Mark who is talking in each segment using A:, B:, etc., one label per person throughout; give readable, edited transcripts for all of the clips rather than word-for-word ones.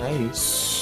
A: É isso.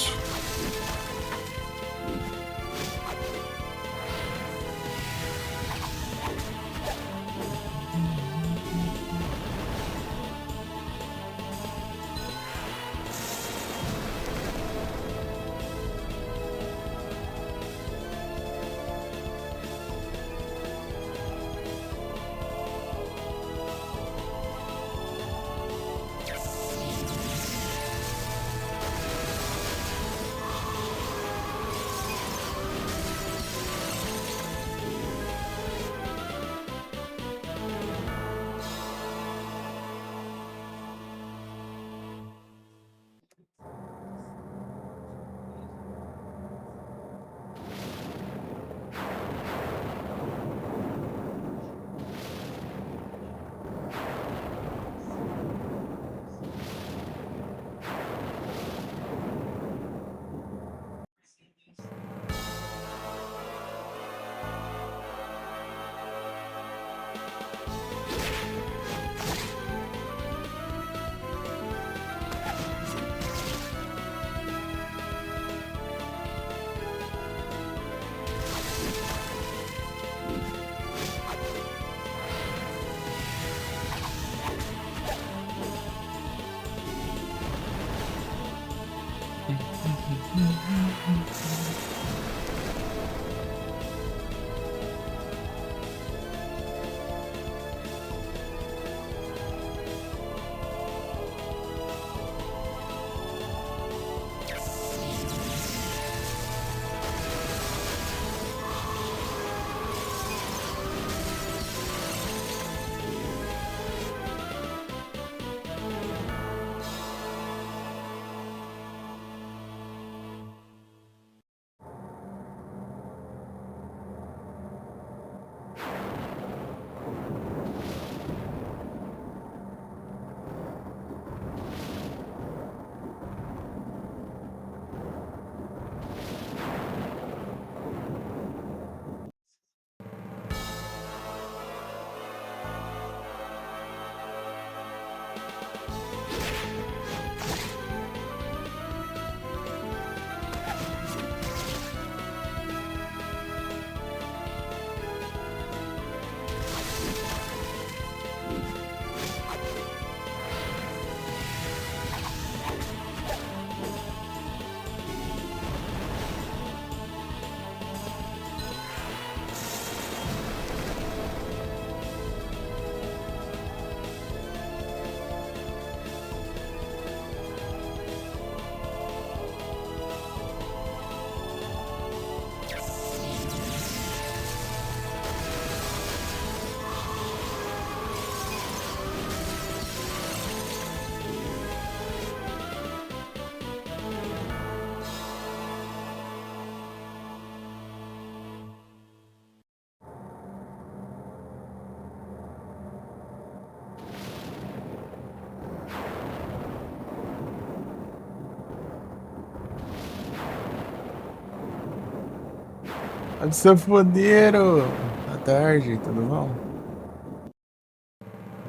A: Olha, sanfoneiro! Boa tarde, tudo bom?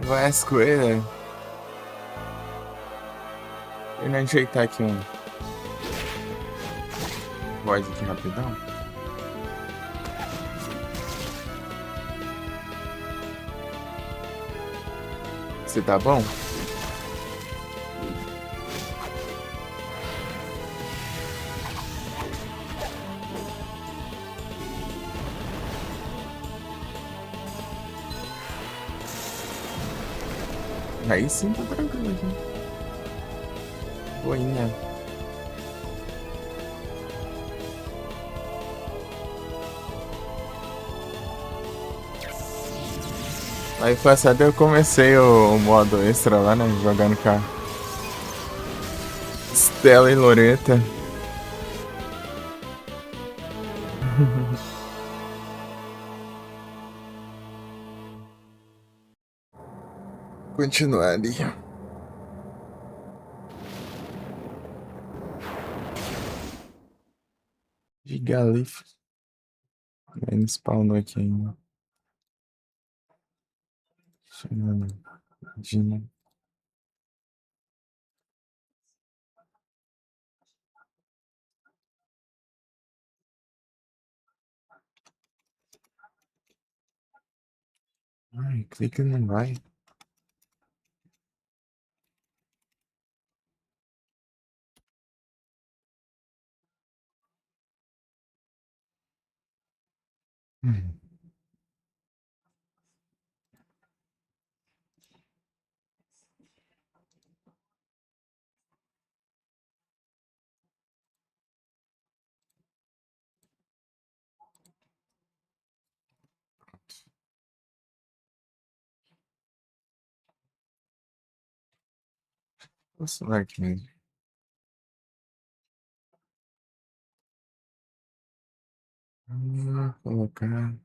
A: Vasco, eu não ajeitar aqui voz aqui rapidão. Você tá bom? Aí sim, tá tranquilo aqui. Boinha. Aí passado eu comecei o modo extra lá, né? Jogando com a Stella e Loreta. Continuar ali. Gigalif. Ele spawnou aqui ainda. Chamando. Dina. Ai, clica e não vai. Hum, Nossa, vai aqui mesmo. Colocar.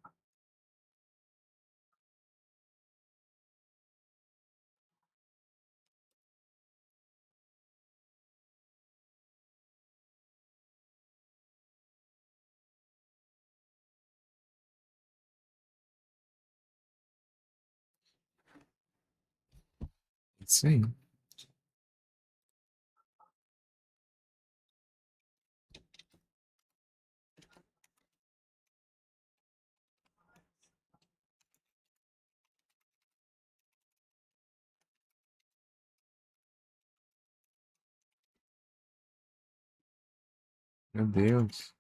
A: Isso aí. Meu Deus.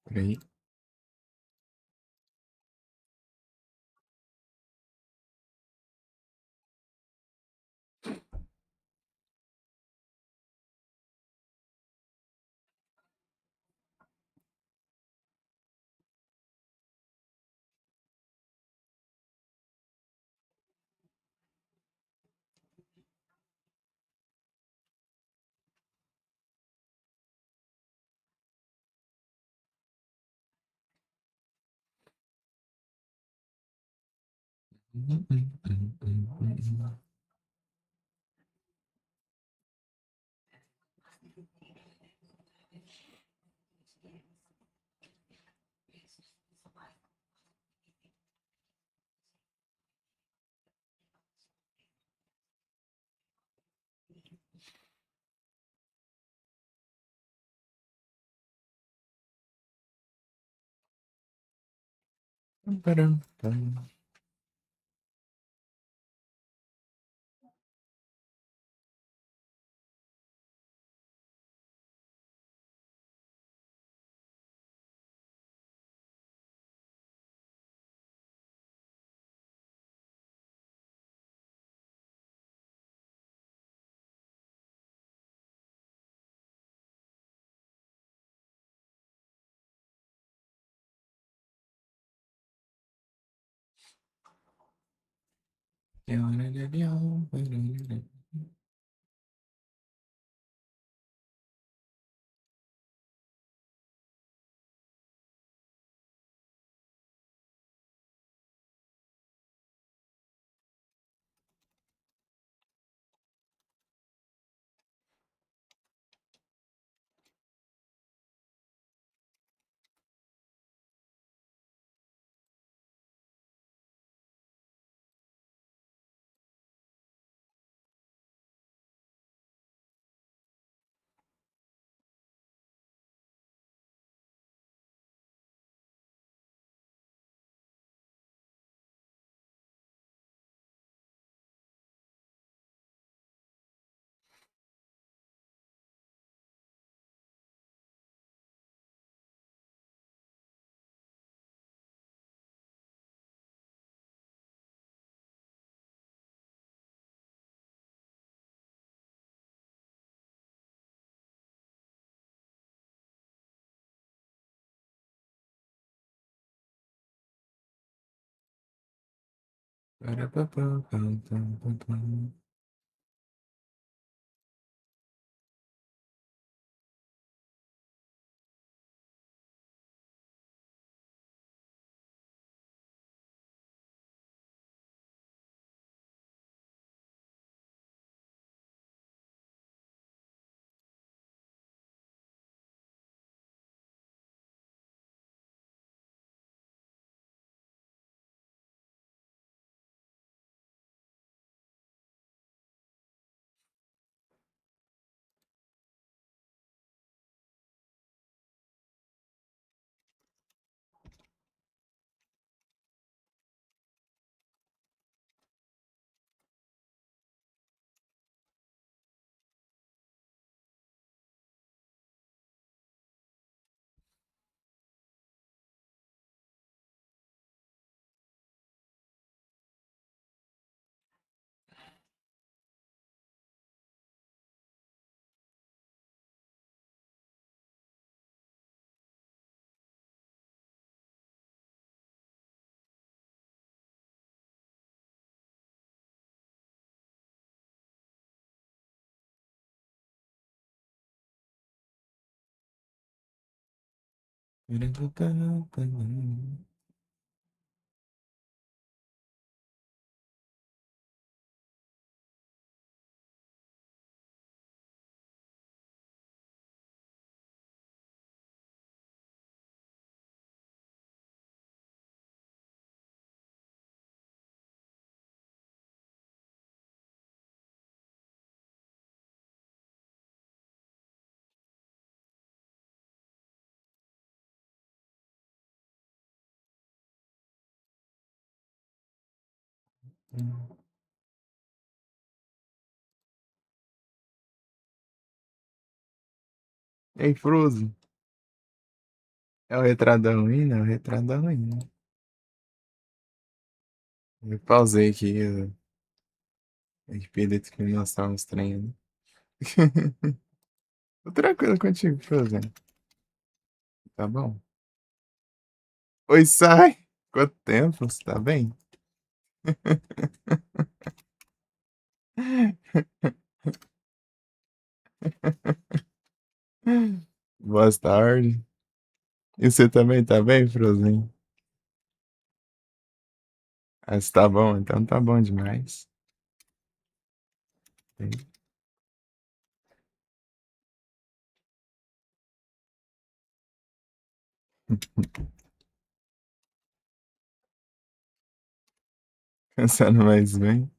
A: Peraí. Param, pam. Ei, Frozen. É o retradão ruim, né? O retradão ruim. Eu pausei aqui. A Wikipedia tem que me mostrar uns treinos. Tô tranquilo contigo, Frozen. Tá bom? Oi, sai! Quanto tempo? Você tá bem? Boa tarde. E você também tá bem, Frozen? Ah, você tá bom? Então tá bom demais. Pensando mais bem.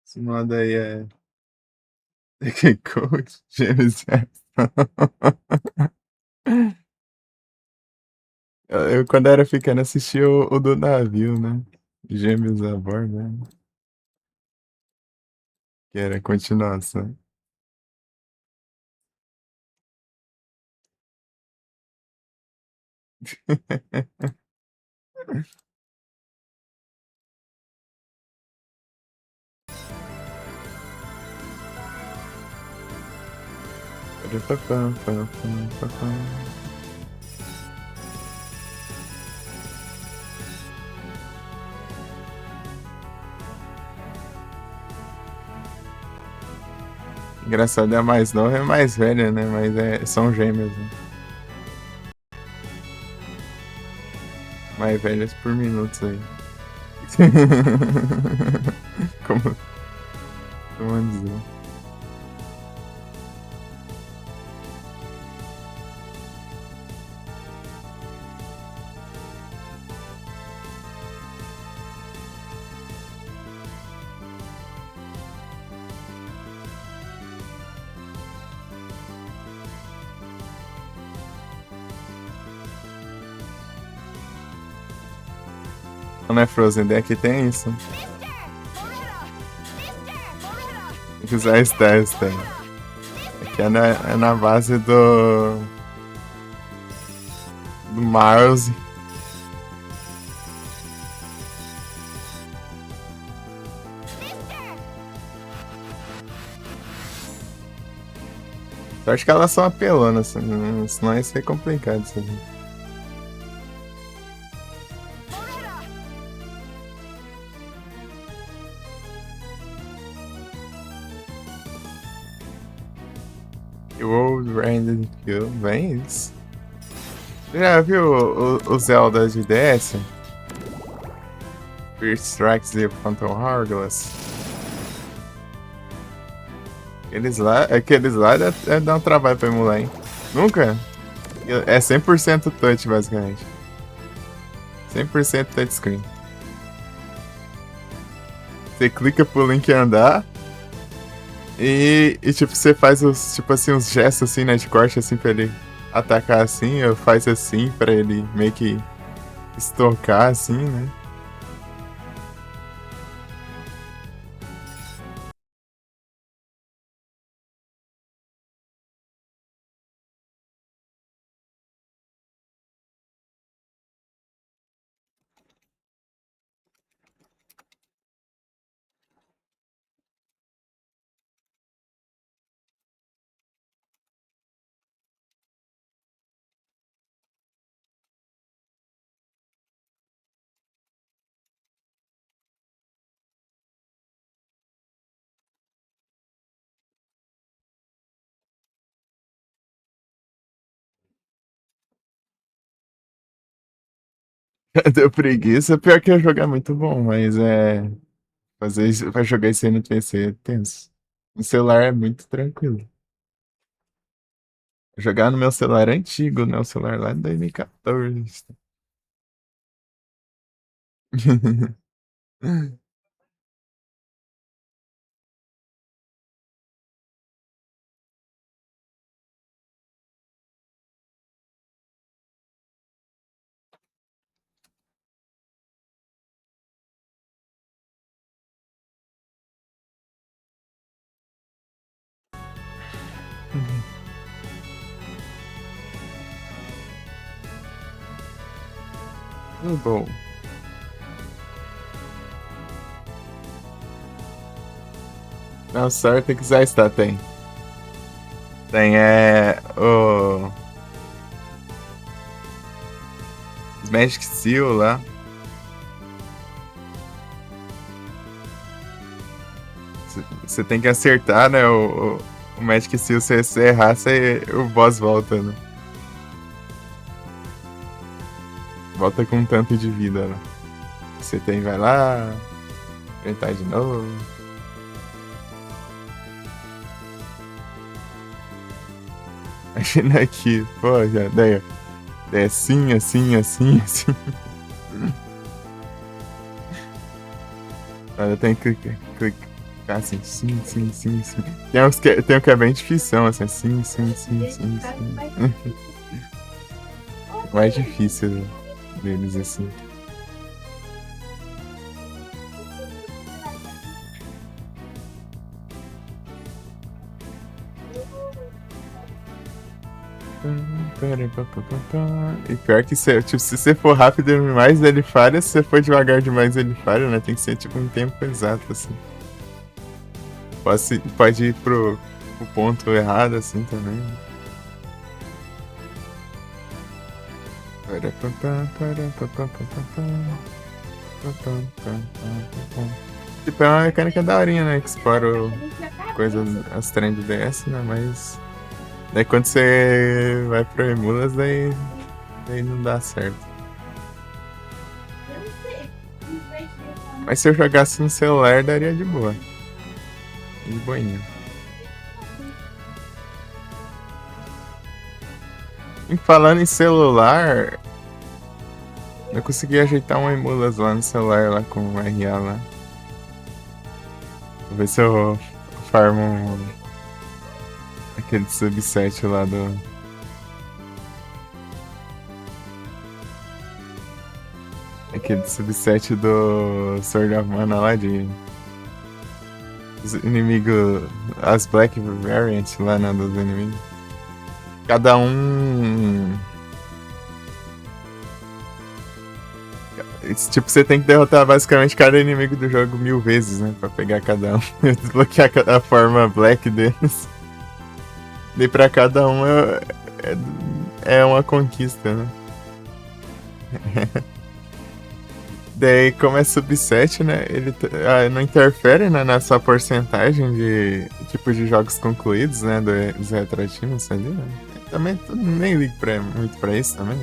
A: Esse modo aí é. Que coach, James eu, quando era pequeno, assistia o do navio, né? Gêmeos a bordo, né? Que era a continuação. Engraçado, é a mais nova, é mais velha, né? Mas são gêmeas, né? Mais velhas por minutos aí. Como, como dizer? Não é Frozen Deck, tem isso. Tem que usar esse teste aí. Aqui é na base do Miles. Eu acho que elas são apelonas, assim, senão ia ser complicado isso aqui. Old Branded Kill, bem isso. Já viu o Zelda de DS? First Strikes e Phantom Hourglass? Aqueles lá dá um trabalho pra emular, hein? Nunca? É 100% touch, basicamente. 100% touchscreen. Você clica pro Link andar e tipo, você faz tipo assim, uns gestos assim, né, de corte assim pra ele atacar assim, ou faz assim pra ele meio que estocar assim, né? Deu preguiça, pior que jogar é muito bom, mas fazer isso, pra jogar isso aí no PC é tenso. No celular é muito tranquilo. Jogar no meu celular antigo, né? O celular lá de 2014. Muito bom. Não, sorte tem que usar está, tem. Tem, o os Magic Seal lá. Você tem que acertar, né? O Magic Seal, se você errar, o boss volta, né? Volta com um tanto de vida, né? Você tem, vai lá, tentar de novo. Imagina aqui, pô, já, daí, ó. É assim, assim, assim, assim. Eu tenho que clicar assim, sim, sim, sim, sim. Tem um que é bem difícil, assim, sim, sim, sim, sim, sim. Mais difícil deles, assim. E pior que tipo, se você for rápido demais, ele falha. Se você for devagar demais, ele falha, né? Tem que ser tipo um tempo exato, assim. Pode ir pro ponto errado, assim, também. Tipo, é uma mecânica daorinha, né? Que explora coisas, as trem do DS, né? Mas daí quando você vai pro Emulas, daí não dá certo. Mas se eu jogasse no celular, daria de boa. De boinha. E falando em celular, eu consegui ajeitar um Emulas lá no celular, lá com o RA lá. Vou ver se eu farmo aquele subset lá do. Aquele subset do Sword of Mana lá de. Os inimigos. As Black Variants lá, né? Dos inimigos. Cada um. Tipo, você tem que derrotar basicamente cada inimigo do jogo 1000 vezes, né? Pra pegar cada um. E desbloquear a forma Black deles. E pra cada um é uma conquista, né? Daí, como é subset, né? Ele não interfere, né, na sua porcentagem de tipo de jogos concluídos, né? Dos retroativos ali, né? Também nem ligo muito pra isso também.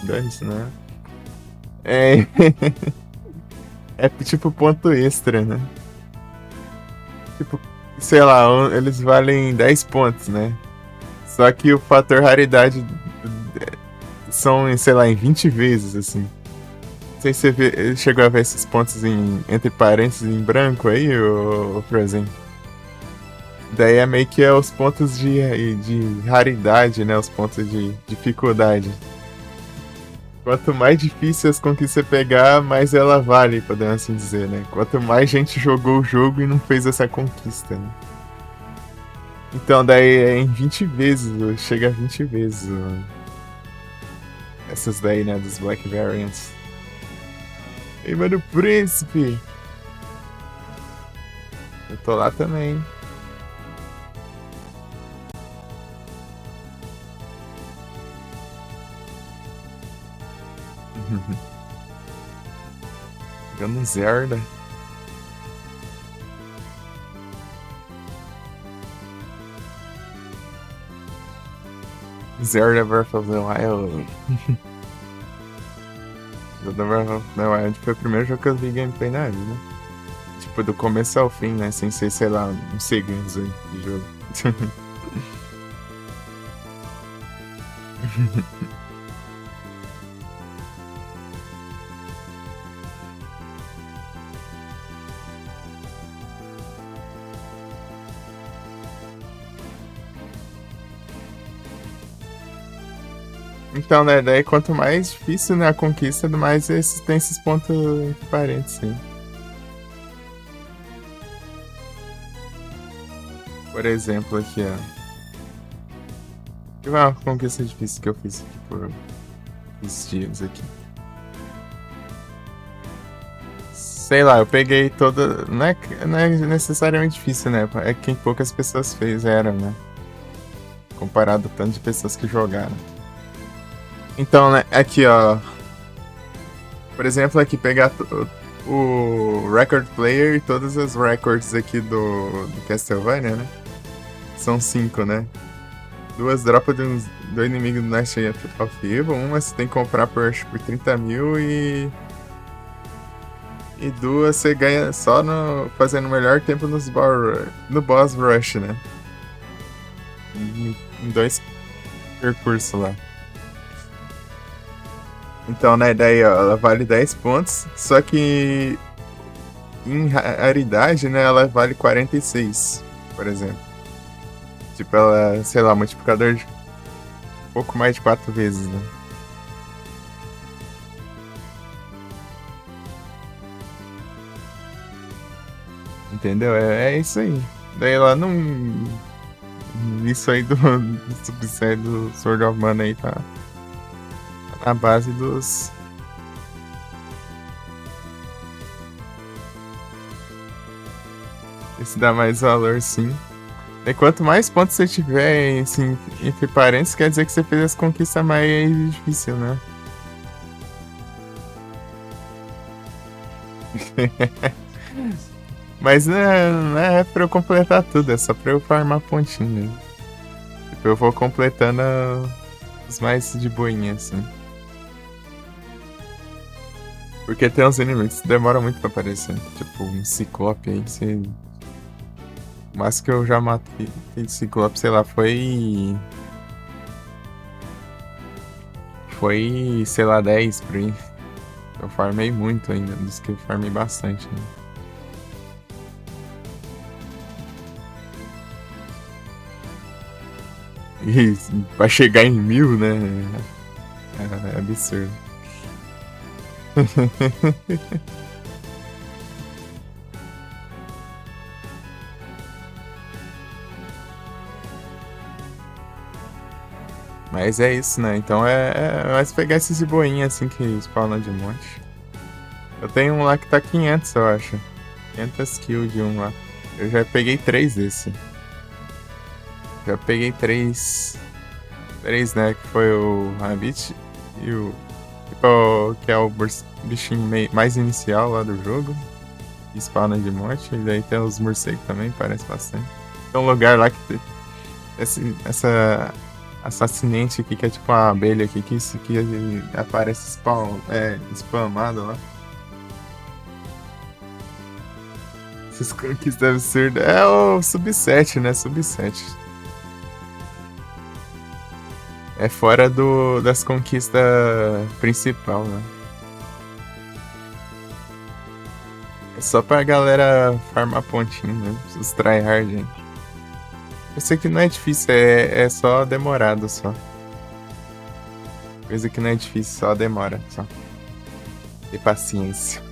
A: Dane-se, né? É, é tipo ponto extra, né? Tipo, sei lá, eles valem 10 pontos, né? Só que o fator raridade são, sei lá, em 20 vezes, assim. Não sei se você chegou a ver esses pontos entre parênteses em branco aí, ô Frozen. Daí é meio que os pontos de raridade, né? Os pontos de dificuldade. Quanto mais difícil as conquistas você pegar, mais ela vale, podemos assim dizer, né? Quanto mais gente jogou o jogo e não fez essa conquista, né? Então daí é em 20 vezes, chega a 20 vezes. Essas daí, né? Dos Black Variants. Ei, mano, príncipe! Eu tô lá também. Jogando Zelda. Zelda Breath of the Wild. Zelda Breath of the Wild foi o primeiro jogo que eu vi gameplay na vida. Tipo, do começo ao fim, né? Sem ser, sei lá, uns segundos aí de jogo. Então, né, daí quanto mais difícil, né, a conquista, mais tem esses pontos entre parênteses, sim. Por exemplo, aqui, ó. Deixa eu ver uma conquista difícil que eu fiz aqui por esses dias aqui. Sei lá, eu peguei toda. Não é necessariamente difícil, né? É quem poucas pessoas fizeram, né? Comparado ao tanto de pessoas que jogaram. Então, né, aqui, ó. Por exemplo, aqui, pegar o Record Player e todas as records aqui do Castlevania, né? São 5, né? 2 dropas do inimigo do Night of Evil. Uma você tem que comprar por 30 mil e 2 você ganha só fazendo o melhor tempo no Boss Rush, né? Em 2 percursos lá. Então, na ideia, ó, ela vale 10 pontos, só que em raridade, né, ela vale 46, por exemplo. Tipo, ela, sei lá, multiplicador de pouco mais de 4 vezes, né? Entendeu? É isso aí. Daí ela não. Isso aí do subset do Sword of Mana aí tá na base dos. Esse dá mais valor, sim. E quanto mais pontos você tiver assim, entre parênteses, quer dizer que você fez as conquistas mais difíceis, né? Mas não é pra eu completar tudo, é só pra eu farmar pontinho, né? Tipo, eu vou completando os mais de boinha, assim. Porque tem uns inimigos que demoram muito pra aparecer. Tipo, um ciclope aí, você. O máximo que eu já matei de ciclope, sei lá, foi. Foi, sei lá, 10 por aí. Eu farmei muito ainda, dos que eu farmei bastante, né? E pra chegar em 1000, né? É absurdo. Mas é isso, né? Então é mais pegar esses de boinha assim que spawnam de monte. Eu tenho um lá que tá 500, eu acho. 500 kills de um lá. Eu já peguei 3 desse. Já peguei 3. 3, né? Que foi o Rabbit e o. Que é o bichinho mais inicial lá do jogo. Que spawna de monte. E daí tem os morcegos também, parece bastante. Tem um lugar lá que tem essa assassinante aqui, que é tipo uma abelha aqui, que aparece spamado lá. Esses conquistas absurdas. É o subset, né? Subset. É fora das conquistas principal, né? É só pra galera farmar pontinho, né? Os tryhard, hein? Eu sei que não é difícil, é só demorado só. Coisa que não é difícil, só demora, só. Ter paciência.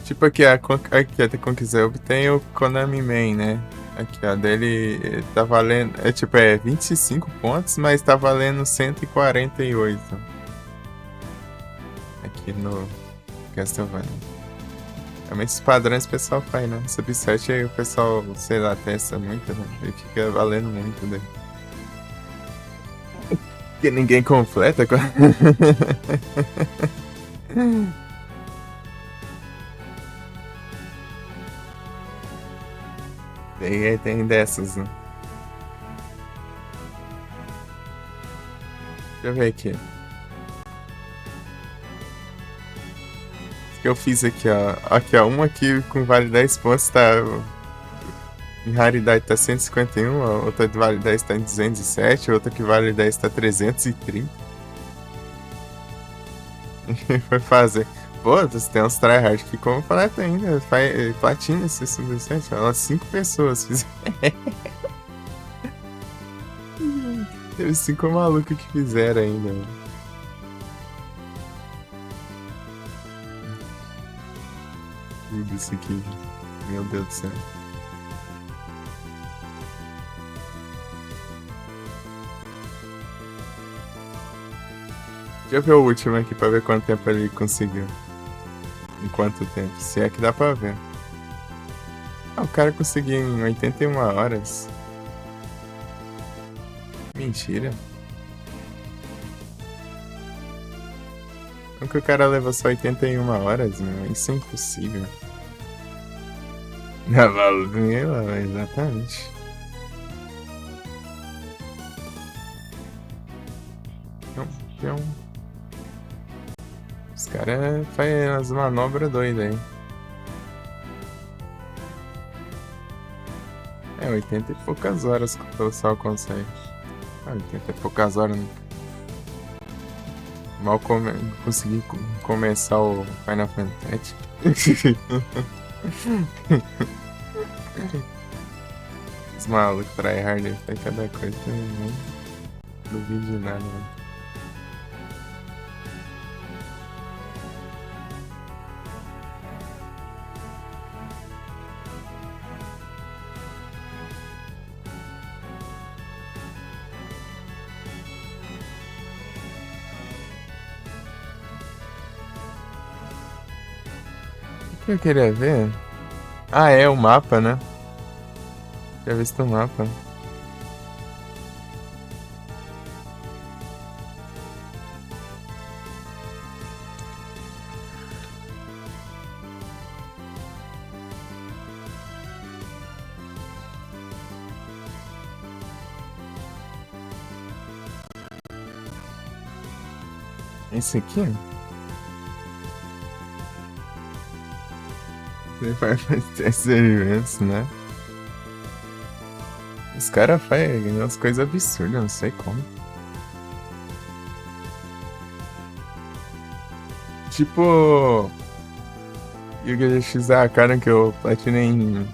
A: Tipo aqui, aqui a Conquista obtém o Konami Man, né? Aqui, ó, dele tá valendo. É tipo, 25 pontos, mas tá valendo 148. Aqui no Castlevania. É, mas esses padrões o pessoal faz, né? Subset aí o pessoal, sei lá, testa muito, né? E fica valendo muito daí. Porque ninguém completa. Tem dessas, né? Deixa eu ver aqui. O que eu fiz aqui, ó. Aqui, ó. Uma aqui com vale 10 pontos tá. Em raridade tá 151, a outra de vale 10 tá em 207, a outra que vale 10 tá 330. E foi fazer. Pô, você tem uns tryhard que completa ainda. Platina esse subsete. Elas 5 pessoas fizeram. Teve 5 malucos que fizeram ainda. Tudo isso aqui. Meu Deus do céu. Deixa eu ver o último aqui pra ver quanto tempo ele conseguiu. Em quanto tempo? Se é que dá pra ver. Ah, o cara conseguiu em 81 horas. Mentira. Como que o cara leva só 81 horas, meu? Isso é impossível. Exatamente. Então, caras fazem umas manobras doidas aí. É, 80 e poucas horas que o pessoal consegue. Ah, 80 e poucas horas, né? Mal consegui começar o Final Fantasy. Os malucos tryhard aí faz cada coisa, não duvido de nada, né? O que eu queria ver? Ah, é o mapa, né? Já visto o mapa. Esse aqui? Você faz experimentos, né? Os caras fazem umas coisas absurdas, não sei como. Tipo. Yuga GX a cara que eu platinei em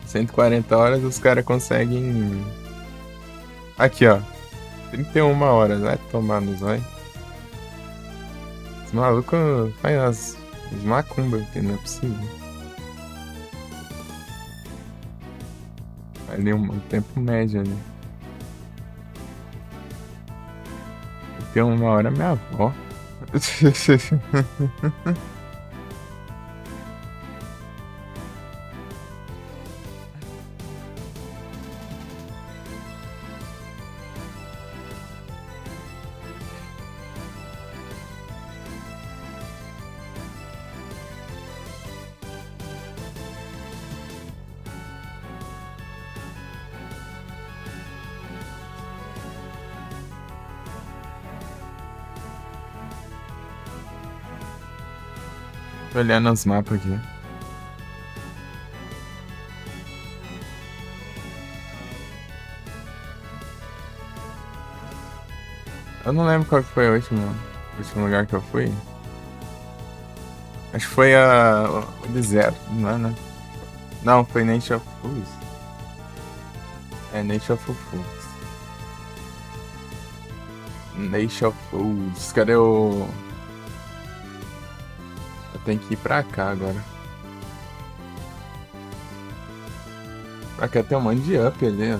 A: 140 horas, os caras conseguem. Aqui, ó. 31 horas, vai tomar nos vai. Esse maluco faz umas macumbas aqui, não é possível. Ali um tempo médio ali. Tem 1 hora minha avó. Tô olhando os mapas aqui. Eu não lembro qual que foi o último lugar que eu fui. Acho que foi o deserto, não é, né? Não, foi Nation of Fools. É, Nation of Fools. Nation of Fools. Cadê o... Eu tenho que ir pra cá agora. Pra cá tem um monte de up ali, ó.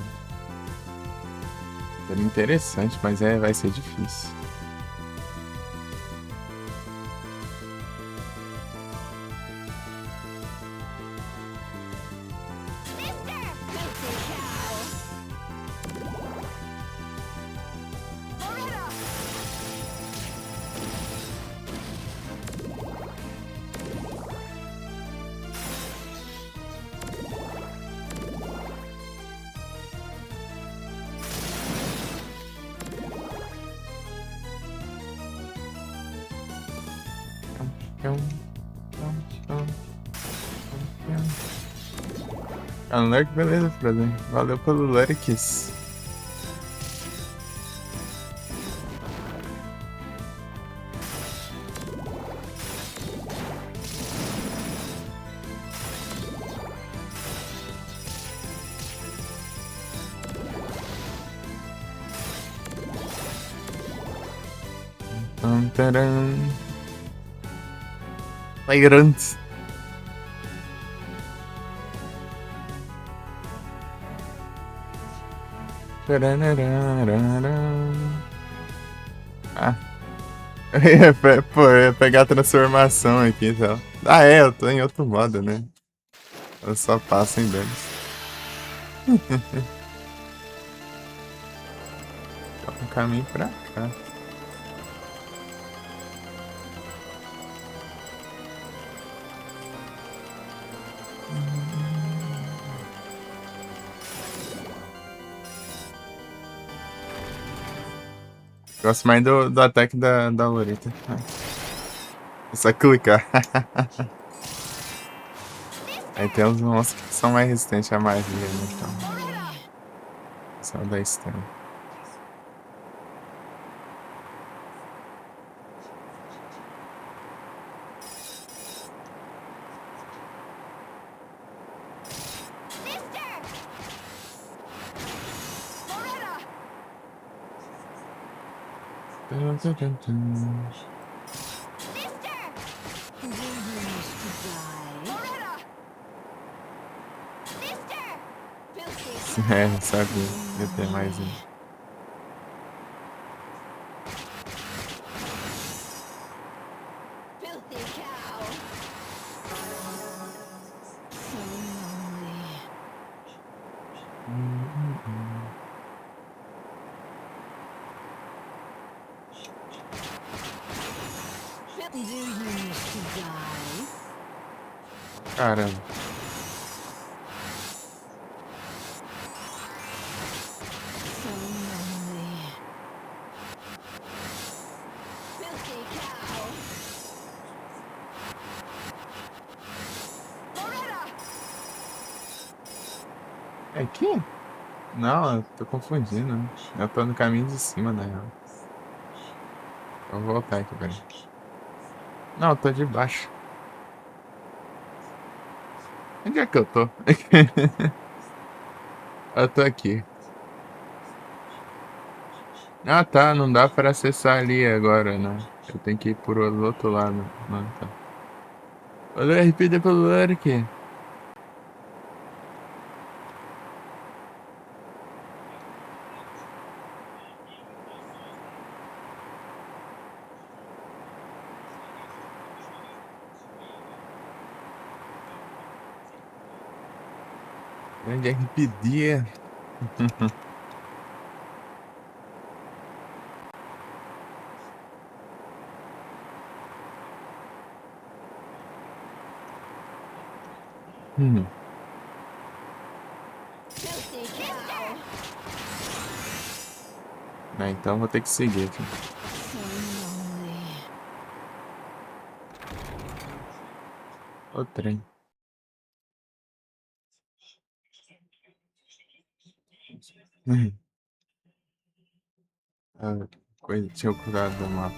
A: Seria interessante, mas vai ser difícil. Lurk, beleza, Frozen. Valeu pelo Lurks. Taran. Tyrant. Ah. Pô, eu ia pegar a transformação aqui e tal. Ah, é, eu tô em outro modo, né? Eu só passo em danos. Tá um caminho pra cá. Gosto mais do ataque da Lorita. É só clicar. Aí tem uns monstros que são mais resistentes à magia, né? Então, só dá stun. Tum, tum, tum, tum. É, sabia. Ia ter mais um. Caramba. É aqui? Não, eu tô confundindo. Eu tô no caminho de cima, na real. Vou voltar aqui, peraí. Não, eu tô de baixo. Onde é que eu tô? Eu tô aqui. Ah, tá. Não dá pra acessar ali agora, né? Eu tenho que ir por outro lado. Não, tá. Olha o RP de celular aqui. Grande RPD. Hum. Né, então vou ter que seguir aqui. O trem. Ah, tinha cuidado do mapa.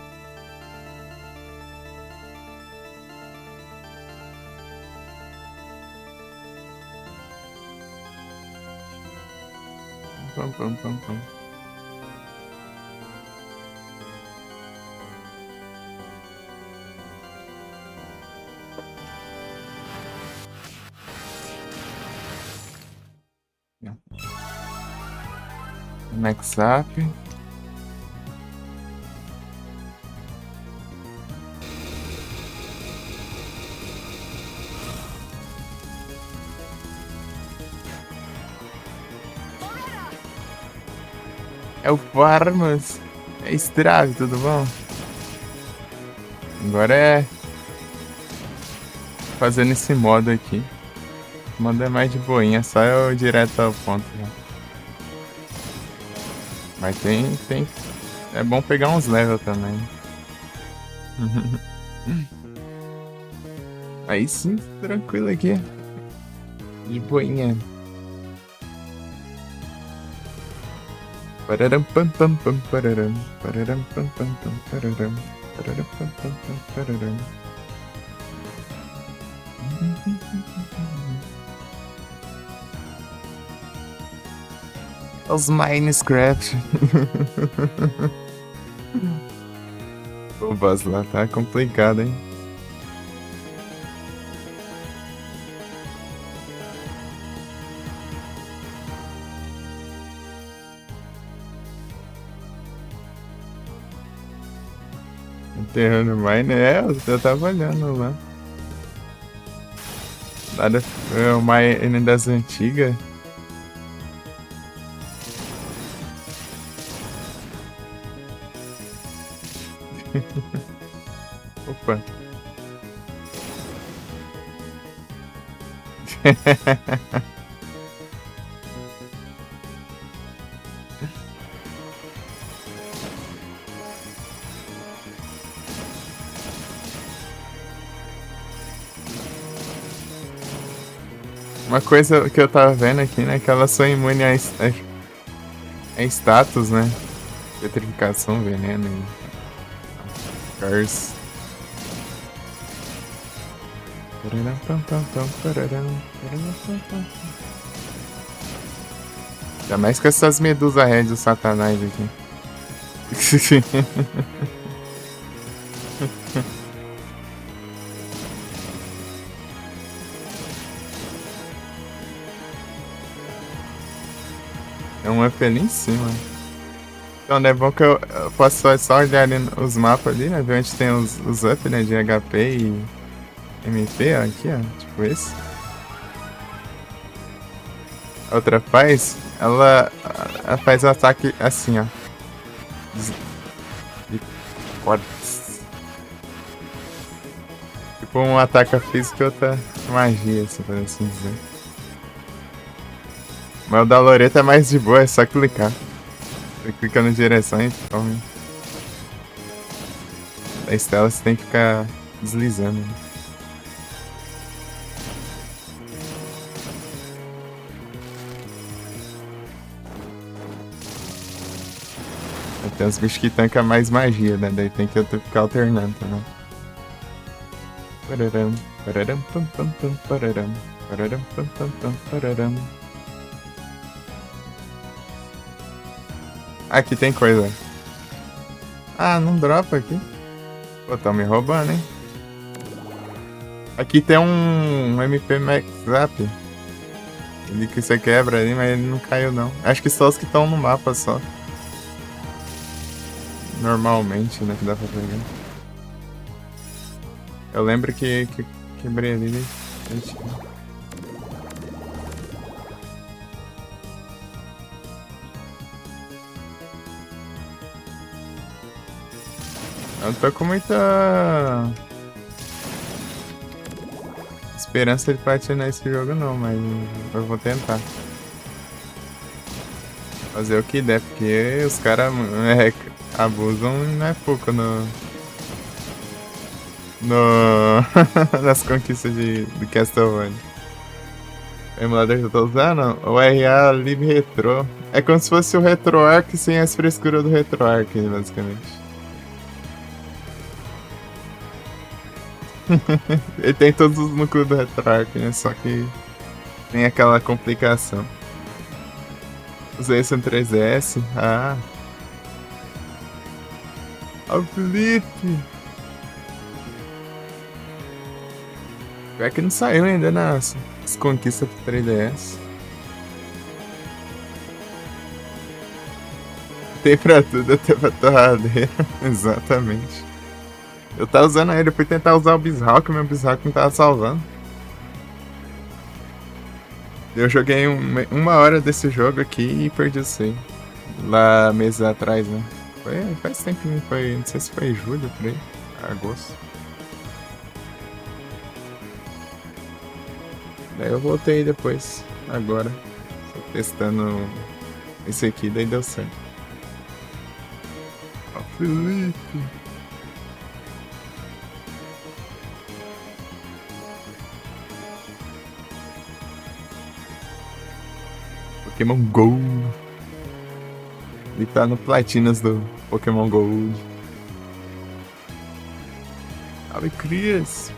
A: Pam, pam, pam, pam. Next up. É o Farmas. É Strave, tudo bom? Agora é fazendo esse modo aqui. O modo é mais de boinha, só eu direto ao ponto. Já. Mas tem. É bom pegar uns level também. Aí sim, tranquilo aqui. De boinha. Pararam pam pam pam pararam. Pararam pam pam pam pararam. Pararam pam pam pam pararam. Os Minecraft. O boss lá tá complicado, hein? Enterrando Mine, eu tava olhando lá. Nada, é o Mine das antigas. Opa. Uma coisa que eu tava vendo aqui, né? Que elas são imunes a status, né? Petrificação, veneno e curse. Ainda mais com essas medusas red do satanás aqui. É um up ali em cima. Então, é bom que eu posso só olhar ali os mapas ali, né? Ver onde tem os up, né? De HP e MP, ó, aqui, ó. Tipo esse. A outra faz, ela faz o ataque assim, ó. De cortes. Tipo um ataque físico e outra magia, se for assim dizer. Mas o da Loreta é mais de boa, é só clicar. Você clica na direção e tome. Da Estela você tem que ficar deslizando. Né? Tem uns bichos que tancam mais magia, né? Daí tem que ficar alternando, né? Pararam, pararam, pam, pam, pam, pararam. Pararam, pam, pam, pam, pararam. Aqui tem coisa. Ah, não dropa aqui. Pô, tão me roubando, hein? Aqui tem um MP Max Zap. Ele que você quebra ali, mas ele não caiu não. Acho que só os que estão no mapa só. Normalmente, né? Que dá pra pegar. Eu lembro que quebrei ali, né? Eu não tô com muita esperança de platinar esse jogo não, mas eu vou tentar. Fazer o que der, porque os caras abusam não é pouco nas conquistas do Castlevania. O emulador que eu tô usando, o RA Lib Retro. É como se fosse o RetroArch sem as frescuras do RetroArch, basicamente. Ele tem todos os núcleos do RetroArch, né? Só que tem aquela complicação. Usei esse no 3DS. Ah. Ó o Felipe. Pior que não saiu ainda nas conquistas pro 3DS. Tem pra tudo, até pra torradeira. Exatamente. Eu tava usando ele, eu fui tentar usar o Bizarro, que o meu Bizarro não tava salvando. Eu joguei uma hora desse jogo aqui e perdi o save. Lá meses atrás, né? Faz tempo, foi. Não sei se foi julho, por aí. Agosto. Daí eu voltei depois, agora. Tô testando esse aqui, daí deu certo. Ó, Felipe! Pokémon Go. Ele tá no Platinas do Pokémon Gold. Salve, Cris!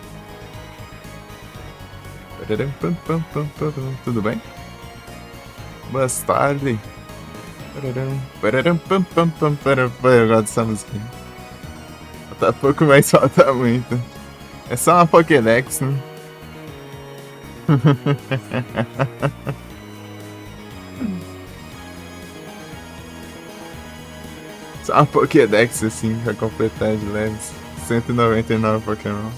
A: Tudo bem? Boa tarde. Eu gosto dessa musiquinha. Falta pouco, mas falta muito. É só uma Pokédex, né? Só uma Pokédex assim pra completar de leves. 199 Pokémon.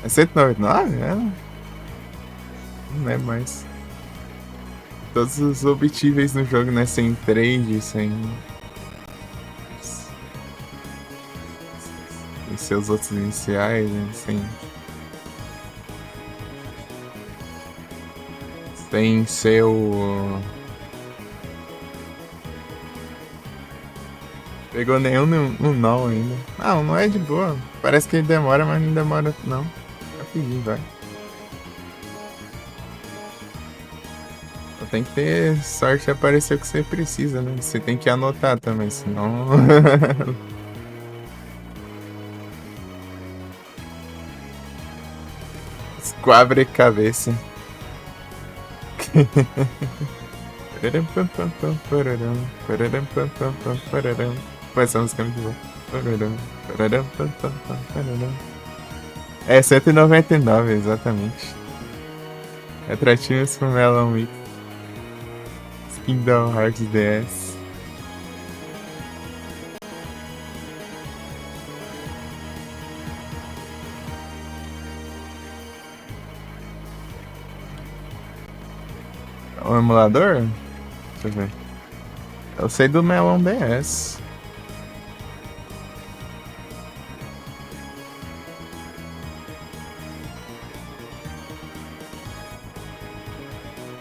A: É 199? É? Não lembro mais. Todos os obtíveis no jogo, né? Sem trade, sem seus outros iniciais, né? Sem seu... Pegou nenhum no não ainda. Não é de boa. Parece que ele demora, mas não demora não. Rapidinho, vai. Tem que ter sorte de aparecer o que você precisa, né? Você tem que anotar também, senão. Esquabre cabeça. Pô, essa música é muito boa. É 199, exatamente. Atrativos pro Melon Mix. Kingdom Hearts DS. O emulador? Deixa eu ver. Eu sei do Melon DS.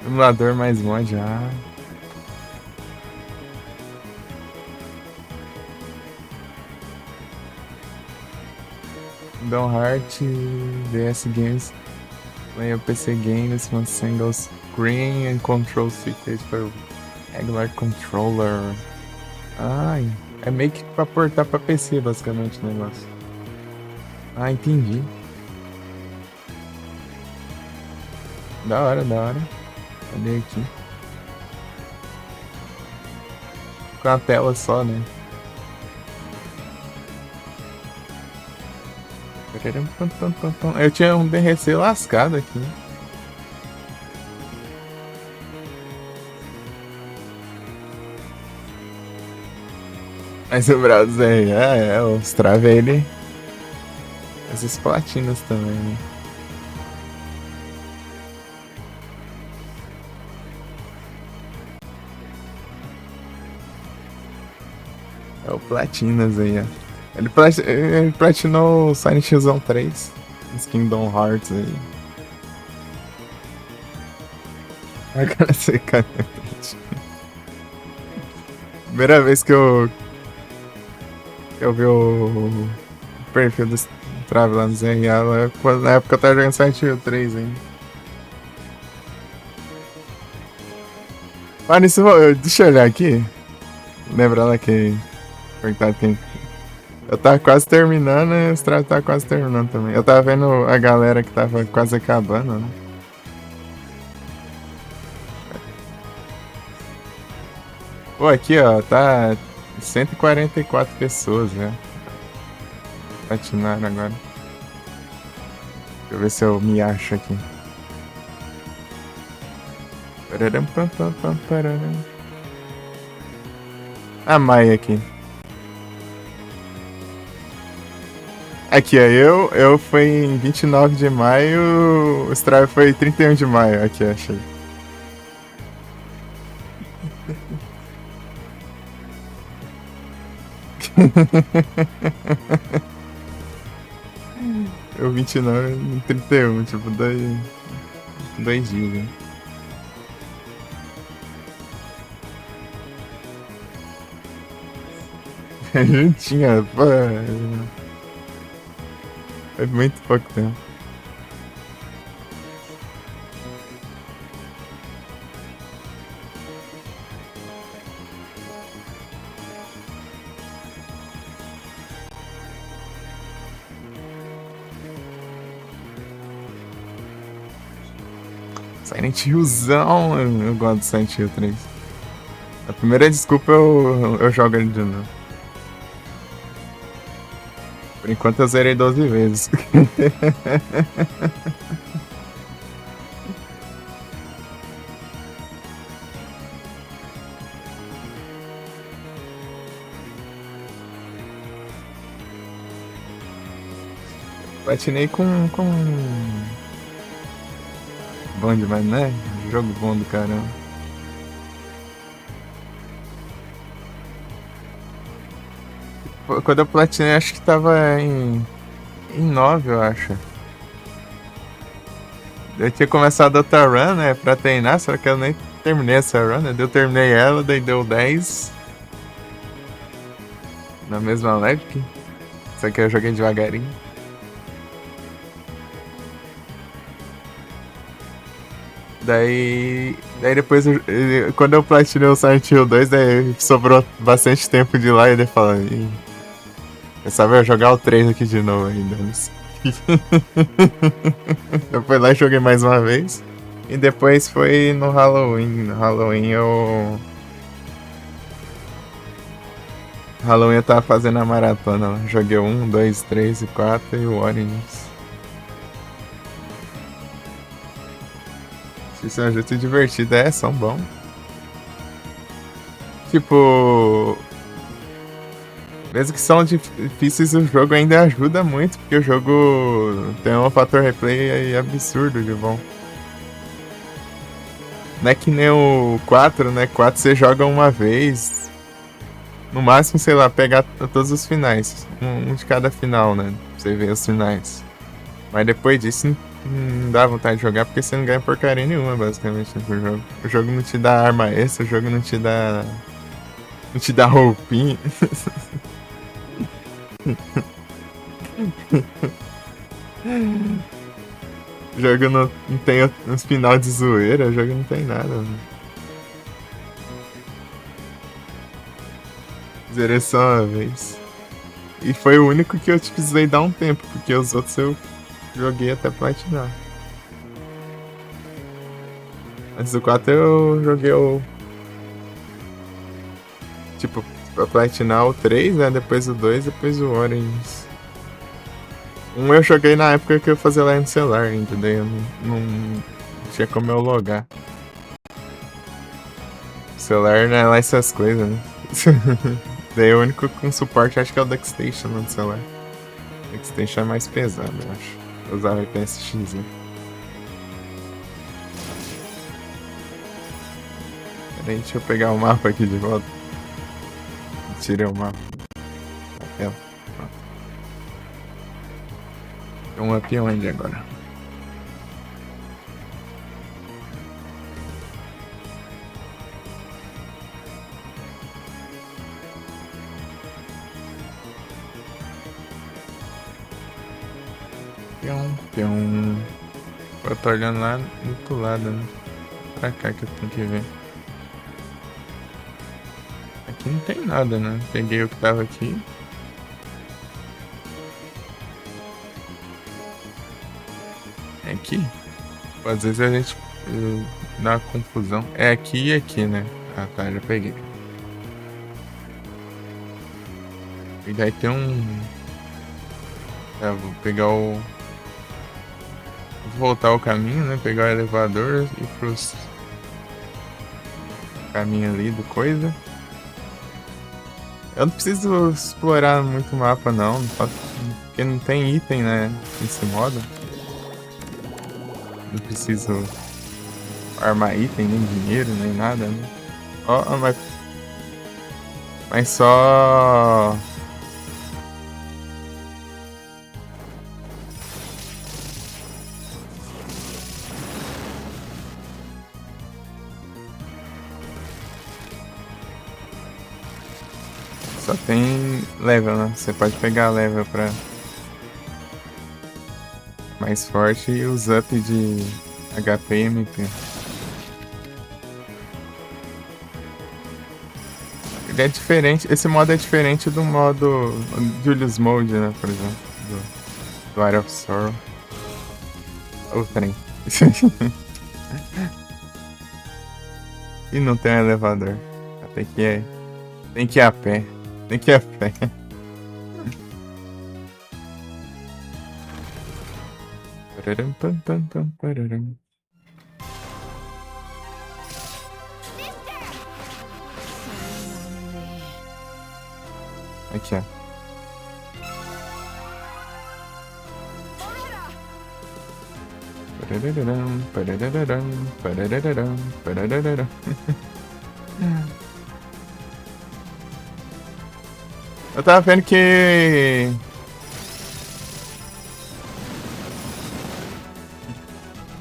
A: Emulador mais mod, ah. Kingdom Hearts DS Games. Play a PC games from single screen and control secret for regular controller. Ai, é meio que pra portar pra PC basicamente o negócio. Ah, entendi. Da hora, da hora. Cadê aqui? Com a tela só, né? Eu tinha um DRC lascado aqui. Mas o browser, os trave ele. Essas platinas também, né? É o Platinas aí, ó. Ele platinou o Silent Hill 3, os Kingdom Hearts aí. Agora você cai. Primeira vez que eu vi o perfil do Trave lá no ZRA, na época eu tava jogando Silent Hill 3 ainda. Mas nisso, deixa eu olhar aqui. Lembra lá que perguntar quem. Eu tava quase terminando e o Strava tava quase terminando também. Eu tava vendo a galera que tava quase acabando, né? Pô, aqui ó, tá 144 pessoas já. Patinaram agora. Deixa eu ver se eu me acho aqui. A Maia aqui. Aqui, ó, eu fui em 29 de maio, o Strive foi 31 de maio. Aqui, achei. Eu 29 e 31, tipo, dois dias, né? Juntinha, pô. É muito pouco tempo. Silent Hillzão, eu gosto do Silent Hill 3. A primeira desculpa eu jogo ele de novo. Por enquanto eu zerei 12 vezes. Platinei com. Bom demais, né? Jogo bom do caramba. Quando eu platinei, acho que tava em 9, eu acho. Eu tinha começado outra run, né, pra treinar, só que eu nem terminei essa run, né? Eu terminei ela, daí deu 10. Na mesma Levic. Só que eu joguei devagarinho. Daí depois, quando eu platinei o Silent Hill 2, daí sobrou bastante tempo de lá e ele falou: "Ih, eu só vou jogar o 3 aqui de novo ainda." Eu fui lá e joguei mais uma vez. E depois foi no Halloween. No Halloween eu. Halloween eu tava fazendo a maratona lá. Joguei o 1, 2, 3 e 4 e o Origins. Isso é um jeito divertido, são bons. Tipo. Mesmo que são difíceis, o jogo ainda ajuda muito, porque o jogo tem um fator replay aí absurdo de bom. Não é que nem o 4, né? 4 você joga uma vez. No máximo, sei lá, pegar todos os finais. Um de cada final, né? Pra você ver os finais. Mas depois disso, não dá vontade de jogar porque você não ganha porcaria nenhuma, basicamente, no jogo. O jogo não te dá arma extra, o jogo não te dá. Não te dá roupinha. O jogo não tem uns final de zoeira, o jogo não tem nada, mano. Zerei só uma vez. E foi o único que eu precisei dar um tempo, porque os outros eu joguei até platinar. Antes do 4 eu joguei o. Tipo, pra platinar o 3, né? Depois o 2, depois o Origins. Um eu joguei na época que eu fazia lá no celular, entendeu? Não tinha como eu logar. O celular não é lá essas coisas, né? Daí o único com suporte acho que é o DuckStation no celular. O DuckStation é mais pesado, eu acho. Eu usava o PSX, né? Peraí, deixa eu pegar o mapa aqui de volta. Tirei o mapa. Tem um up onde agora? Pião. Eu tô olhando lá do outro lado, né? Pra cá que eu tenho que ver. Aqui não tem nada, né? Peguei o que tava aqui. É aqui? Pô, às vezes a gente dá uma confusão. É aqui e aqui, né? Ah tá, já peguei. E daí tem um. Tá, vou pegar o. Vou voltar o caminho, né? Pegar o elevador e ir pros. Caminho ali do coisa. Eu não preciso explorar muito o mapa não, porque não tem item, né? Nesse modo. Não preciso armar item, nem dinheiro, nem nada, né? Ó, mas só. Só tem level, né? Você pode pegar level pra mais forte e os up de HP e MP. Ele é diferente, esse modo é diferente do modo Julius Mode, né? Por exemplo, do Area of Sorrow. O trem. E não tem elevador. Tem que ir a pé. Tem que ir a pé. Pararam, pam, pam, pam, pararam. Aqui, ó. Parararam, parararam, parararam, parararam. Eu tava vendo que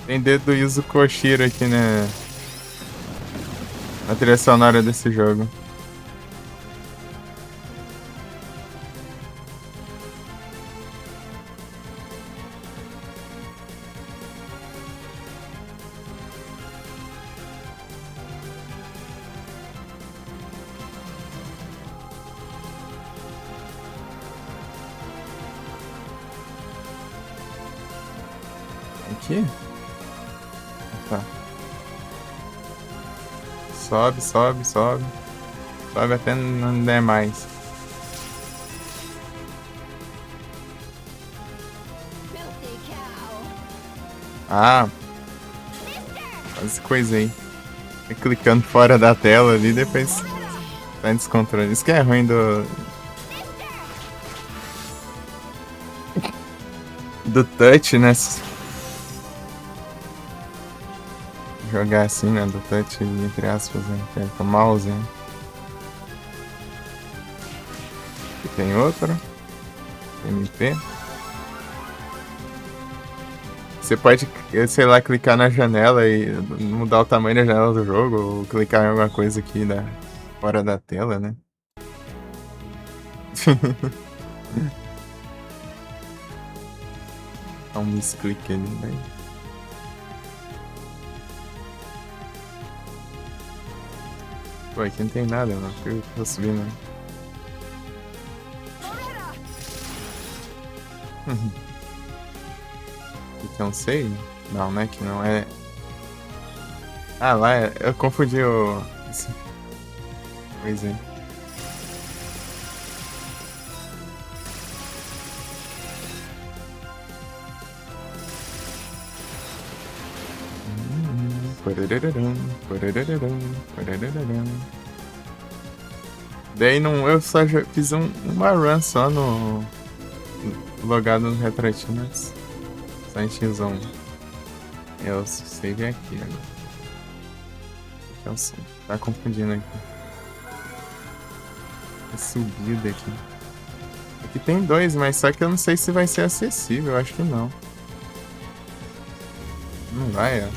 A: tem dedo do Yuzo Koshiro aqui na trilha sonora desse jogo. aqui? Tá. Sobe, sobe, sobe. Sobe até não der mais. Ah, quase coisei. Clicando fora da tela ali, depois tá em descontrole. Isso que é ruim do touch, né? Jogar assim, né? Do touch, entre aspas, né? Que é com o mouse, né? Aqui tem outro. MP. Você pode, sei lá, clicar na janela e mudar o tamanho da janela do jogo, ou clicar em alguma coisa aqui fora da tela, né? Dá um misclick ali, né? Pô, aqui não tem nada, não. Eu tô subindo. Aqui tem um save? Não, né? Que não é. Ah, lá é. Eu confundi o. Pois é. Daí não, eu só fiz uma run só no. Logado no Retroatinas. Só em X1. Eu save aqui agora. Aqui é o som. Tá confundindo aqui. É subida aqui. Aqui tem dois, mas só que eu não sei se vai ser acessível. Eu acho que não. Não vai, ó.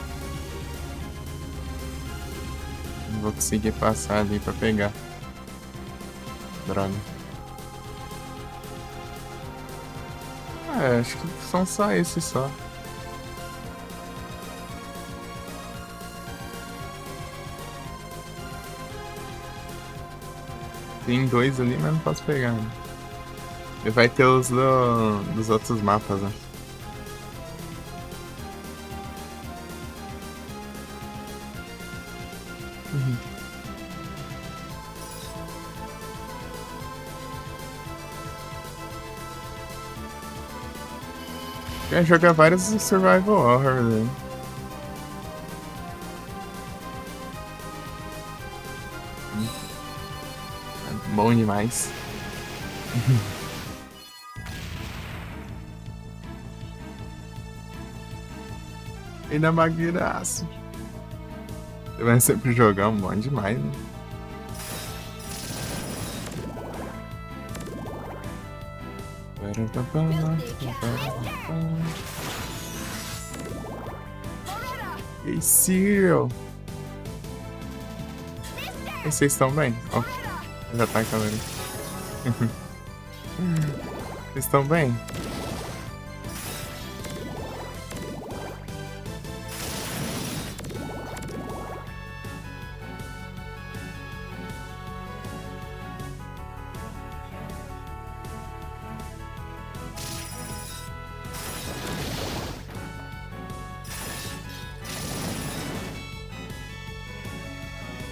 A: Não vou conseguir passar ali pra pegar. Droga. Ah, acho que são só esses só. Tem dois ali, mas não posso pegar. Né? E vai ter os dos outros mapas, né? Quer jogar vários survival horror, né? É bom demais. E na Maguiraço. Você vai sempre jogar bom demais, né? Ei, Cyril! E vocês estão bem? Ó, já tá a câmera. Vocês estão bem?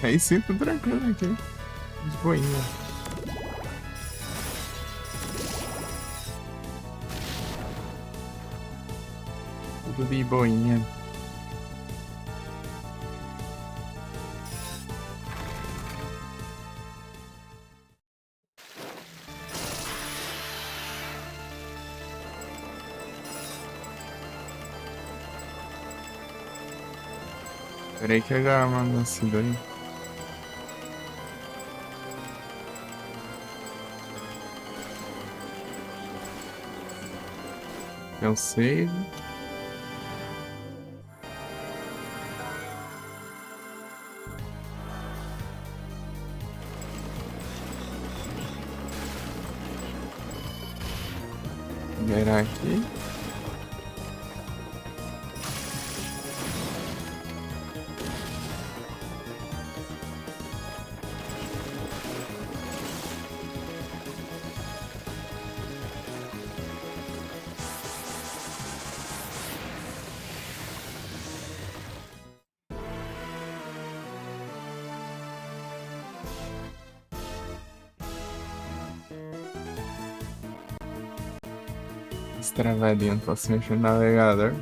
A: Aí sim, tudo tranquilo aqui. De boinha. Tudo de boinha. Peraí que eu já mando assim daí. É o save. Liberar aqui. Destravadinho, não posso mexer no navegador.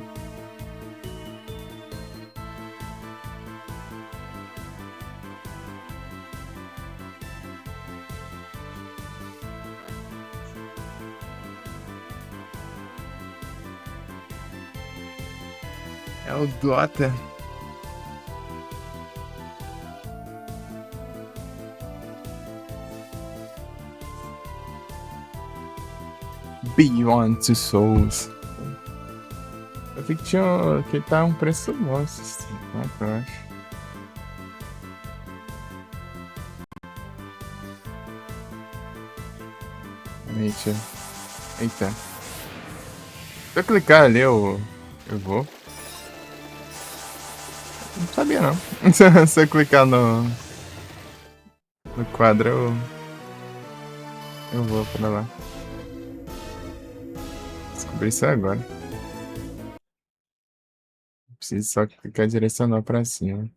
A: É o Dota. Beyond Two Souls. Eu vi que que tá um preço bom esse Steam, eu acho. Eita. Eita. Se eu clicar ali, eu vou. Não sabia não. Se eu clicar no quadro, eu vou pra lá. Descobri isso agora. Preciso só clicar direcional pra cima.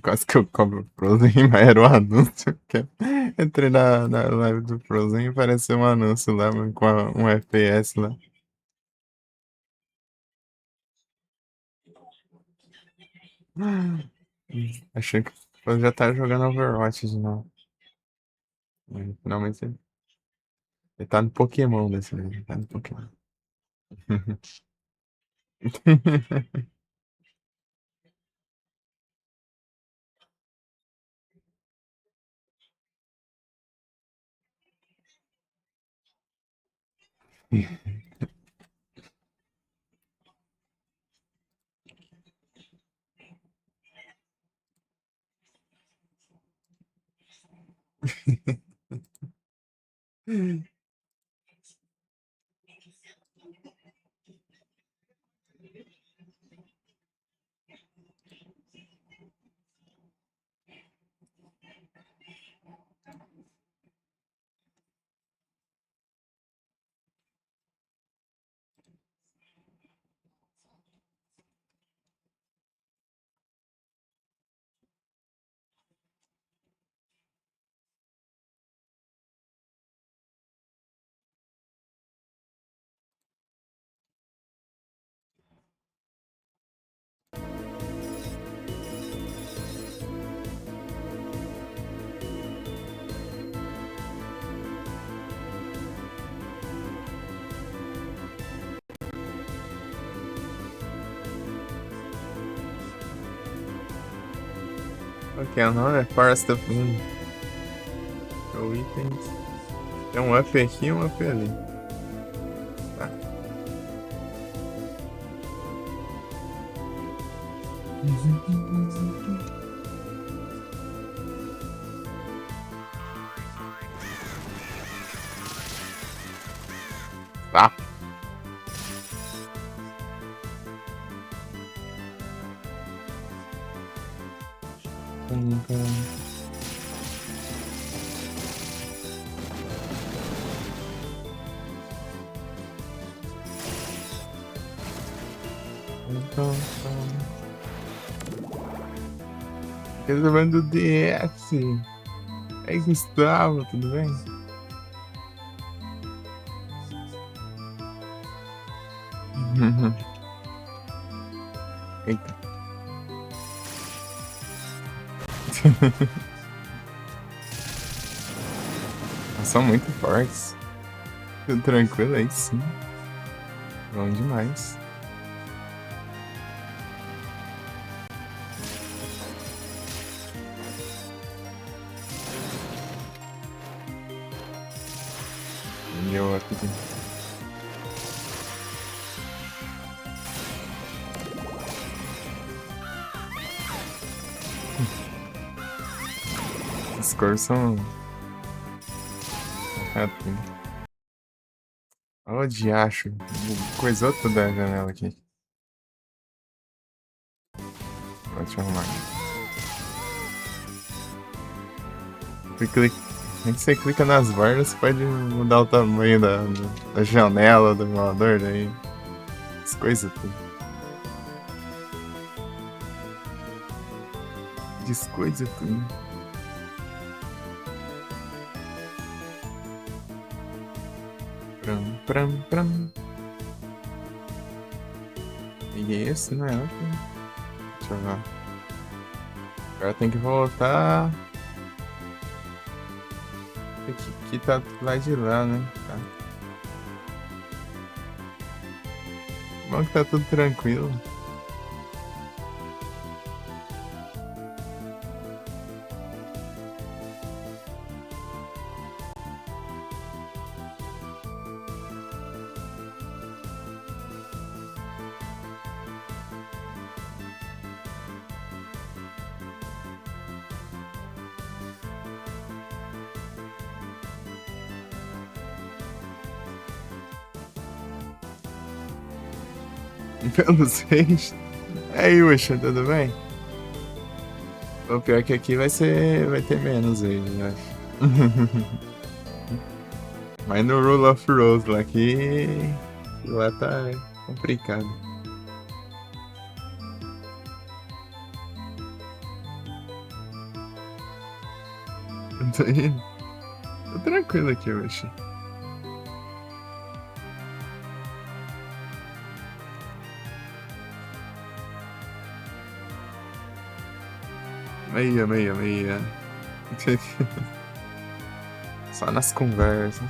A: Quase que eu cobro o Frozen, mas era um anúncio. Entrei na live do Frozen e apareceu um anúncio lá, mano, com um FPS lá. Achei que eu já tava jogando Overwatch de novo. Finalmente ele tá no Pokémon desse vez. Ele tá no Pokémon. Ok, o nome é Forest of Moon. Show itens. Tem um up aqui e um up ali. Tá. Tá. Resolvendo do DS. Aí, Gustavo, tudo bem? Eita. São muito fortes. Tudo tranquilo aí, sim. Bom demais. Meu aqui. As cores são. Ó, diacho. Coisou toda a janela aqui. Deixa eu arrumar. Quando você clica nas bordas, você pode mudar o tamanho da janela do emulador, daí. As coisas tudo. Descoisa tudo. Pram. Peguei esse, não é? Deixa eu ver. Agora tem que voltar. Aqui tá lá de lá, né? Tá. Bom que tá tudo tranquilo. Pelo 6. Aí, Uxa, tudo bem? O pior que aqui vai ter menos aí, eu acho. Mas no Rule of Rose lá tá complicado. Tô tranquilo aqui, Uxa. Meia. Só nas conversas.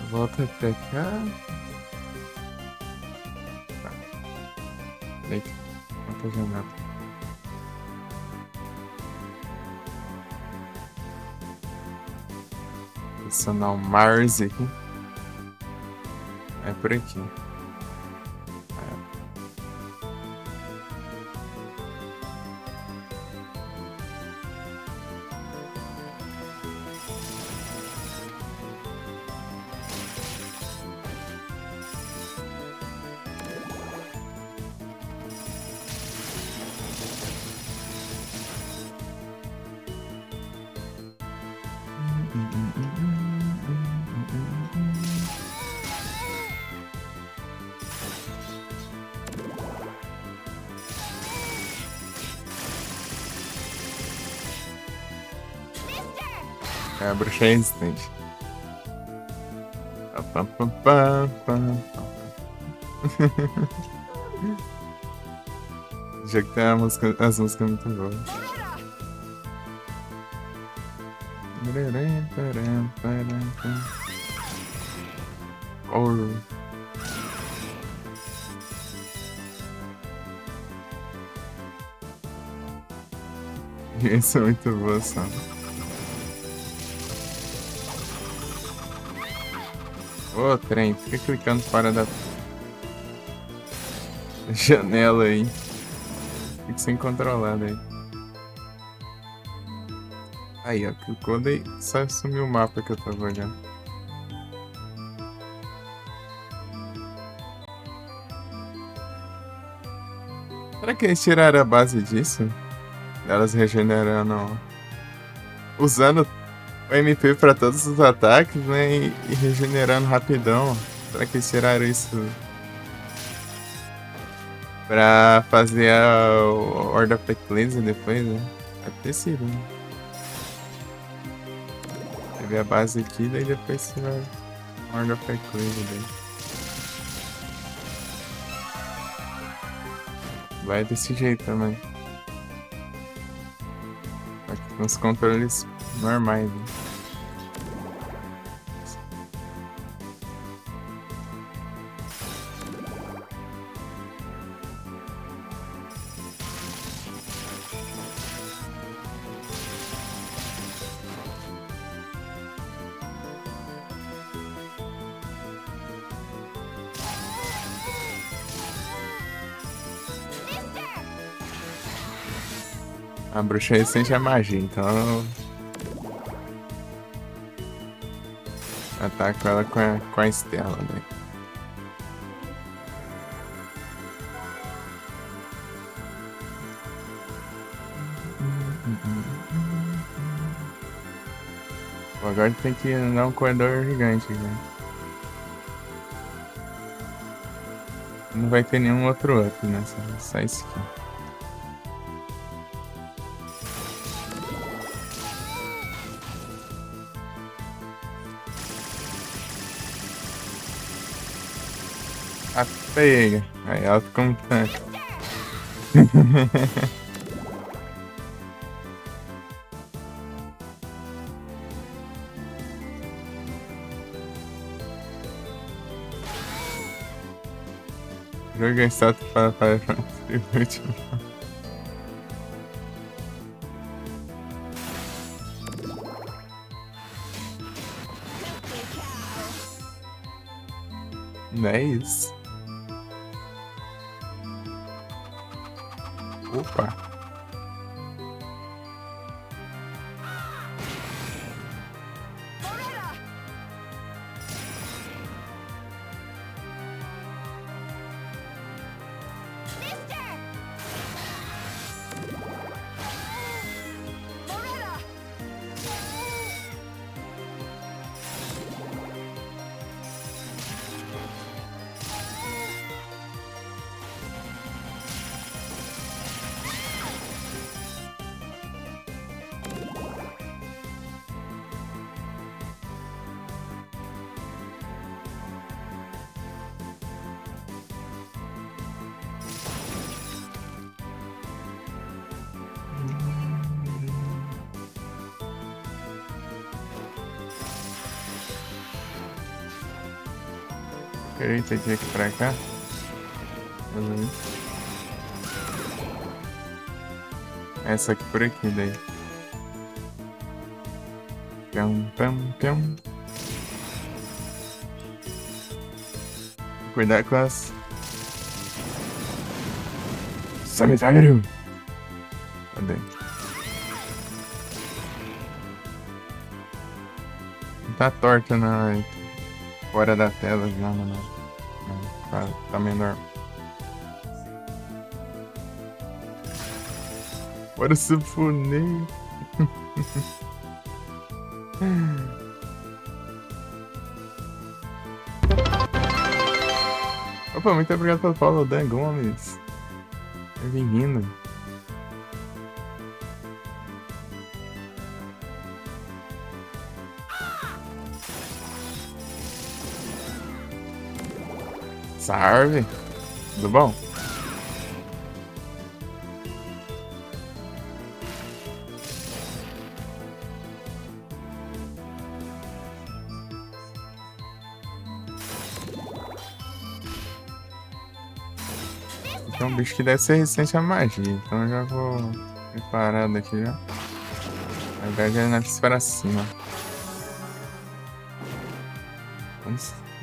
A: Volta pra cá. Tá. Eita, não tô vendo nada. Adicionar o Mars aqui. É por aqui. É a bruxa resistente. Já que tem as músicas muito boas. Oh. Isso é muito boa, Sam. Ô, trem, fica clicando fora da janela aí. Fica sem controlado aí. Aí, ó, clicou daí, só sumiu o mapa que eu tava olhando. Será que eles tiraram a base disso? Elas regenerando, usando o MP pra todos os ataques, né? E regenerando rapidão. Será que eles tiraram isso pra fazer a Order of Ecclesia depois, né? Deve ter sido, né? Teve a base aqui, daí depois você vai Order of Ecclesia daí. Vai desse jeito também. Aqui com os controles normais, né? A bruxa recente é magia, então ataco ela com a Estela, né? Agora tem que andar um corredor gigante, né? Não vai ter nenhum outro up, né? Só isso aqui. Ah, pega. Aí ela ficou um tanque. Joguei salto para tribute. Não é isso. Opa. Eita, aqui pra cá. Essa aqui por aqui, daí. Pião, pião, pião. Cuidado com as... Cemitério! Cadê? Tá torta na... Fora da tela já, mano. Tá menor. Bora se funer. Opa, muito obrigado pelo follow, Dan Gomes. Bem-vindo. Salve. Tudo bom? tem um bicho que deve ser resistente à magia, então eu já vou preparado aqui já. Na verdade é nariz para cima.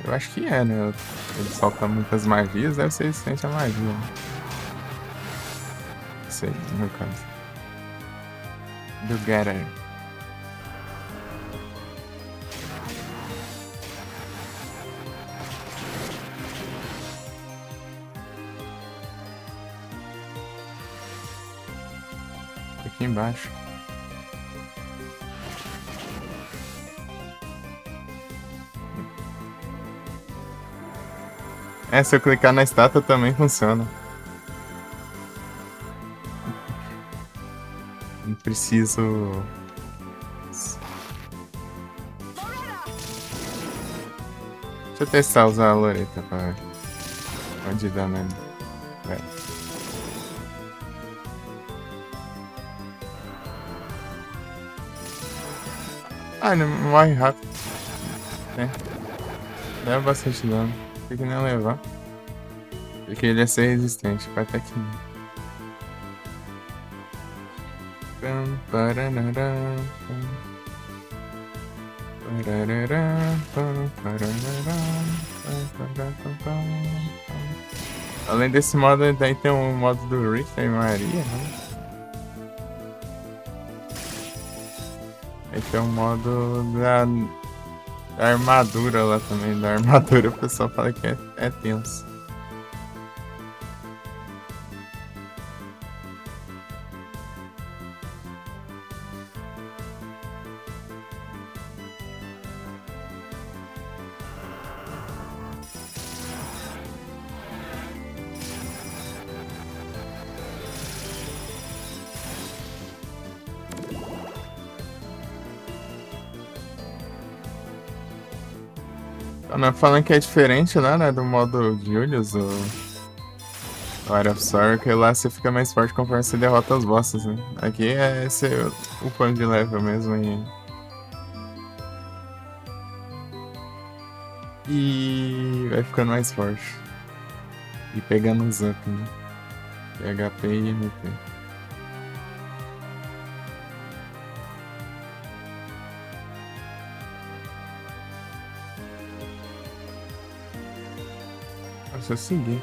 A: Eu acho que é, né? Ele solta muitas magias, deve ser resistente à magia. Né? Sei, no meu caso. Do Getter. Aqui embaixo. É, se eu clicar na estátua também funciona. Não preciso... Deixa eu testar usar a Loreta pra ver onde dá mesmo. Ah, ele morre rápido. É. Leva bastante dano. Tem que nem levar. Porque ele ia ser resistente, vai até aqui. Além desse modo, daí tem um modo do Richter e Maria, né? Aí tem um modo da armadura lá também. Da armadura o pessoal fala que é tenso. Falando que é diferente lá, né, do modo Julius, o Area of Sorrow, que lá você fica mais forte conforme você derrota os bosses, né? Aqui é esse o plano de level mesmo e vai ficando mais forte. E pegando os up, né? PHP e MP. Nossa, eu segui.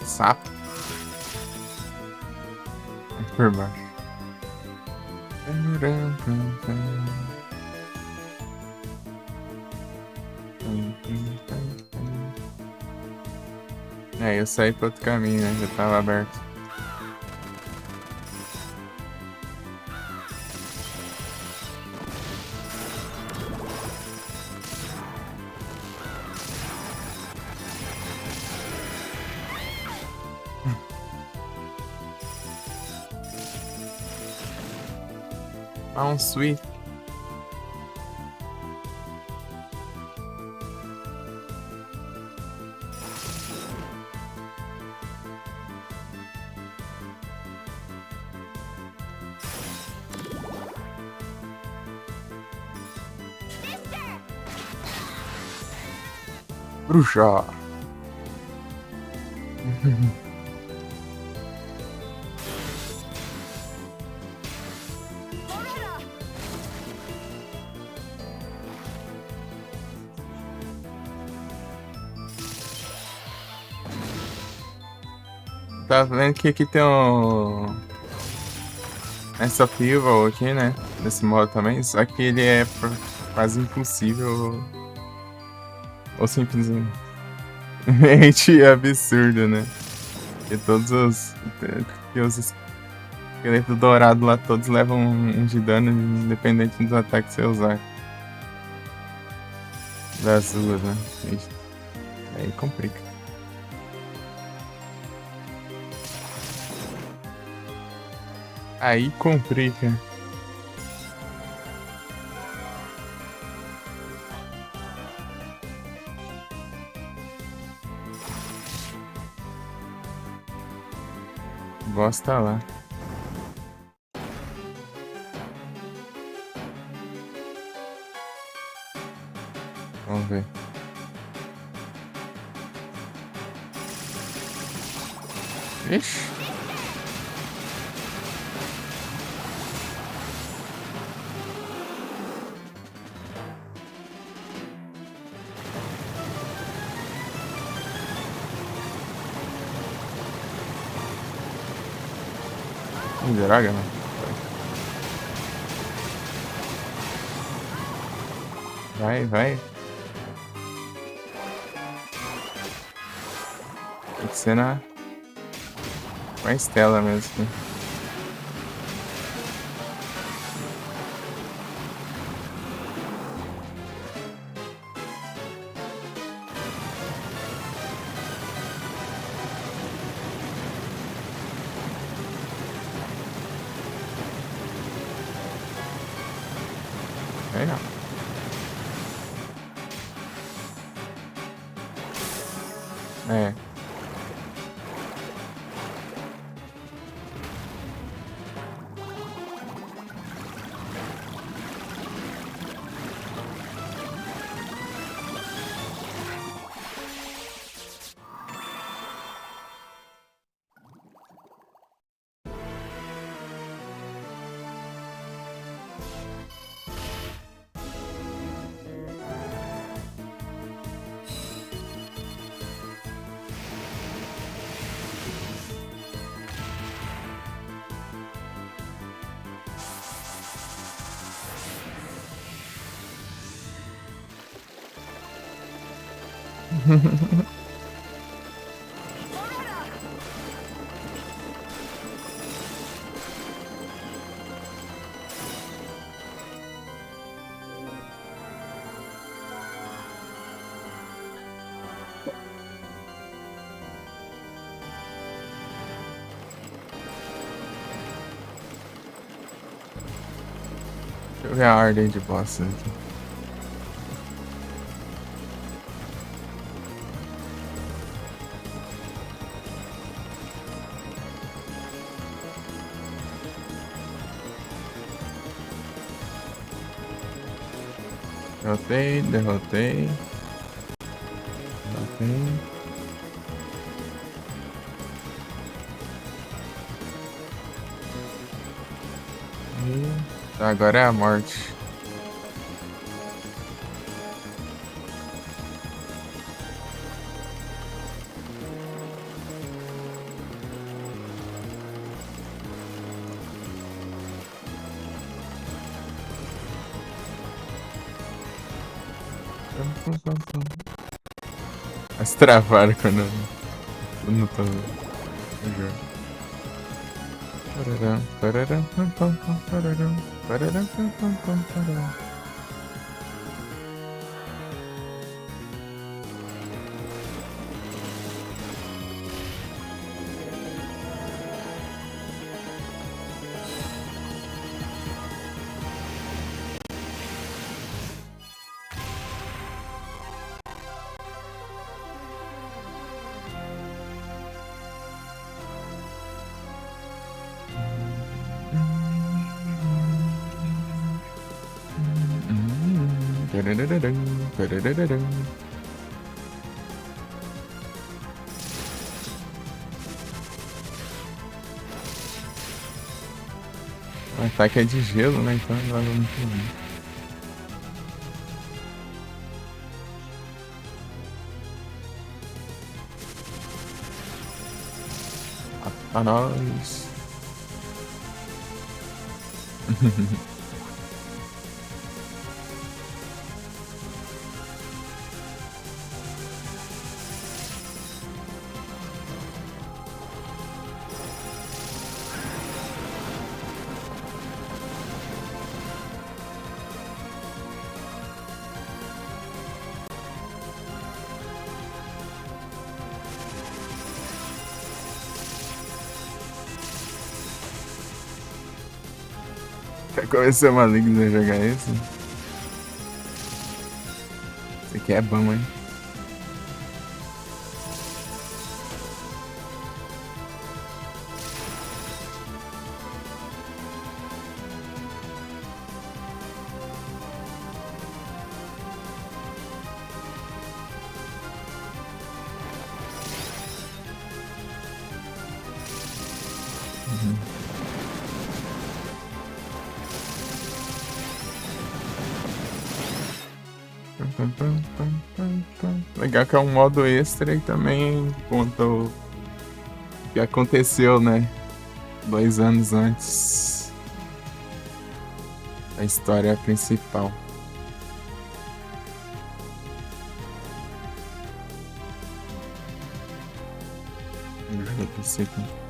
A: Sapo. Por baixo. É, eu saí pro outro caminho, né? Já tava aberto. Ah, um sweet. Bruxa. Tá vendo que aqui tem um essa Evil aqui, né? Nesse modo também. Só que ele é quase impossível ou simplesmente absurdo, né? Porque todos os esqueletos dourados lá todos levam um de dano independente dos ataques que você usar. Das duas, né? Aí complica. Aí complica. Gosta lá. Vamos ver. Ixi. Droga, mano. Vai, vai. Tem que ser com a Estela mesmo. Aí não. É. Deixa eu ver a ordem de bosses aqui. Derrotei, derrotei. Derrotei. Tá, agora é a morte. Mas travaram quando eu não tô jogando. Pararam, pararam, pam, pam, pam, pararam, pararam, pam, pam, pam, pararam. O ataque é de gelo, né? Então não vai muito bem. Pra nós. Já começou maligno a jogar isso? Isso aqui é bom, hein? Uhum. Legal que é um modo extra e também conta o que aconteceu, né? 2 anos antes da história principal. Eu pensei que...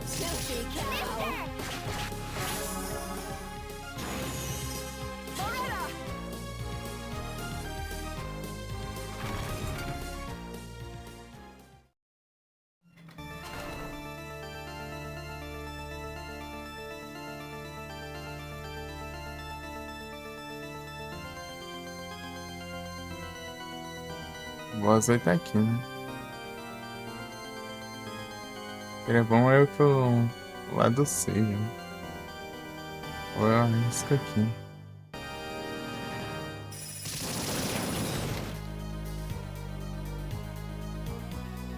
A: O boss vai estar aqui, né? Seria bom eu pro lado C, né? Ou eu arrisco aqui.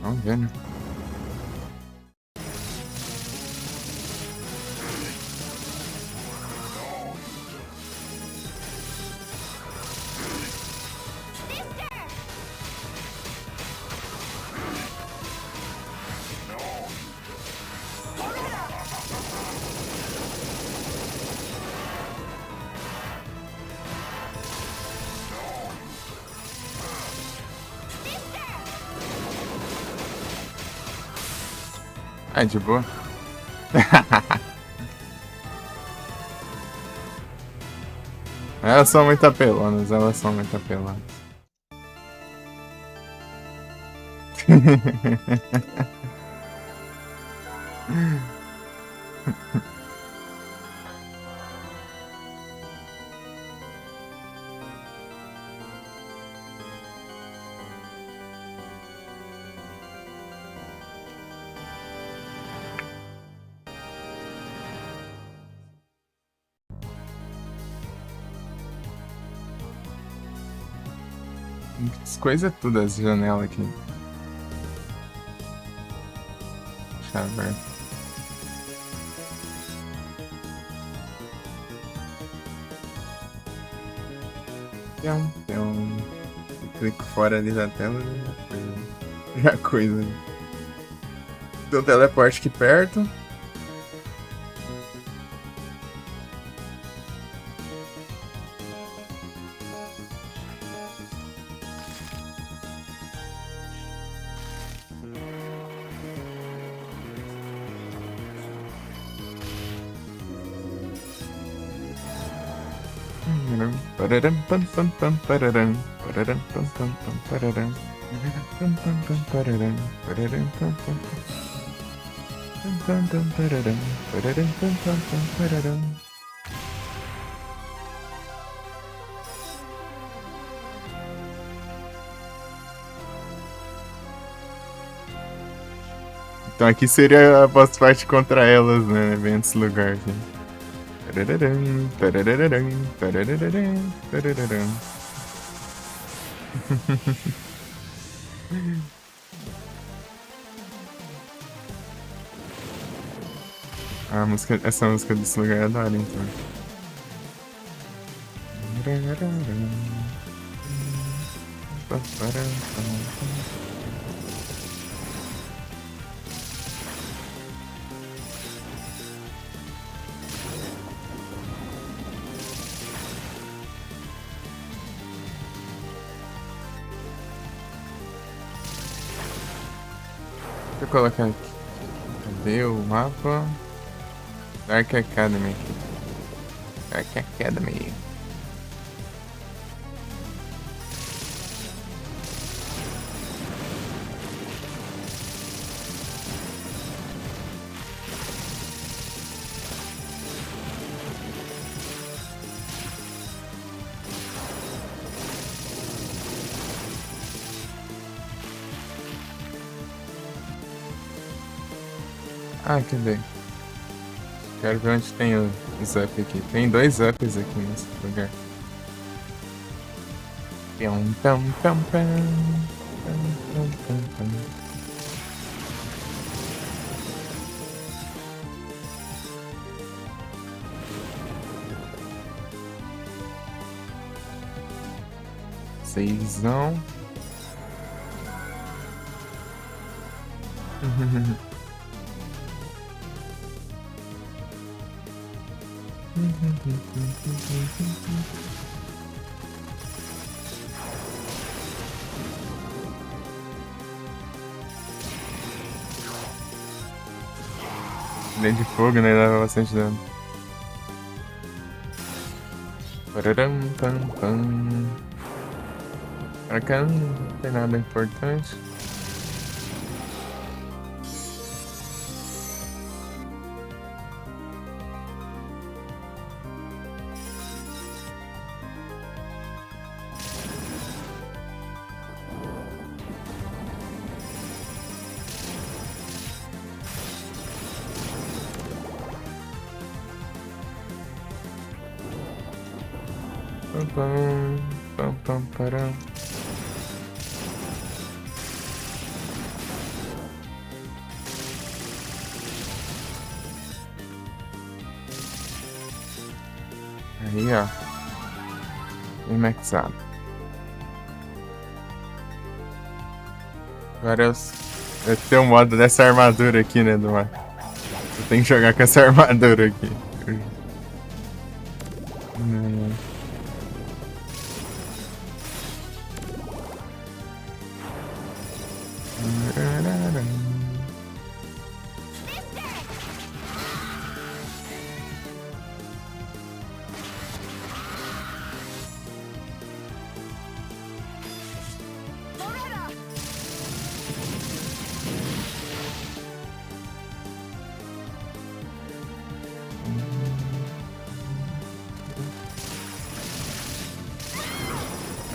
A: Vamos ver, né? Ah, de boa. Elas são muito apelonas, elas são muito apelonas. As coisas tudo, as janelas aqui. Deixa eu ver. Eu clico fora ali da tela e já coisa. Tem um teleporte aqui perto. Pararam, pam, pam, pam, pararam. Pararam, pam, pam, pam, pararam. Pam, pam, pam, pararam. Pararam, pam, pam, pam. Pam, pam, pam, pararam. Pararam, pam, pam, pam, pararam. Então aqui seria a boss fight contra elas, né? Bem nesse lugar aqui. Tarararam, tarararam, tarararam, tarararam. Essa música desse lugar é da hora, então. Deixa eu colocar aqui. Cadê o mapa? Dark Academy aqui. Dark Academy. Ah, cadê? Quero ver onde tem os up aqui. Tem dois ups aqui nesse lugar. Pam, pam, pam, pam. Pam, pam, pam, pam. Seisão. Ele é de fogo, né? Leva bastante dano. Pararam, pam, pam. Pra cá não tem nada importante. Pam, pam, pam, pam, param. Aí, ó. E maxado. Agora eu tenho um modo dessa armadura aqui, né, do mar. Eu tenho que jogar com essa armadura aqui.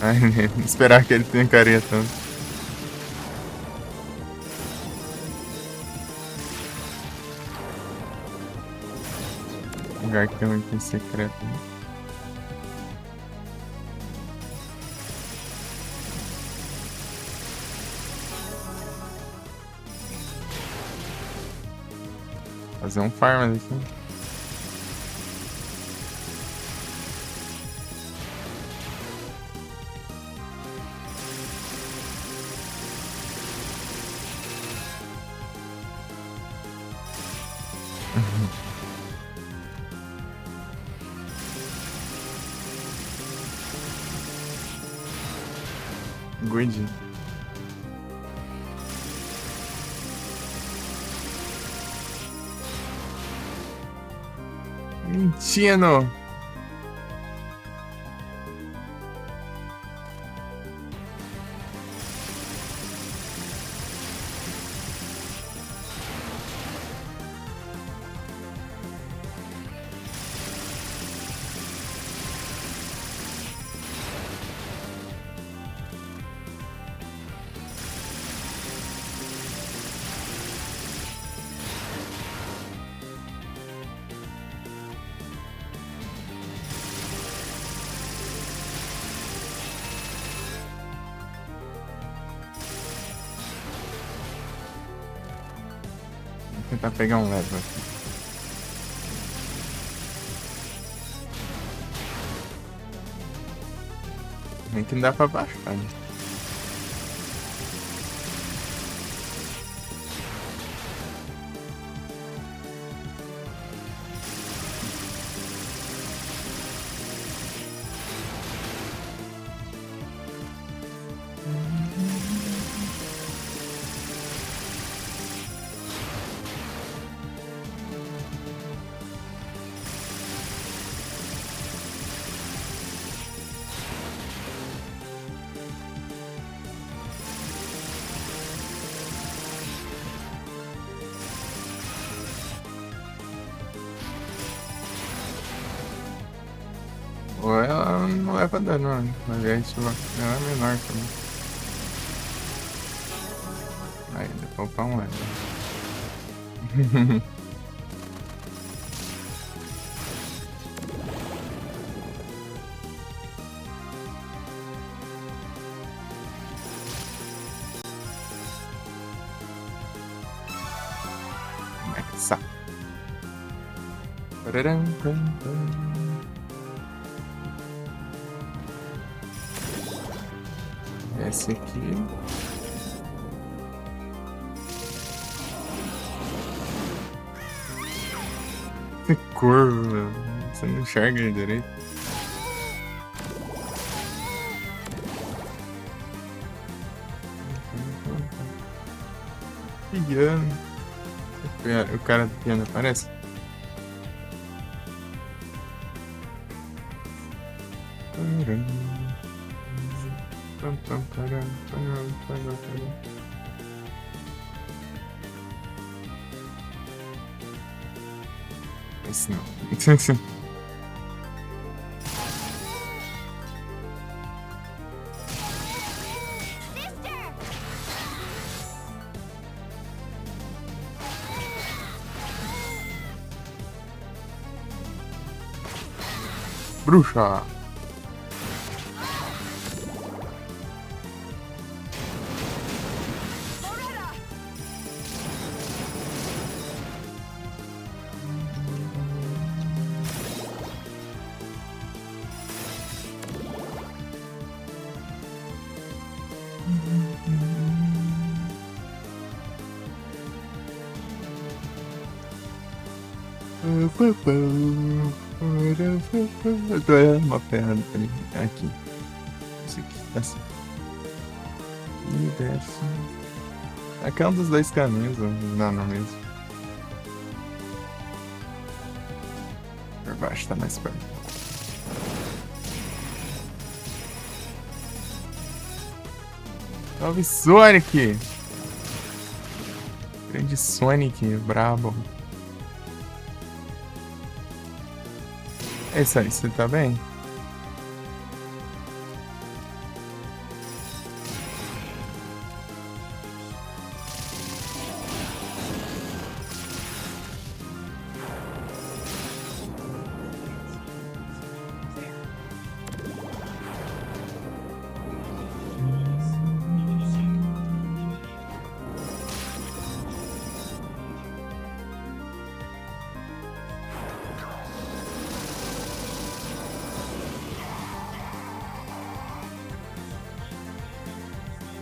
A: Ai, esperar que ele tenha carinha tanto. Lugar que tem um item secreto. Né? Fazer um farm aqui. Good. Mentira! Vou tentar pegar um level aqui. Nem que não dá pra baixar, né? Ou ela não leva dano, né? Mas a gente ela é menor também. Aí, dá pra upar um level. Maxa. Pararam, pam, pam. Esse aqui. Que curva, meu. Você não enxerga ele direito. Piano. O cara do piano aparece? Esse não. Bruxa. Eu tô olhando uma perna pra mim. Aqui. Isso aqui, assim. E desce. Aqui é um dos dois caminhos, não mesmo. Por baixo tá mais perto. Salve, Sonic! Grande Sonic, brabo. É isso aí, você tá bem?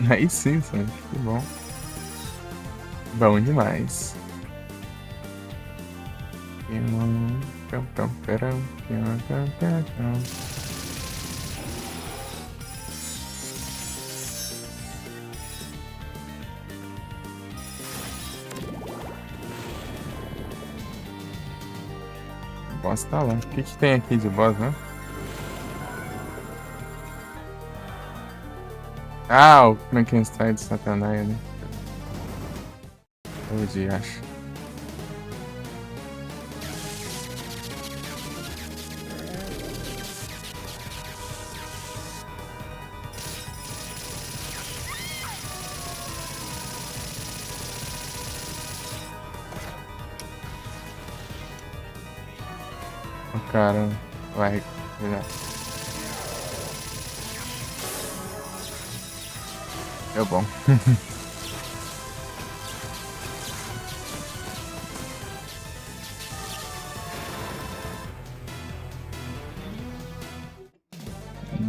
A: Aí sim, Sonic, que bom. Bom demais. O boss tá lá. O que que tem aqui de boss, né? Ah, o Frankenstein de Satanás, né? Hoje, acho. O cara vai virar. Deu bom.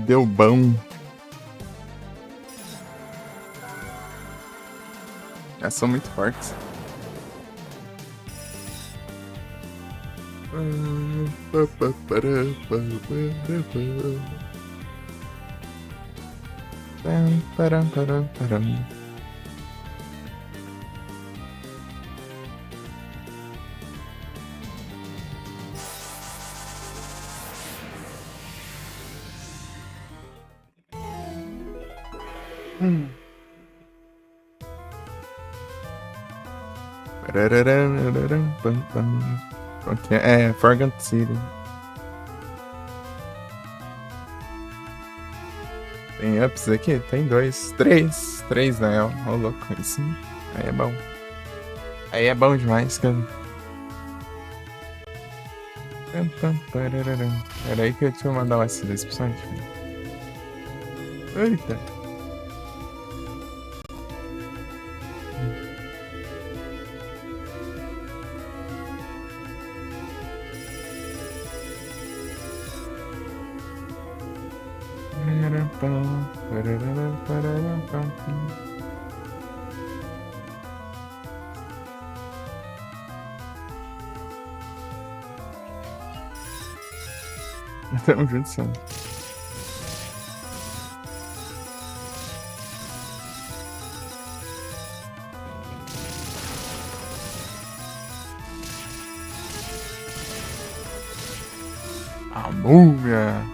A: Deu bom. Elas são muito fortes. Ok, é, Forgotten City. Tem ups aqui? Tem dois. Três. Três, né? Ó, louco. Isso aí é bom. Aí é bom demais, cara. Era aí que eu tinha mandar uma descrição. Eita. Tamo junto, Sam. A múmia.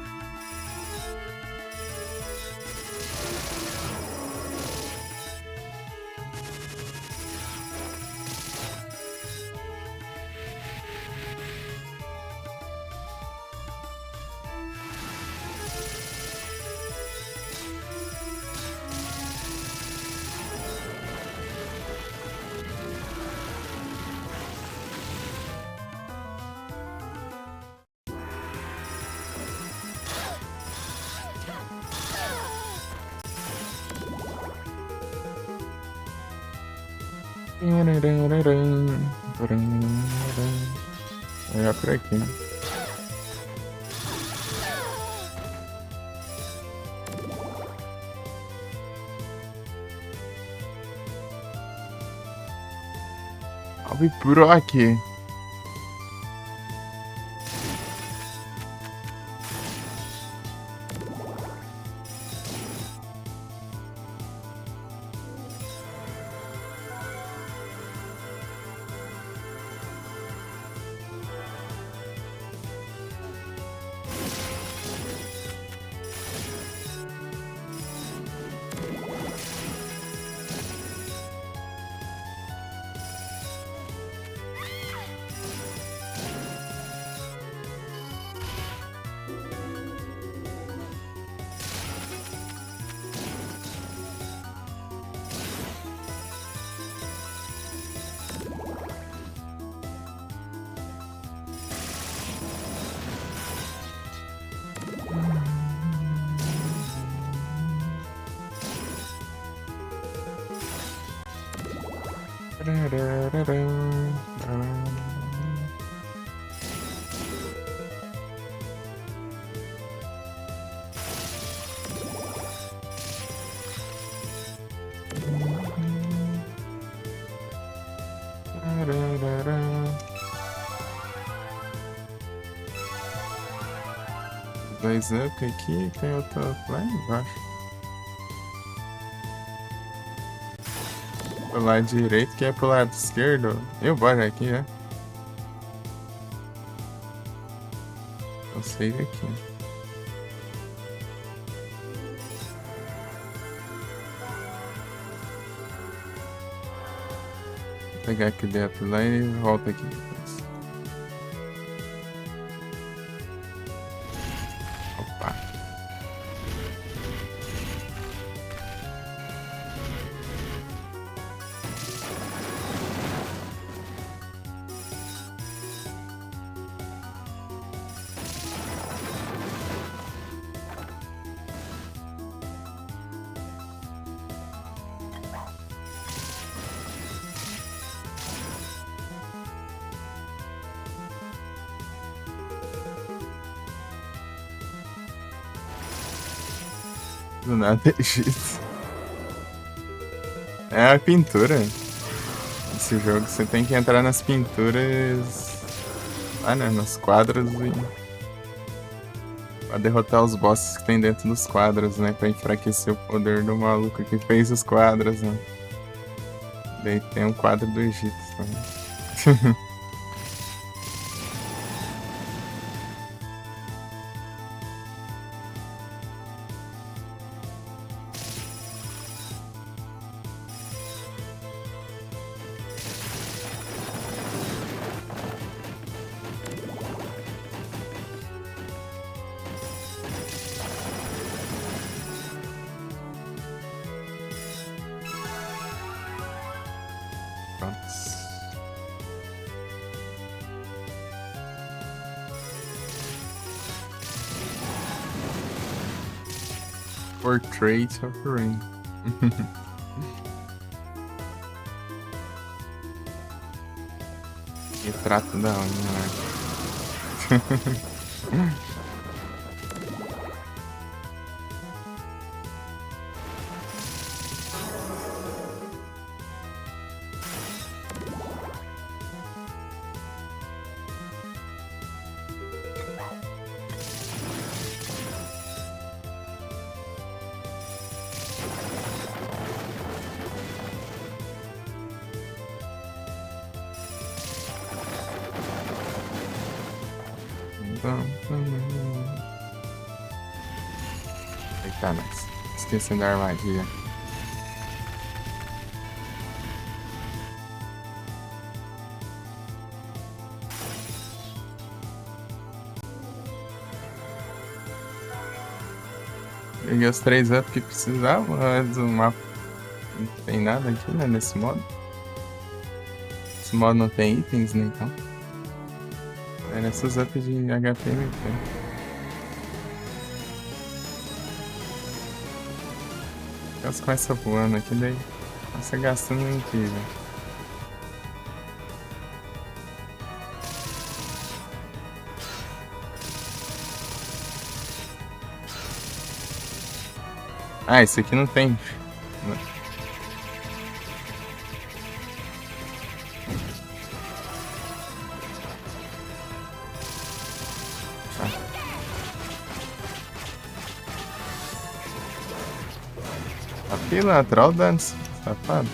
A: É por aqui, né? Salve por aqui. Dois up aqui, tem outro lá embaixo. Pro lado direito, que é pro lado esquerdo. Eu vou aqui, né? Eu sei aqui. Vou pegar aquele up lá e volta aqui depois. Opa. Do nada é Egito. É a pintura. Esse jogo você tem que entrar nas pinturas. Ah, né? Nos quadros e. Pra derrotar os bosses que tem dentro dos quadros, né? Pra enfraquecer o poder do maluco que fez os quadros, né? Daí tem um quadro do Egito também. Pronto. Portrait of Rain. Retrato da unha. Eita, mas esquecendo da armadilha. Peguei os 3 up que precisava, mas o mapa não tem nada aqui, né, nesse modo. Esse modo não tem itens, né, então. Era esses up de HP mesmo. Elas começam voando aqui, daí começa gastando incrível. Ah, esse aqui não tem. A pilantra, olha o dano, safado.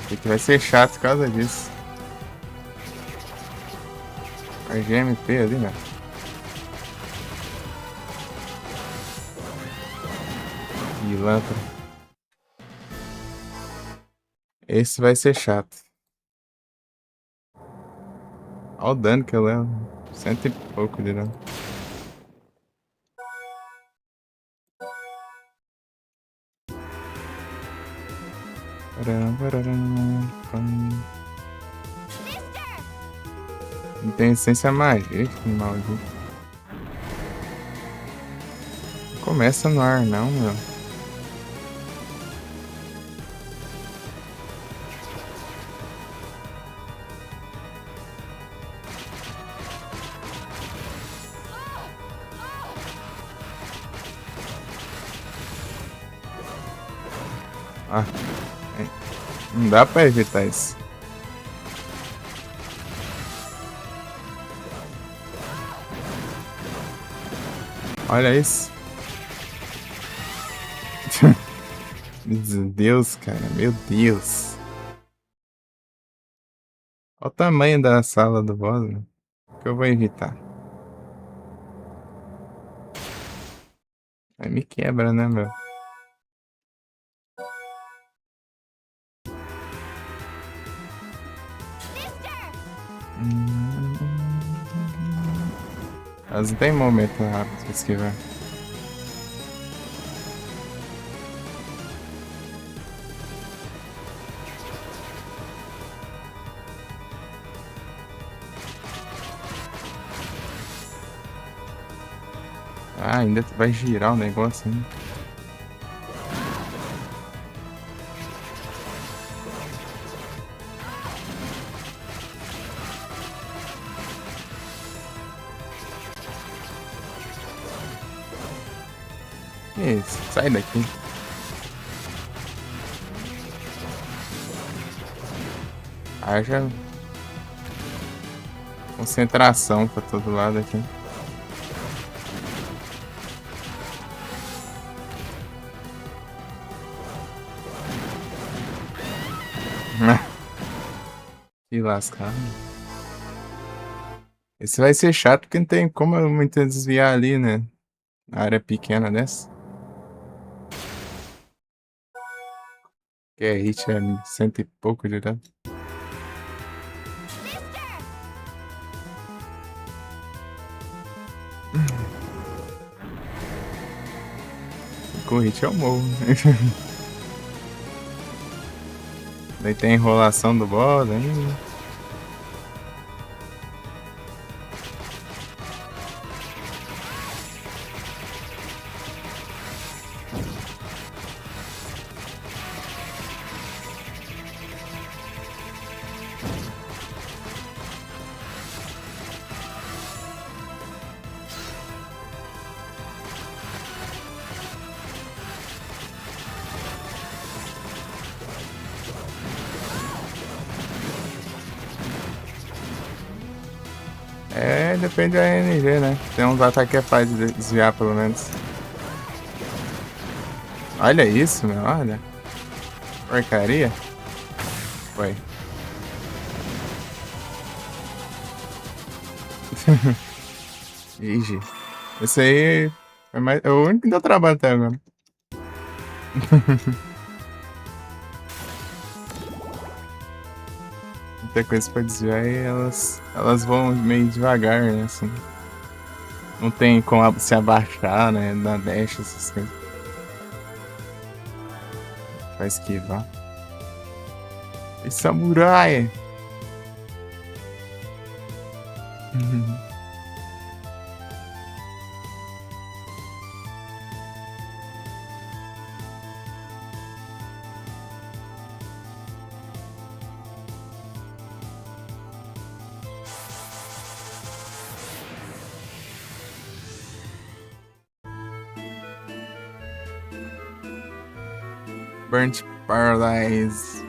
A: Isso aqui vai ser chato por causa disso. A GMP ali, né? Pilantra. Esse vai ser chato. Olha o dano que eu levo. 100 e pouco de dano. Não tem essência mágica, maldito. Não começa no ar não, meu. Ah, não dá pra evitar isso. Olha isso. Meu Deus, cara, meu Deus. Olha o tamanho da sala do boss, né? Que eu vou evitar. Aí me quebra, né, meu? Mas não tem momento rápido pra esquivar. Ah, ainda vai girar o negócio, hein? Isso, sai daqui. Haja concentração pra todo lado aqui. Que lascado. Esse vai ser chato porque não tem como eu muito desviar ali, né? A área pequena dessa. Que é hit é 100 e pouco de dano. Com hit eu morro. Daí tem a enrolação do boss ainda. É, depende da RNG, né? Tem uns ataques que é fácil de desviar, pelo menos. Olha isso, meu, olha. Porcaria. Foi. Ixi. Esse aí é o único que deu trabalho até agora. Muita coisa pra desviar e elas vão meio devagar, né? Assim. Não tem como se abaixar, né? Na dash, essas coisas. Pra esquivar. E samurai! Burnt Paradise.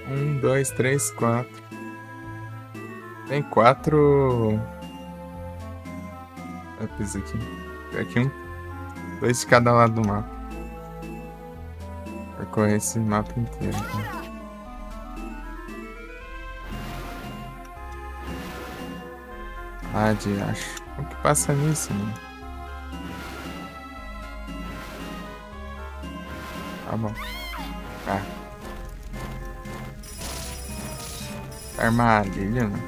A: 1, 2, 3, 4. Tem 4 ups aqui. Tem aqui 2 de cada lado do mapa. Percorrer esse mapa inteiro aqui. Ah, de acho. O que passa nisso, mano? Tá bom. Tá. Armadilha, né?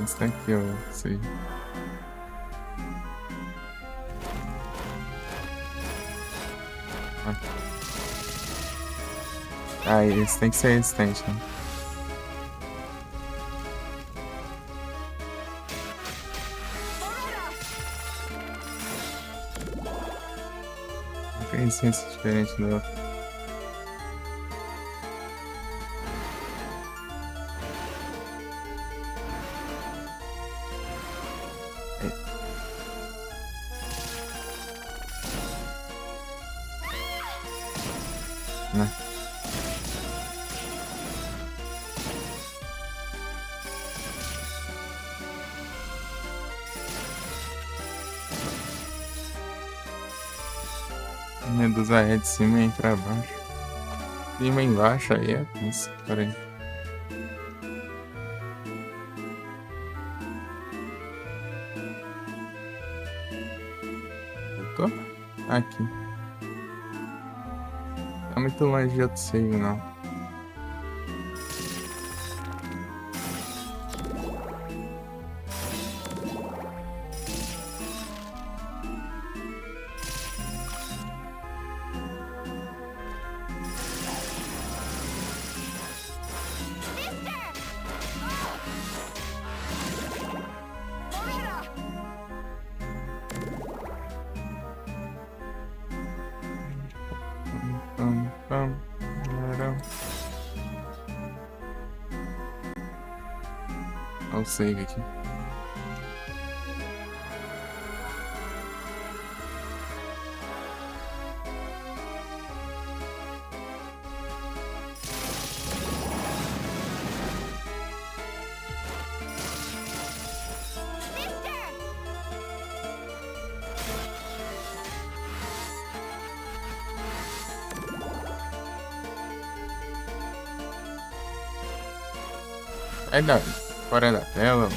A: Isso daqui, ó. Sei. Ah, esse tem que ser resistente, né? Não tem resistência diferente do outro. Né? Reduzir a de cima e pra baixo. Cima e embaixo aí é. Nossa, peraí. Eu tô? Aqui. Tá muito longe de outro save, não. Olha o save aqui. Aí dá, fora da tela.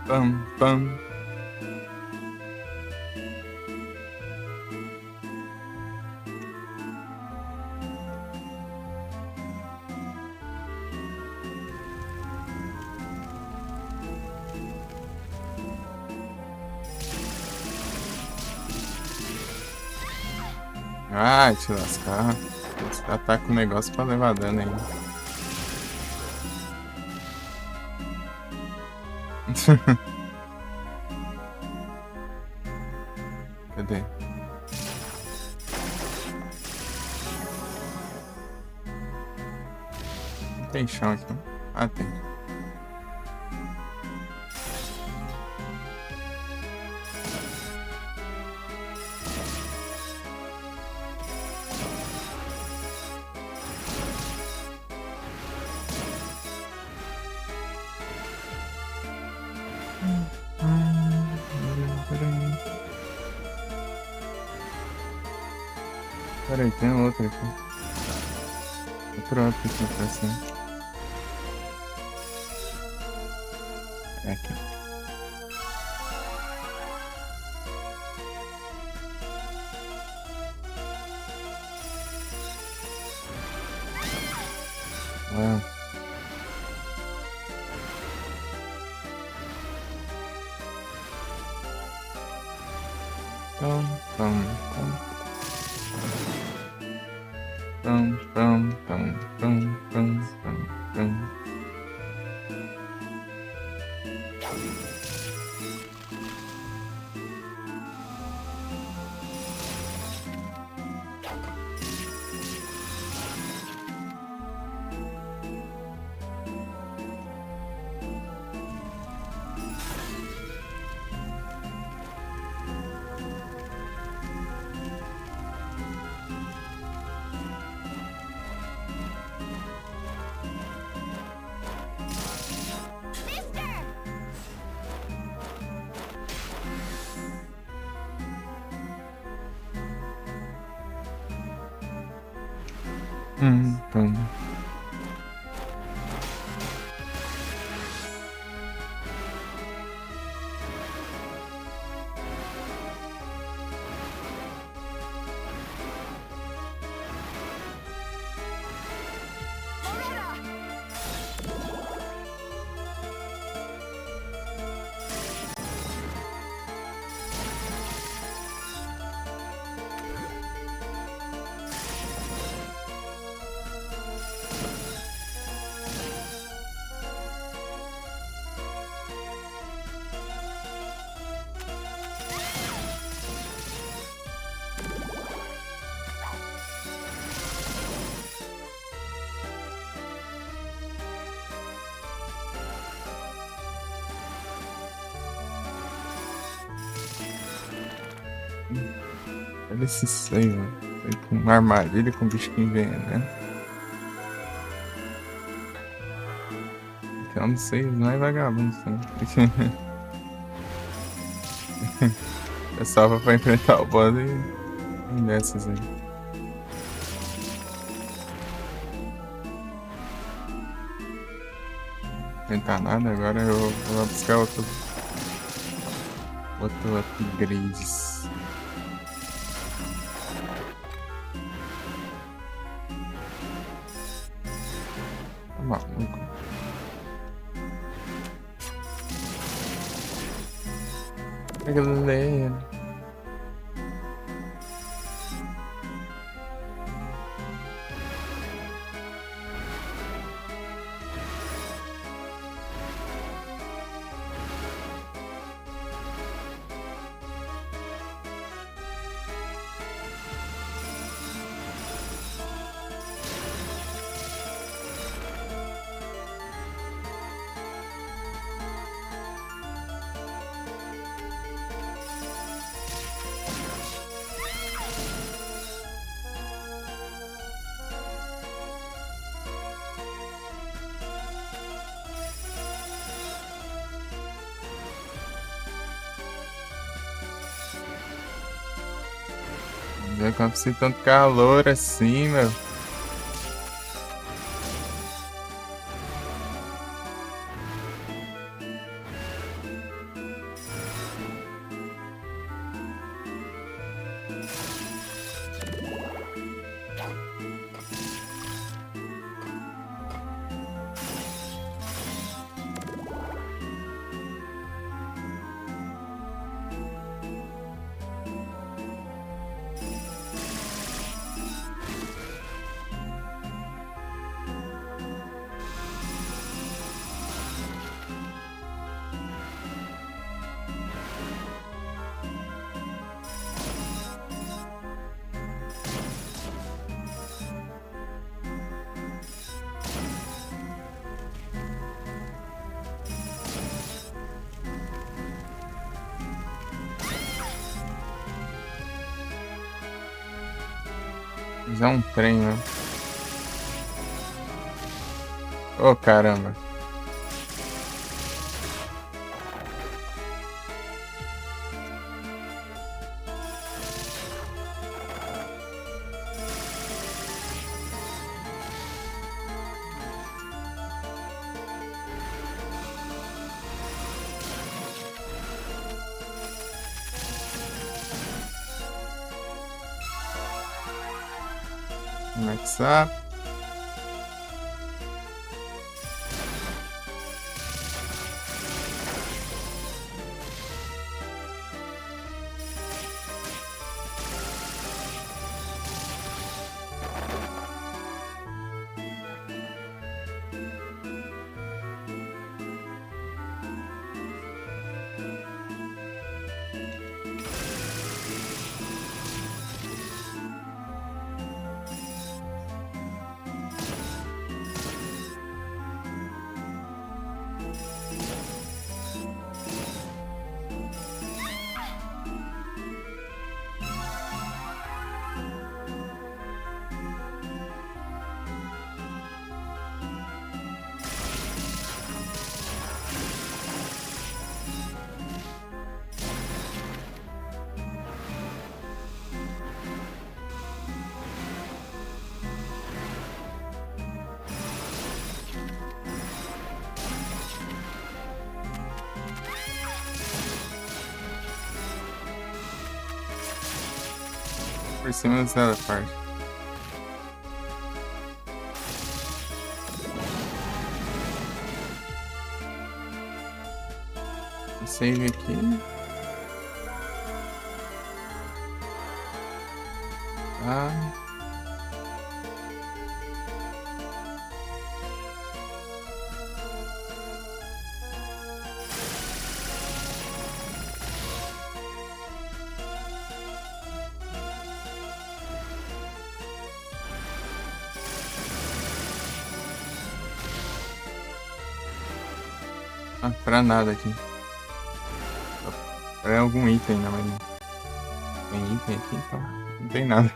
A: Pam, pam. Ai, te lascar. Você tá com o negócio pra levar dano aí. Cadê? Não tem chão aqui, não? Ah, tem. Peraí, tem outra aqui. Outra aqui pra cima. É aqui. Ah. Pam, pam, pam. Pam, pam, pam, pam, pam, pam, pam. Pam. Olha esse seio, mano. Com uma armadilha com um bicho que envenena. Que é um dos seios mais vagabundos. É só pra enfrentar o boss e dessas aí. Não tentar nada, agora eu vou buscar outro upgrades. Tá maluco. Galera. Eu não preciso tanto calor assim, meu. Mas é um trem, né? Ô, caramba. Max up. Por cima dessa parte. O save aqui. Ah. Ah, pra nada aqui. É algum item, né? Mas tem item aqui, então não tem nada.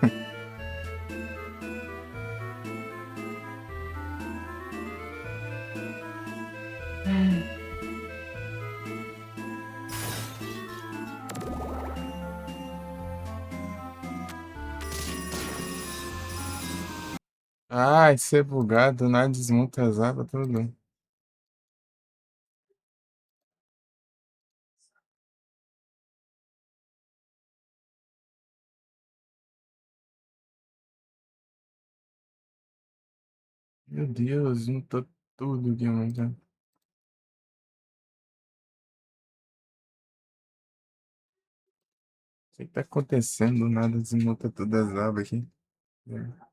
A: Ai, ser bugado, nada desmonta as abas, tudo. Meu Deus, juntou tudo aqui, mano. O que tá acontecendo? Nada desmonta todas as abas aqui. É.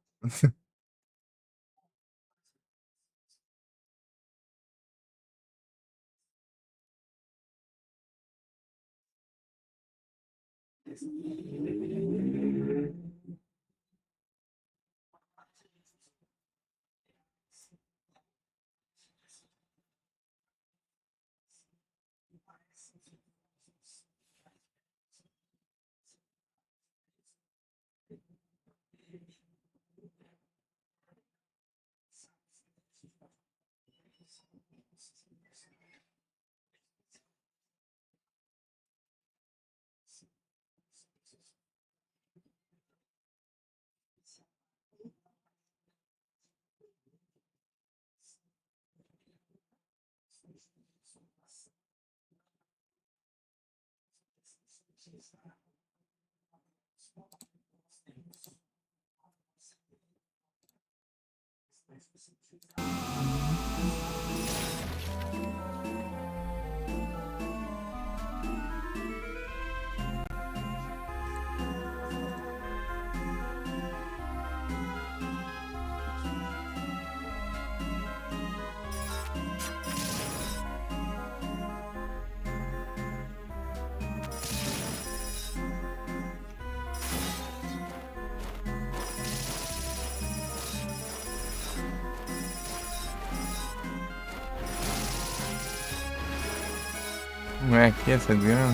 A: Não é aqui essa grama?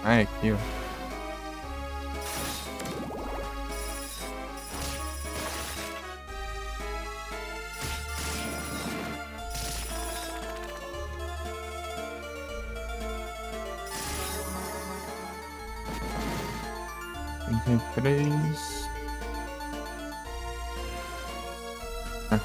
A: Ah, é aqui, ó. 33. Ah,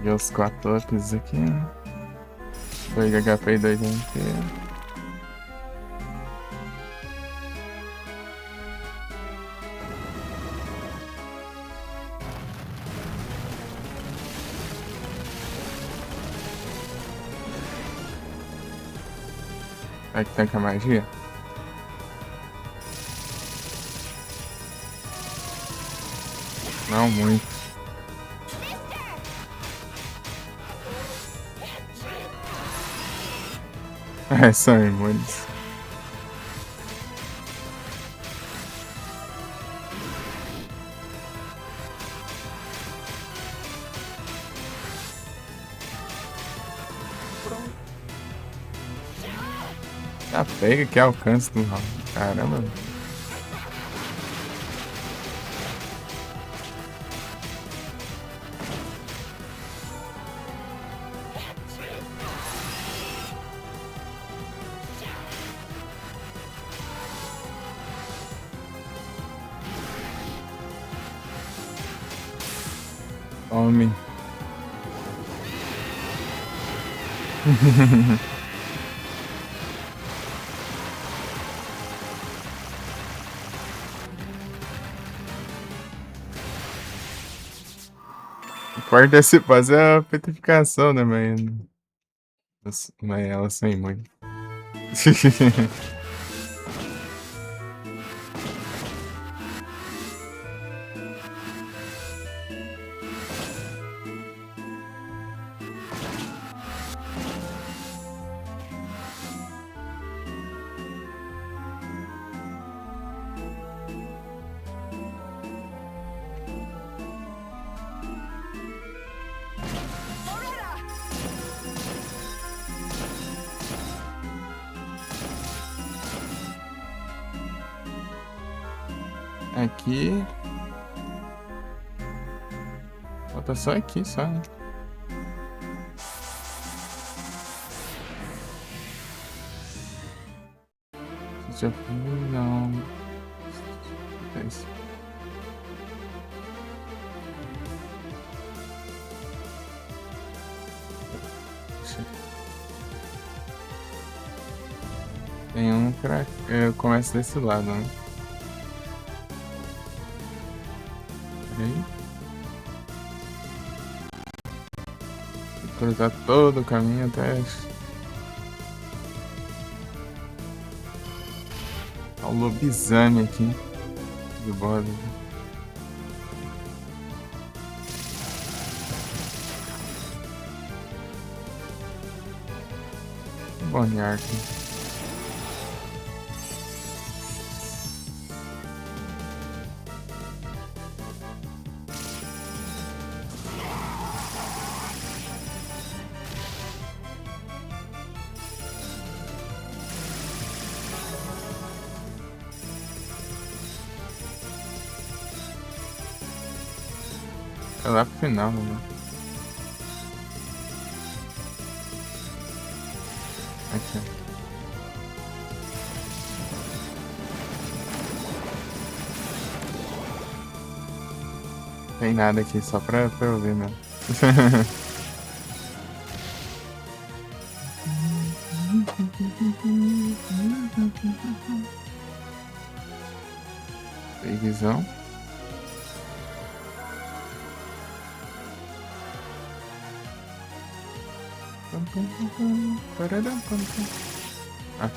A: e os 4 ups aqui. 2 de HP e 2 de MP. Será que tanca magia? Não muito. É, são imunes. Tá pega que alcance do round. Caramba. Homem. O forte desse fase é a petrificação, né, mas ela sem muito. Aqui. Falta só aqui, só, né? Já não. É isso. Tem um pra. Eu começo desse lado, né? Peraí. Cruzar todo o caminho até o lobisomem aqui do bode. Bonhar aqui. É lá pro final, né? Aqui. Tem nada aqui, só pra eu ver, né? Tem visão. Ah.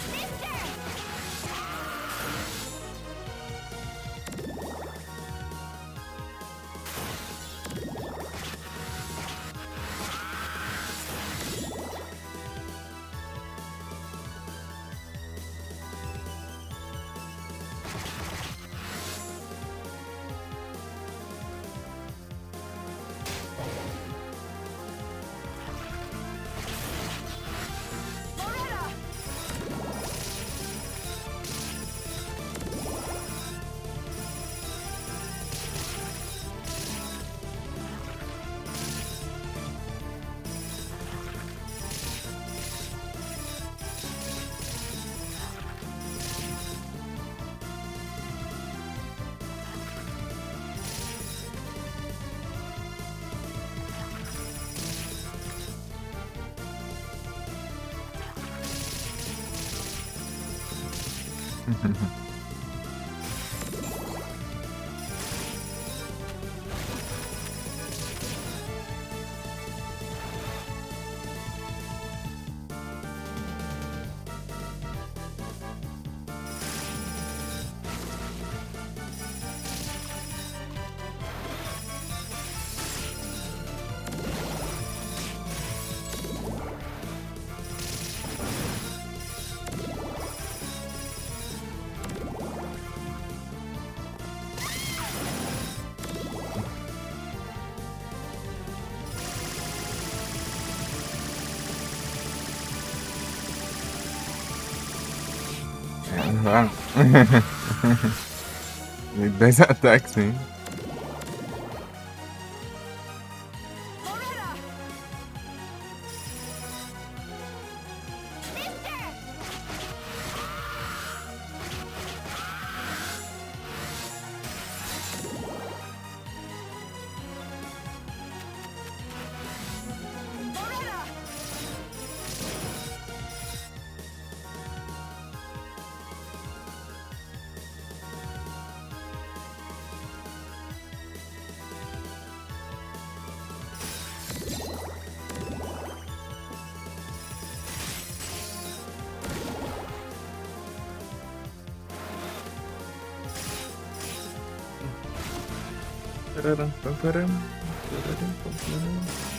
A: Ah. 10 ataques, hein? Pararam, pam, param. Pararam, pam, param.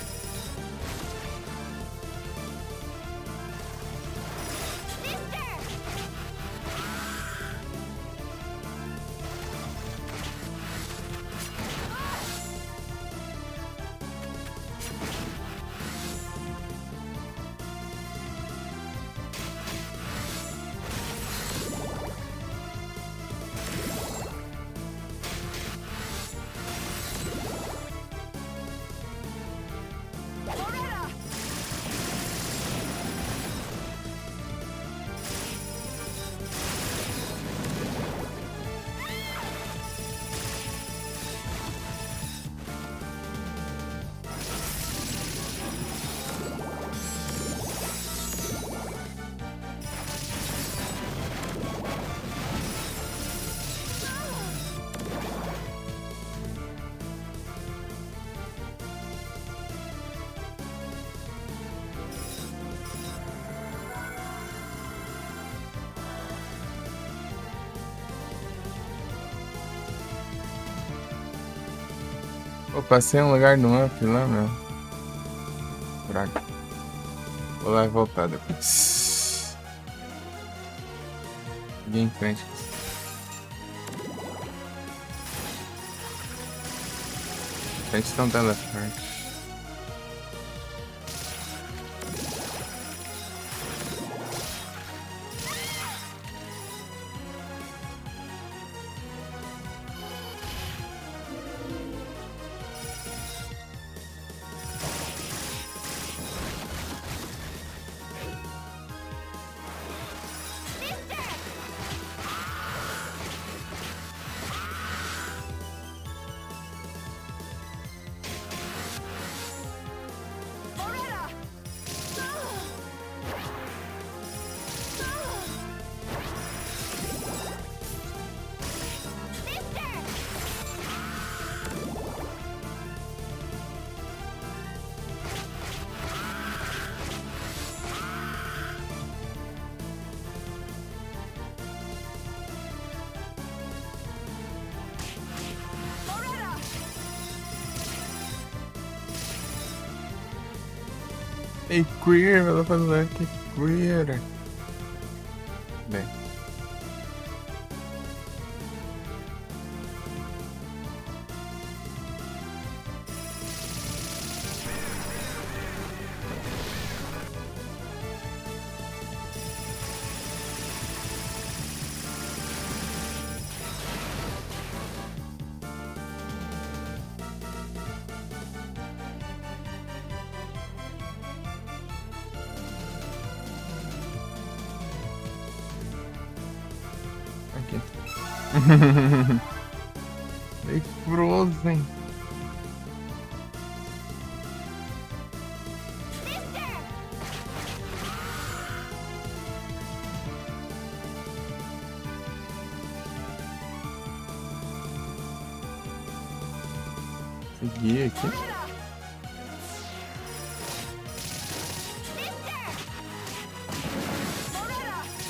A: Pô, passei um lugar no up lá, meu. Fraco. Vou lá e voltar depois. Seguir em frente. A gente não teleporte. Ei, queer, ela falou que queer. Bem. Aqui. Ei, Frozen. Seguir aqui.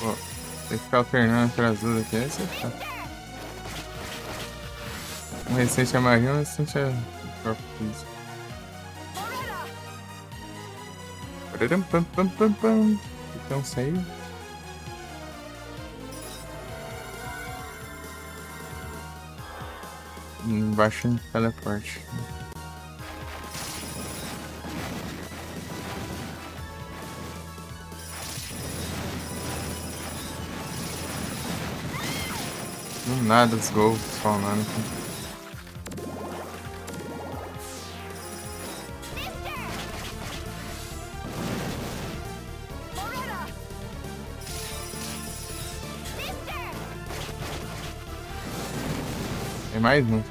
A: Ó, tem que ficar alternando entre as duas aqui, aí você tá. Um recente é marrom, um recente é corpo físico. Pararam, pam, pam, pam, pam. Então saiu. Embaixo no teleporte. Do nada os gols falando aqui. Tem mais um.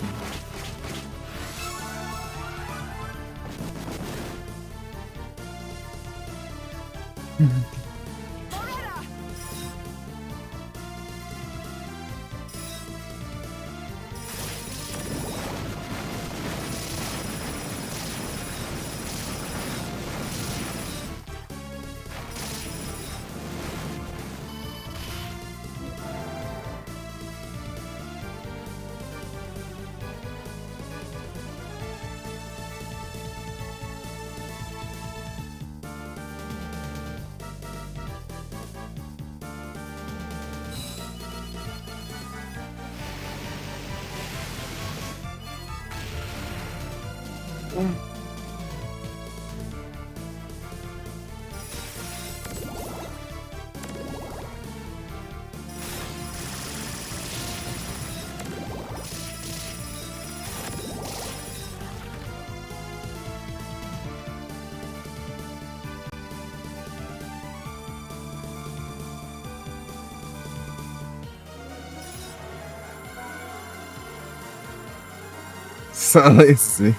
A: Só esse.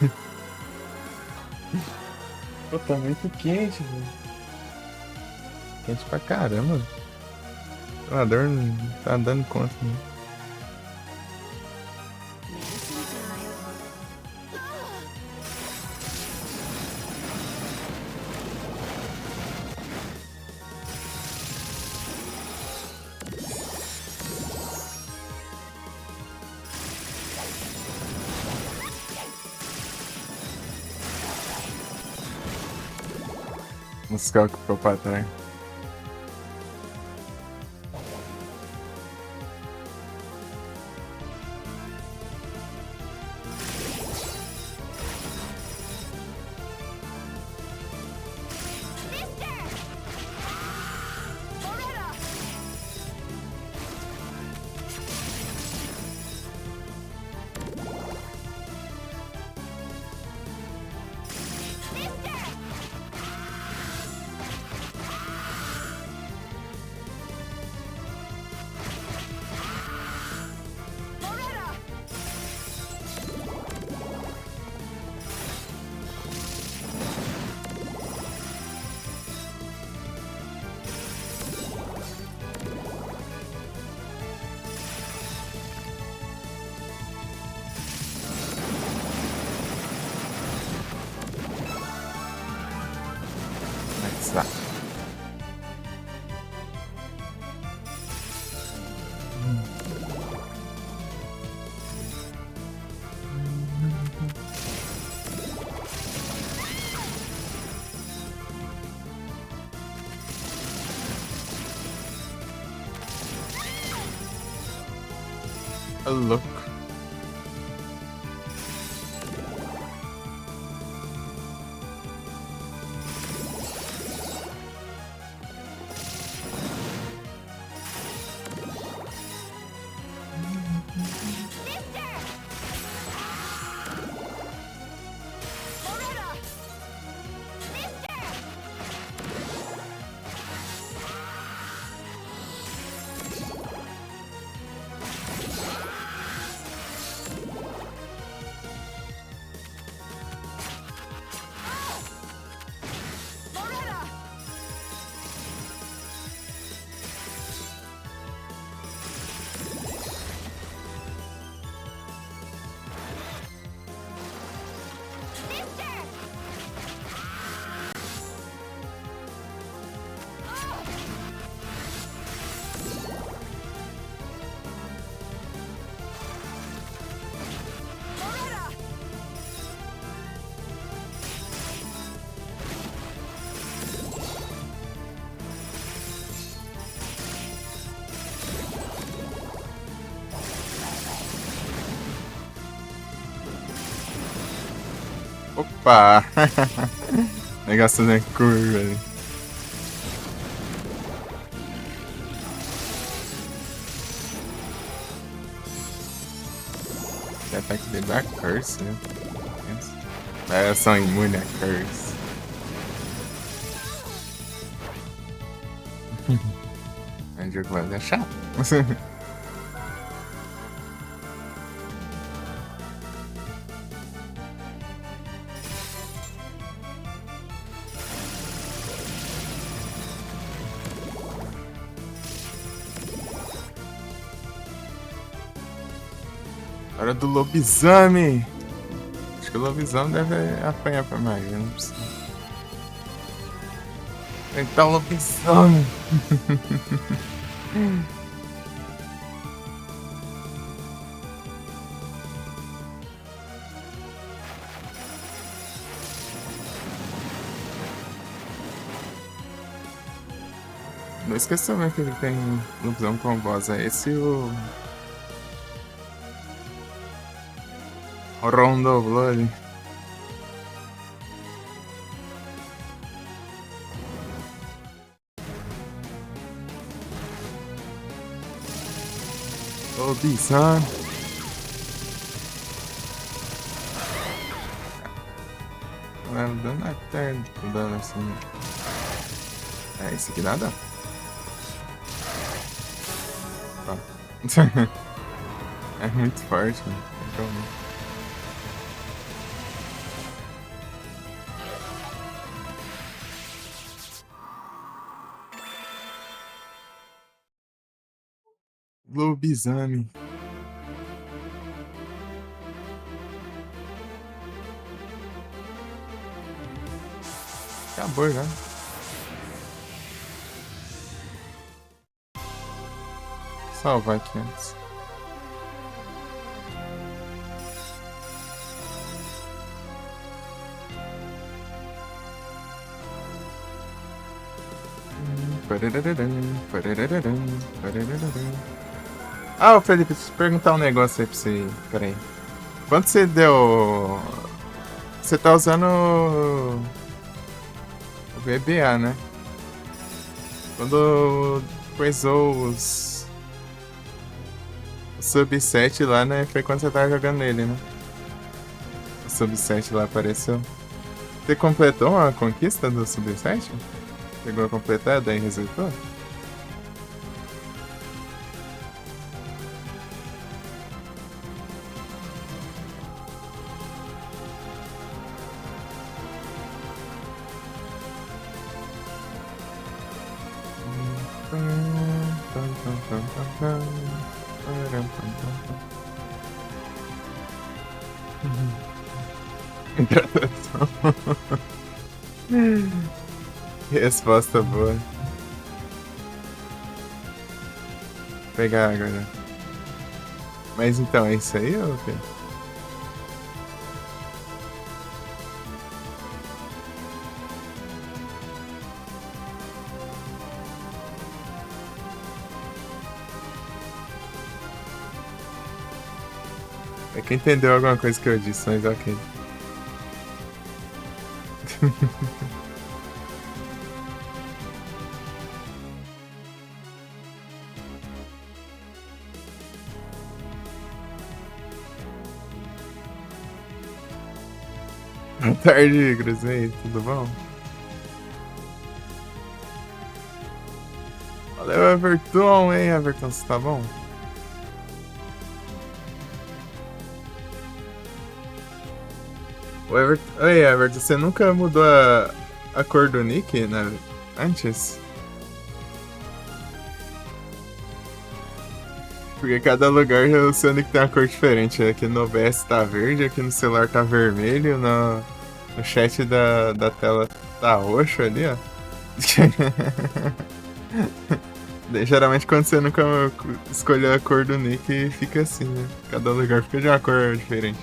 A: Pô, tá muito quente, velho. Quente pra caramba. O jogador não tá dando conta, né? Musical que ficou pra trás. Ô, louco. Opa! Negócio da curva ali. Esse ataque dele é Curse, né? Elas são imunes a Curse. O jogo vai ser chato. Hora do lobisomem! Acho que o lobisomem deve apanhar pra magia, não precisa. Enfrentar o lobisomem! Não esqueça também que ele tem lobisomem com voz. É esse o Rondo Blood. Lobisomem. Dando até dando assim. É, esse aqui nada. É muito forte, né? Então, lobisomem. Acabou já. Salvar aqui antes. Ah, ô Felipe, deixa eu perguntar um negócio aí pra você. Pera aí. Quanto você deu. Você tá usando o VBA, né? Quando coisou os. O Sub-7 lá, né? Foi quando você tava jogando nele, né? O Sub-7 lá apareceu. Você completou a conquista do Sub-7? Chegou a completar, daí resultou? Resposta boa. Vou pegar agora. Mas então, é isso aí ou o quê? É que entendeu alguma coisa que eu disse, mas ok. Boa tarde, Gruzei, tudo bom? Valeu, Everton, hein, Everton, você tá bom? Oi, Everton, você nunca mudou a cor do nick, né? Antes? Porque cada lugar o seu nick tem uma cor diferente. Aqui no OBS tá verde, aqui no celular tá vermelho, no chat da tela tá roxo ali, ó. Geralmente quando você nunca escolheu a cor do nick, fica assim, né? Cada lugar fica de uma cor diferente.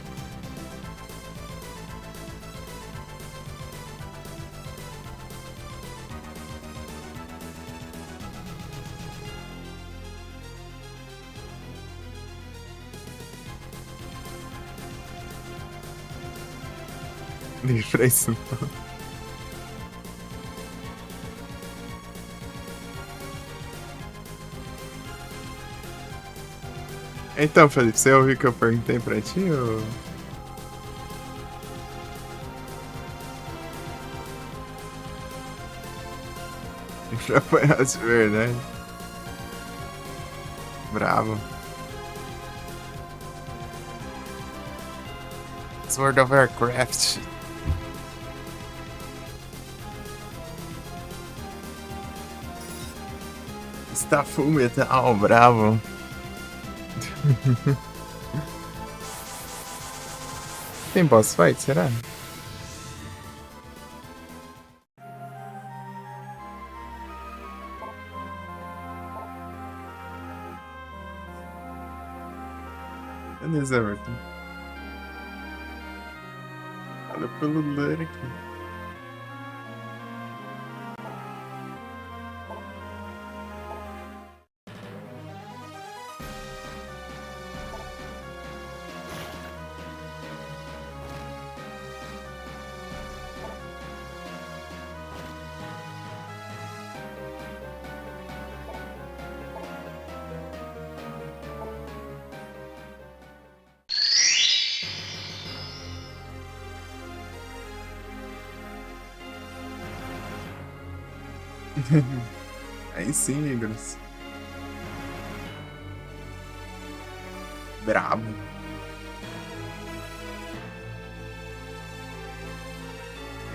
A: Liga pra isso. Então, Felipe, você ouviu o que eu perguntei pra ti? Ou... Já foi as de verdade. Bravo. Sword of Warcraft. Está full metal, bravo. Tem boss fight, será? Beleza, Everton. Valeu pelo lore aqui. Aí sim, Igros. Brabo.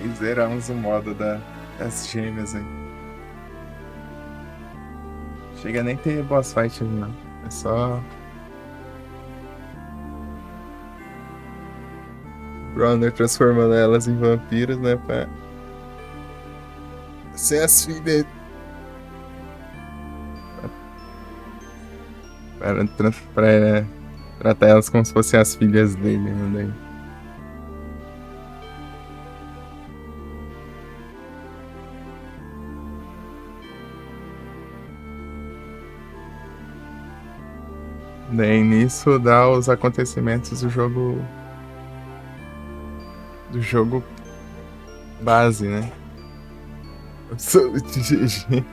A: Aí zeramos o modo das gêmeas aí. Chega nem ter boss fight ali, não. É só. Bronner transformando elas em vampiros, né? Pra ser as filhas. Pra tratar elas como se fossem as filhas dele, né? Daí. Daí nisso dá os acontecimentos do jogo. Do jogo base, né? Eu sou de GG.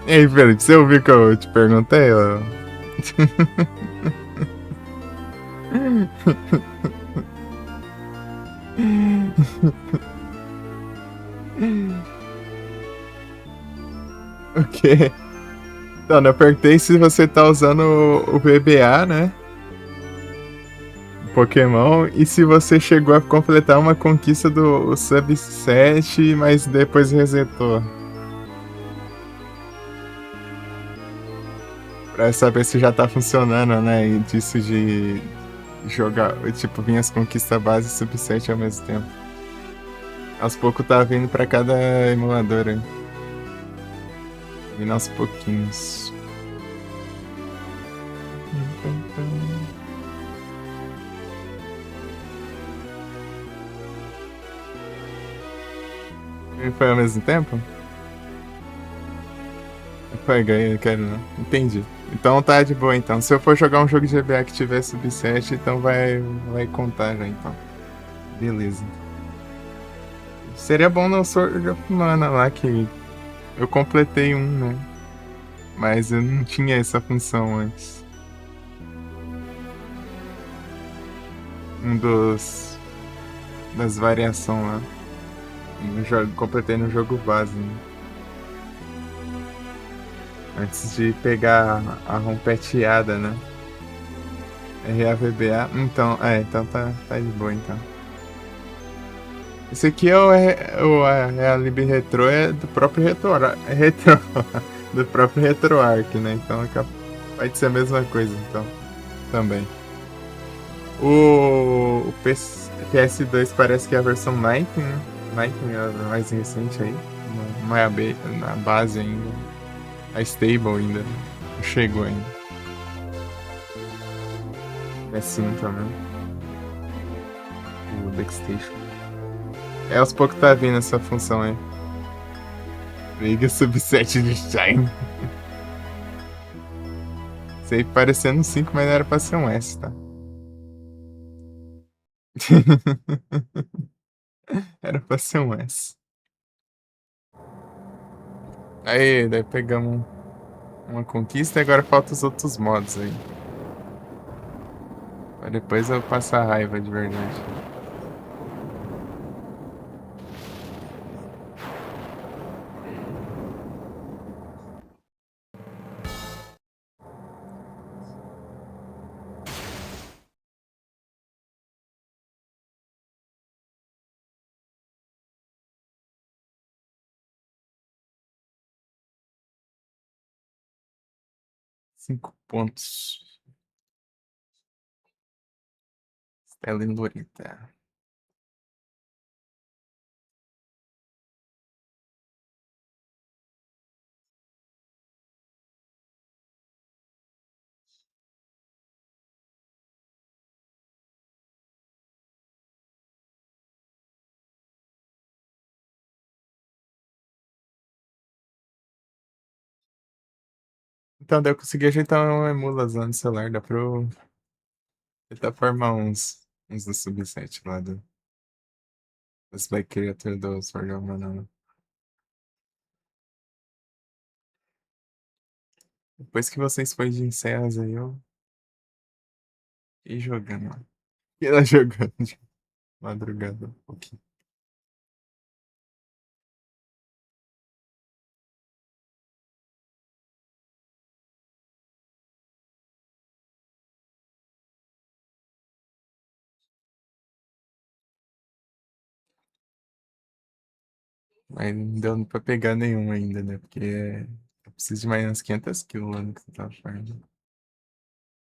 A: E aí, Felipe, você ouviu que eu te perguntei? Ó? O quê? Então, eu perguntei se você tá usando o VBA, né? Pokémon, e se você chegou a completar uma conquista do Sub 7, mas depois resetou. Pra saber se já tá funcionando, né? E disso de jogar, tipo, vir as conquistas base e Sub 7 ao mesmo tempo. Aos poucos tá vindo pra cada emulador, hein? Vindo aos pouquinhos. E foi ao mesmo tempo? Vai ganhar, quero não. Entendi. Então tá de boa então. Se eu for jogar um jogo de GBA que tiver sub-7, então vai contar já então. Beleza. Seria bom no Sword of Mana lá que eu completei um, né? Mas eu não tinha essa função antes. Um dos das variações lá. No jogo, completei no jogo base, né? Antes de pegar a rompeteada, né? RAVBA. Então tá de boa então. Esse aqui é a Lib Retro é do próprio do próprio RetroArch, né? Então pode ser a mesma coisa, então, também. O PS2 parece que é a versão Lightning, né? Lightning é a mais recente aí. Não é na base ainda. A stable ainda. Não chegou ainda. É sim também. O Backstation. É aos poucos tá vindo essa função aí. Liga subset de Shine. Isso aí parecendo um 5, mas não era pra ser um S, tá? Era pra ser um S. Aí, daí pegamos uma conquista e agora falta os outros modos aí. Pra depois eu passar raiva de verdade. Cinco pontos. Stella Lorita. Então, daí eu consegui ajeitar uma emulação no celular. Dá pra eu tentar formar uns do subset lá dos Black Creator do Sword of Mana. Depois que vocês forem de encerras aí, eu ir jogando lá. Ir lá jogando de madrugada um pouquinho. Mas não deu pra pegar nenhum ainda, né? Porque eu preciso de mais umas 500 kills lá no que você tava falando.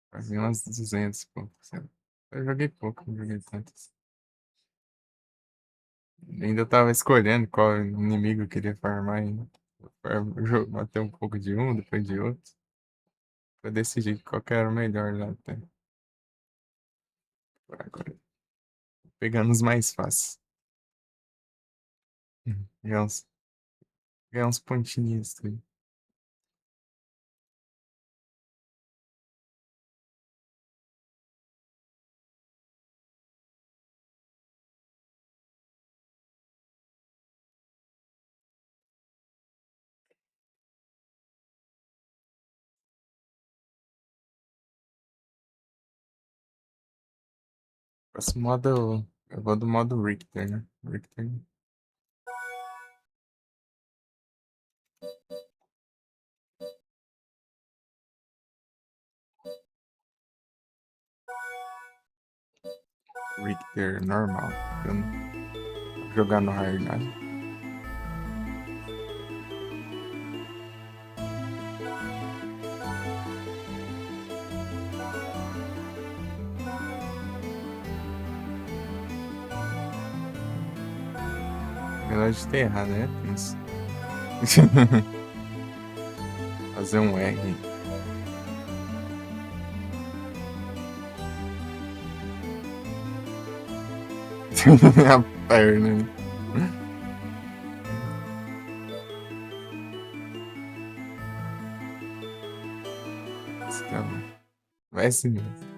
A: Fazia umas 200 e pouco, sabe? Eu joguei pouco, não joguei tantos. Ainda eu tava escolhendo qual inimigo eu queria farmar ainda. Bater um pouco de um, depois de outro. Pra decidir qual que era o melhor lá até. Por agora. Pegando os mais fáceis. Ganhar uns, ganhar uns pontinhos aí. Próximo modo, eu vou do modo Richter, né? Richter. Richter normal. Eu não vou jogar no hard nada. Melhor de ter errado, né? Tenso. Fazer um R. A perna. Vai sim mesmo.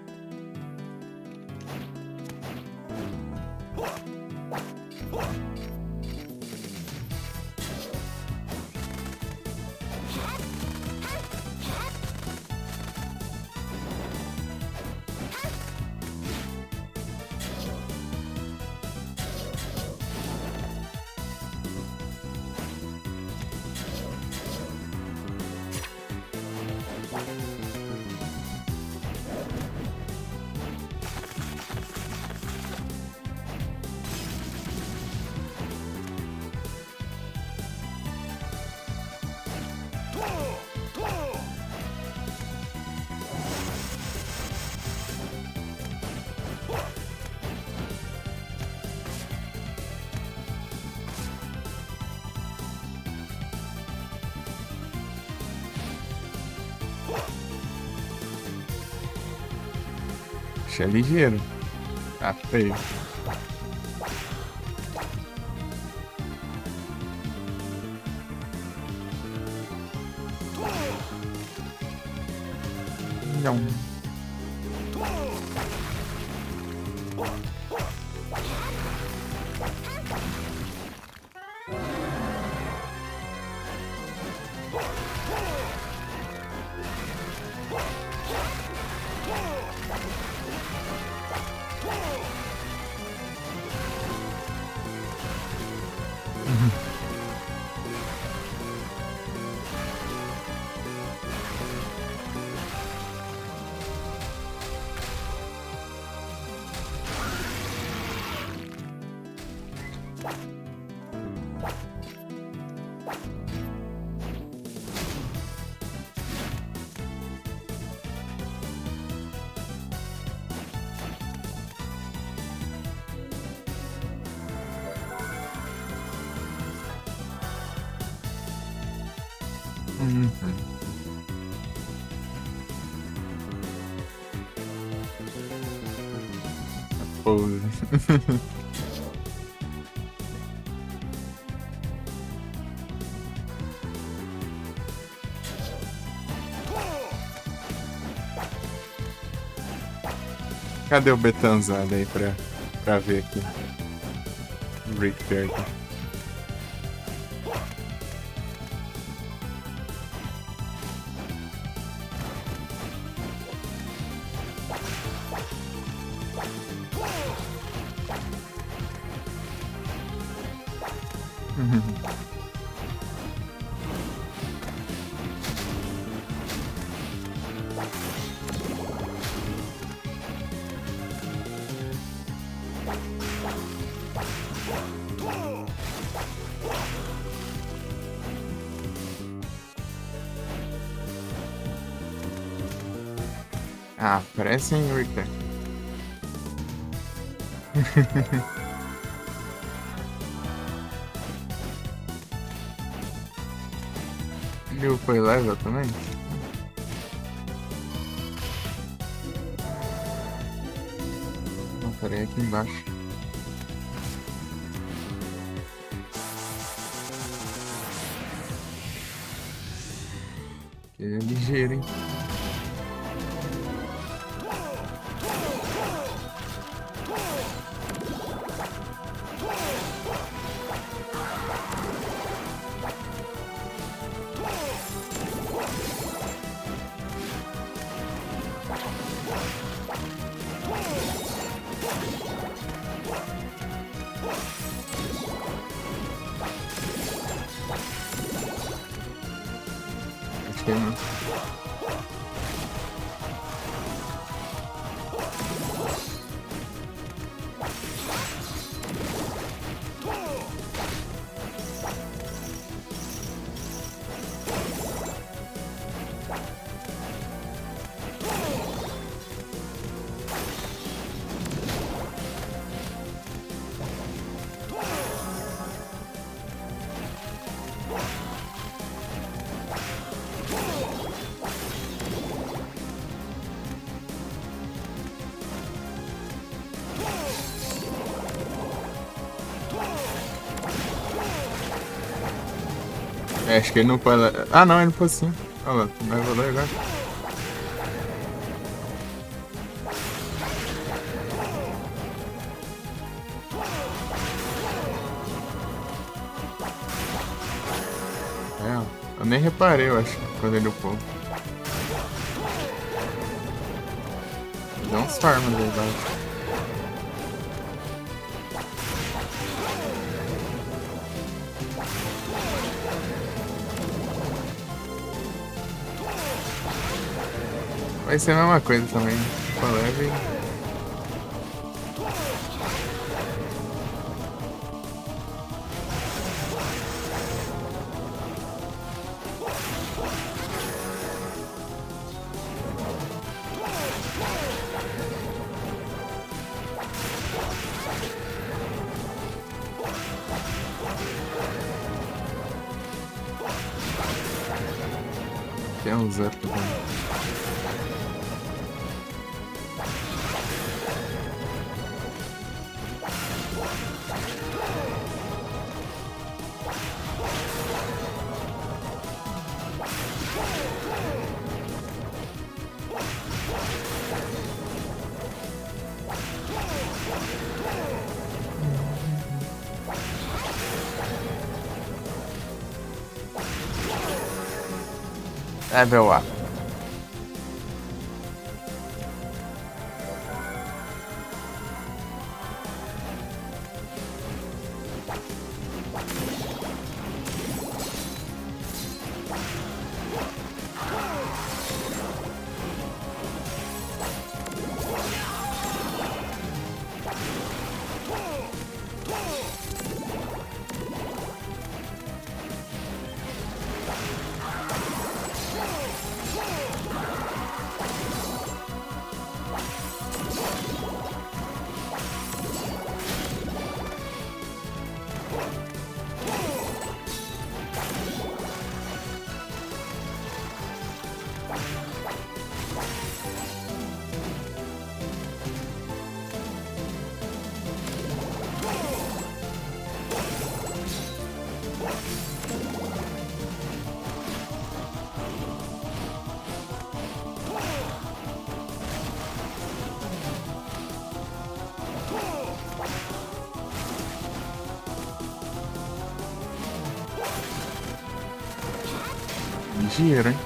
A: Achei ligeiro. Tá feio. Não. Uhum. Pose. Cadê o Betanzada aí pra ver aqui? Rick Perry. Ah, parece em Rick. Ele foi level também? Não, peraí, aqui embaixo. Ele é ligeiro, hein? Acho que não. É, acho que ele não pode. Ah, não, ele pode sim. Olha lá, vai rolar agora. Eu nem reparei, eu acho, quando ele upou. Deu uns farm, na verdade. Vai ser a mesma coisa também. Com leve. Tem uns up também. Level up. Dinheiro, hein?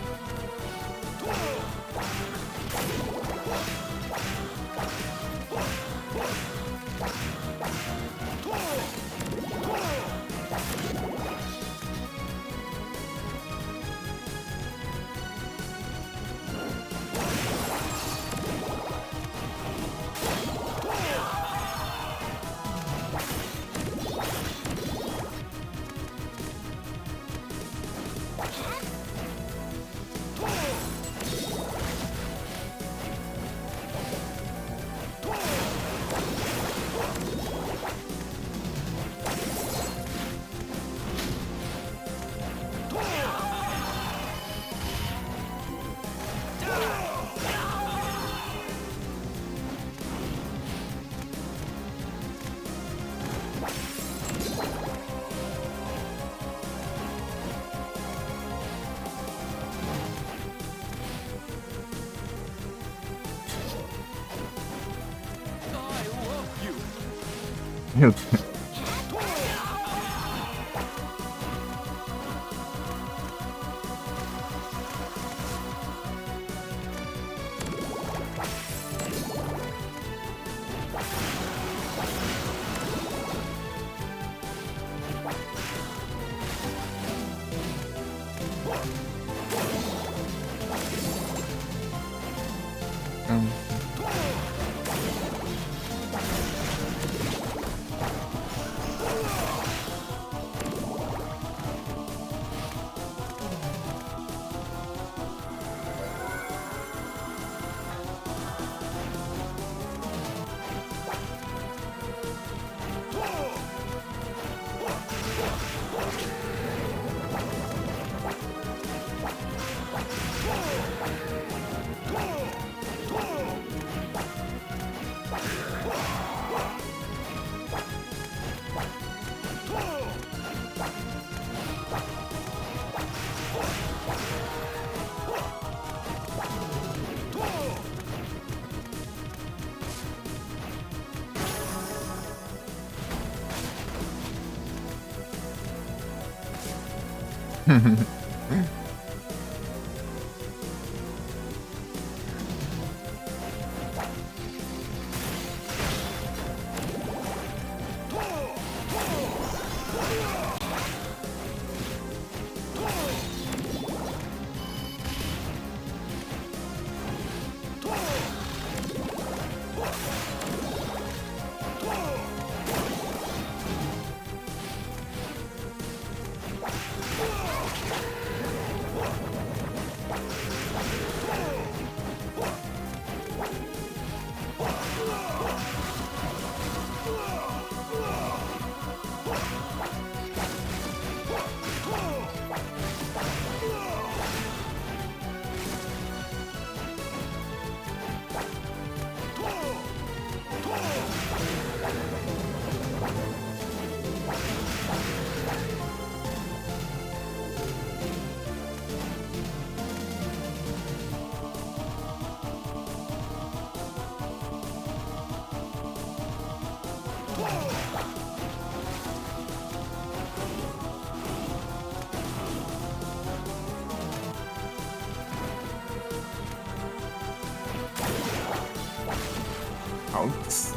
A: Meu Deus. Altos.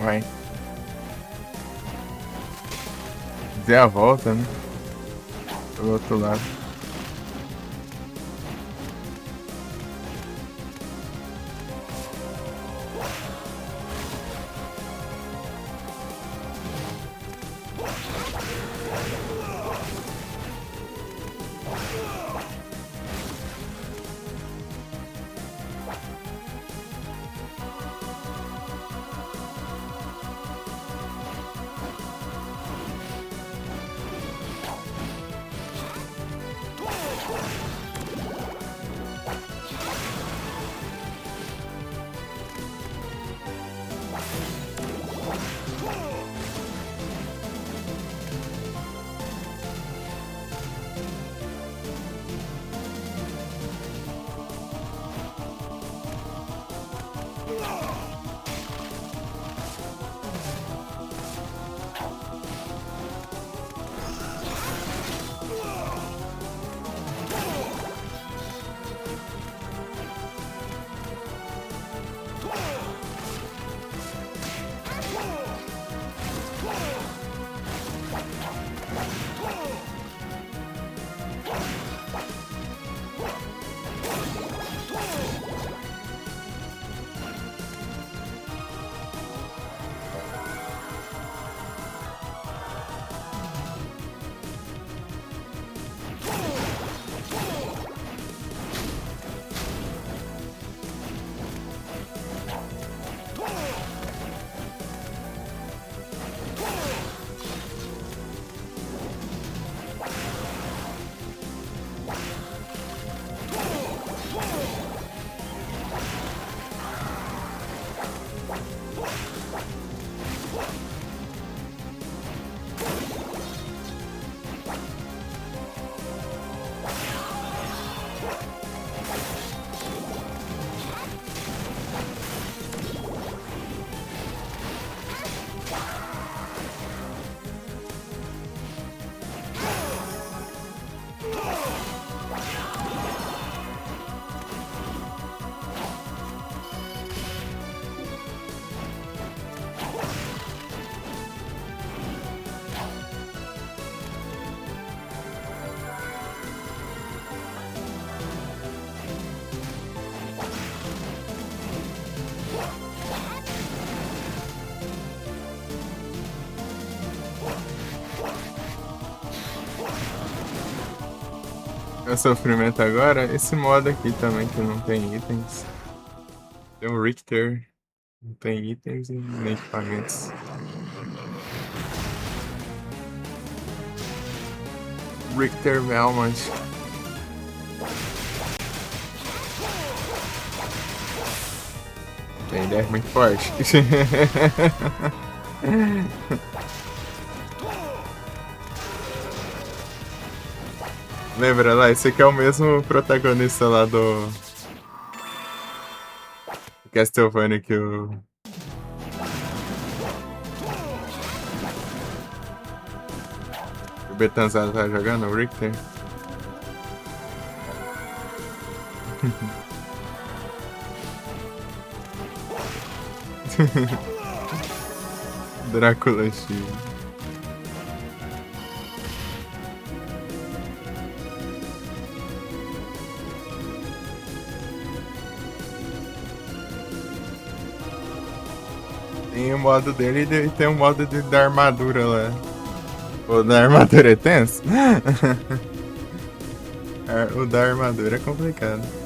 A: Vai. Der a volta, né? Pelo outro lado. É sofrimento agora? Esse modo aqui também que não tem itens. Tem um Richter. Não tem itens e nem equipamentos. Richter Velmont. Ele é muito forte. Lembra lá, esse aqui é o mesmo protagonista lá do Castlevania que o Betanzado tá jogando, o Richter. Drácula X. Tem o modo dele e tem o modo da armadura lá. O da armadura é tenso? O da armadura é complicado.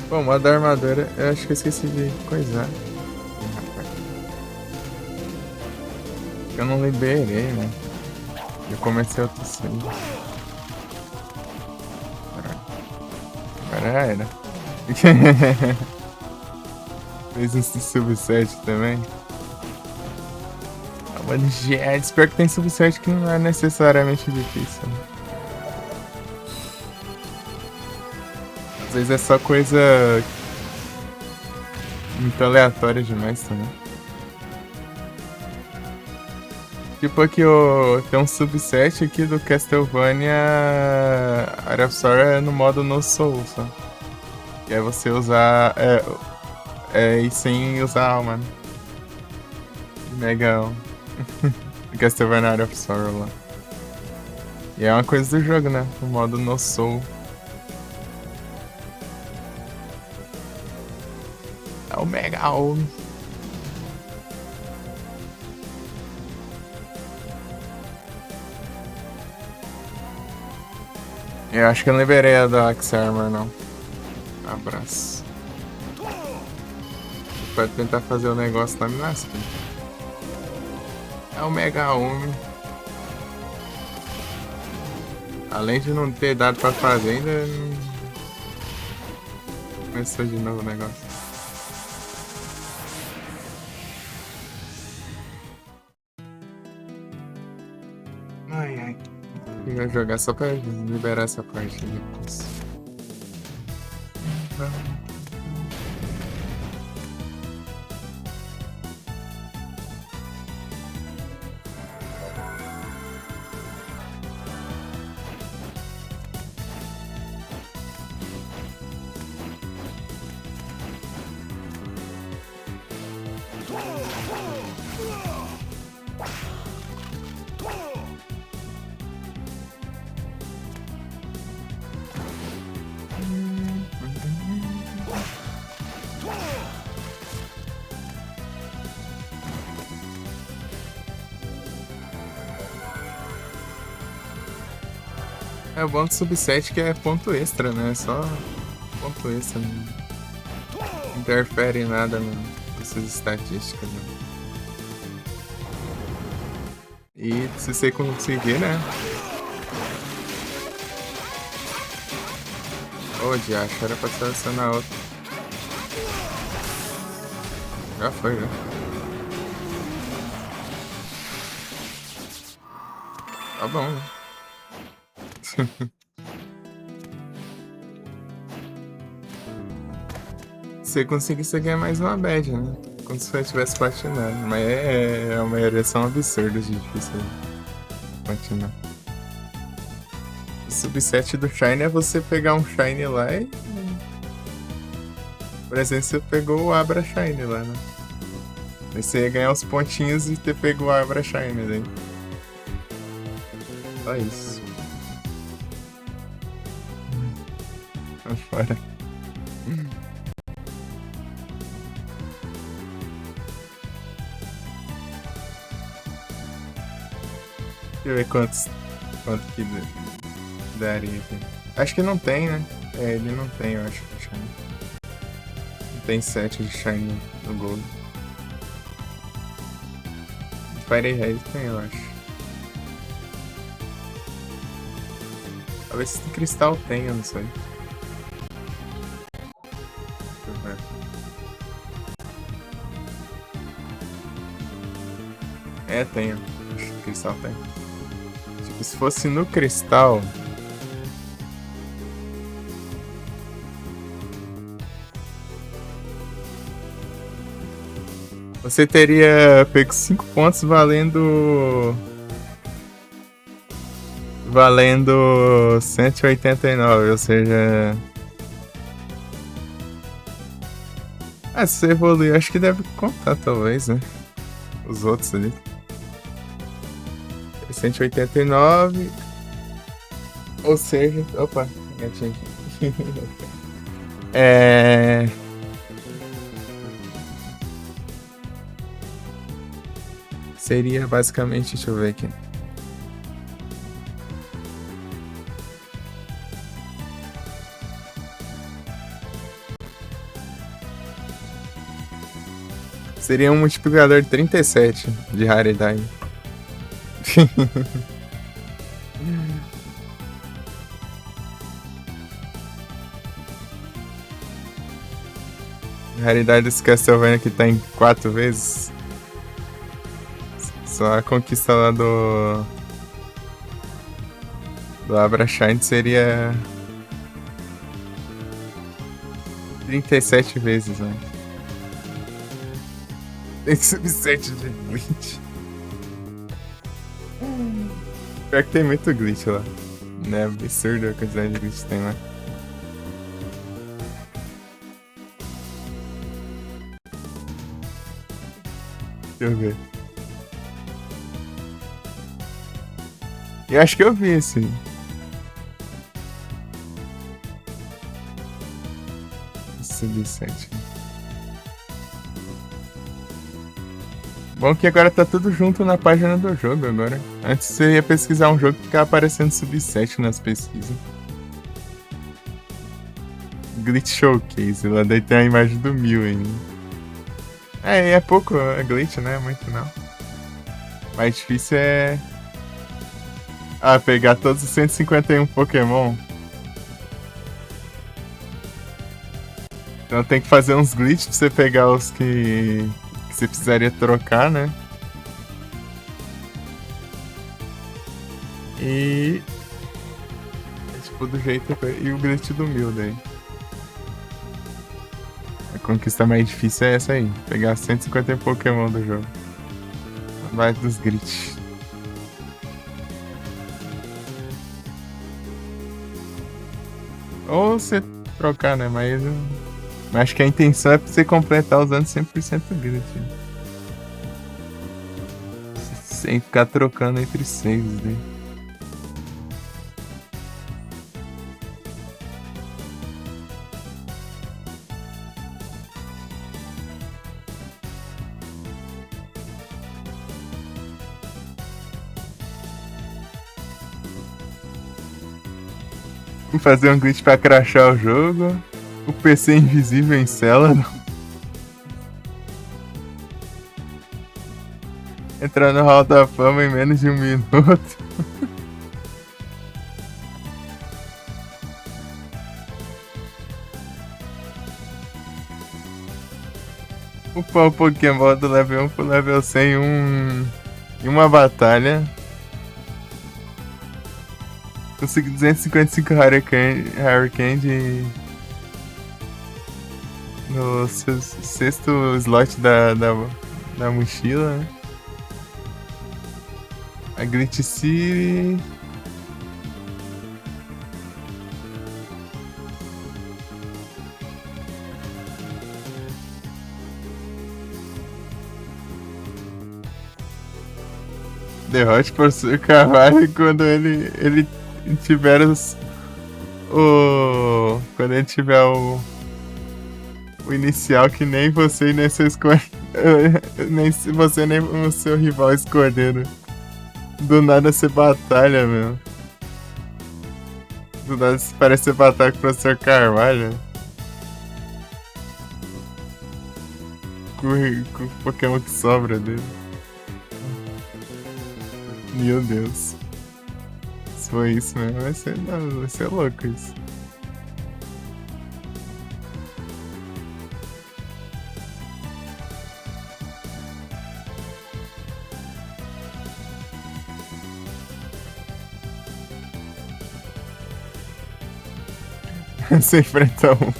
A: Bom, o modo da armadura, eu acho que eu esqueci de coisar. Eu não liberei, né? Eu comecei outro save. Agora já era. Fez esse subset também. Mas espero que tem subset que não é necessariamente difícil. Né? Às vezes é só coisa muito aleatória demais também. Tipo aqui tem um subset aqui do Castlevania Area of Sorrow no modo No Soul, só. Que é você usar... e sem usar alma, né? Legal. Castlevania Area of Sorrow lá. E é uma coisa do jogo, né? O modo No Soul. É o Megal. Eu acho que eu não liberei a da Axe Armor, não. Abraço. Pode tentar fazer o negócio lá me lasca. É o Mega Umi. Além de não ter dado pra fazer, ainda começou de novo o negócio. Ai, ai. Eu vou jogar só pra liberar essa parte depois. É o bom do subset que é ponto extra, né? Só ponto extra. Não interfere em nada nessas estatísticas. Né? E se você conseguir, né? Ô, diacho, era pra selecionar outra. Já foi, já. Tá bom, né? Se você conseguir, você ganha mais uma badge, né? Como se você tivesse platinado. Mas é uma ereção absurda de difícil platinar. O subset do Shine é você pegar um Shine lá e. Por exemplo, você pegou o Abra Shine lá, né? Aí você ia ganhar os pontinhos e ter pego o Abra Shine daí. Só isso. Tá fora. Deixa eu ver quanto que daria aqui. Acho que não tem, né? É, ele não tem, eu acho. Shine. Não tem 7 de Shine no Gold. Fire Red tem, eu acho. Talvez se cristal tenha, eu não sei. Deixa eu ver. É, tem. Acho que cristal tem. Tipo, se fosse no cristal. Você teria pego 5 pontos valendo. Valendo 189, ou seja. Ah, se você evoluir, acho que deve contar, talvez, né? Os outros ali. 189. Ou seja. Opa, gatinho aqui. É. Seria basicamente. Deixa eu ver aqui. Seria um multiplicador de 37 de raridade. A raridade desse Castlevania que tá em 4 vezes. Só a conquista lá do Abra Shine seria 37 vezes, né? Tem subset de glitch. Pior que tem muito glitch lá. É absurdo a quantidade de glitch que tem lá. Deixa eu ver. Eu acho que eu vi esse. Subset. Bom que agora tá tudo junto na página do jogo agora. Antes você ia pesquisar um jogo e ficava aparecendo subset nas pesquisas. Glitch Showcase, lá daí tem a imagem do Mil ainda. É pouco glitch, né? Muito não. Mais difícil é... Ah, pegar todos os 151 Pokémon. Então tem que fazer uns glitches pra você pegar os que você precisaria trocar, né? E... É tipo do jeito... E o glitch do Mil daí. A conquista mais difícil é essa aí. Pegar 150 Pokémon do jogo. Vai dos glitch. Ou você trocar, né? Mas acho que a intenção é pra você completar usando 100% glitch. Sem ficar trocando entre saves, né? Fazer um glitch pra crashar o jogo. O PC invisível em cela. Entrar no Hall da Fama em menos de 1 minuto. Upar o Pokémon do level 1 pro level 100 em uma batalha. Consegui 255 Hurricane no sexto slot da mochila, né? A Glitch City. Derrote por seu Carvalho quando ele tiver quando ele tiver o inicial que nem você e nem seu nem você nem o seu rival escolheram. Do nada você batalha, meu. Do nada parece você batalha com o professor Carvalho. Com o Pokémon que sobra dele. Meu Deus. Se foi isso mesmo, vai ser louco isso. Você enfrenta um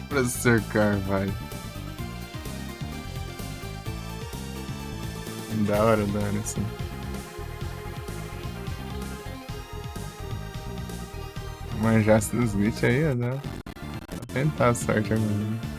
A: professor Carvalho. Da hora, assim. Manjasse dos glitch aí, ó. Vou tentar a sorte agora.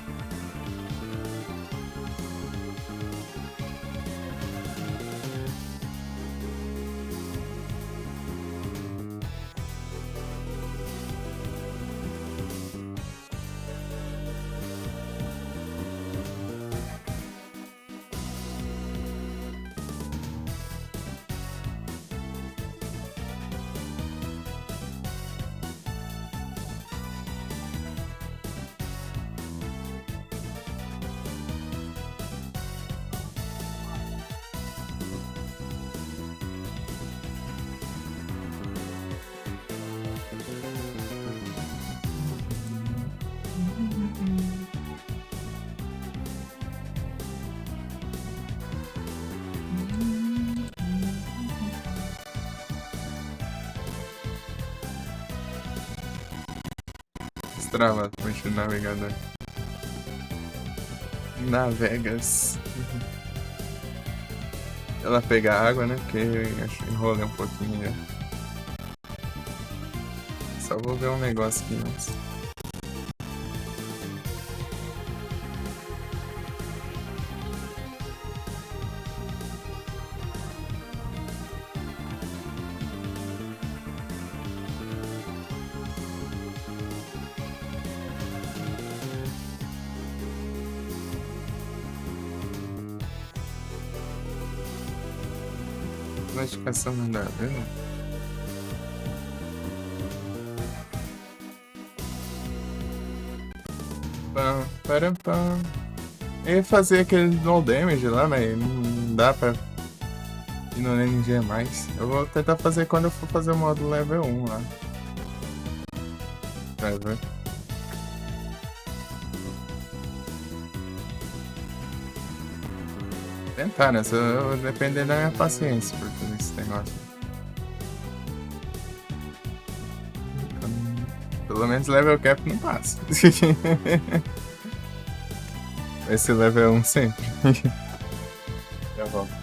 A: Travado, puxa o navegador. Navegas. Ela pega água, né? Porque eu acho que enrolei um pouquinho já. Só vou ver um negócio aqui antes. Notificação não dá, viu? Pam, param, pam. Eu ia fazer aquele no damage lá, mas não dá pra ir no NG mais. Eu vou tentar fazer quando eu for fazer o modo level 1 lá. Vai ver. Tentar, né? Só depender da minha paciência por fazer esse negócio. Pelo menos level cap não passa. Vai ser level 1 sempre. Já volto.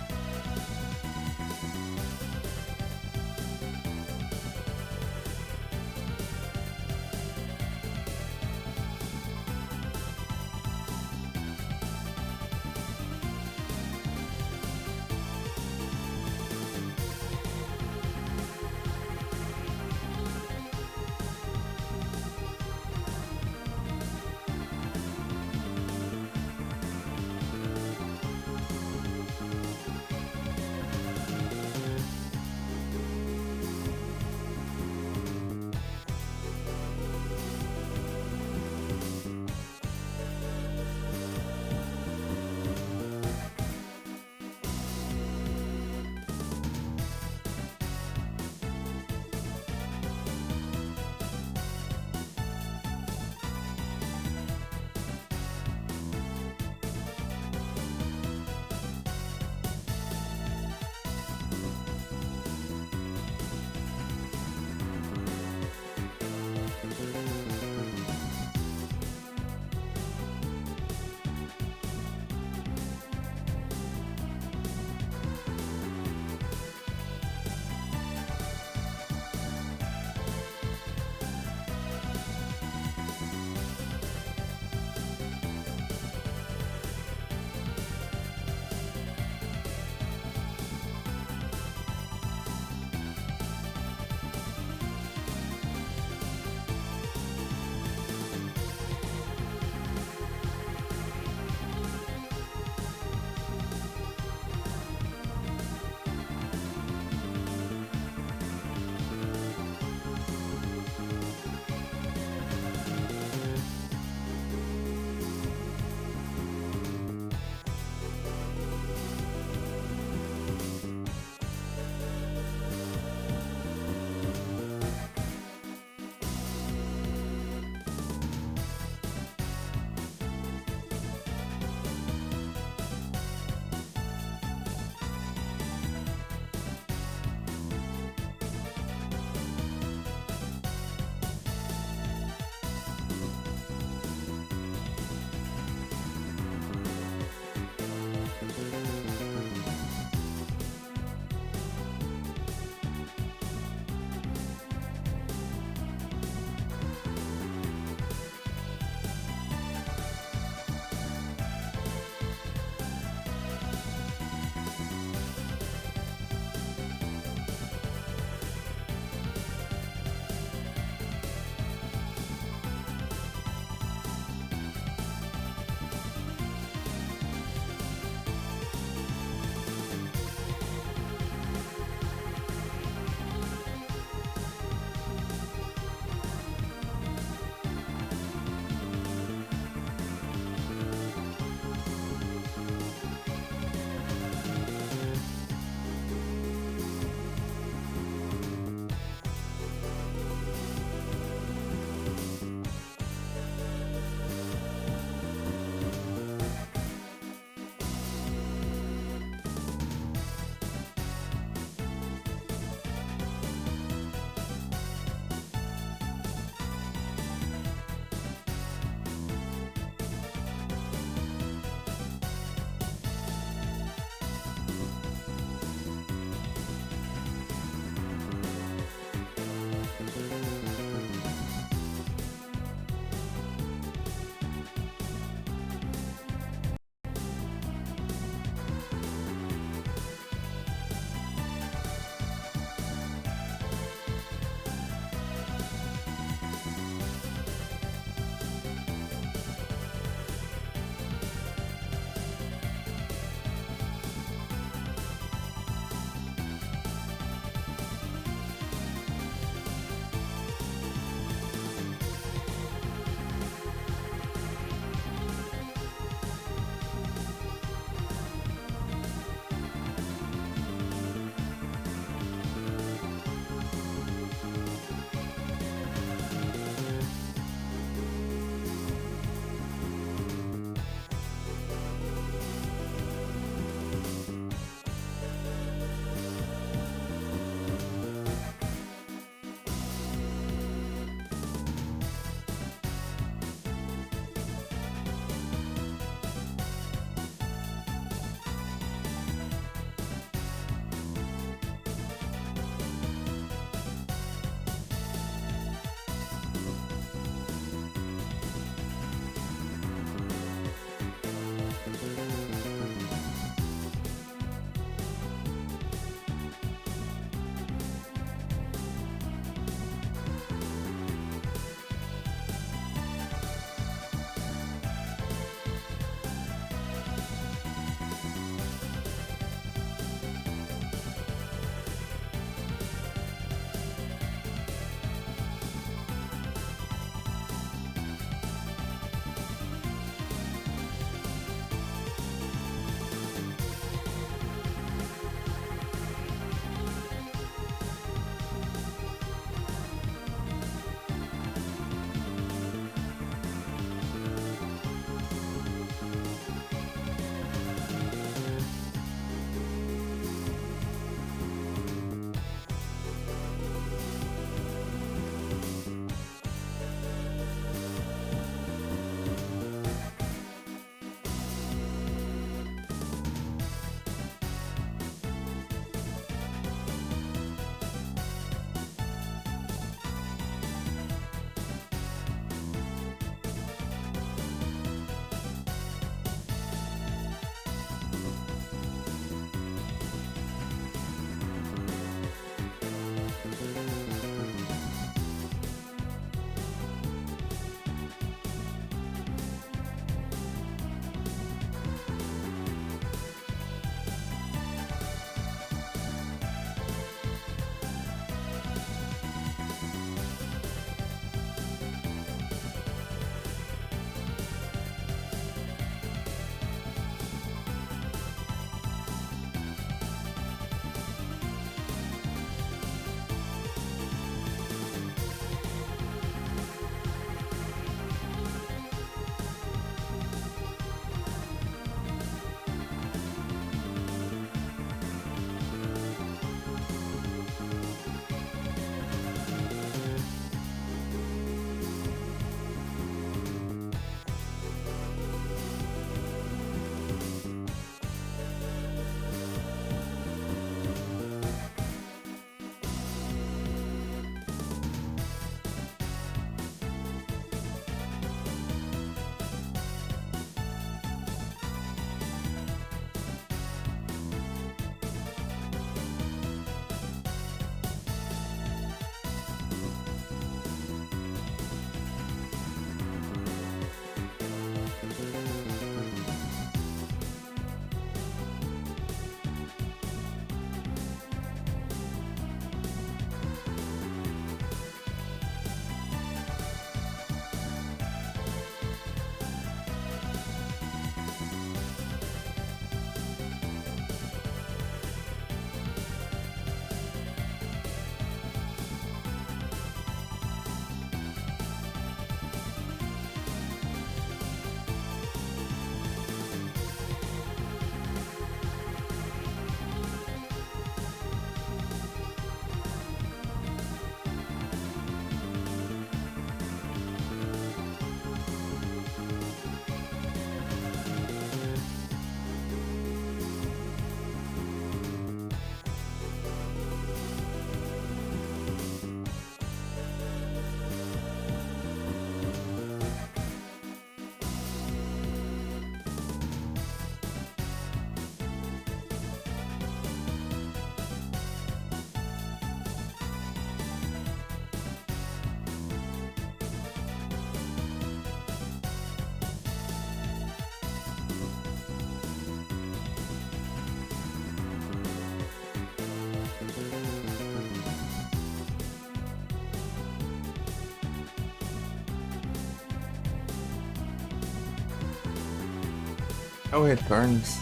A: É o Returns.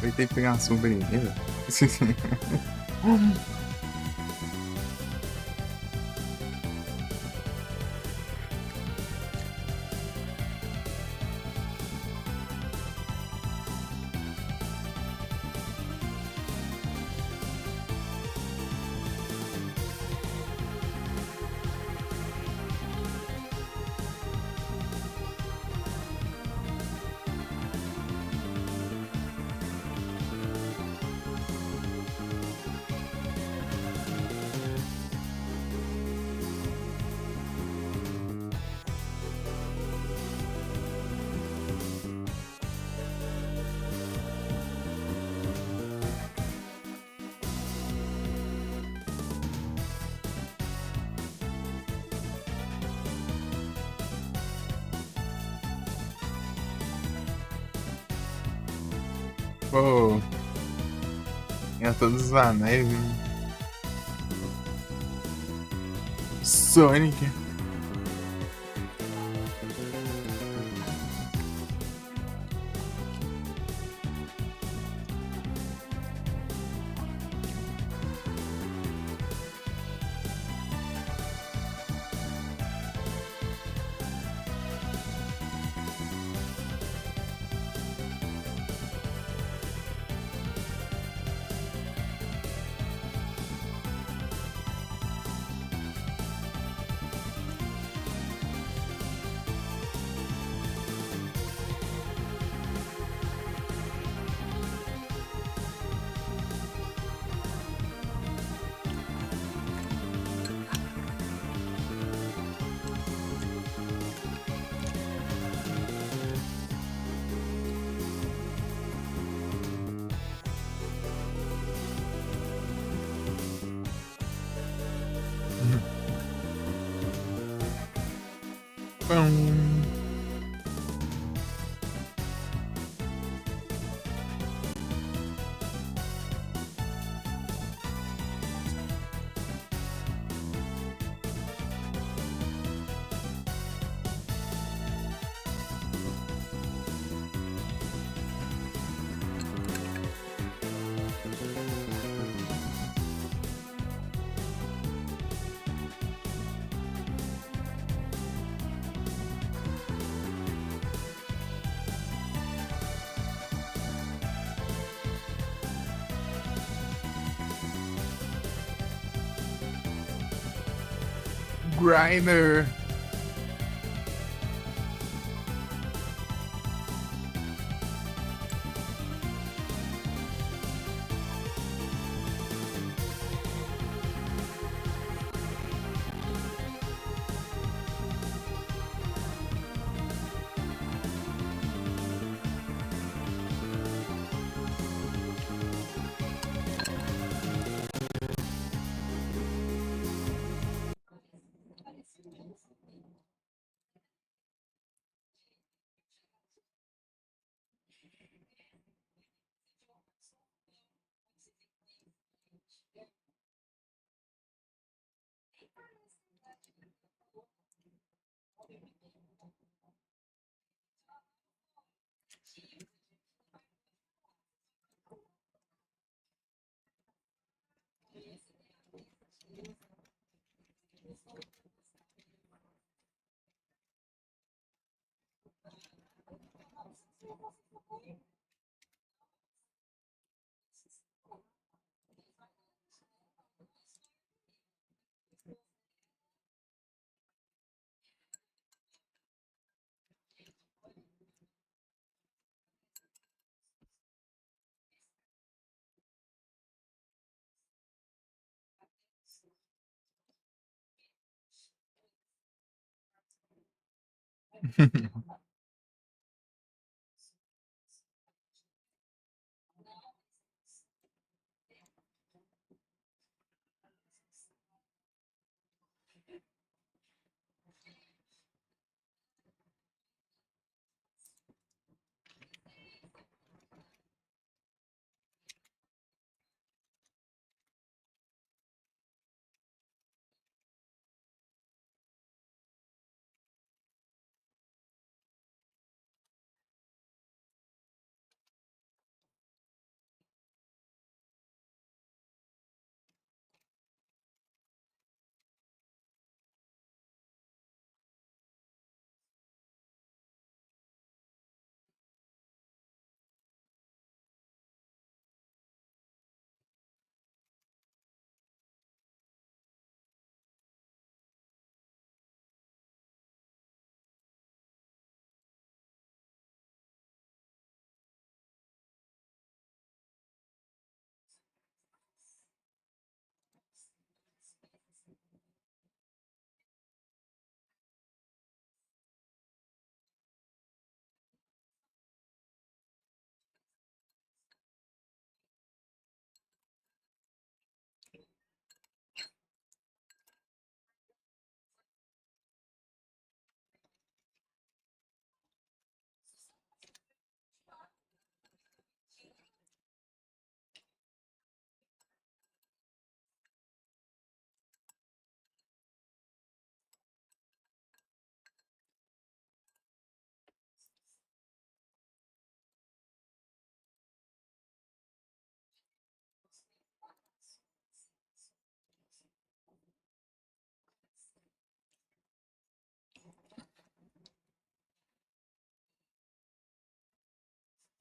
A: Eu tentei pegar uma sobremesa. Pô, tinha todos os anéis, né? Sonic. Pão. Grinder.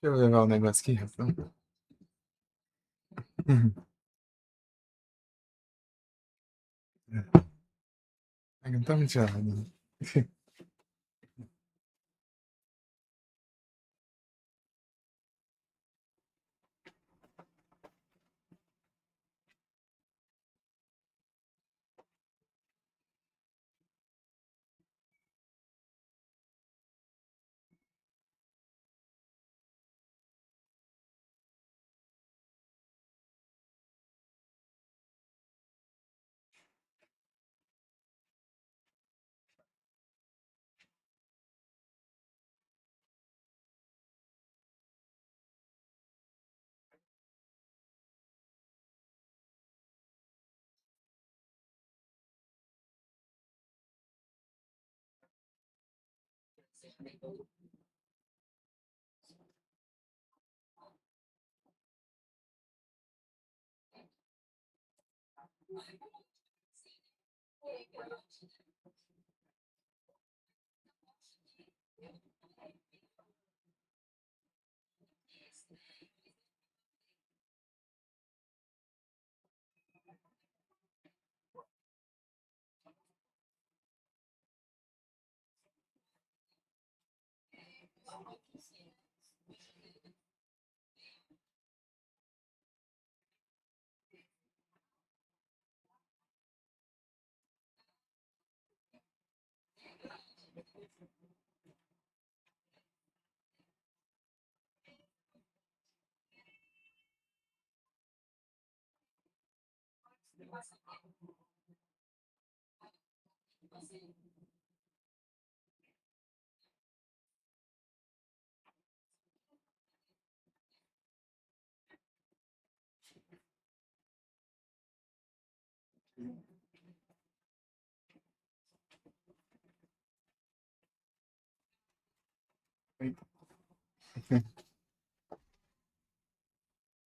A: eu levar o negócio aqui, Rafael. Uhum. É, não tá muito gelado, né?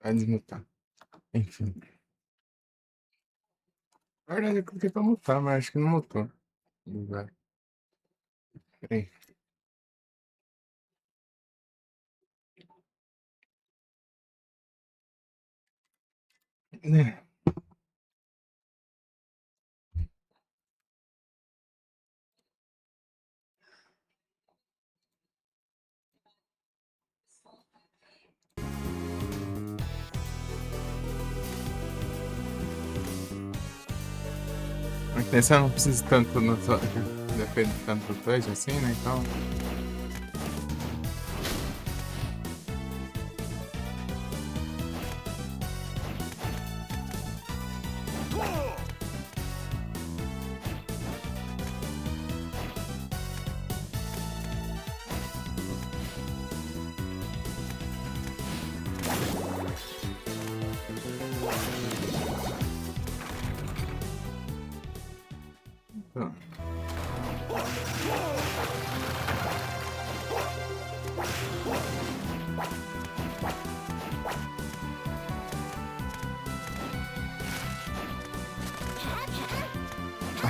A: Vai desmutar. Enfim. Na verdade, eu cliquei pra mutar, mas acho que não mutou. Vai. Peraí. Né? Mas esse eu não preciso tanto no depende tanto do touch assim, né? Então. Então.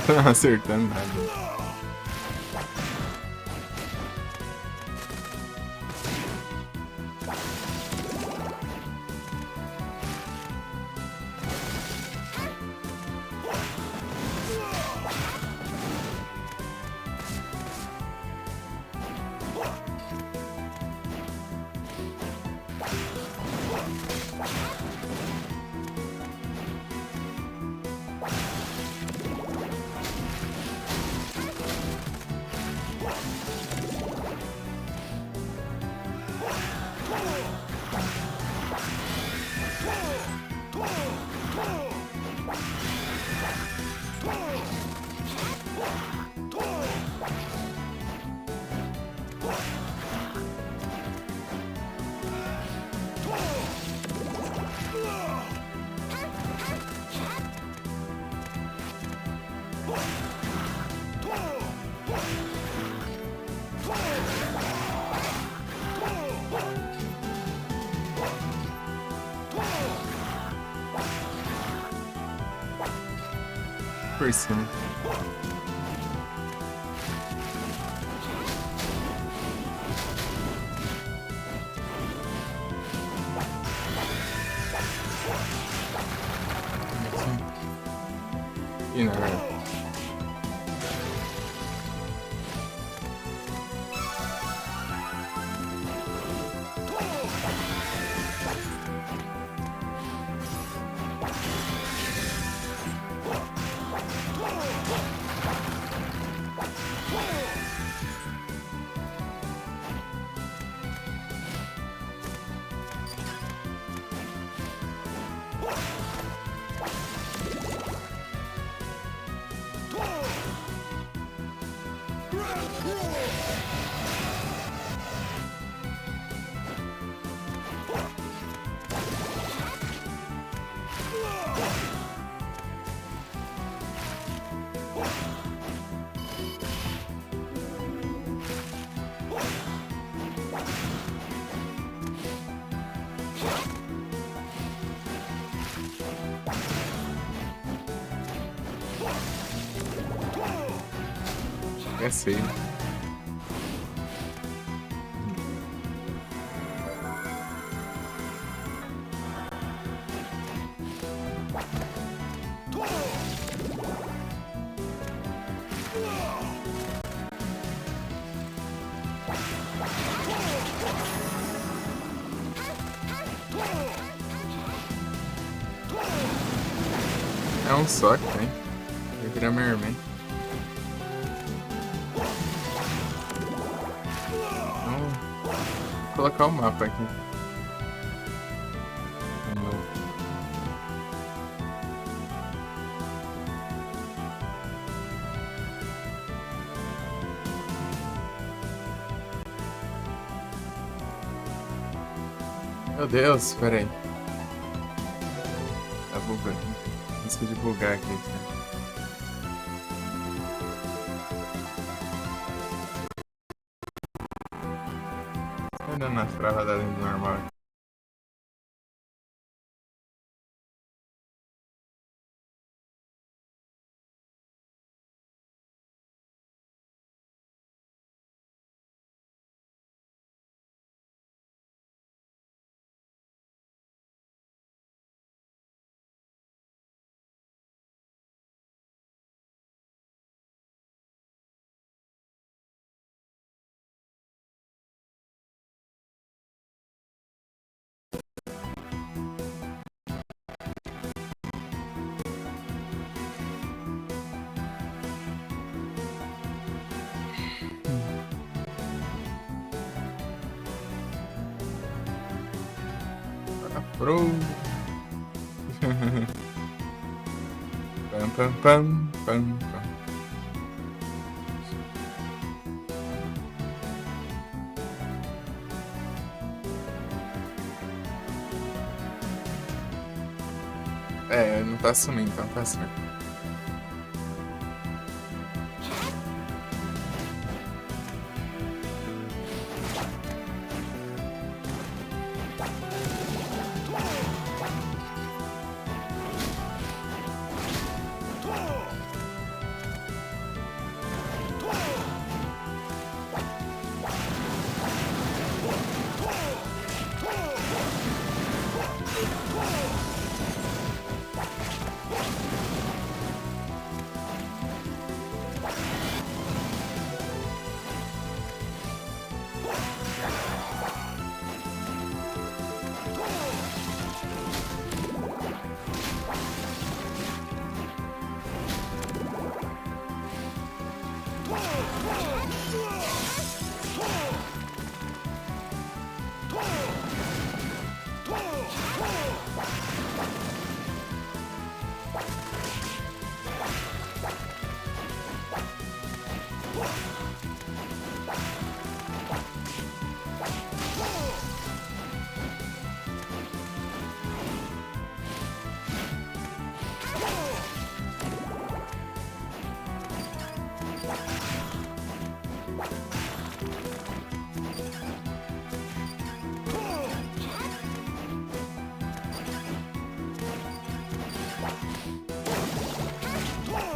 A: Não acertando nada. Por cima. E na verdade. É feio. É um só que tem. Vai virar Merman. Vou colocar o mapa aqui. Meu Deus, peraí. Tá bugando. Risco de bugar aqui. Tá andando nas travadas dentro do normal. Pro. Pam, pam, pam, pam, pam. É, não tá sumindo, então tá certo.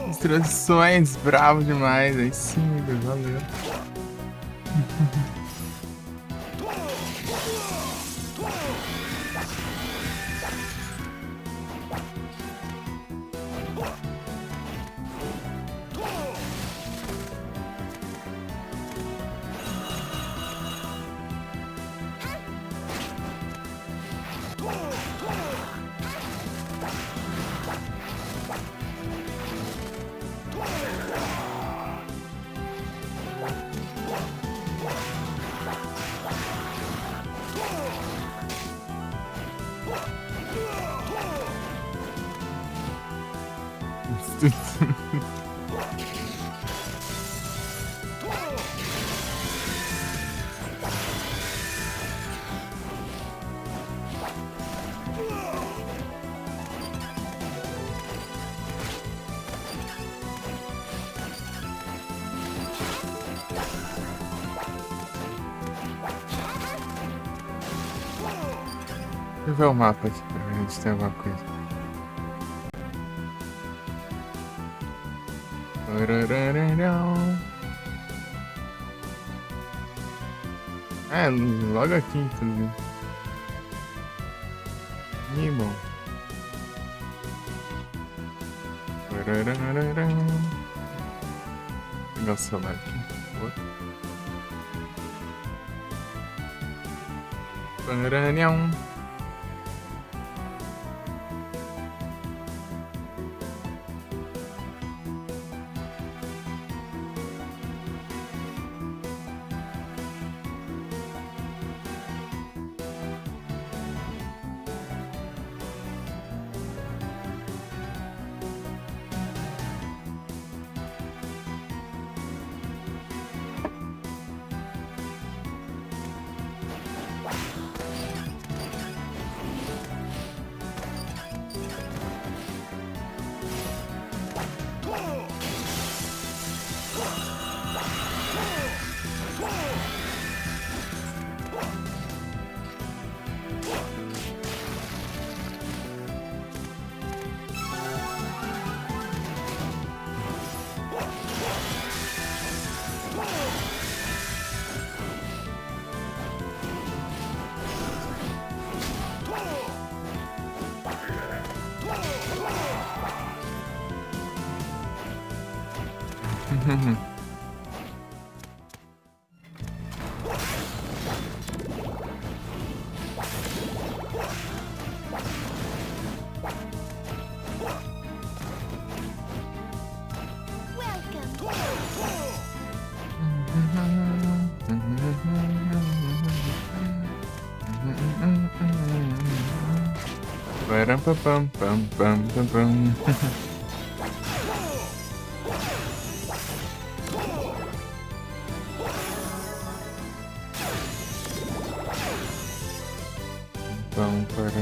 A: Instruções, bravo demais. Aí sim, meu Deus, valeu. Deixa eu ver o mapa aqui pra ver se tem alguma coisa. É, logo aqui, inclusive. Ih, bom. Vou pegar o celular aqui. Paranhão. Pam pam pam pam pam. Pam pam.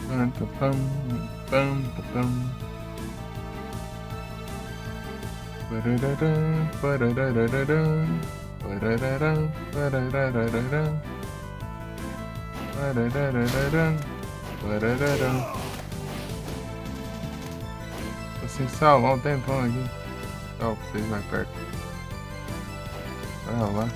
A: Pam pam pam pam. Pararara, pararara, pararara, pararara, pararara, pararara. Tô sem salvar um tempão aqui. Ó, vocês mais perto. Vai rolar.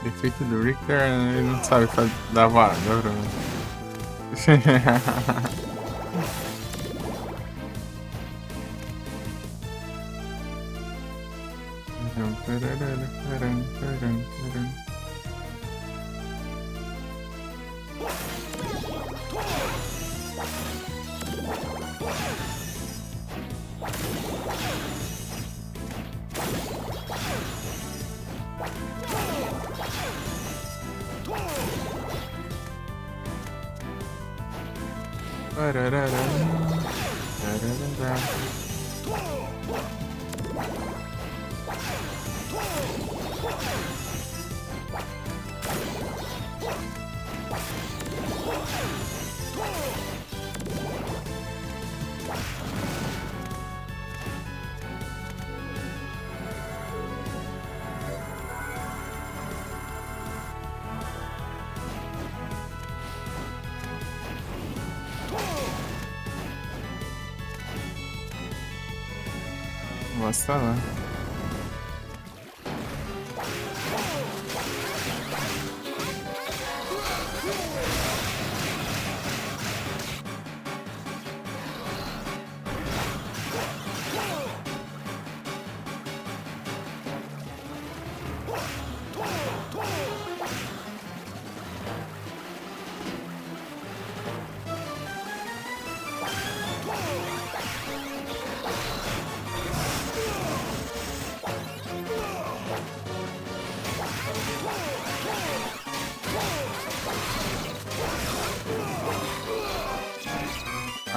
A: Defeito do Richter, ele não sabe dar voadora. Mostra lá.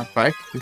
A: Rapaz, que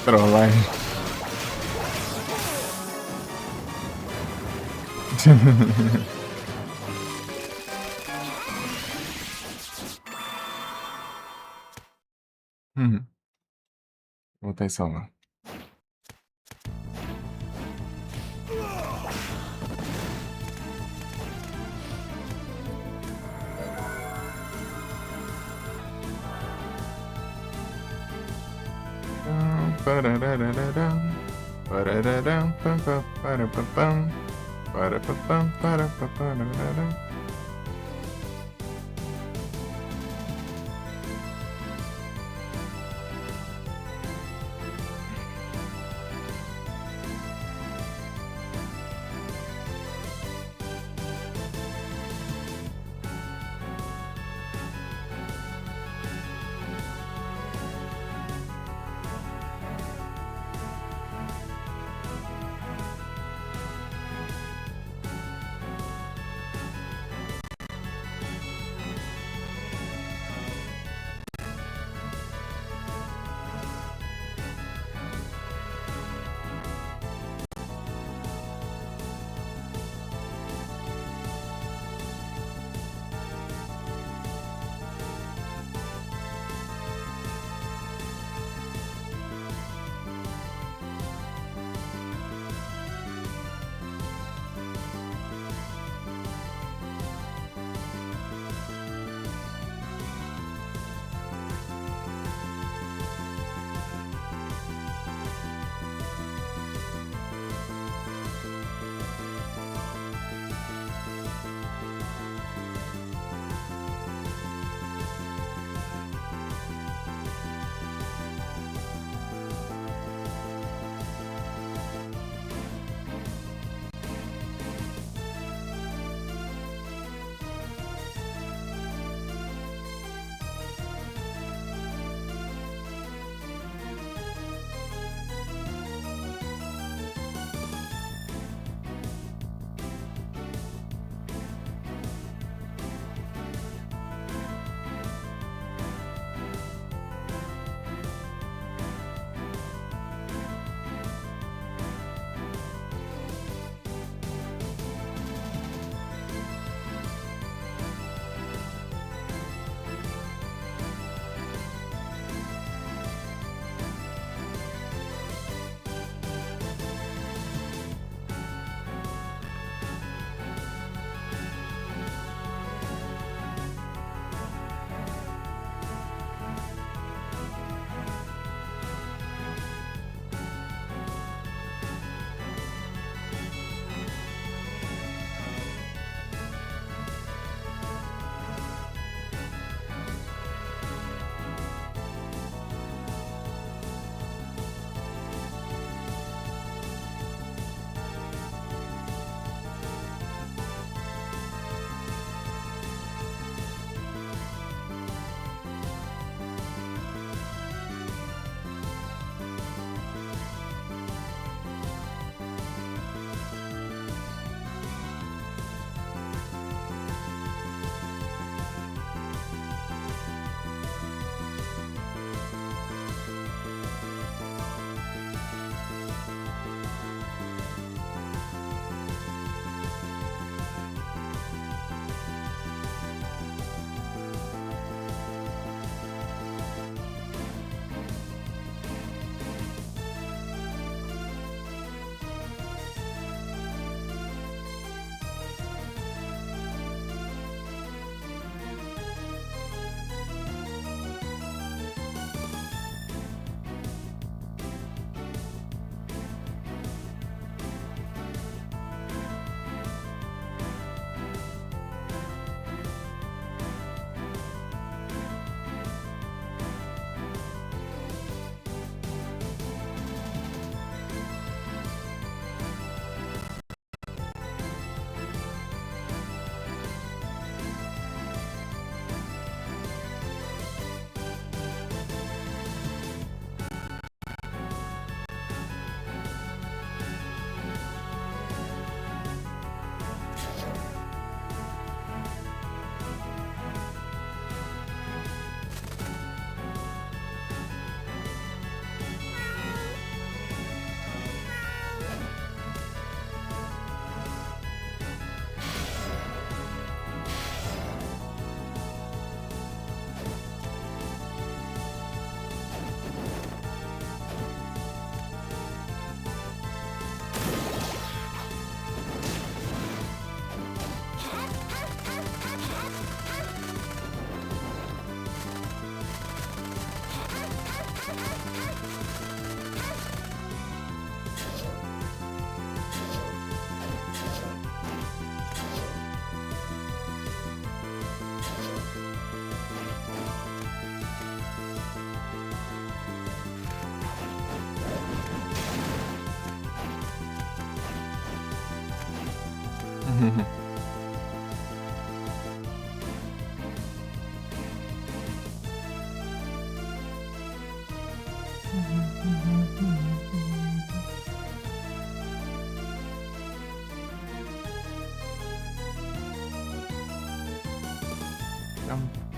A: trollagem. Vou voltar em salvar.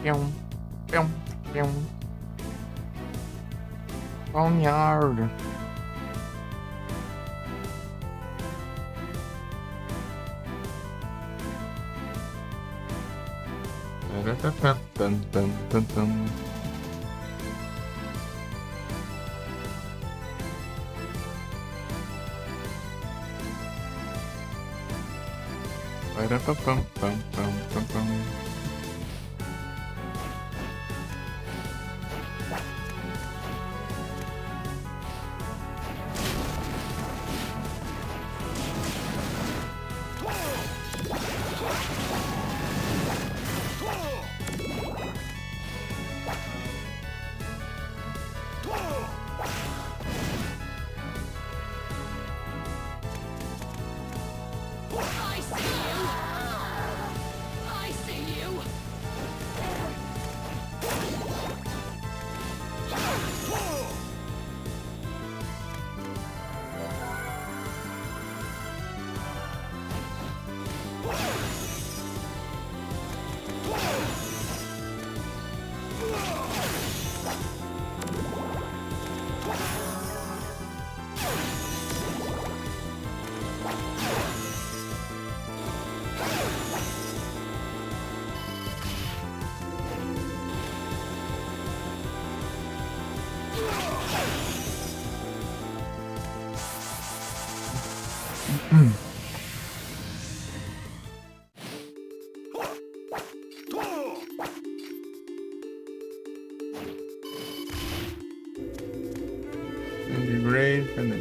A: Pium, pium, pium. Boneyard. Tan. Pam.
B: I see you! I see you!
A: Great, cadê?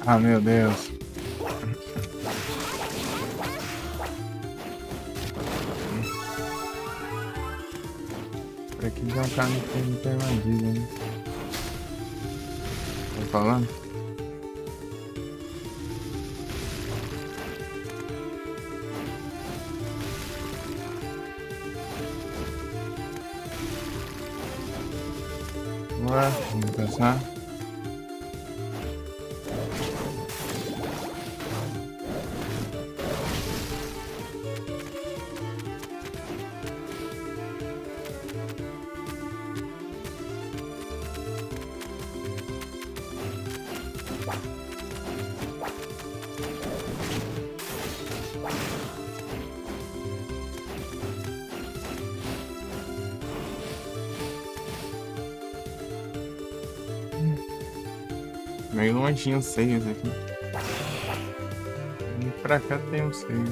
A: Ah, meu Deus. Por aqui já tá no armadilha, né? Tô falando? Ué, vamos pensar. Meio longinho os seios aqui. E pra cá tem um seio.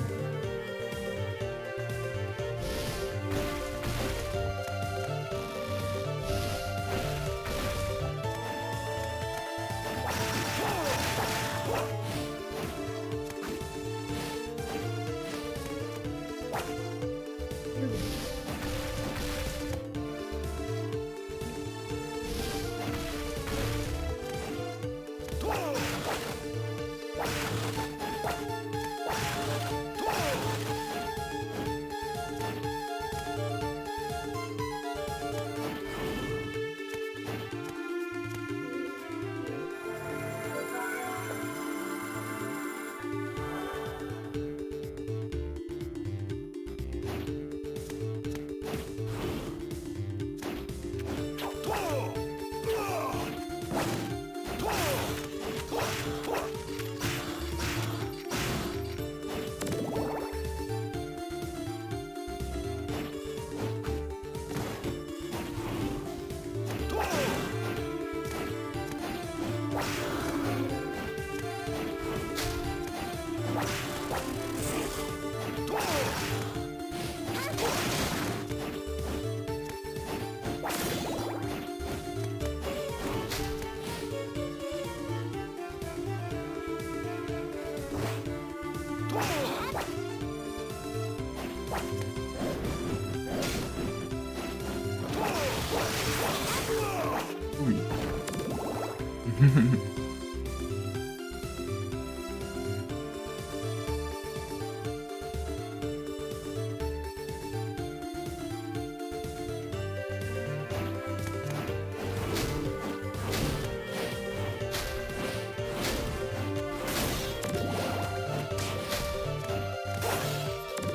A: Ui.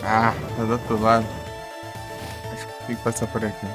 A: Ah, tá do outro lado. Acho que tem que passar por aqui.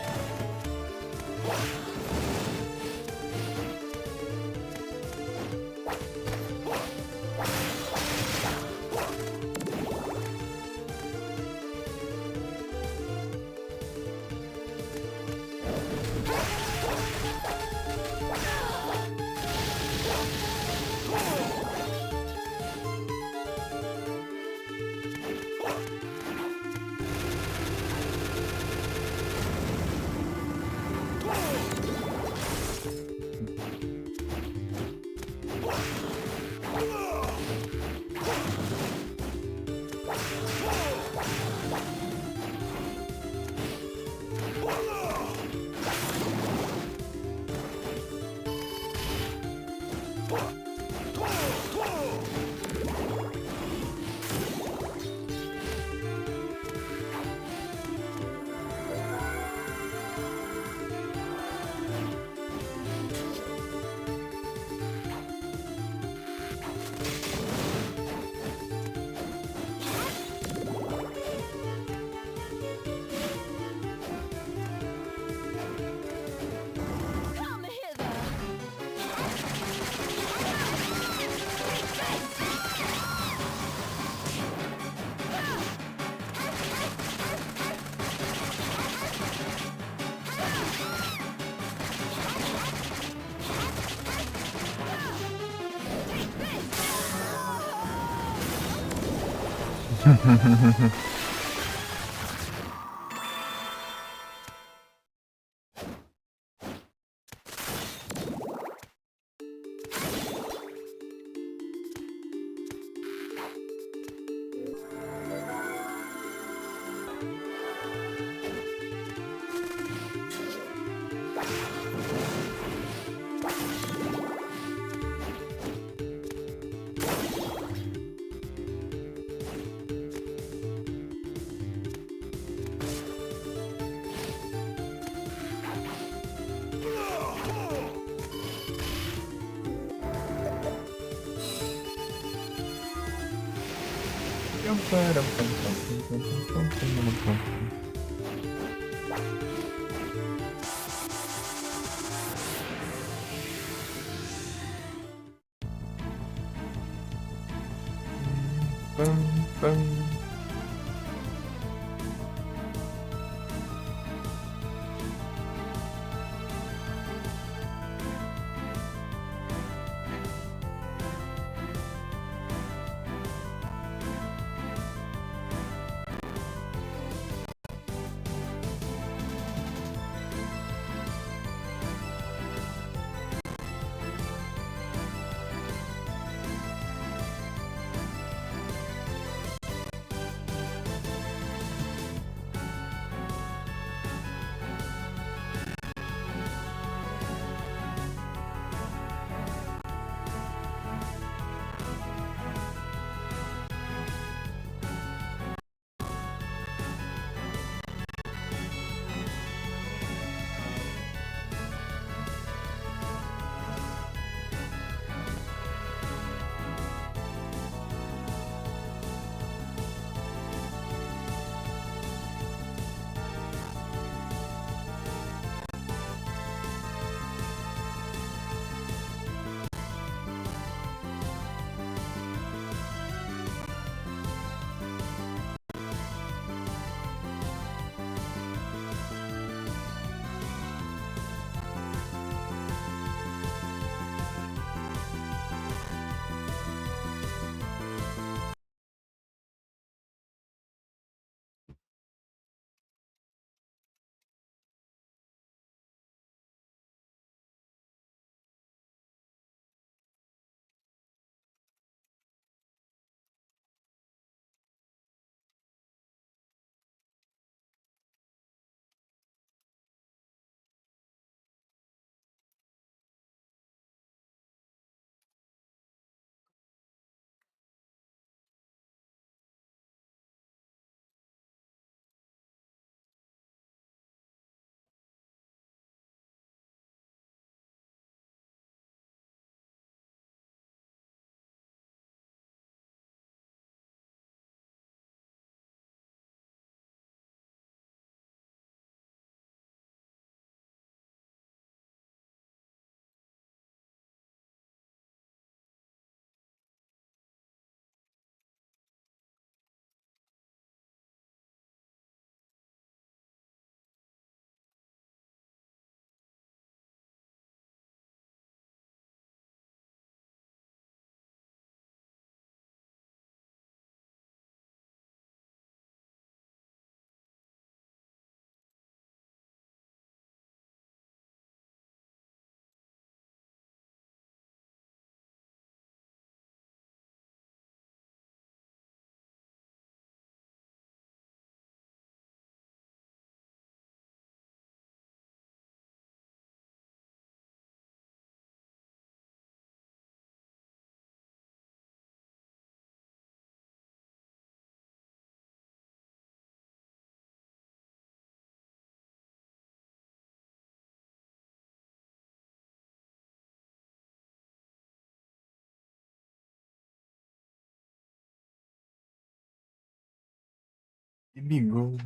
A: E Bigol.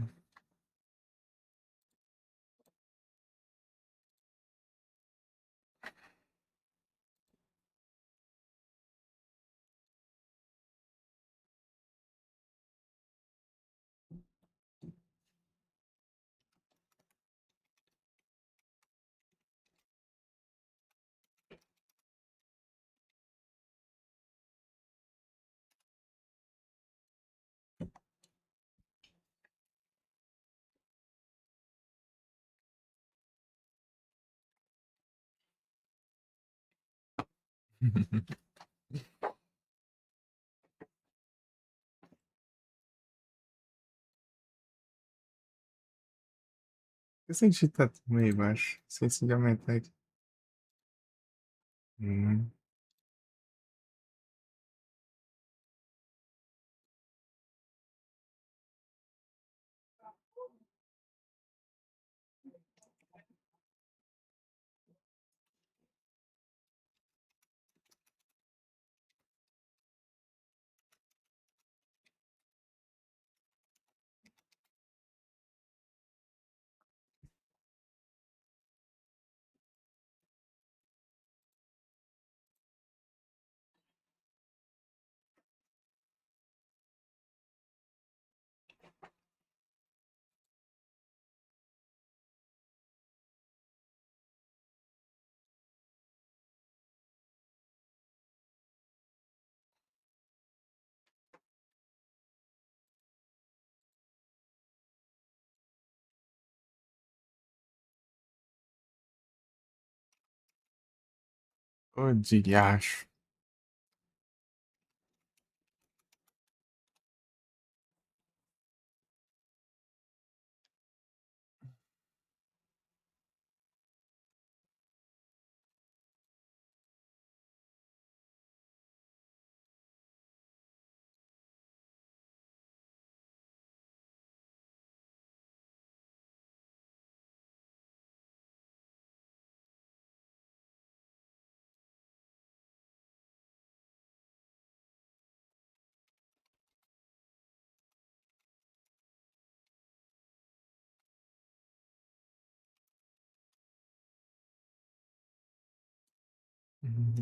A: Eu senti que tá meio baixo. Esqueci de aumentar aqui. Hum. Ô, diacho. Hum.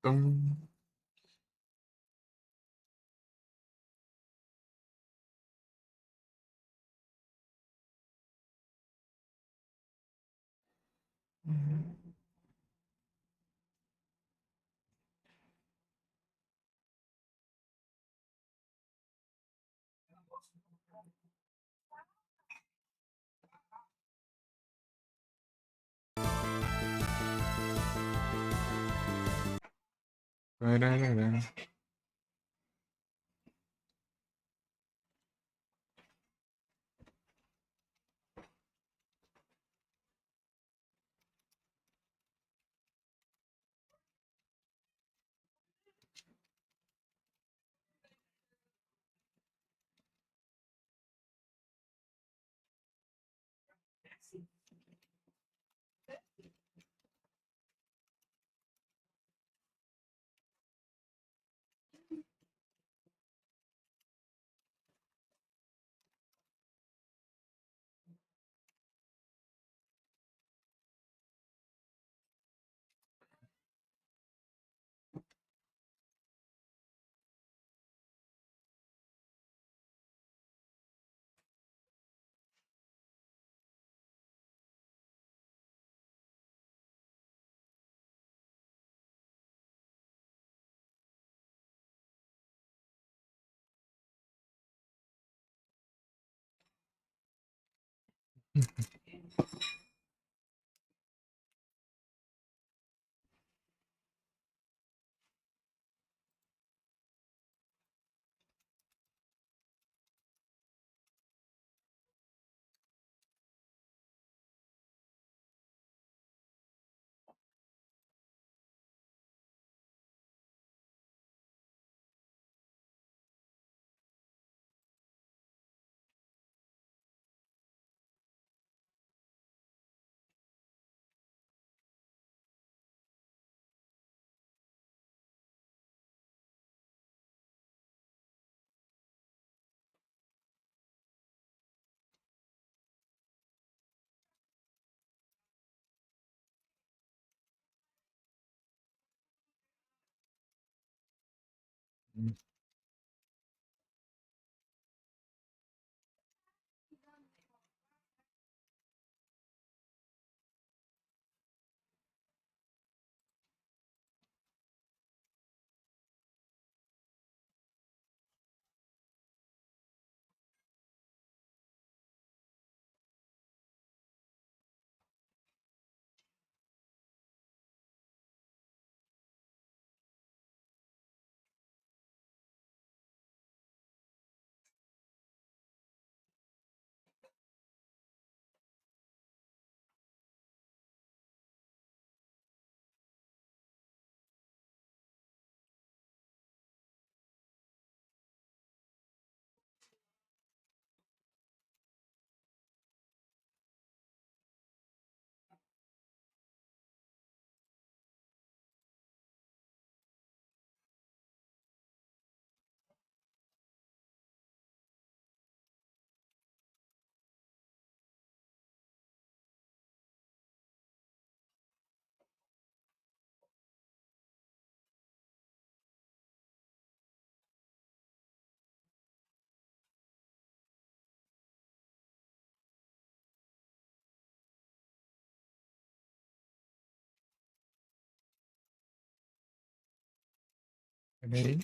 A: Tum. Parará. Peraí.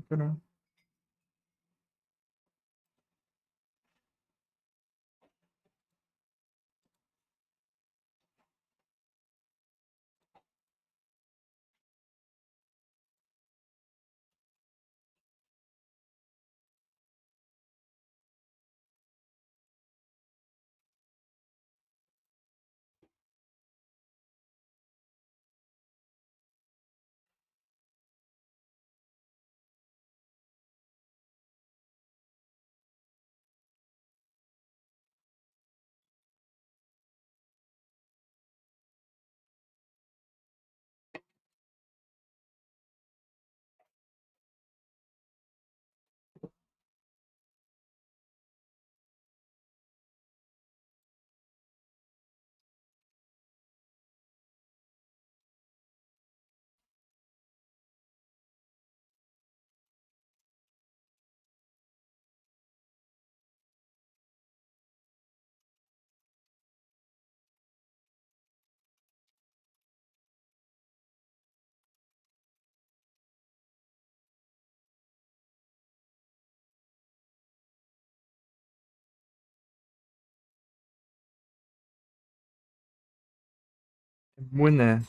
A: Pronto. Muné.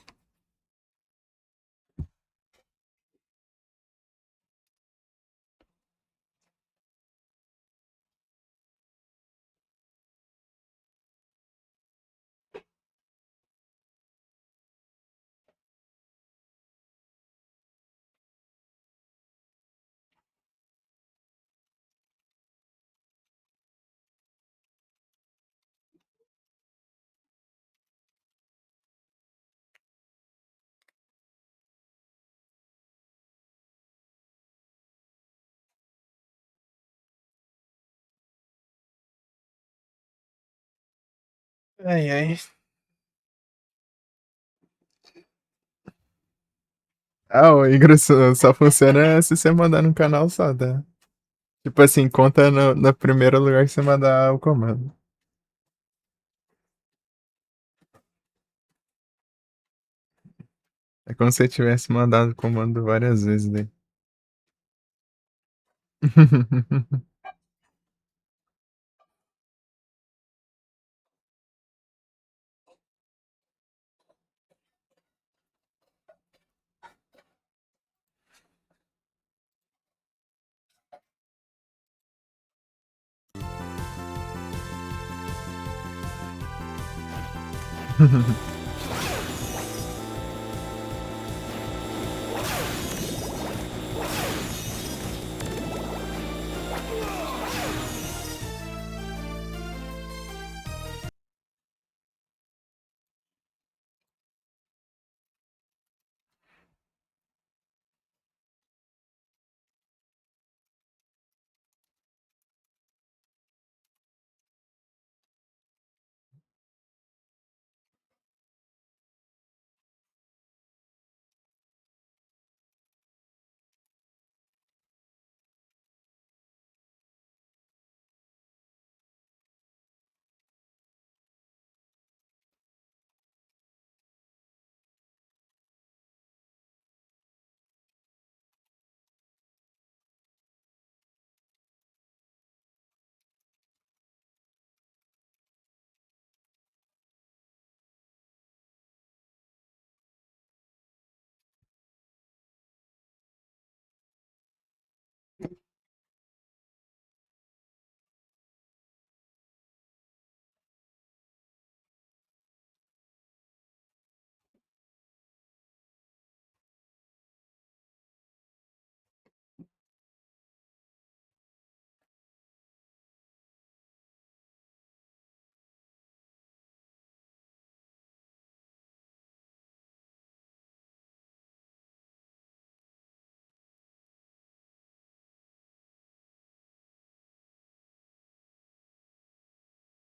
A: Ai, ai. Ah, o Igro só funciona se você mandar no canal só, tá? Tipo assim, conta no primeiro lugar que você mandar o comando. É como se você tivesse mandado o comando várias vezes daí.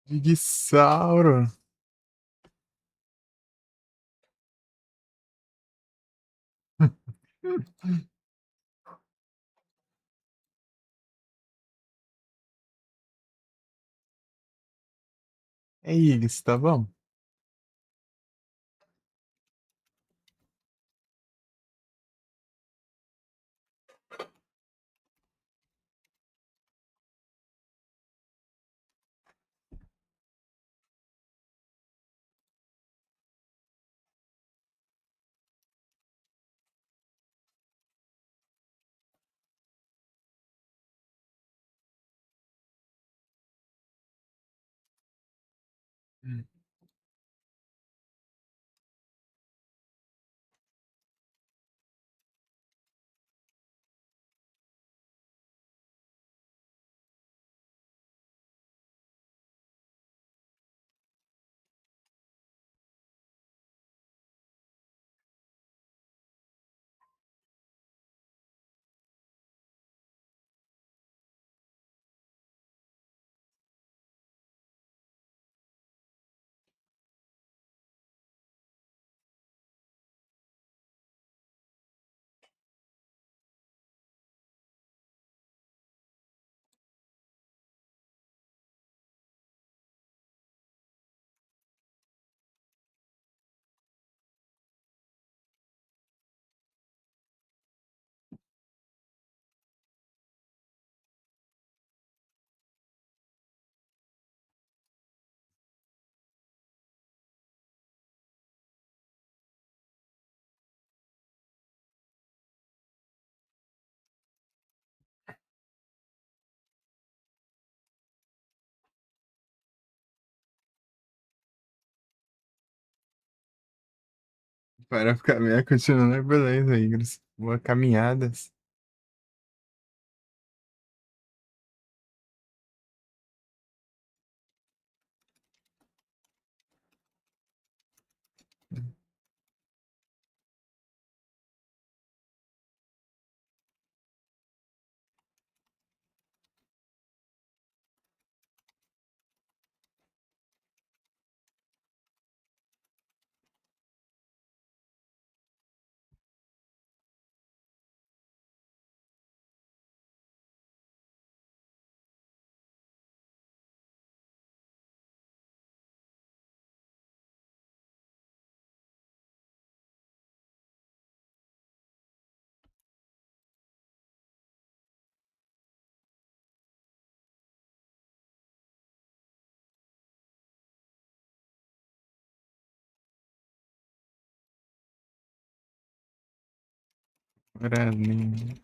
A: Dinossauro. É isso, tá bom? Para caminhar, continuando, beleza, Igros. Boa caminhadas. Guarani.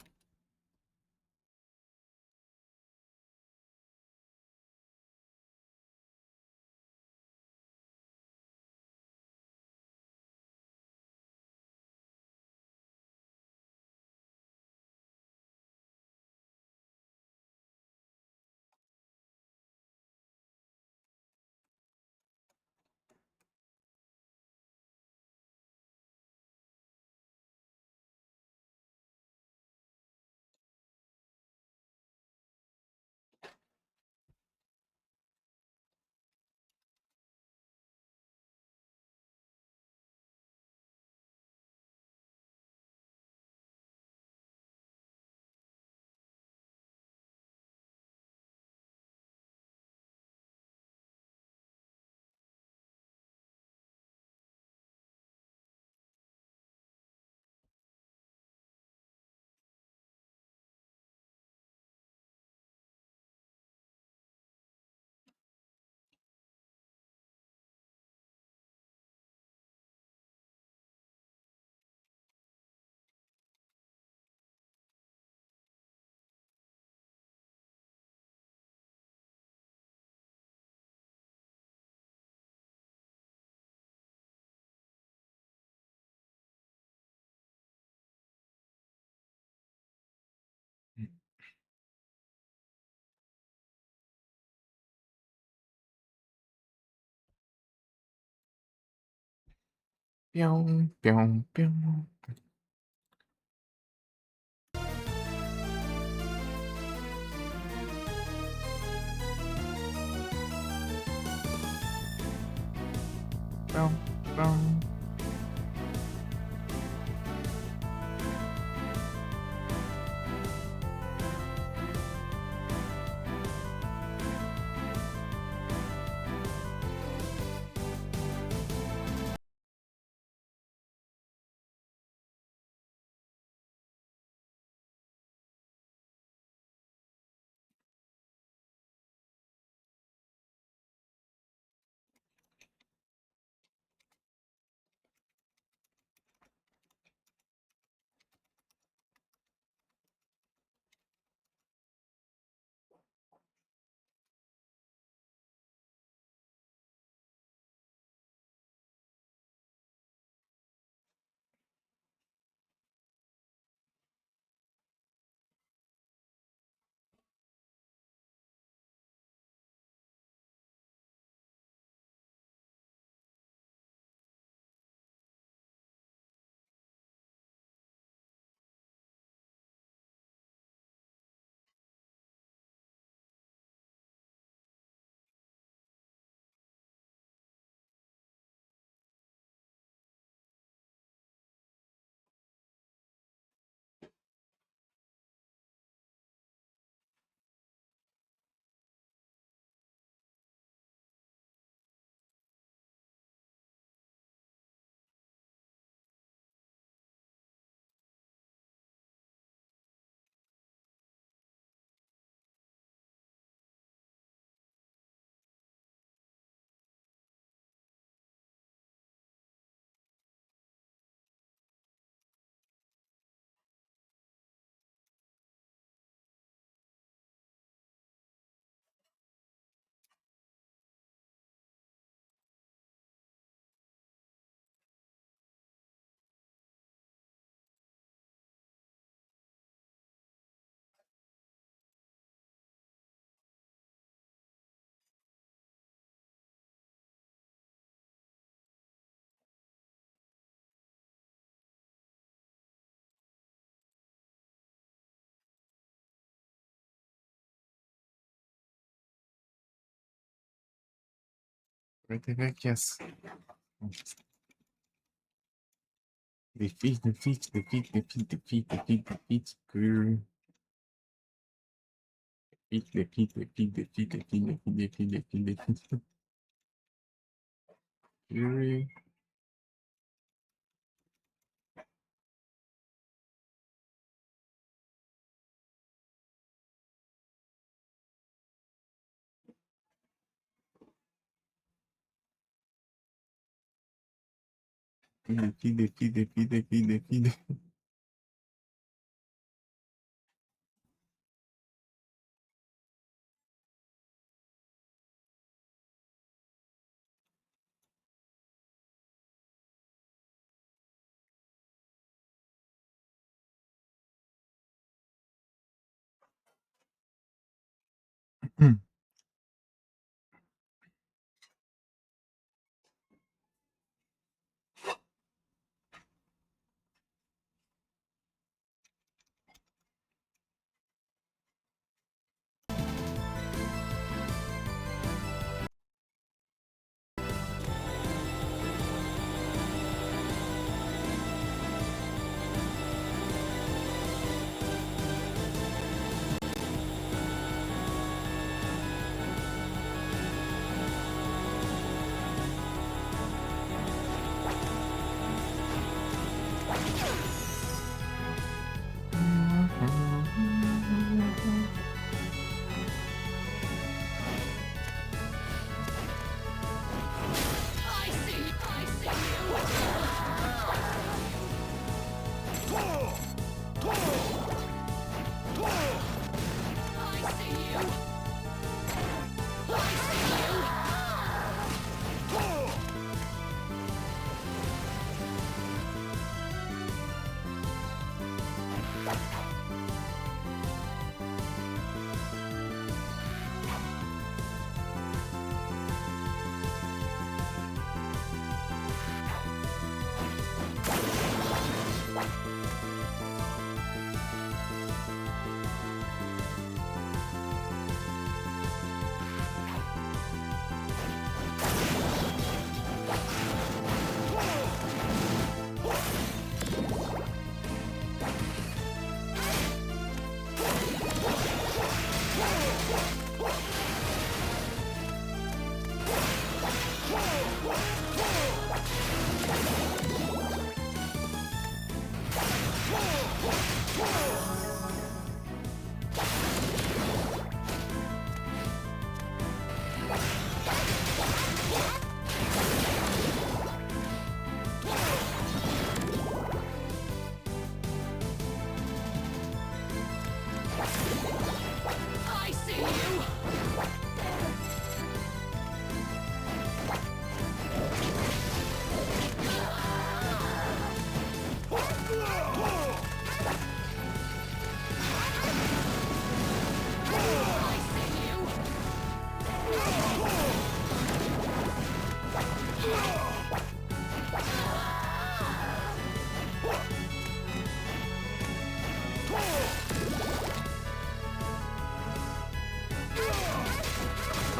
A: Pião, pião, pião. Pam, pam. Vai ter que ver aqui as. Defeat. Grrr. Defeat. Grrr. Defeat.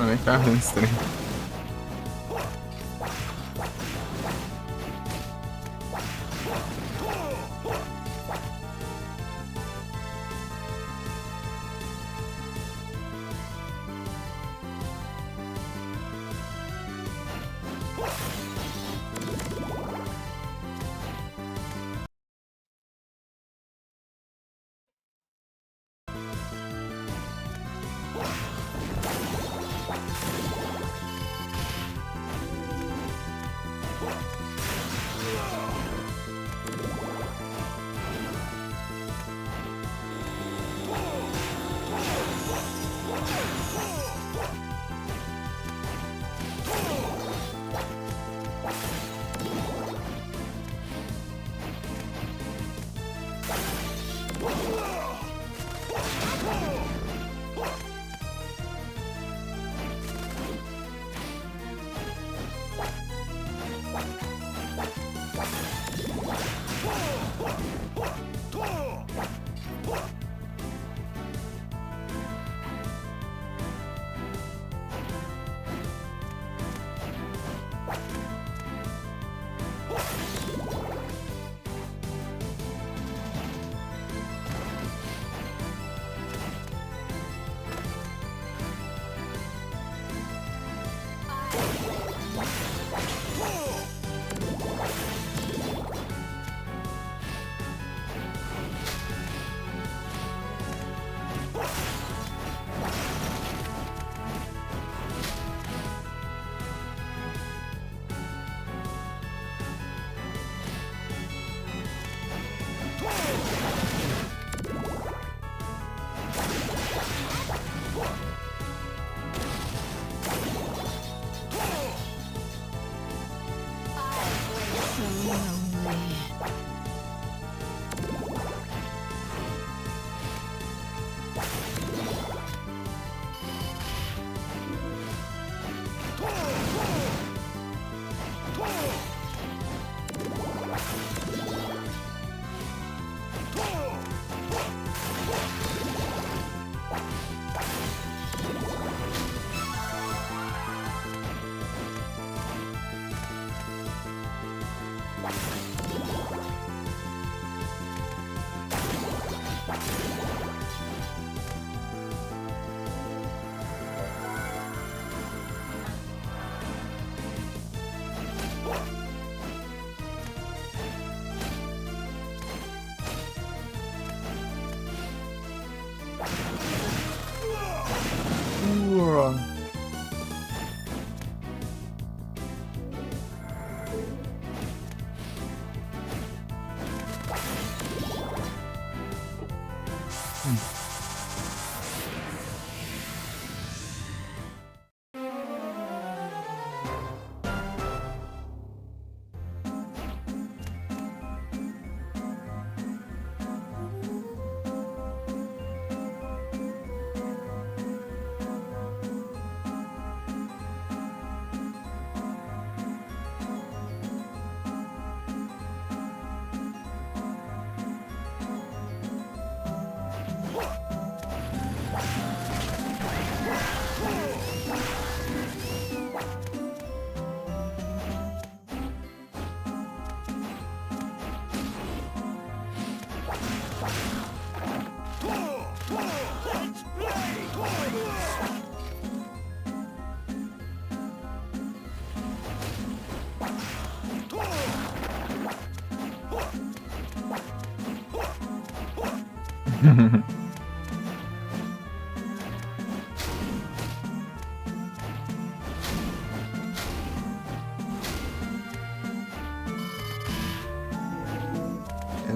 A: Olha que carro estranho.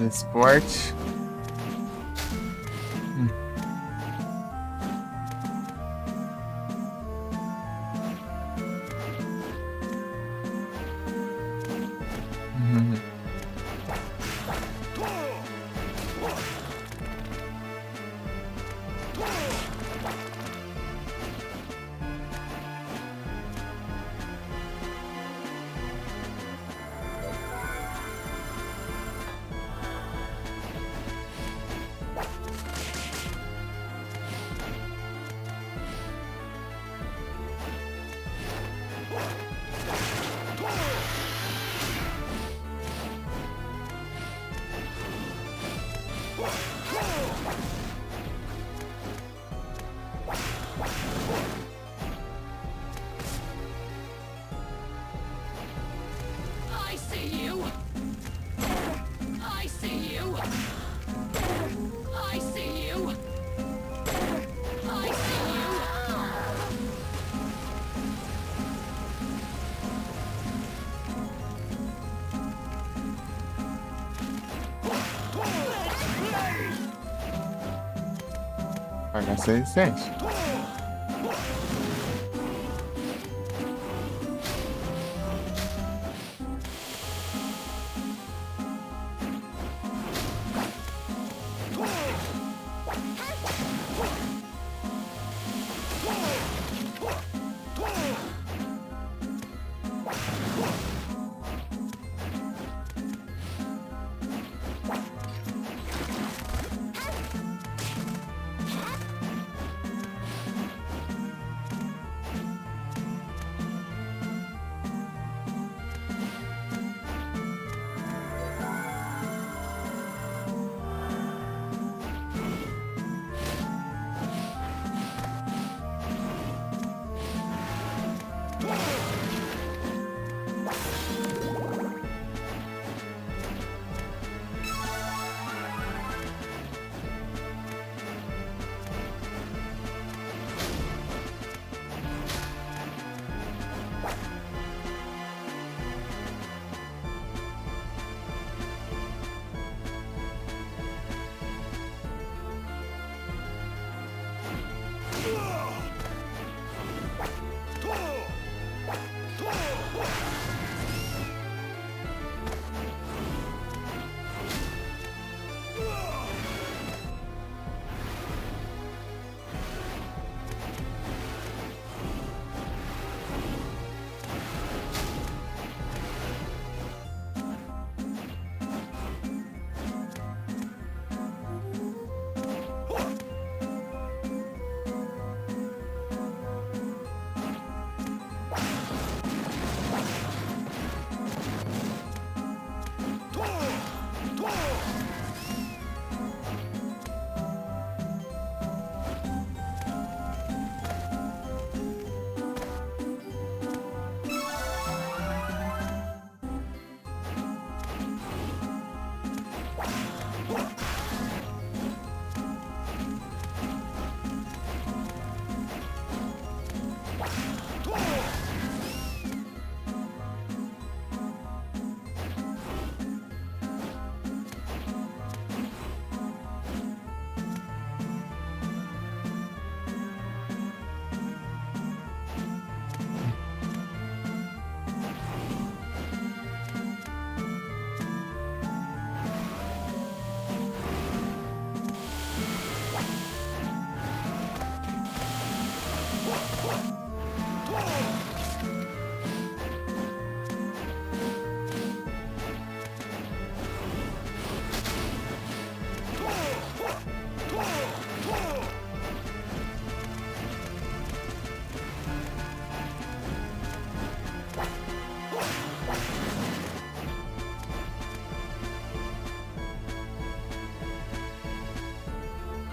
A: Esporte. H600.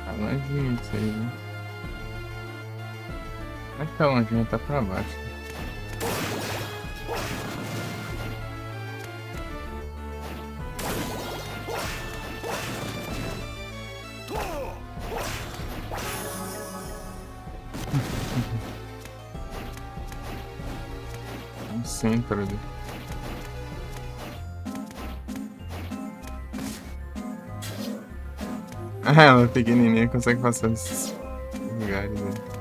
A: Tá longinho isso aí, né? Mas tá longinho, tá pra baixo. No centro ali. Ah, ela pequenininha consegue passar nesses lugares aí.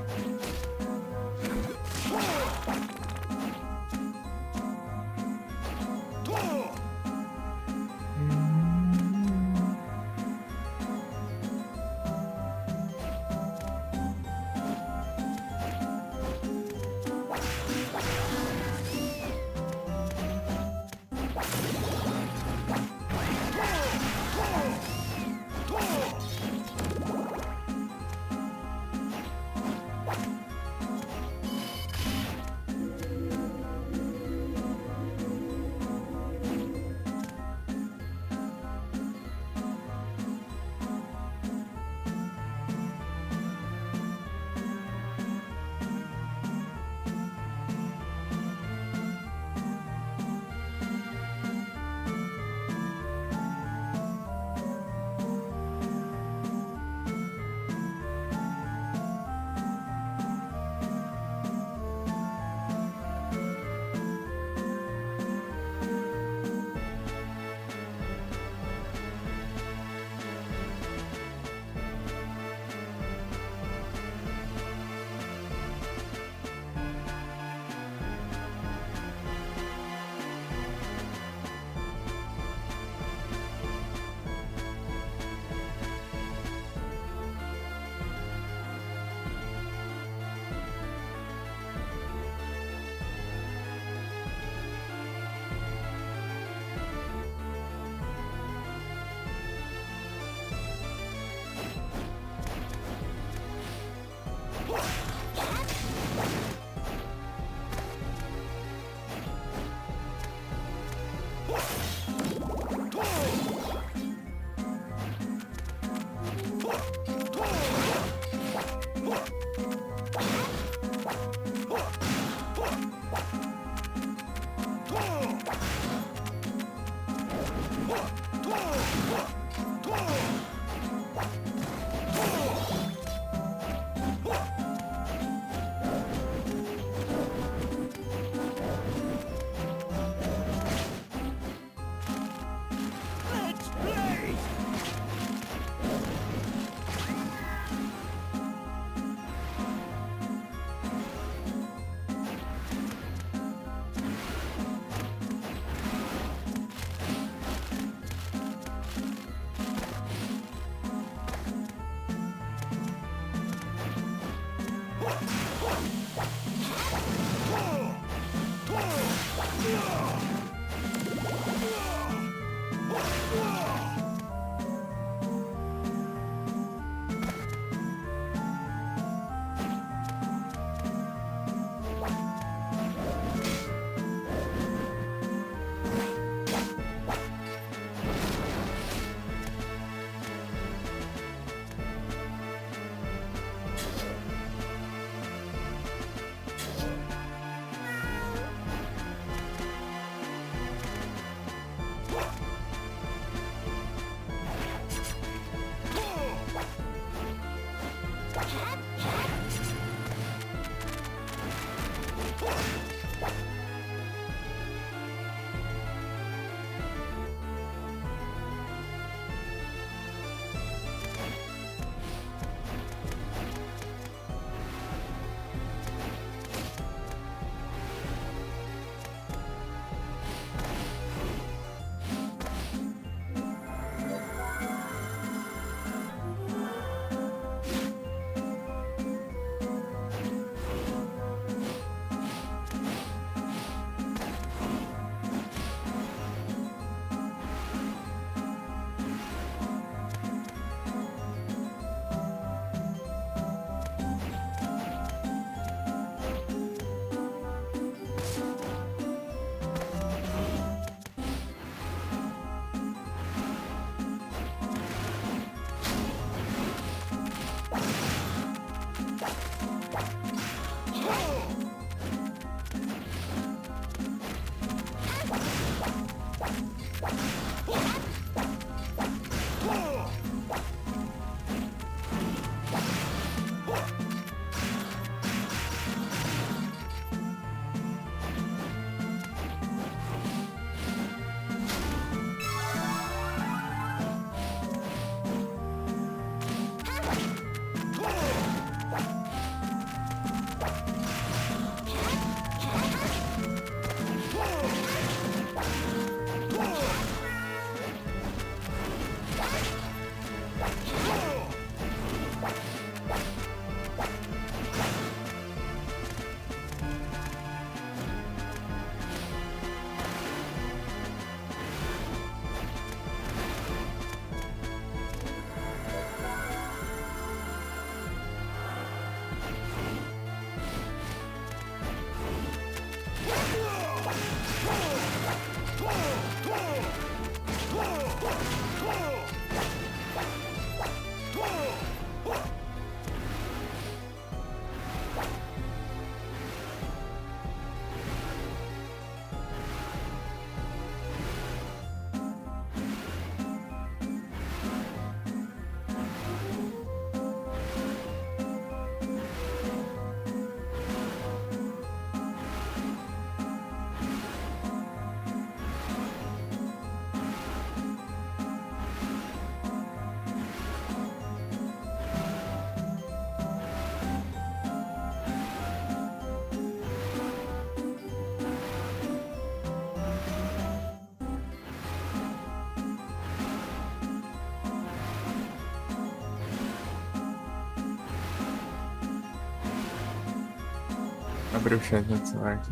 A: abrir o chat no celular aqui.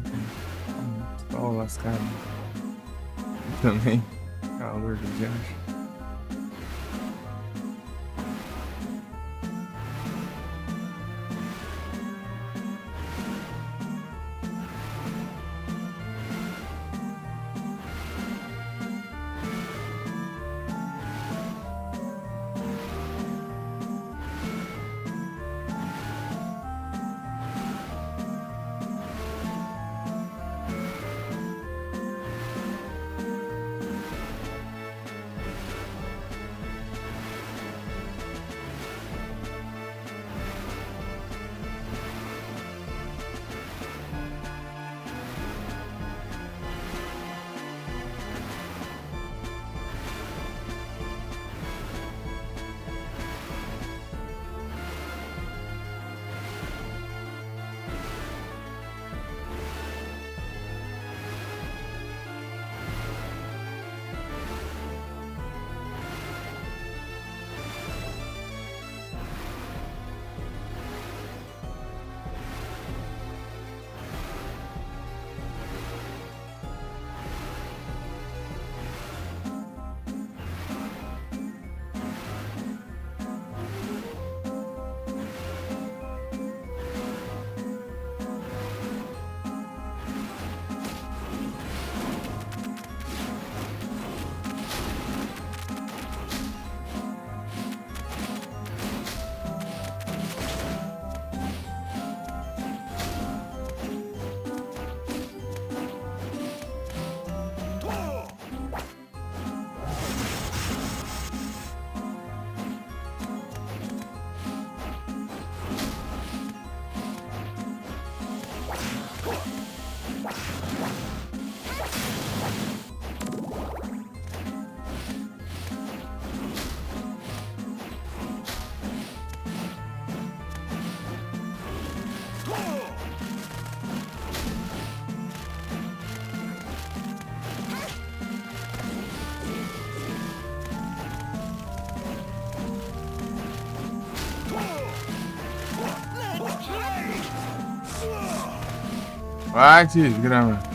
A: Só o lascado. Também. Calor do diante. Vai, desgrama.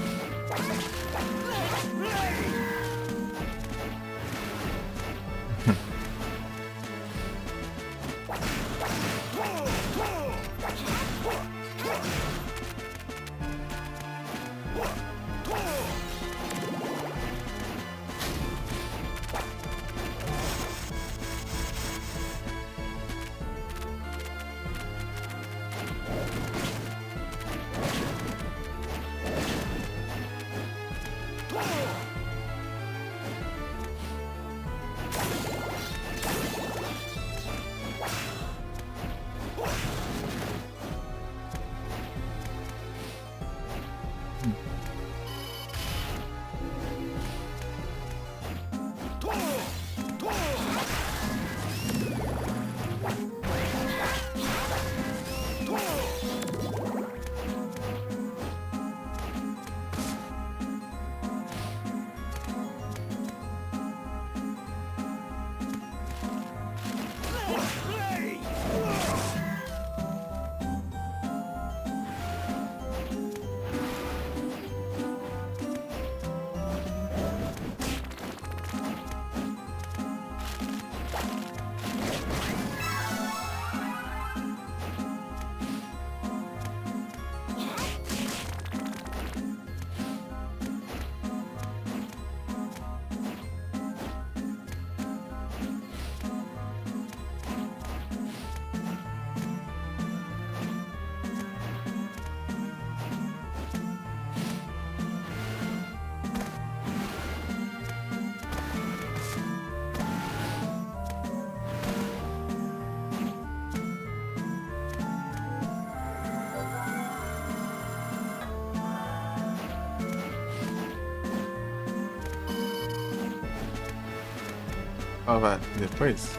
A: Ó, vai, depois.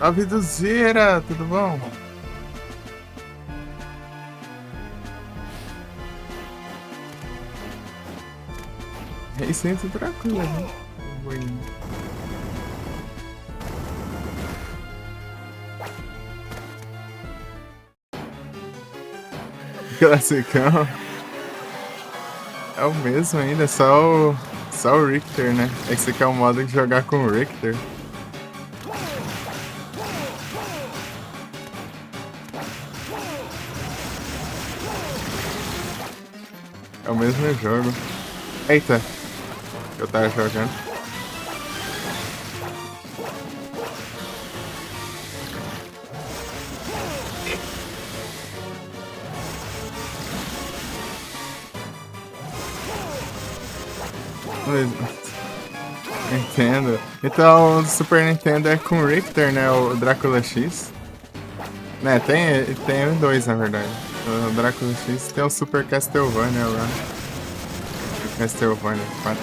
A: Ó, Viduzeira, tudo bom? Rei Centro Drácula, né? Boinho. Classicão. É o mesmo ainda, só o Richter, né? Esse aqui é o modo de jogar com o Richter. É o mesmo jogo. Eita, eu tava jogando. Nintendo. Então o Super Nintendo é com o Richter, né? O Drácula X. Né, tem dois na verdade. O Drácula X tem o Super Castlevania lá. O Castlevania 4.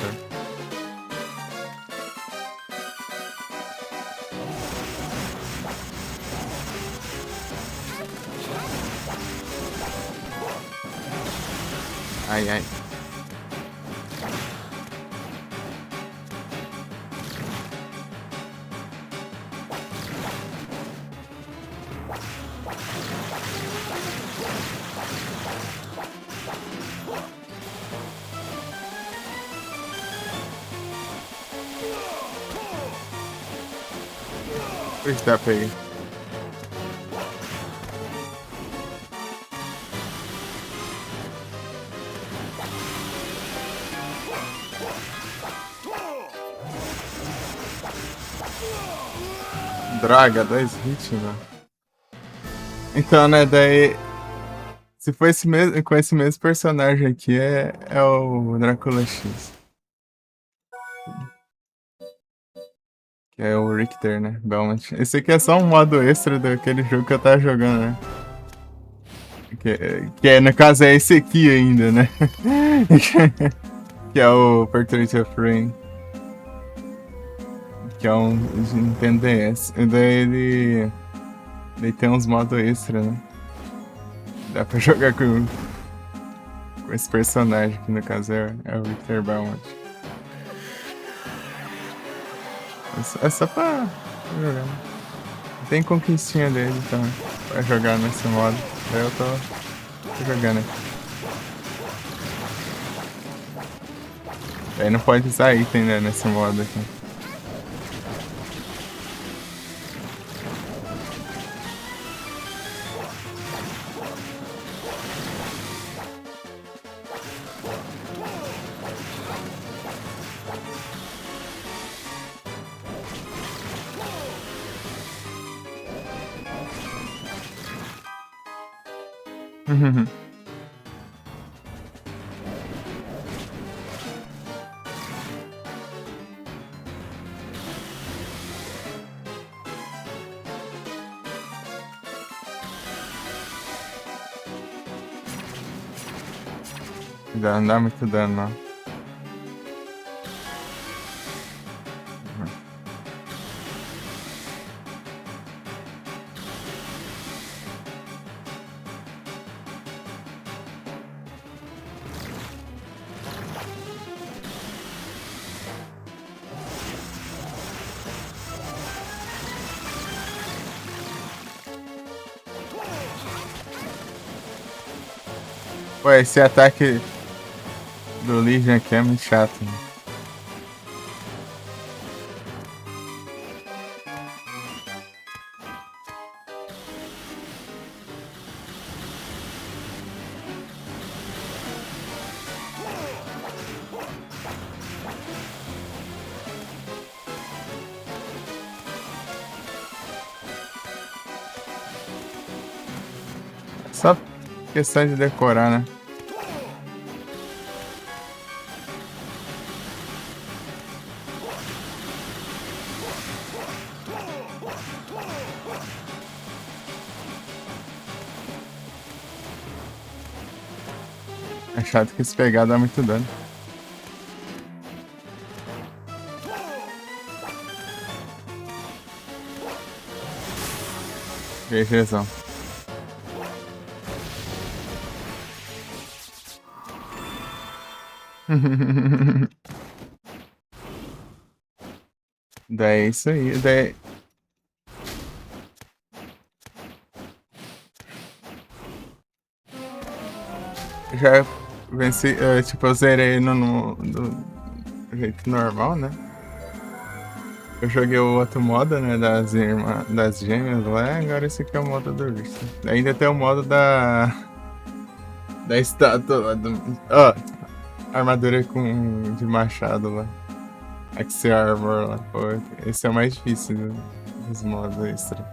A: Ai, ai. Push that pig. Droga, 2 hits, mano. Então, né, daí. Se for com esse mesmo personagem aqui, é o Drácula X. Que é o Richter, né? Belmont. Esse aqui é só um modo extra daquele jogo que eu tava jogando, né? No caso, é esse aqui ainda, né? Que é o Portrait of Rain. Que é um Nintendo DS. E daí ele tem uns modos extra, né? Dá pra jogar com esse personagem, que no caso é o Richter Belmont. É só pra jogar. Tem conquistinha dele também, pra jogar nesse modo. Daí eu tô jogando aqui. Aí não pode usar item, né, nesse modo aqui. Não dá muito dano, não. Pô, esse ataque do Legion aqui é muito chato, né? Só questão de decorar, né? É chato que se pegar dá muito dano. GGzão. Daí é isso aí. Daí... Já venci, tipo, eu zerei do jeito normal, né? Eu joguei o outro modo, né, das gêmeas lá, agora esse aqui é o modo do Ursa. Ainda tem o modo da estátua lá ó, armadura de machado lá. Axe Armor lá, pô. Esse é o mais difícil dos modos extra.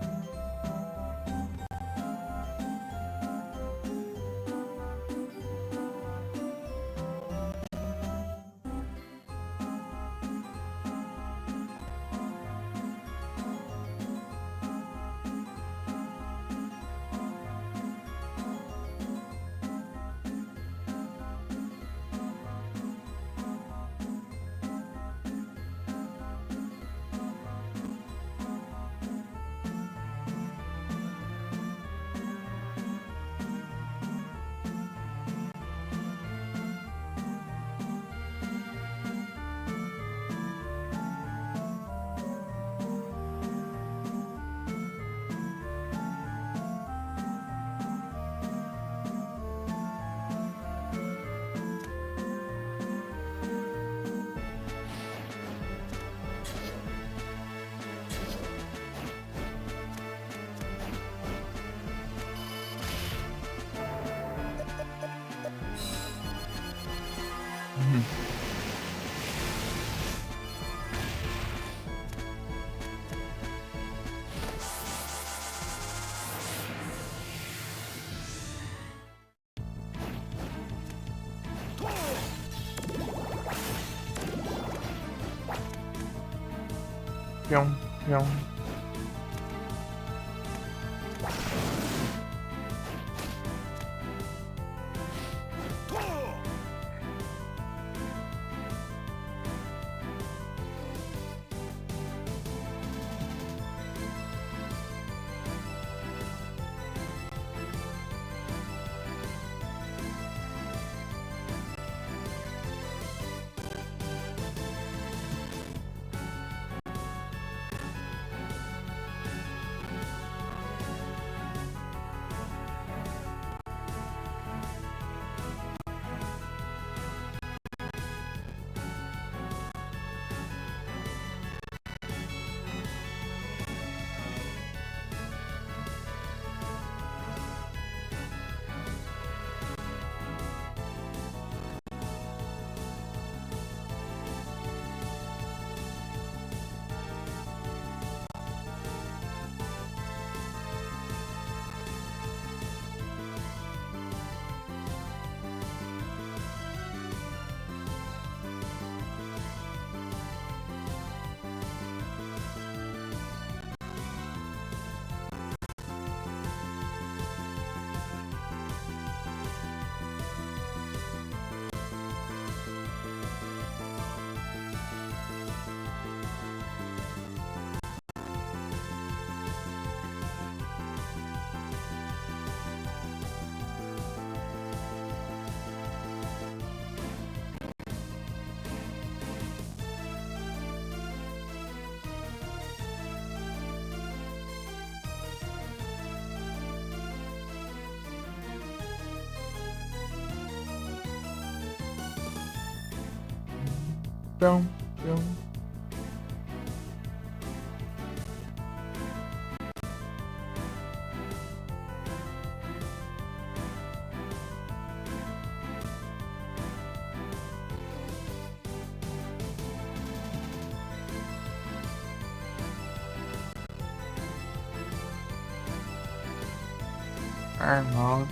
A: Pião, pião. Pião, pião. Armal.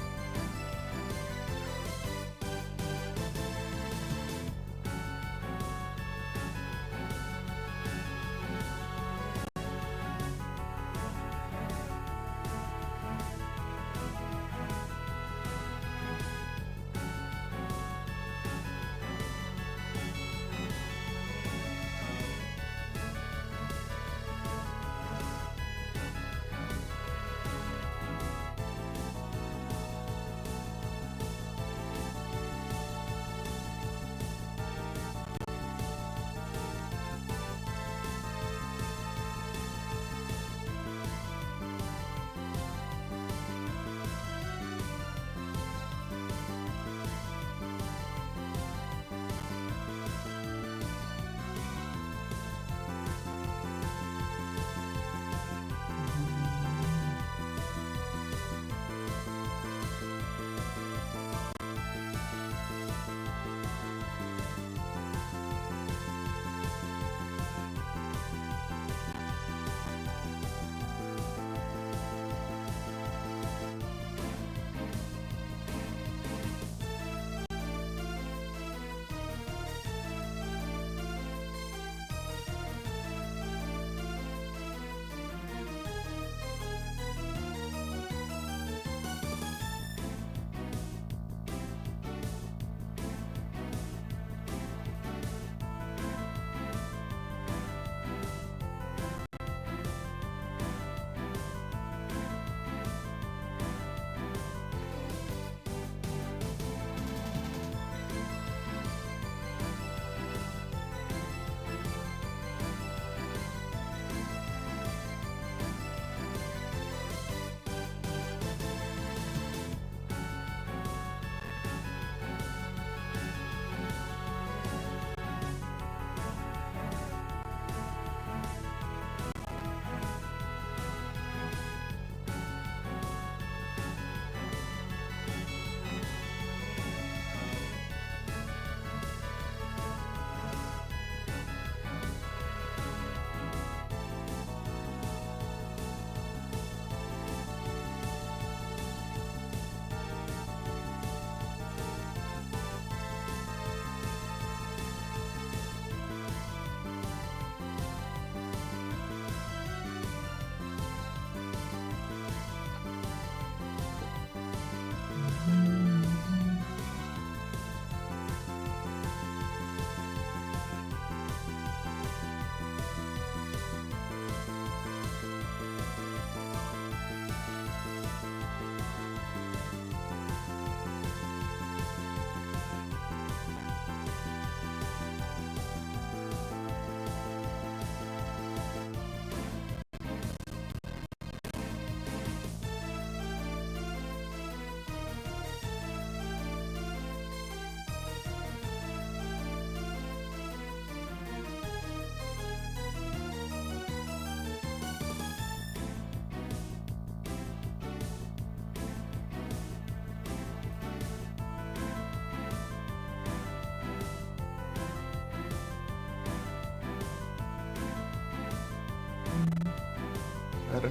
A: Deixa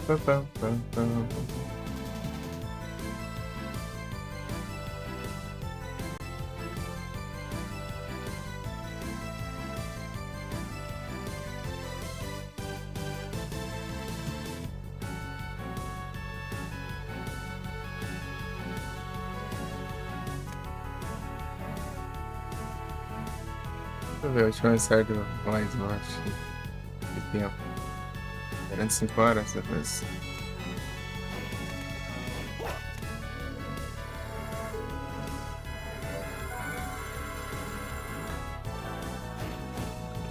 A: eu ver, a última vez saiu do mais Watch. Que tempo? 45 horas depois.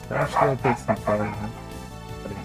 A: Eu acho que vai ter 5 horas, né? Peraí.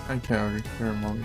A: Aqui é o Rick Herman.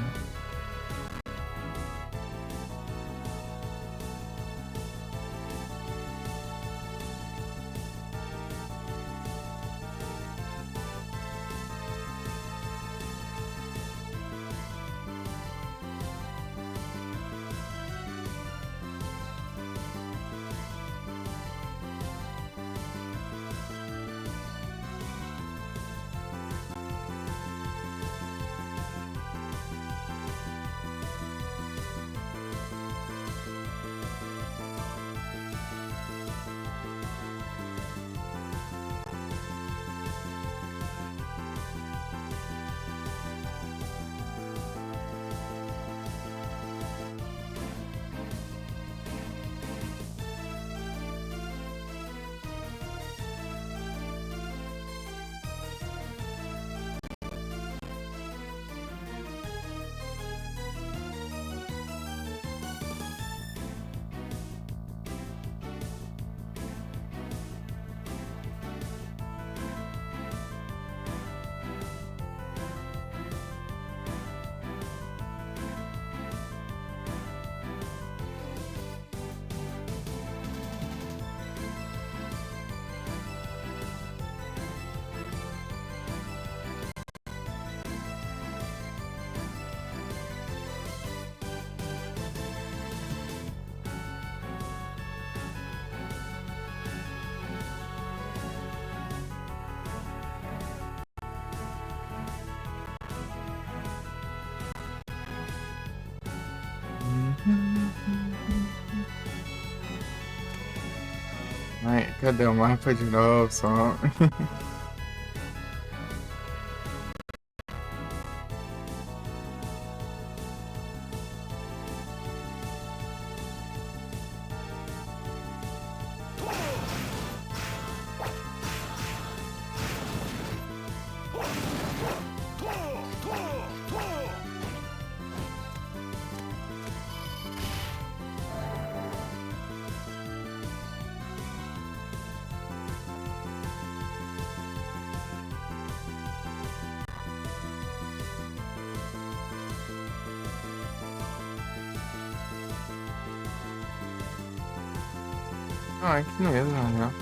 A: Ai, cadê o mapa de novo? Só. Não, é que mesmo, né?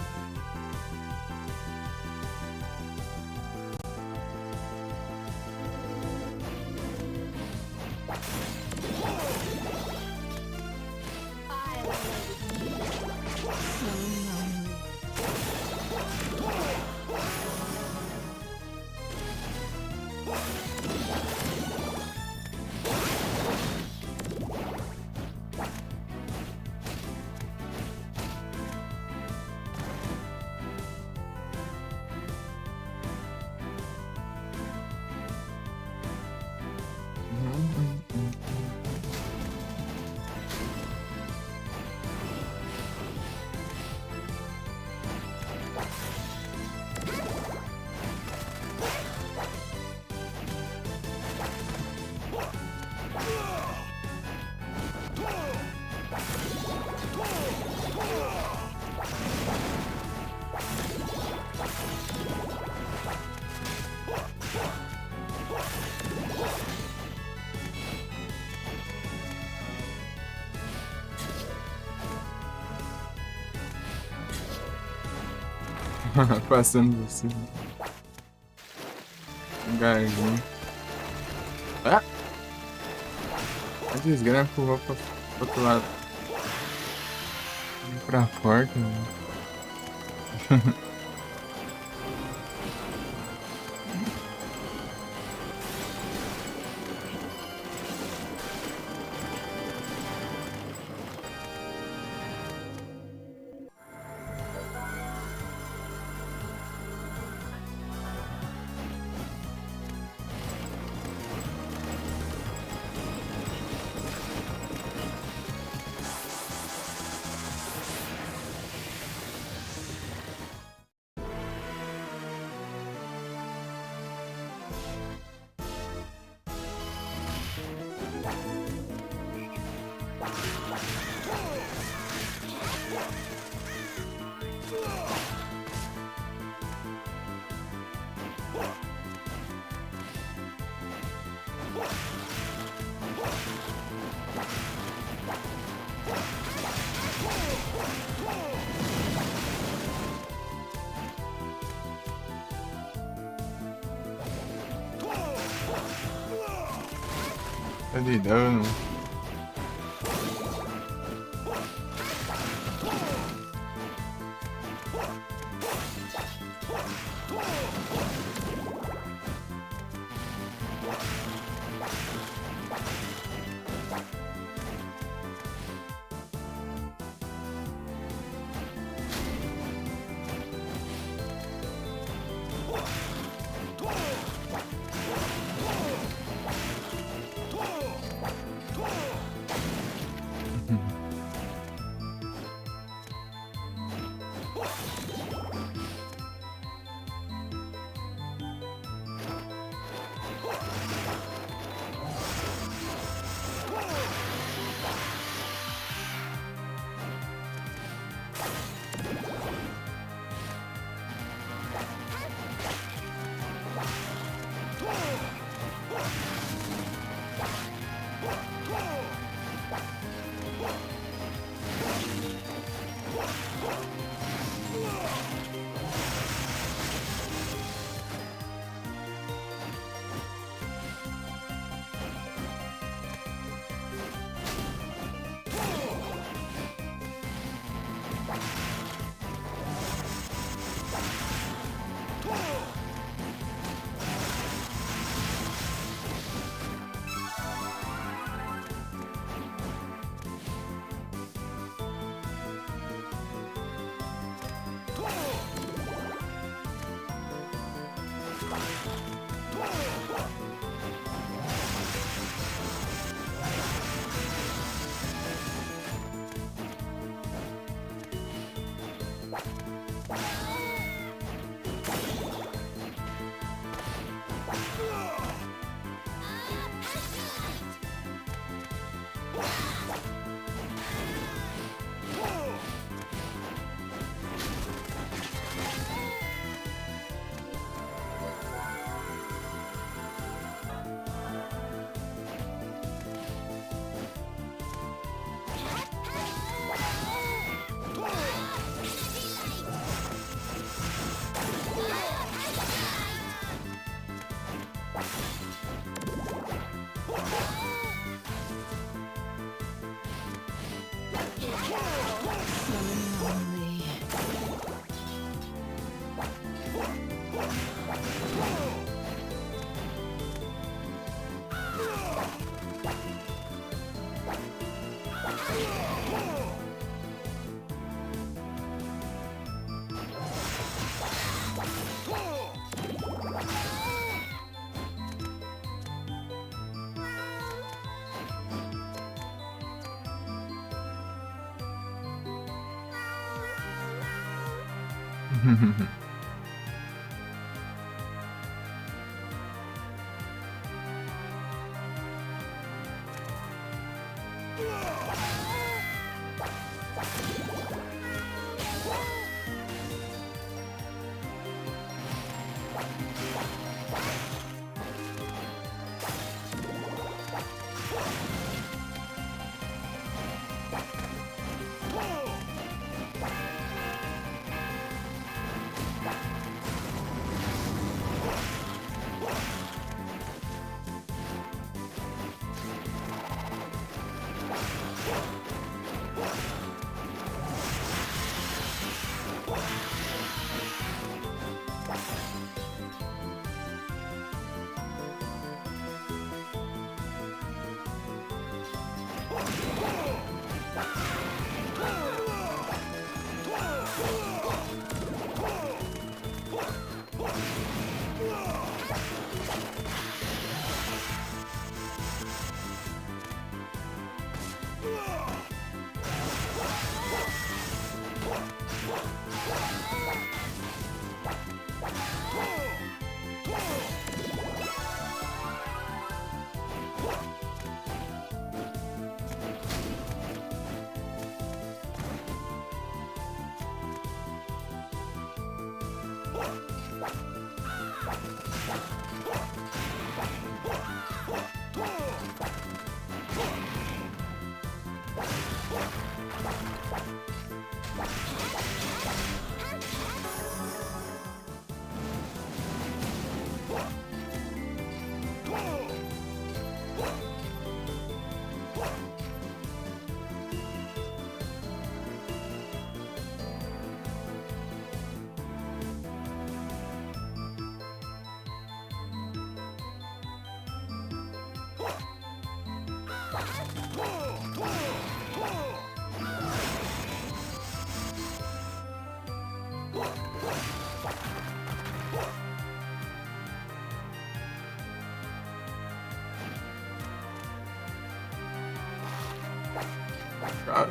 A: Passando assim. Garzinho. Ah! A desgrama pulou pro outro lado. Pra porta, mano. Tá de dano.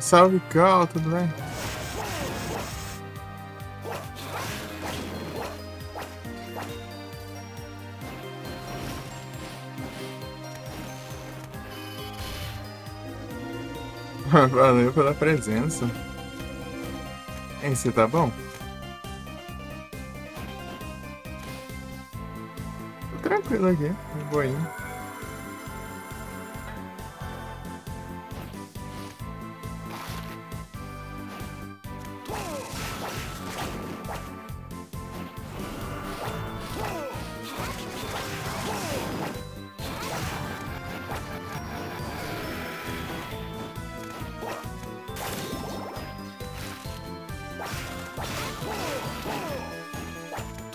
A: Salve, Cal, tudo bem? Valeu pela presença. E você tá bom? Tô tranquilo aqui, de boinha.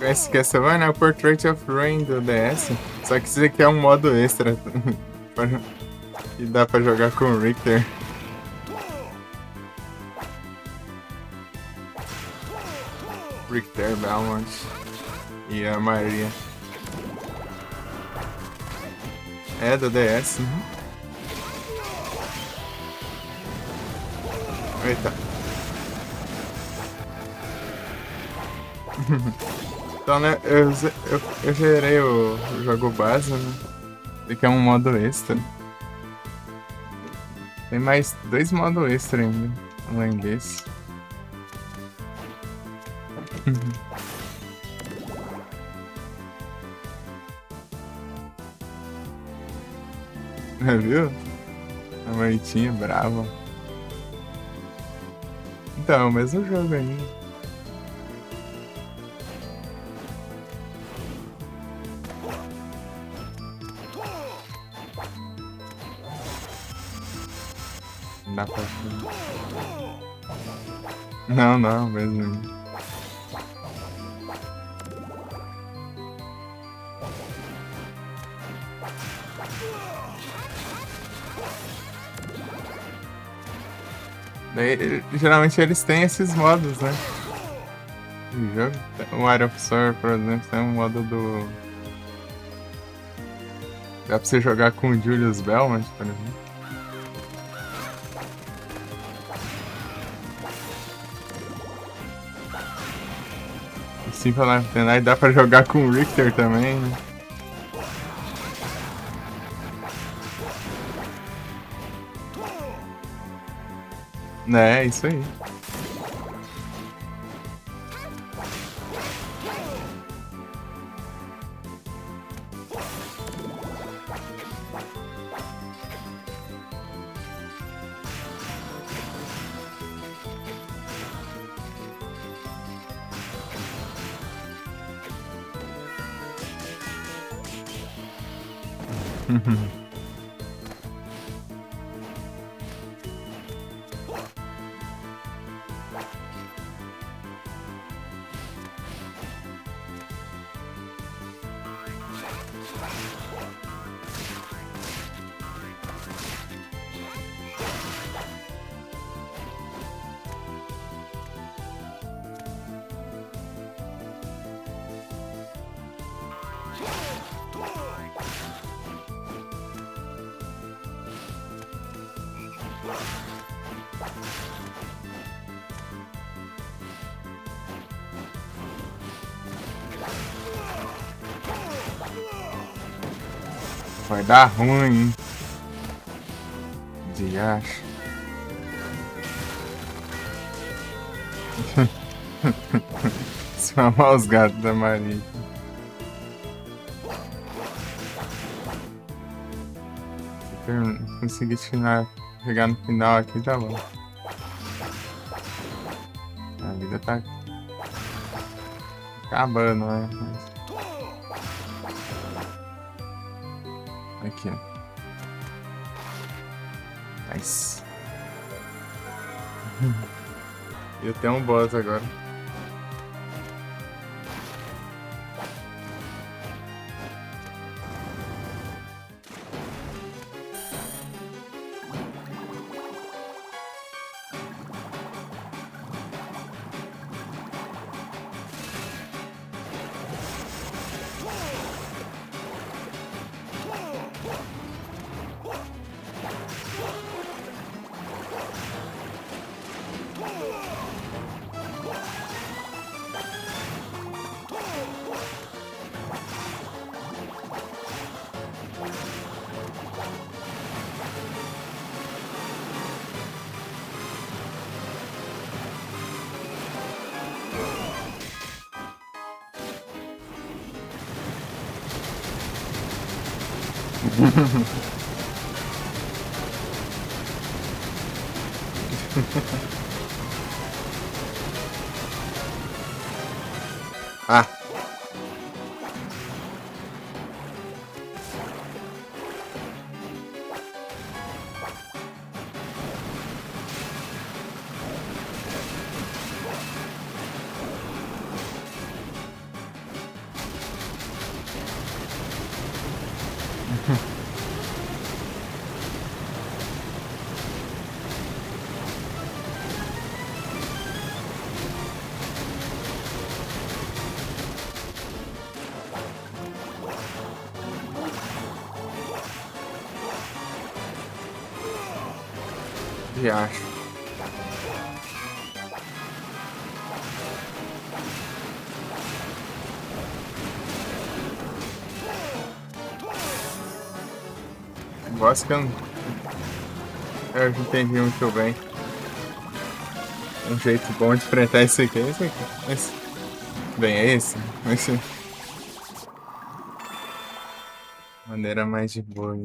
A: Esse que essa vai, né? O Portrait of Rain do DS. Só que esse aqui é um modo extra. E dá pra jogar com o Richter. Richter, Belmont e a Maria. É do DS. Eita. Então, né, eu gerei o jogo base, né? Esse aqui é um modo extra. Tem mais 2 modos extra ainda, além desse. Viu? A Maritinha brava. Então, é o mesmo jogo ainda. Não dá pra... Não, mesmo. Daí, geralmente eles têm esses modos, né? O jogo, o Iron of Sword, por exemplo, tem um modo do... Dá pra você jogar com o Julius Belmont, por exemplo. Simple Life and Night dá pra jogar com o Richter também, né? É, isso aí. Vai dar ruim. De acho. Chamar os gatos da Maria. Se eu conseguir chegar no final aqui, tá bom. A vida tá acabando, né? Aqui, ó. Nice. Eu tenho um boss agora. Ah. Acho. Gosto que eu não entendi muito bem. Um jeito bom de enfrentar esse aqui é esse aqui. Bem, é esse. Esse. Maneira mais de boa.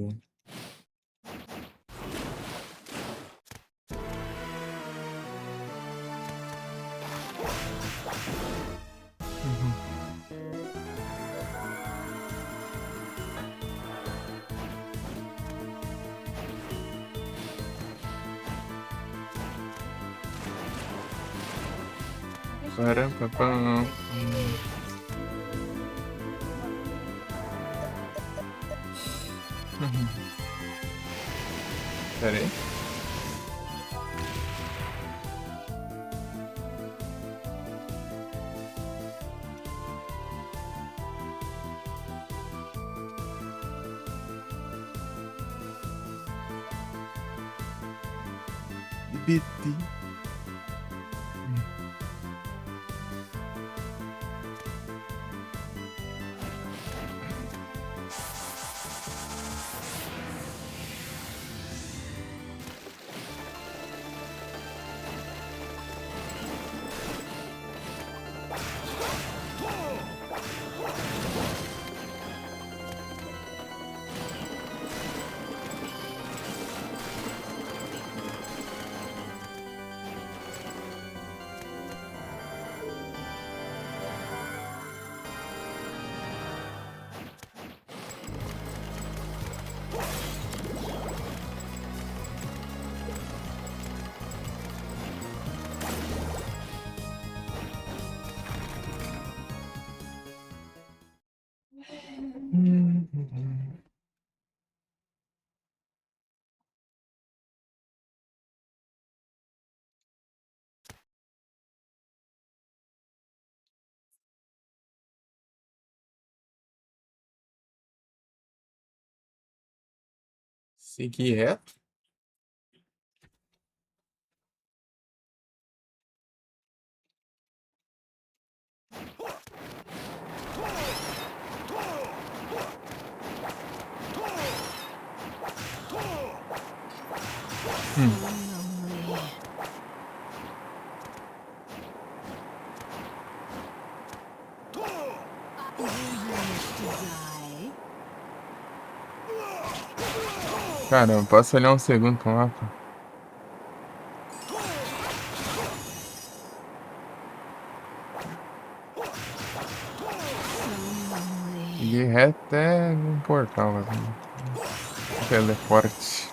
A: Parampapam. Pera aí. BT. Seguir reto?
B: Lonely. You wish to die?
A: Caramba, posso olhar um segundo pro mapa?
B: So lonely.
A: Seguir reto é um portal, assim. Teleporte.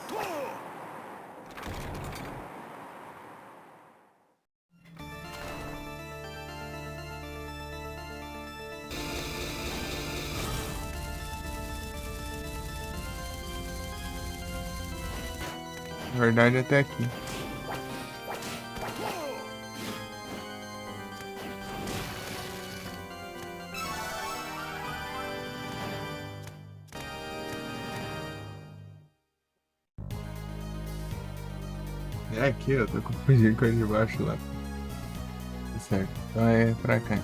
A: Na verdade, até aqui. É aqui, eu tô confundindo com a de baixo lá. Tá certo. Então é pra cá.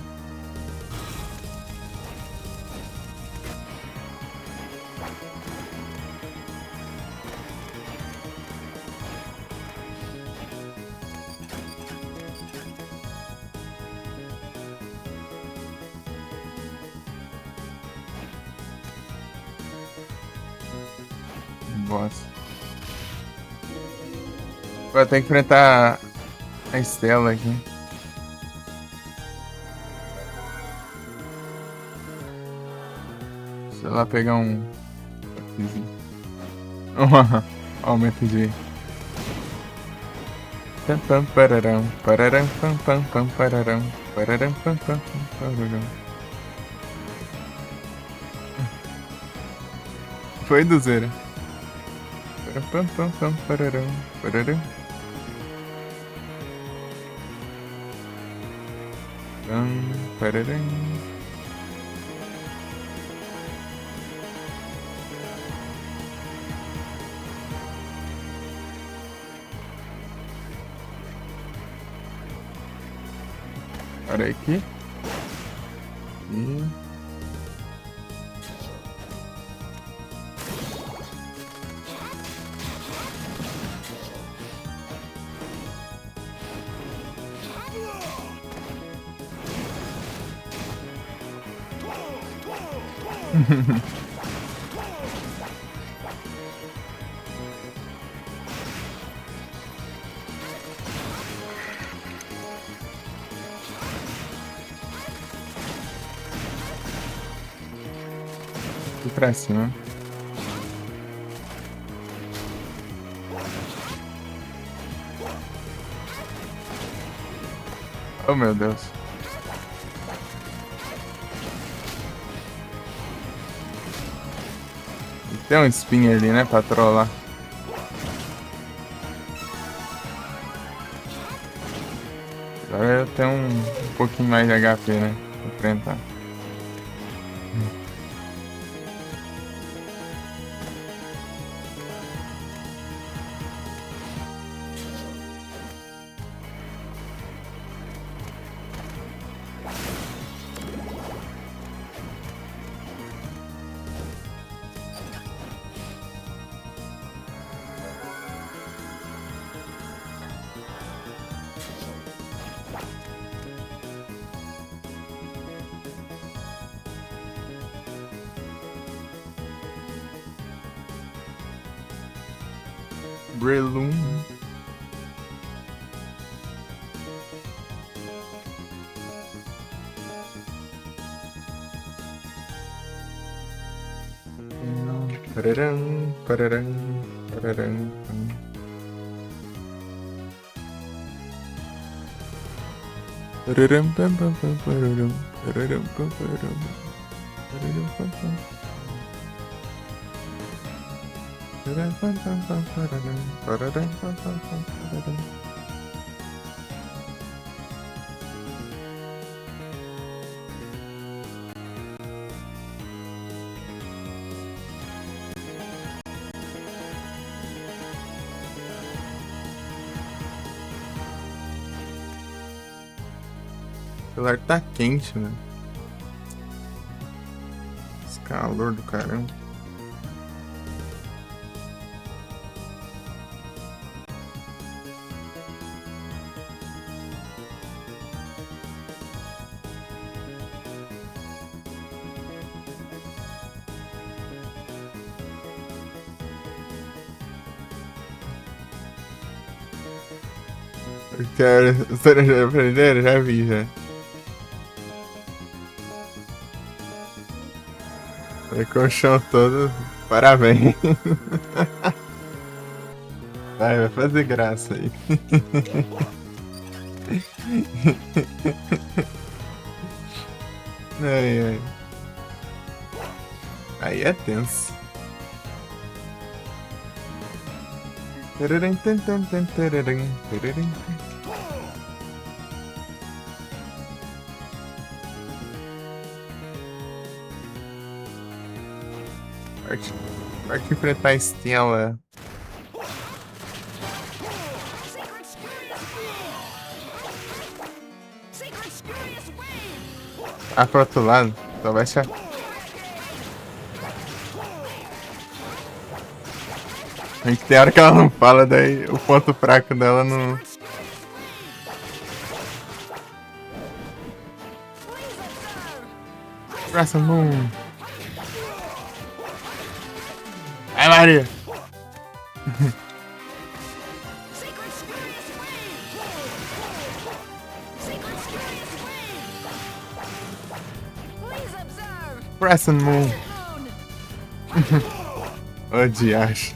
A: Boss. Vou ter que enfrentar a Estela aqui. Sei lá, pegar um... aumento de... Pam pam pararam, pararam pam pam pam pararam, pararam pam pam pam pararam. Foi do zero. Pam pam pam pararam, pararam. Pam pararam. Olha aqui. E... E pra cima. Oh meu Deus. Tem um spin ali, né, pra trollar. Agora eu tenho um pouquinho mais de HP, né, pra enfrentar. Breloom. Pararam, pararam, pararam. Pararam, pam, pam, pam, pararam, pararam, pam, pararam, pararam, pam, pam. Pararam, pam, pam, pam, pararam, pararam, pam, pam, pam, pararam. celular tá quente, né? Esse calor do caramba. Eu quero. Você já aprender? Já vi, já. Vai com o chão todo. Parabéns. Vai fazer graça aí. Ai, ai. Aí é tenso. Tararam, tan, tan, tan, tararam, tararam. Parte enfrentar a Estela. Ah, pro outro lado. Só vai achar. A gente tem hora que ela não fala, daí o ponto fraco dela não. Crescent Moon. Ai, Maria. Crescent Moon. Ô, diacho.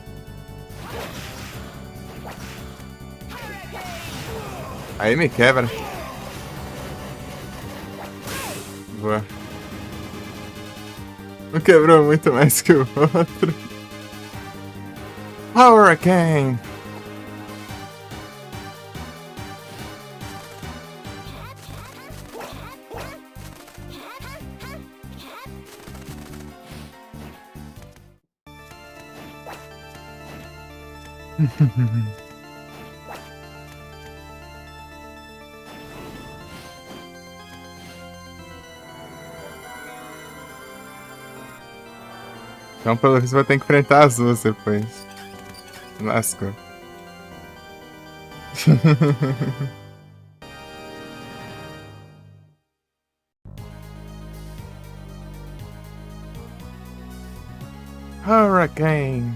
A: Aí me quebra. Boa. Não quebrou muito mais que o outro. Hurricane! Então, pelo menos, vai ter que enfrentar as duas depois. Lascou. Hurricane.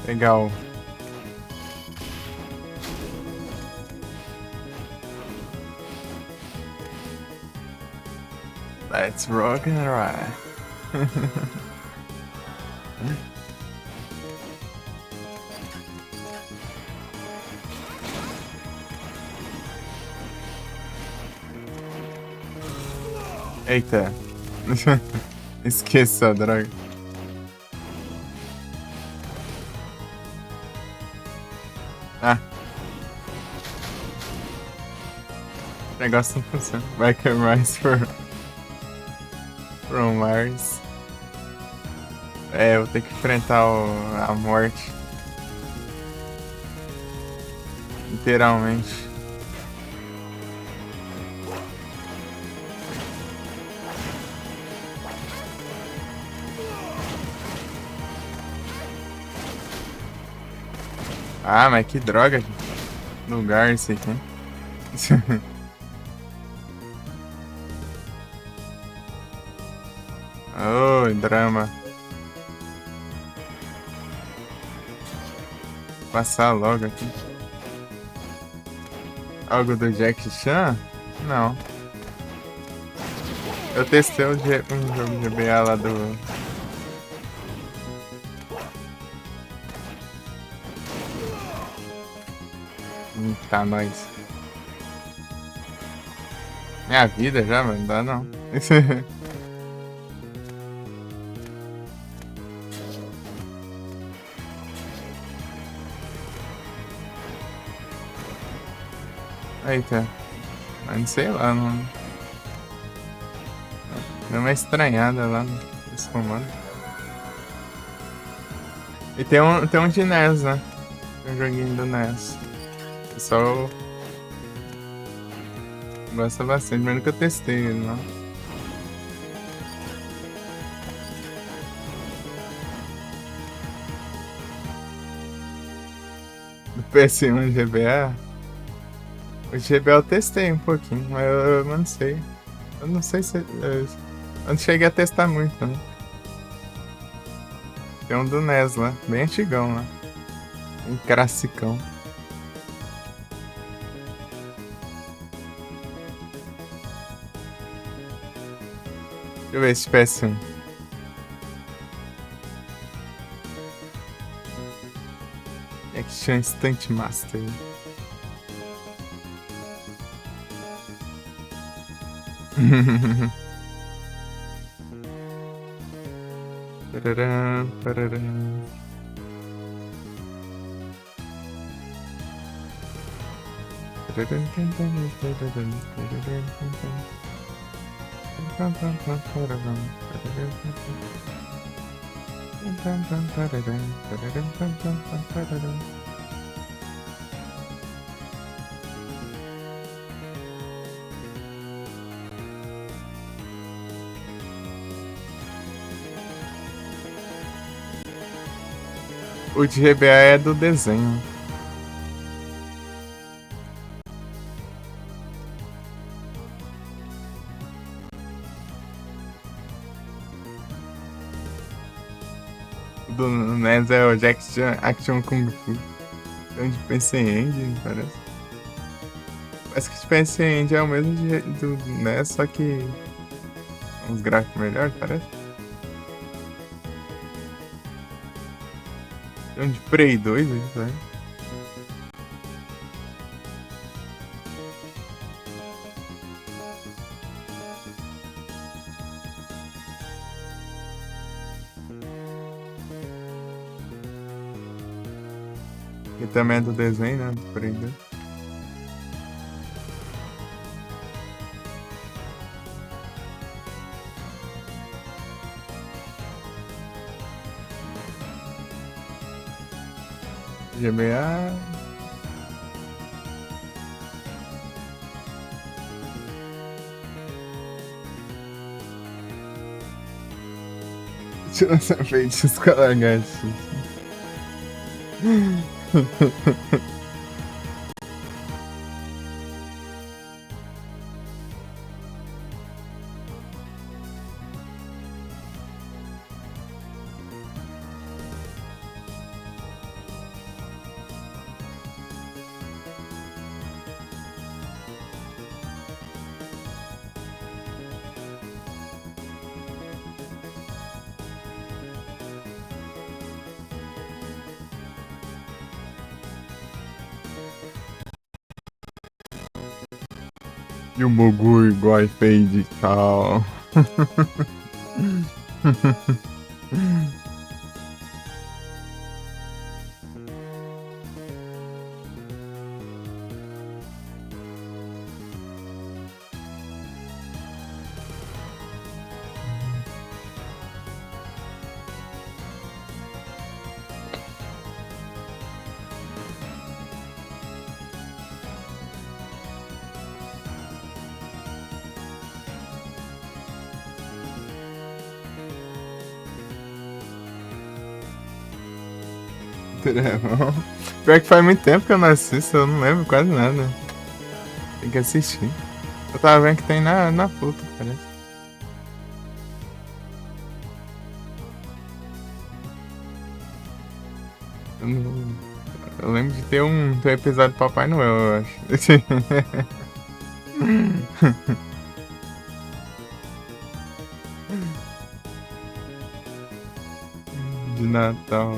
A: Legal. Let's rock and ride. Eita. Esqueça, droga. Ah. O negócio não funciona. Vai que é mais From Mars. É, eu vou ter que enfrentar a morte. Literalmente. Ah, mas que droga de lugar esse aqui. Oh, drama. Passar logo aqui. Algo do Jack Chan? Não. Eu testei um jogo de GBA lá do... Tá, nóis. Minha vida já, mano, não dá não. Eita. Mas sei lá, não. Deu uma estranhada lá nesse comando. E tem um de NES, né? Tem um joguinho do NES. O pessoal gosta bastante, mas nunca testei ele, não. Do PS1 GBA. O GBA eu testei um pouquinho, mas eu não sei. Eu não sei se. Eu não cheguei a testar muito, né? Tem um do NES lá, bem antigão lá. Um classicão. Deixa eu ver esse PS1. Action Instant Master. Pararam, pararam. O de GBA é do desenho. Do NES é o Action Kung Fu. É um de PC Engine, parece. Parece que de PC Engine é o mesmo do NES, só que uns gráficos melhores, parece. Tem um de Prey 2 aqui, né? E também é do desenho, né? Do Prey 2. GBA. Deixa eu lançar feitiços com a lagartixa. E o Mugu igual fade e tal. Trevão. Pior que faz muito tempo que eu não assisto, eu não lembro quase nada. Tem que assistir. Eu tava vendo que tem na Pluto, parece. Eu, não- eu lembro de ter um episódio do Papai Noel, eu acho. De Natal.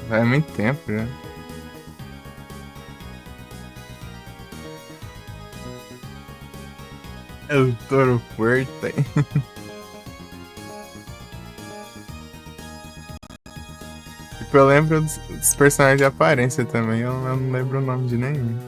A: Faz muito tempo já. El Toro Fuerte. Tipo, eu lembro dos personagens de aparência também, eu não lembro o nome de nenhum.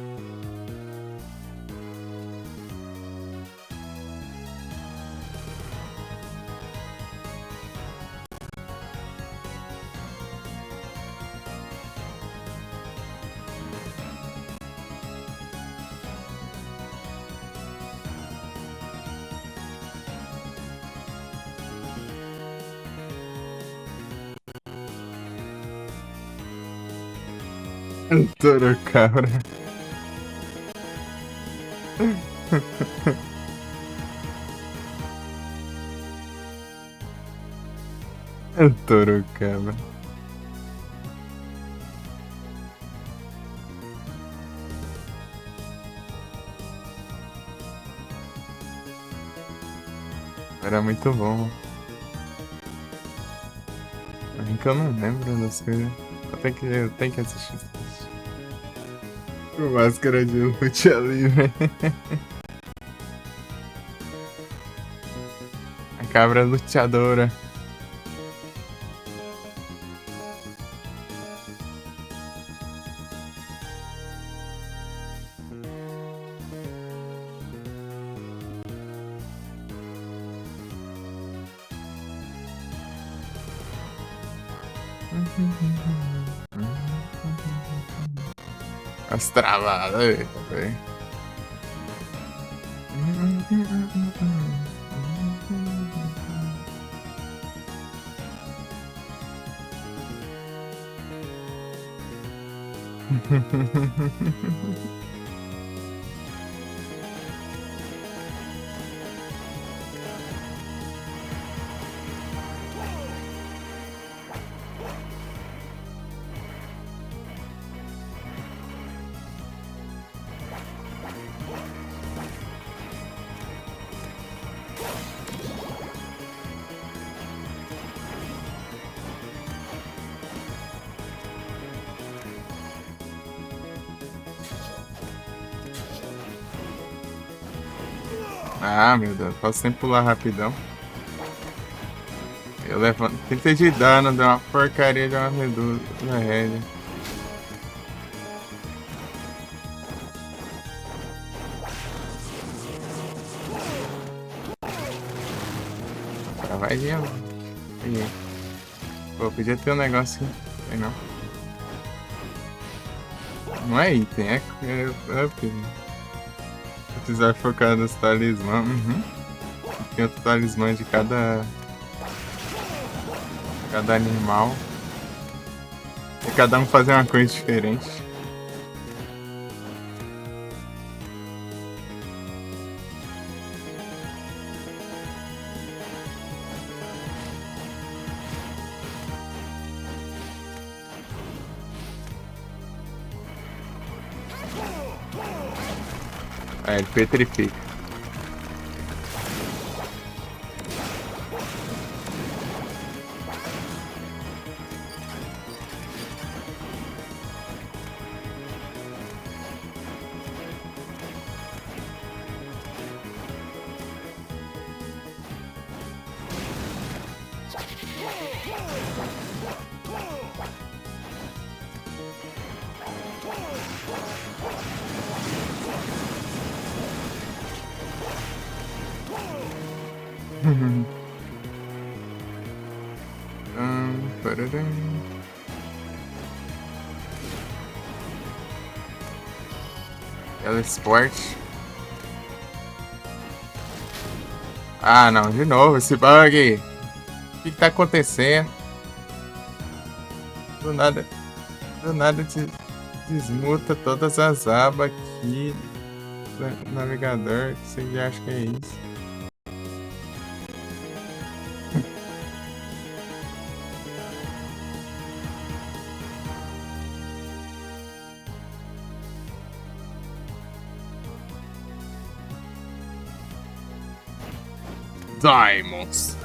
A: Toro cabra. Toro cabra. Era muito bom. É que eu não lembro das coisas. Eu tenho que assistir isso. O Máscara de Luta Livre. A cabra luteadora. As travadas, eita, velho. Ah, meu Deus, posso sempre pular rapidão. Eu levanto 30 de dano, deu uma porcaria de uma reduz na rédea. Travadinha, peguei. Pô, podia ter um negócio aqui. Sei não. Não é item, é precisar focar nos talismãs. Tem outro talismã de cada animal. E cada um fazer uma coisa diferente. É, ele petrifica. Pararam. Ela Sport. Ah, não, de novo esse bug. O que tá acontecendo? Do nada desmuta todas as abas aqui do navegador. Você já acha que é isso? Diamonds.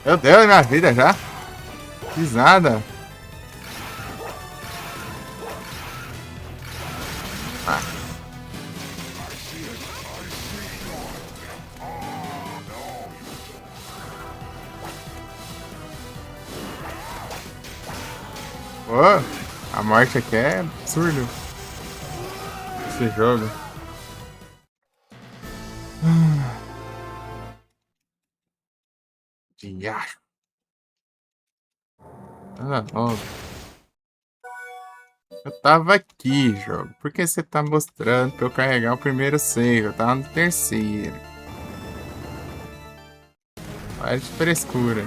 A: Meu Deus, minha vida já. Fiz nada. Ô, a morte aqui é absurdo. Esse jogo. Diacho. Ah, ó. Eu tava aqui, jogo. Por que você tá mostrando pra eu carregar o primeiro save? Eu tava no terceiro. Para de frescura.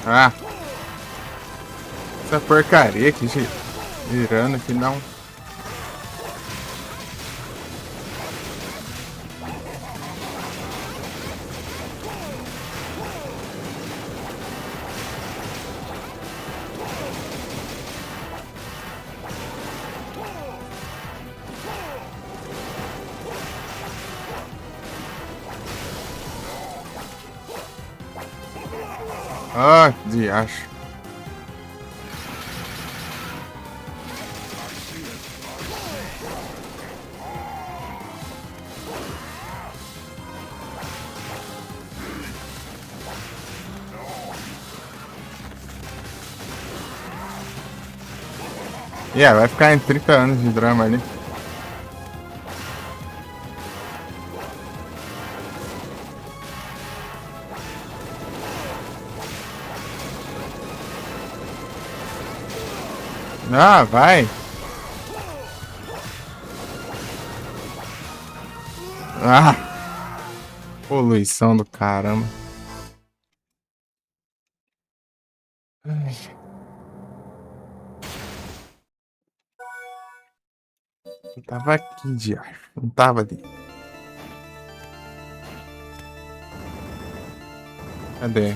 A: Ah! Essa porcaria aqui girando aqui não. Ah, diacho. Vai ficar em 30 anos de drama ali. Ah, vai! Ah! Poluição do caramba. Ai, eu tava aqui, diacho. Não tava ali. Cadê?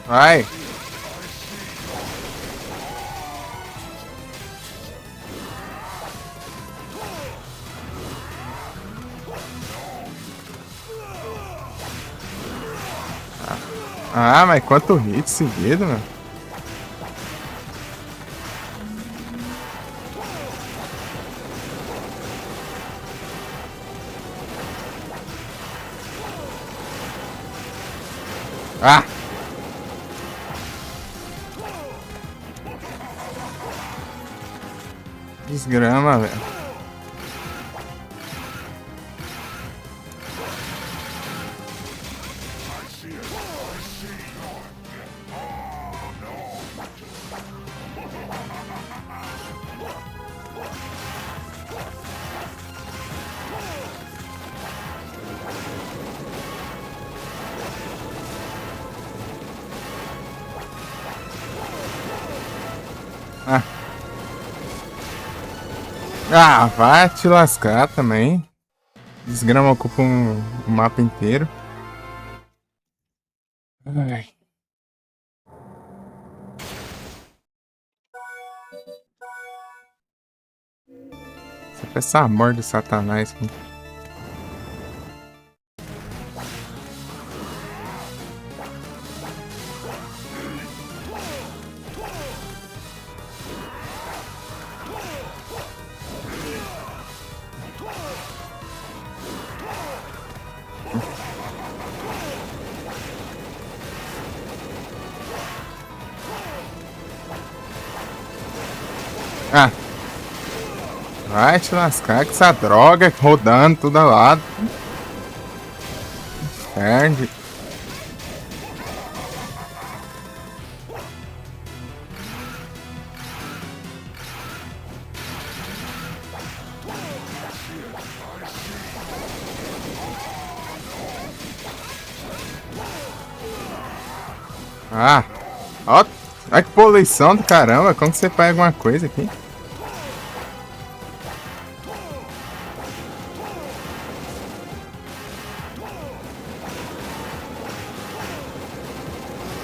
A: Vai! Ah, mas quanto hit seguido, meu. Ah! Desgrama, velho. Ah. Ah, vai te lascar também. Desgrama ocupa um mapa inteiro. Ai. Você faz essa amor de satanás aqui. Ah. Vai te lascar com essa droga rodando tudo lado. Perde. Ah, ó, olha que poluição do caramba. Como que você faz alguma coisa aqui?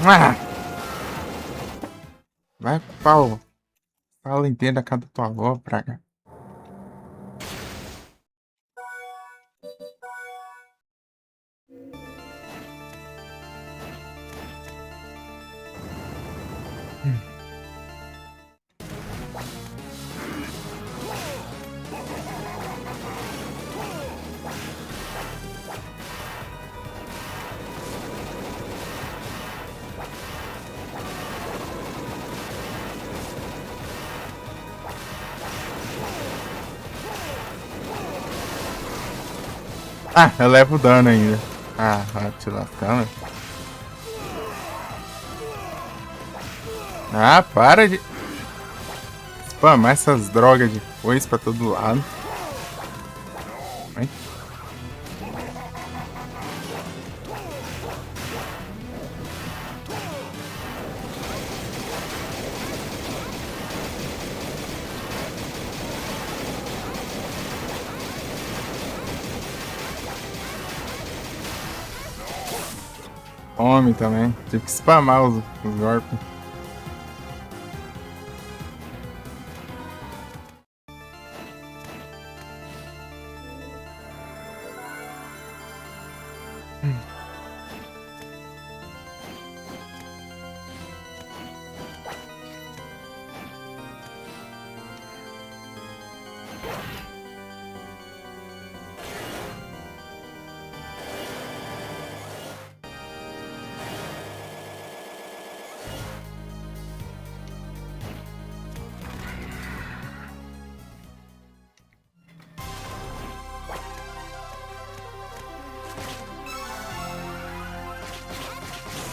A: Ah, vai pro pau. Fala inteira da casa da tua avó, praga. Ah, eu levo dano ainda. Ah, vai te lascar, mano. Ah, para de spamar essas drogas de coisa pra todo lado. Ai. Homem também. Tive que spamar os golpes.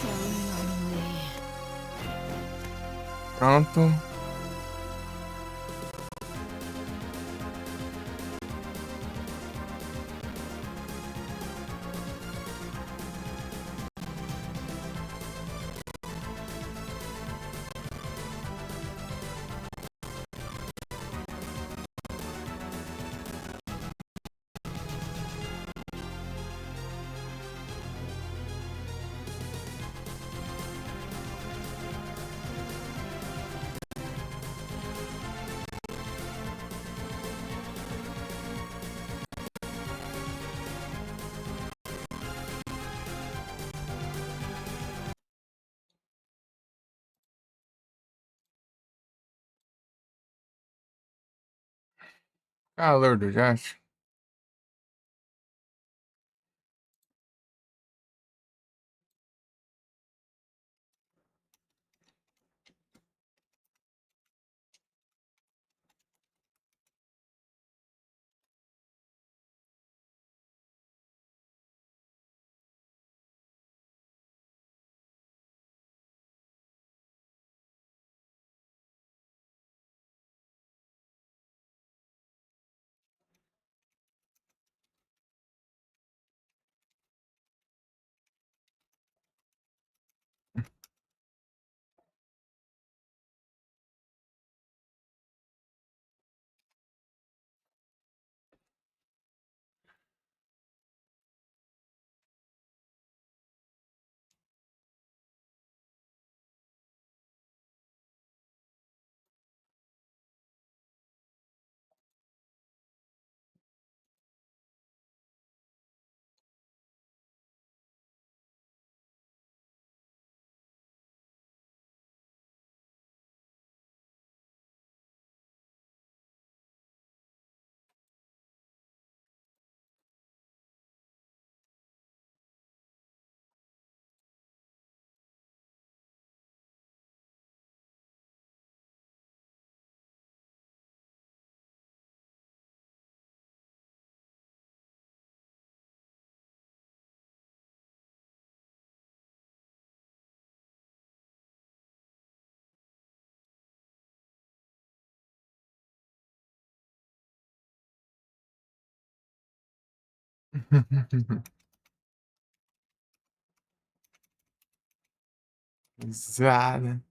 B: So lonely.
A: Pronto. Calor do Josh. Zada.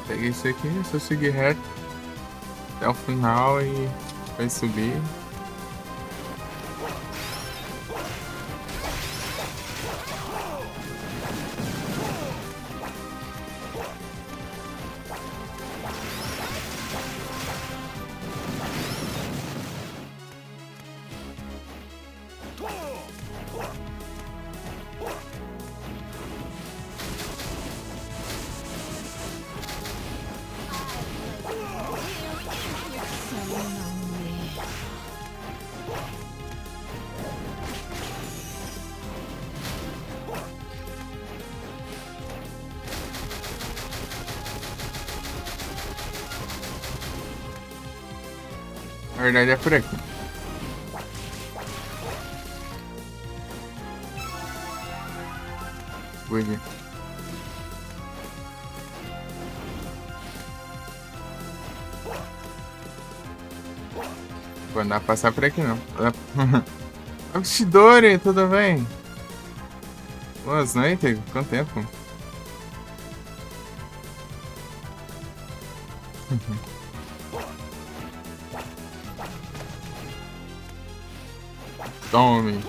A: Peguei isso aqui, se eu seguir reto até o final e vai subir.
B: So lonely.
A: Na verdade é por aqui. Bug. Pô, não dá pra passar por aqui não. Oxidori, tudo bem? Boas noites, quanto tempo? Tome.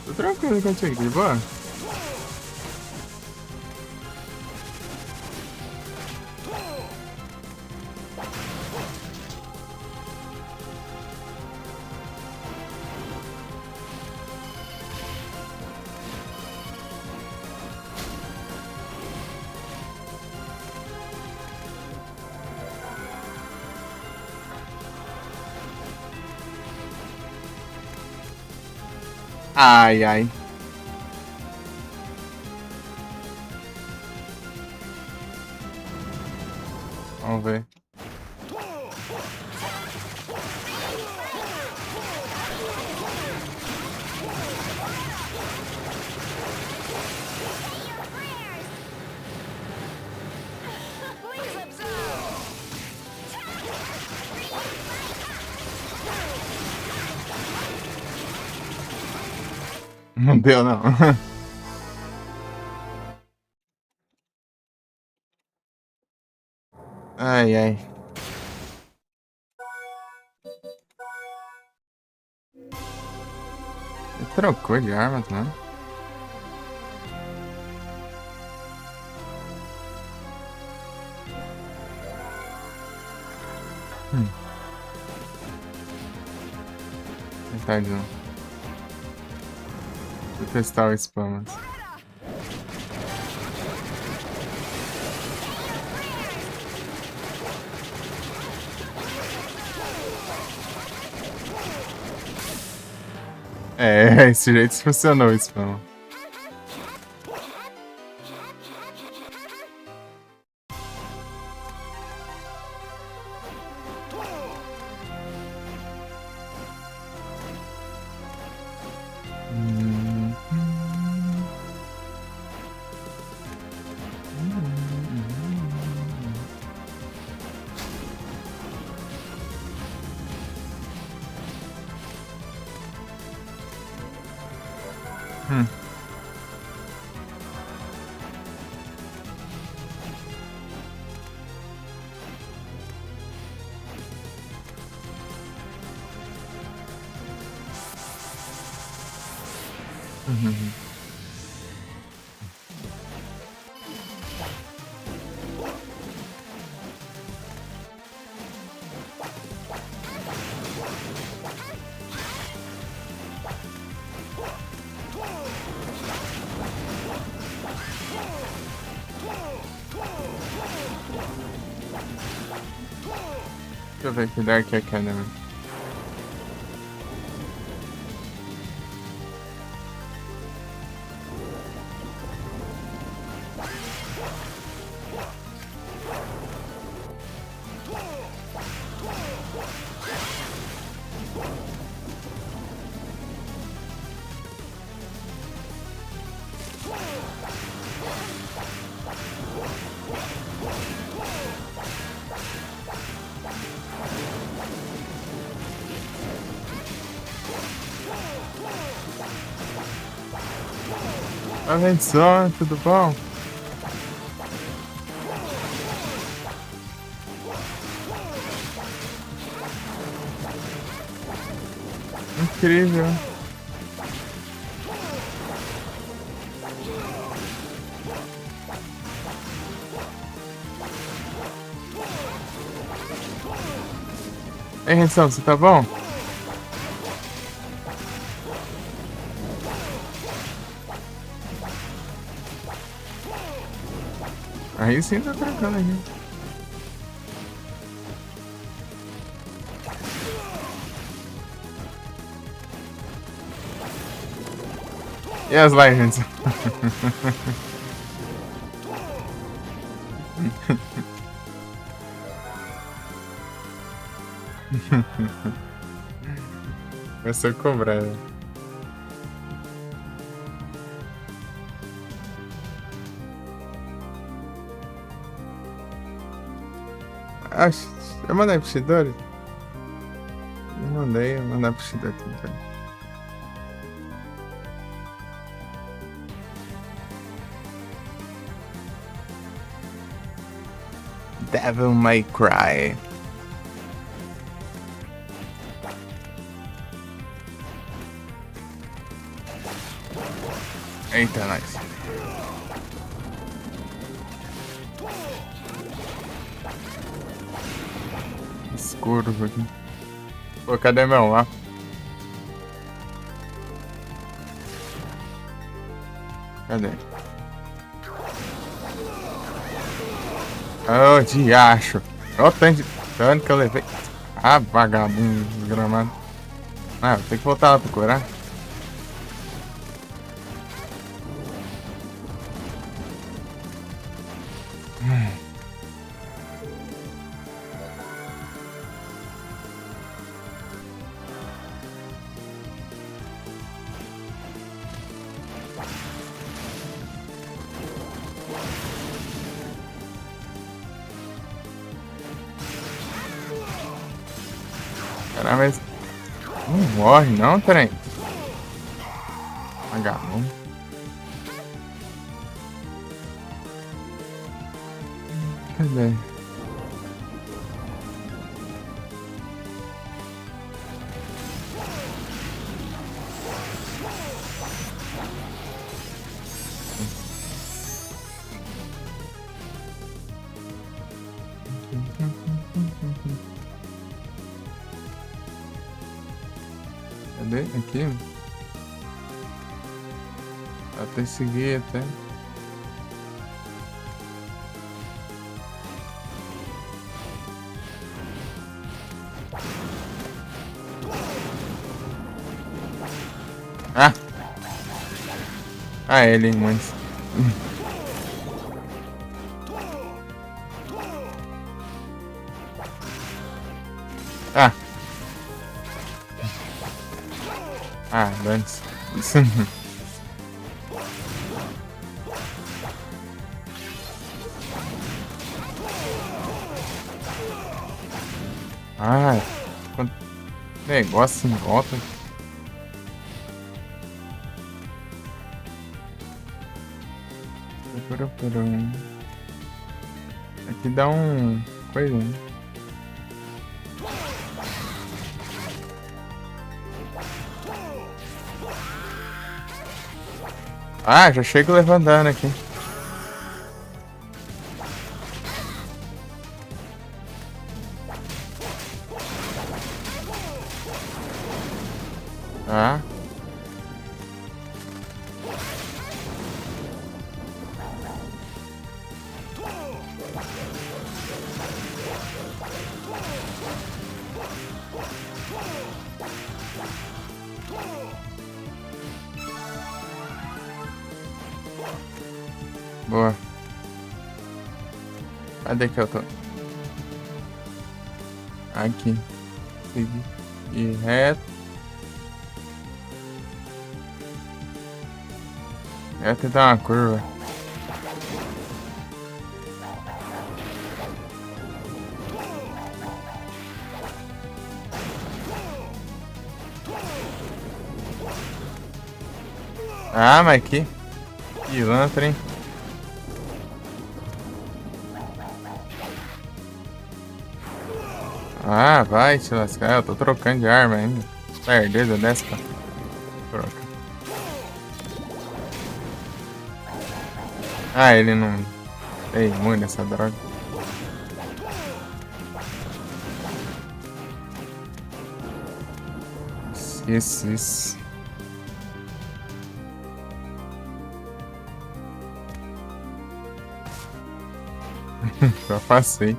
A: Tô tranquilo contigo, de boa? Ai, ai. Vamos ver. Não deu, não. Ai, ai. Ele trocou de armas, né? Hum. Tadinho. Vou testar o spam. É, esse jeito funcionou o spam. Hum. Uhum. Deixa eu ver aqui, Dark Academy. Olha só, tudo bom? Incrível. Ei, Rensão, você tá bom? Aí sim tá tranquilo aqui. E as lives? Vai ser cobrado. Acho. Eu mandei pro Shidori? Eu mandei pro Shidori também. Devil May Cry. Eita, nice. Escuro aqui. Pô, cadê meu lá? Cadê? Ô, diacho. Ó, tanto que eu levei. Ah, vagabundo, desgramado. Ah, tem que voltar lá procurar. Caramba, mas não morre não, trem. H1. Cadê? Cadê? Aqui? Até seguir até. Ah! Ah, ele, mas. Ah! Ah, antes. Ah, quanto negócio em volta. Aqui dá um coisa, né? Ah, já chego levantando aqui. Ah. Boa. Cadê que eu tô? Aqui. Seguir. E reto. Eu ia tentar uma curva. Ah, mas que pilantra, hein? Ah, vai te lascar. Eu tô trocando de arma ainda. Perdida dessa, cara. Troca. Ah, ele não. Ei, muito nessa droga. Isso. Já passei.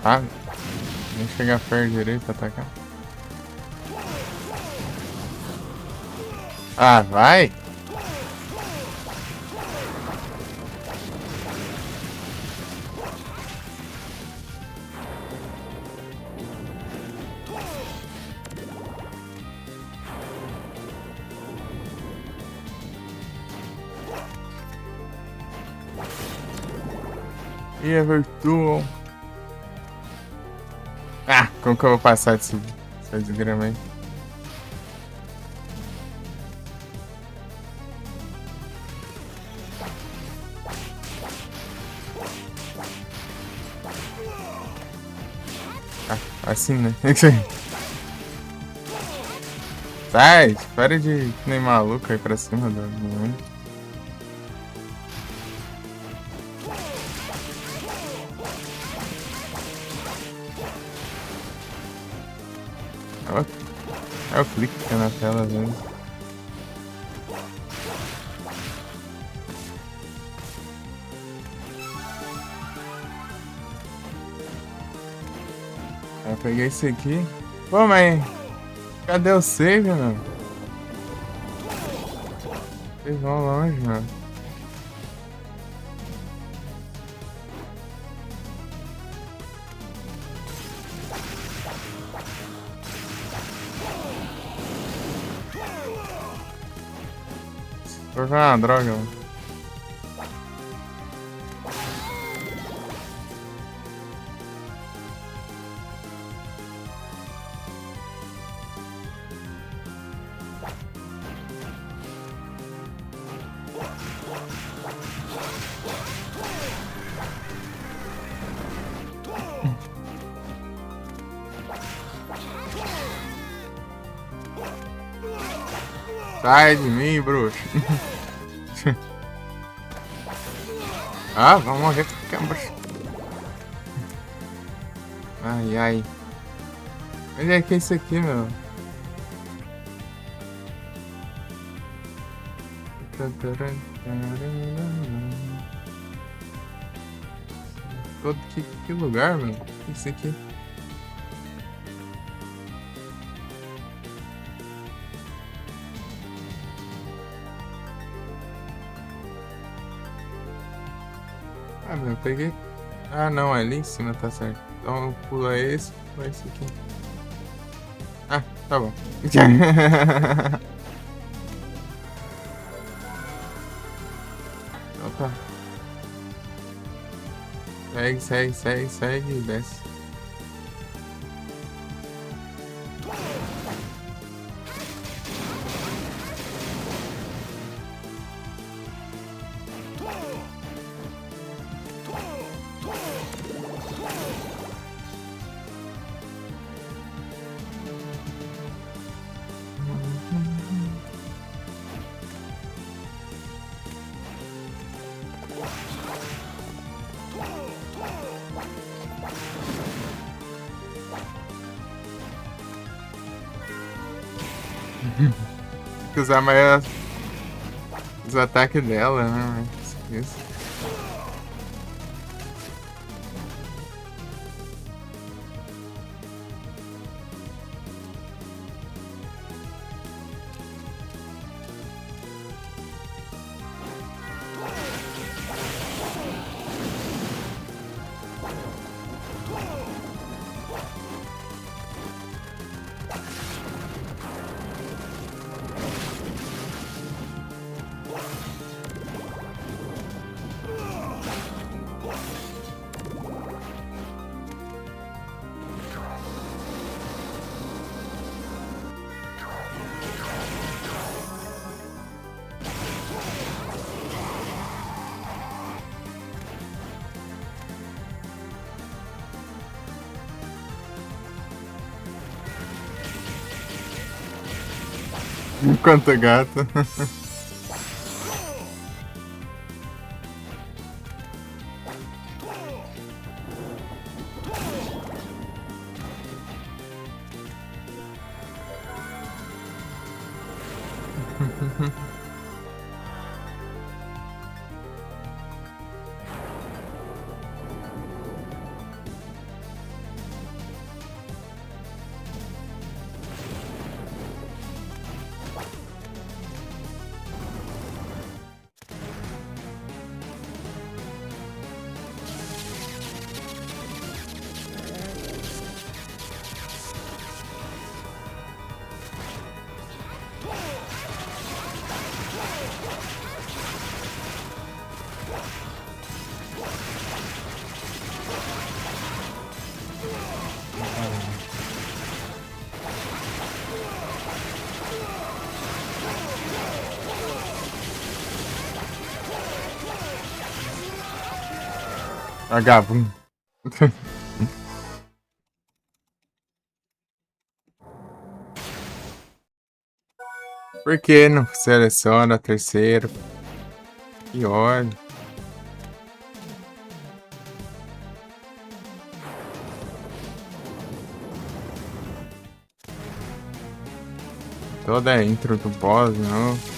A: Ah, nem chegar perto direito pra atacar. Ah, vai! E Everton. Ah, como que eu vou passar dessa desgrama aí? Ah, assim, né? Sai, para de nem maluco aí pra cima do mundo. É o clique que tá na tela às vezes. Eu peguei esse aqui. Pô, mas cadê o save, mano? Vocês vão longe, mano. Vou jogar uma droga, mano. Sai de mim, bruxo. Ah, vamos morrer com a bruxa. Ai, ai. Olha que é isso aqui, meu. Todo que lugar, meu? Que isso aqui? Ah, meu, eu peguei. Ah, não, ali em cima tá certo. Então pula esse, pula esse aqui. Ah, tá bom. Então tá. Segue, segue, segue, segue e desce. Tem que usar mais os ataques dela, né? Isso. Quanto gato. Vagabundo. Por que não seleciona terceiro? Que ódio. Toda a intro do boss, não.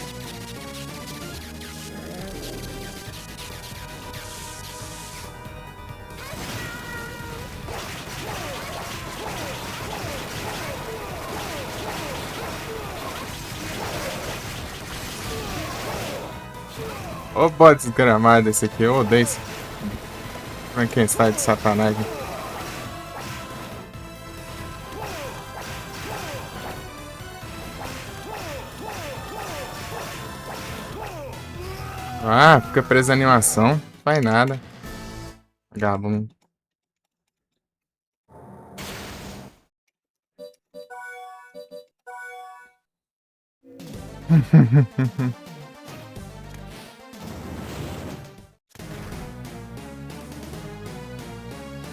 A: Ô bode desgramado esse aqui, eu odeio esse. Como é que está de satanagem? Ah, fica preso a animação. Não faz nada. Vagabundo.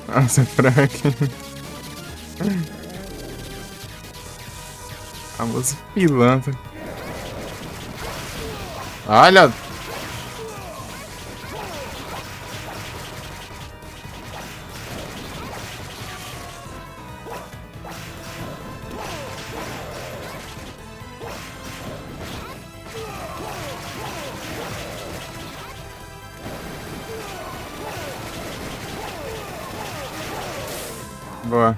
A: Nossa, Frank. Famoso pilantra. Olha! Boa.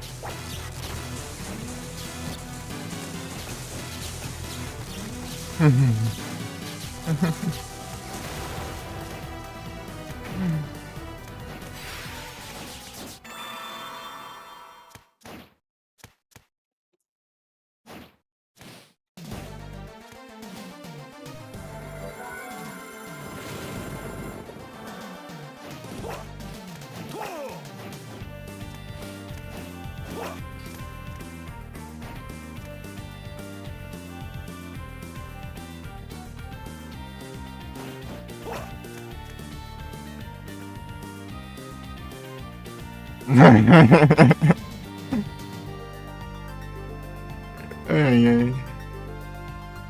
A: Ai, ai.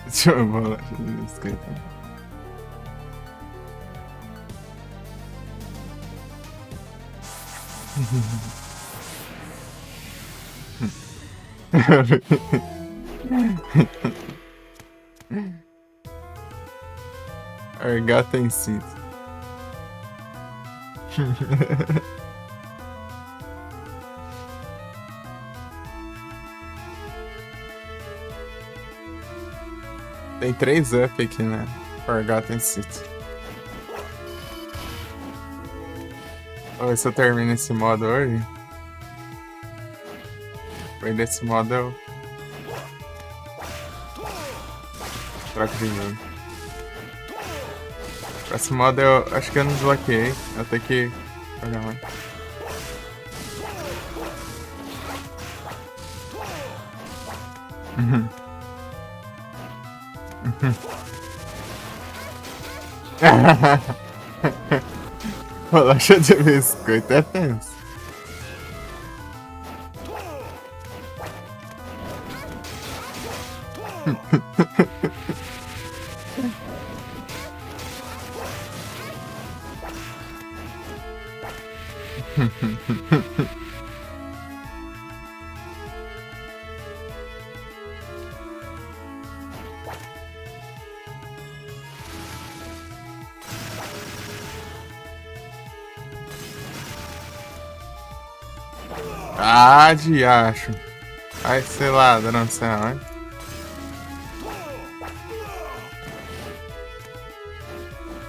A: Deixa eu bolar de esquerda. Argata em si. Tem 3 up aqui, né? Forgotten City. Vamos ver se eu termino esse modo hoje. Foi desse modo eu troco de jogo. Próximo modo eu acho que eu não desbloqueei. Eu tenho que jogar mais. Bolacha de biscoito é tenso. Ah, diacho. Ai, sei lá, não sei aonde.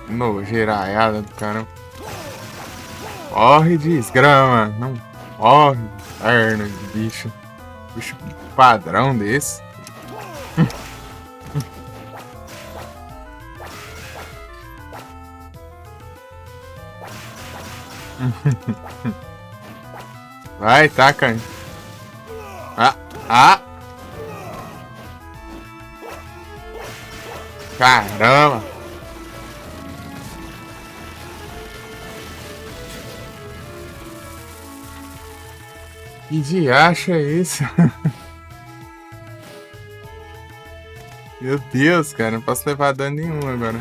A: Nojeiraiada do caramba. Morre, desgrama. Não morre, perna de bicho. Bicho padrão desse. Vai, taca aí. Ah! Caramba! Que diacho é isso? Meu Deus, cara, não posso levar dano nenhum agora.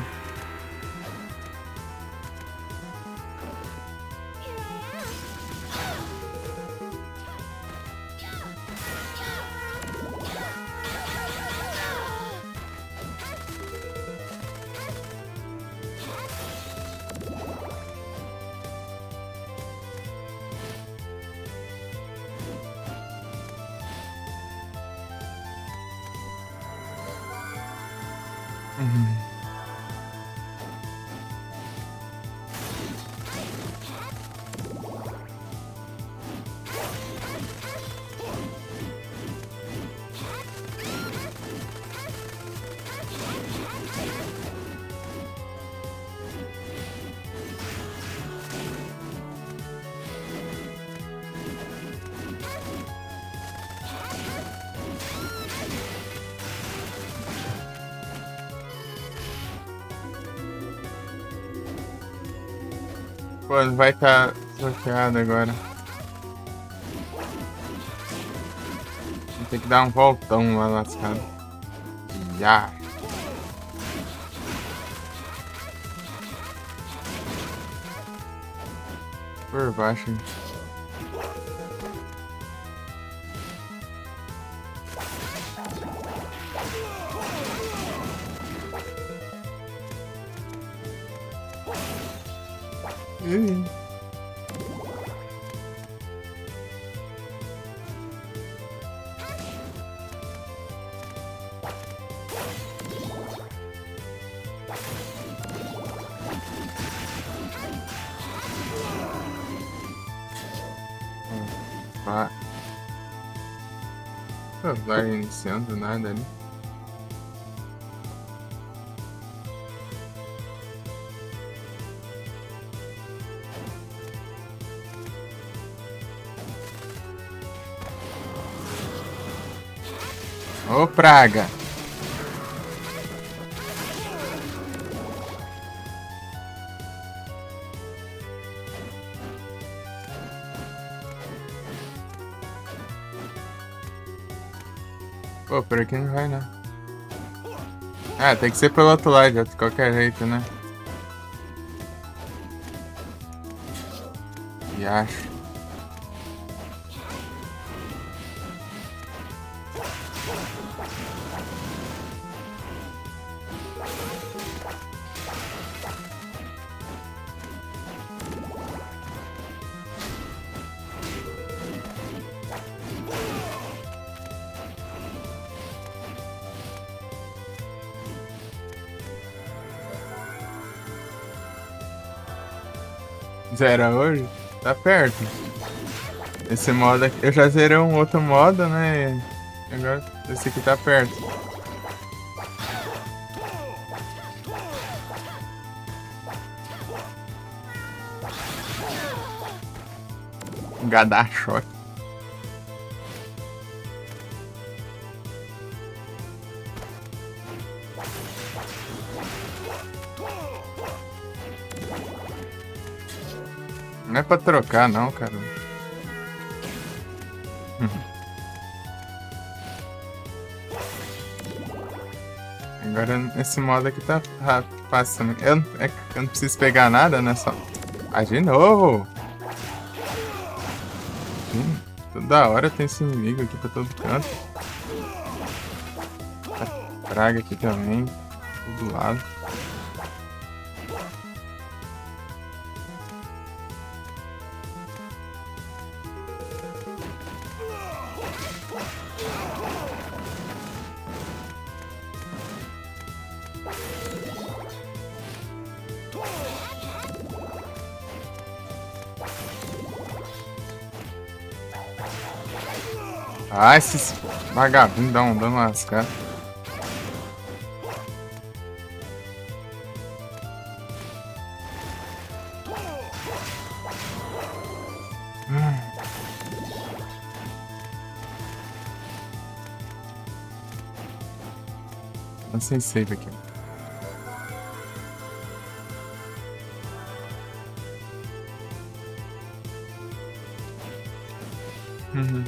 A: Pô, não vai estar bloqueado agora. Vou ter que dar um voltão lá lascado. Já. por baixo. Hein? Ih. Vai. Vai iniciando nada ali. Ô, praga! Pô, por aqui não vai, não. Ah, tem que ser pelo outro lado, de qualquer jeito, né? E acho. Zera hoje? Tá perto. Esse modo aqui. Eu já zerei um outro modo, né? Agora esse aqui tá perto. Gadachote. Não é pra trocar, não, cara. Agora esse modo aqui tá fácil também. Eu não preciso pegar nada, né? Só. Ah, de novo! Toda hora tem esse inimigo aqui pra todo canto. Praga aqui também. Do lado. Ah, esses vagabundos dando lascada. Não sem save aqui. Uhum.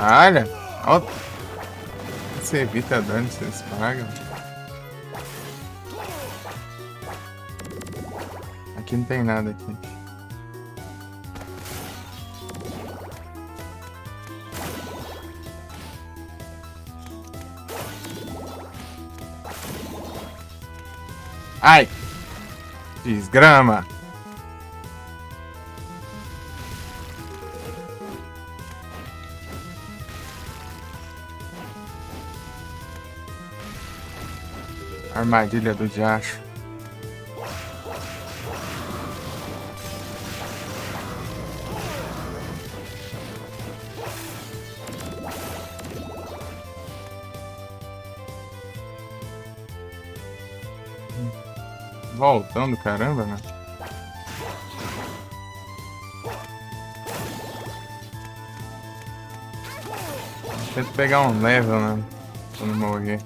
A: Olha! Ó. Você evita dano, vocês pagam. Aqui não tem nada aqui. Ai! Desgrama! Armadilha do diacho. Voltando, caramba, né? Tento pegar um level, né? Pra não morrer.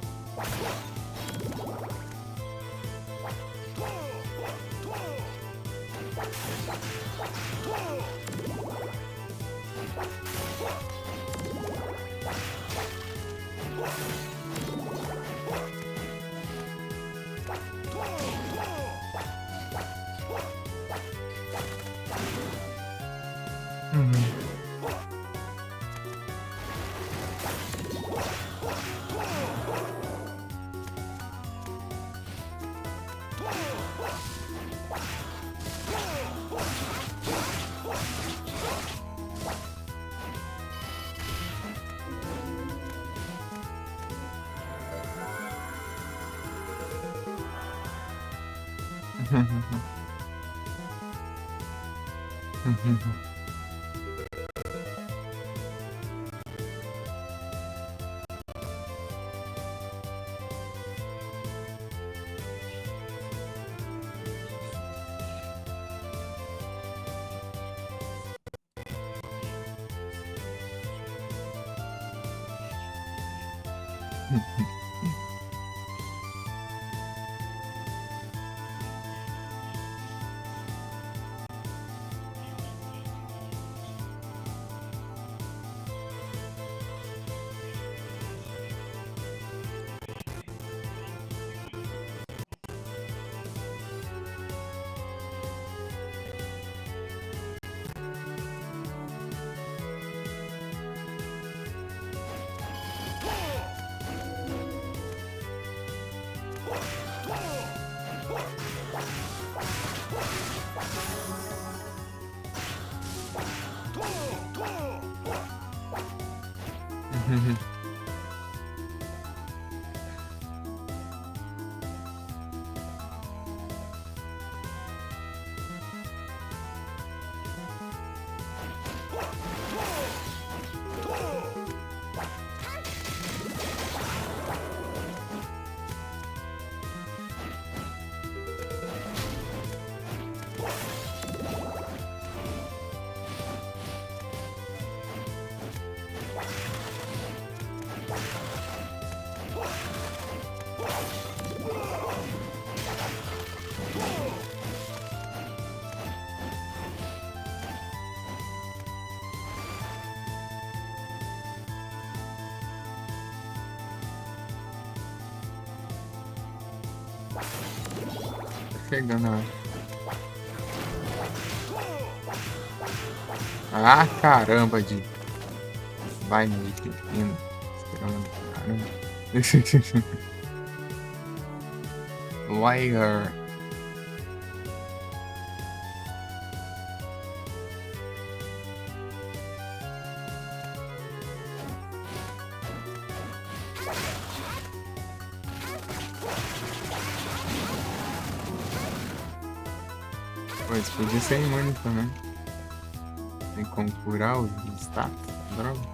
A: Chegando, ó. Ah, caramba, de. Vai no pequeno. Caramba. Liar. Pois podia ser imune também. Tem como curar os status. Droga.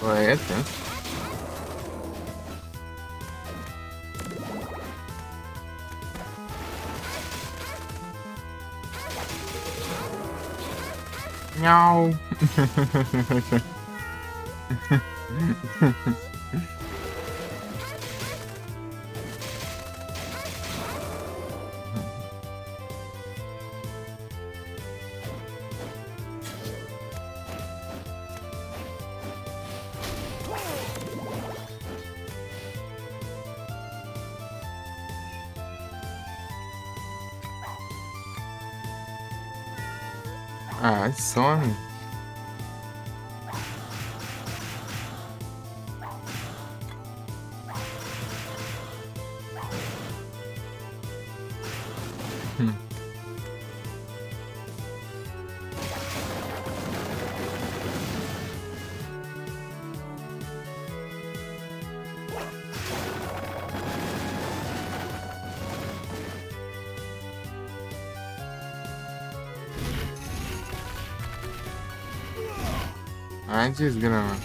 A: É tenso. Nhau. Ah, some. Ah, desgrama.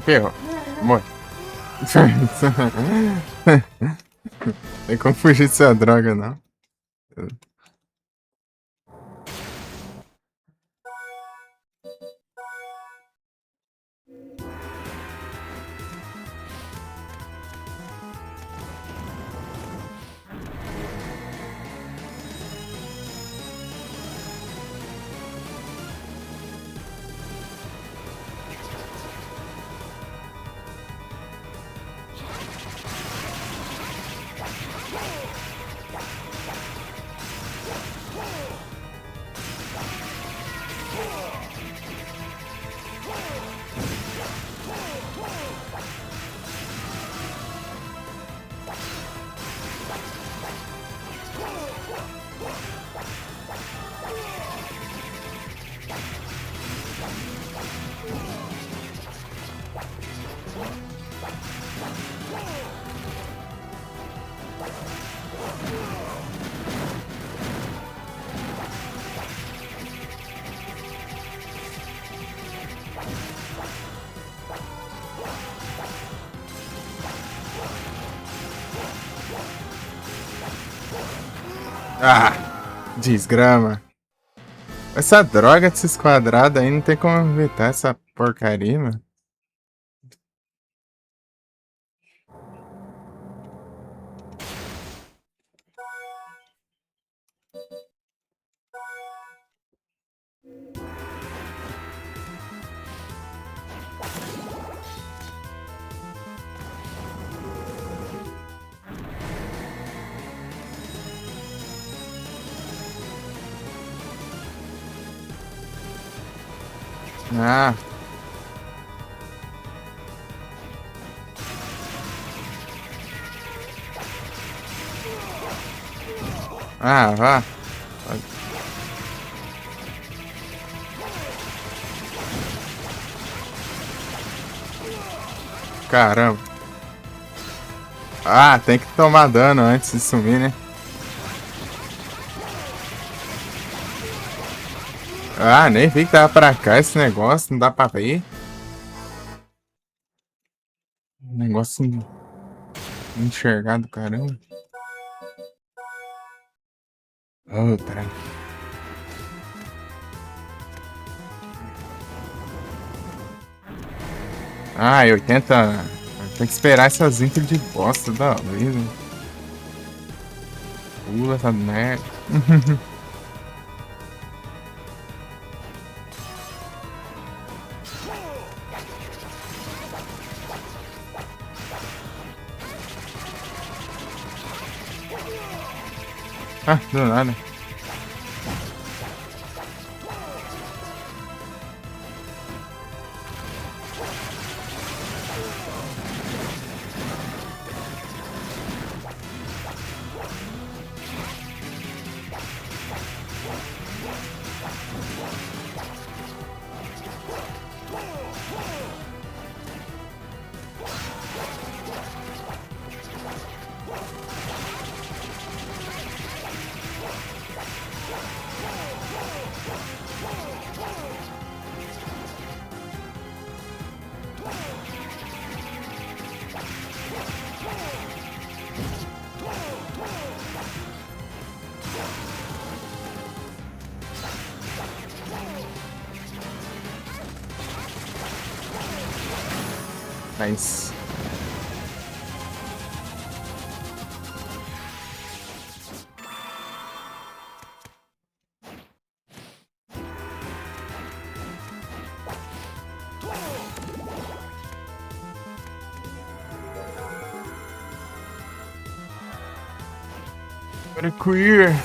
A: Ferrou. Morre. Tem como fugir dessa droga, não. Ah, desgrama. Essa droga desses quadrados aí não tem como evitar essa porcaria, mano. Ah. Ah, vá. Caramba. Ah, tem que tomar dano antes de sumir, né? Ah, nem vi que tava pra cá esse negócio, não dá pra ver. Negócio enxergado, caramba. Oh, tá. Ah, 80. Tem que esperar essas intros de bosta da vida. Pula essa merda. Ah, do nada. Nice. Very queer.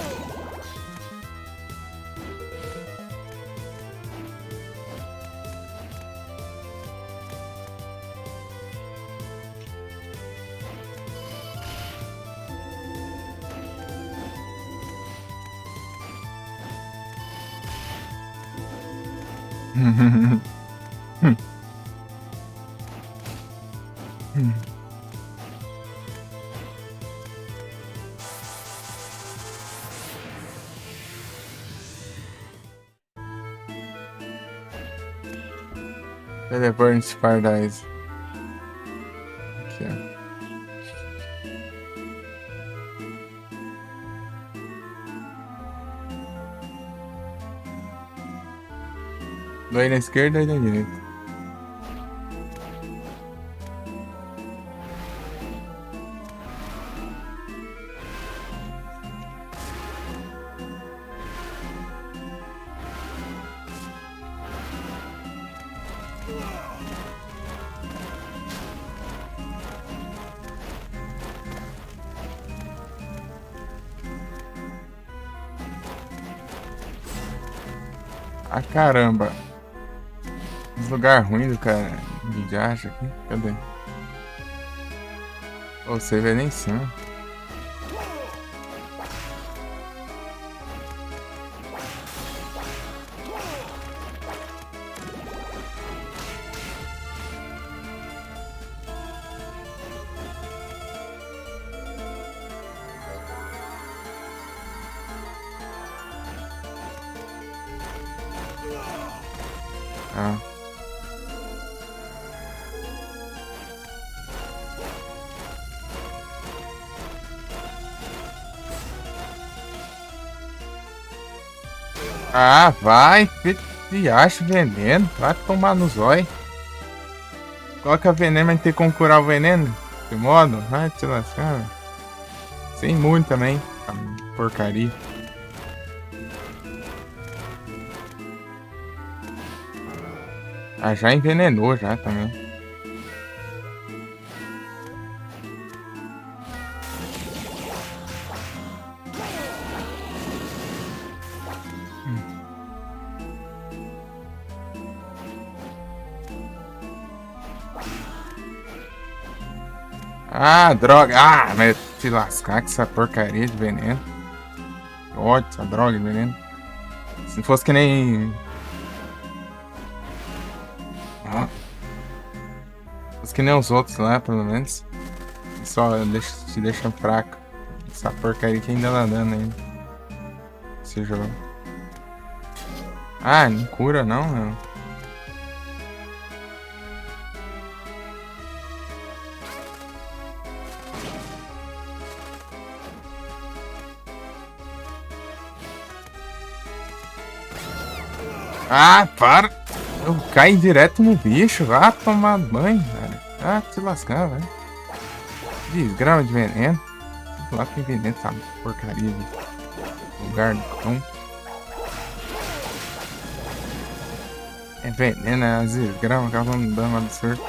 A: Teleporte Paradise. Aqui, ó. Dois na esquerda e na direita. Ah, caramba. Esse lugar ruim do cara de acha aqui. Cadê? Ô, você vê nem em cima. Ah. Ah, vai, que acha veneno, vai tomar no zóio. Coloca veneno, mas tem como curar o veneno? De modo? Vai te lascar. Sem muito também. Porcaria. Ah, já envenenou já também. Ah, droga. Ah, mas te lascar com essa porcaria de veneno. Ódio, essa droga de veneno. Se fosse que nem... Ah. Se fosse que nem os outros lá, pelo menos. Só te deixa fraco. Essa porcaria que ainda tá dando ainda. Esse jogo. Ah, não cura não, meu. Ah, para! Eu caí direto no bicho, vá tomar banho, cara. Ah, te lascar, velho. Desgrama de veneno.
C: lá pra envenenar essa porcaria de lugar do cão. Envenena as desgramas, acaba me dando absurdo.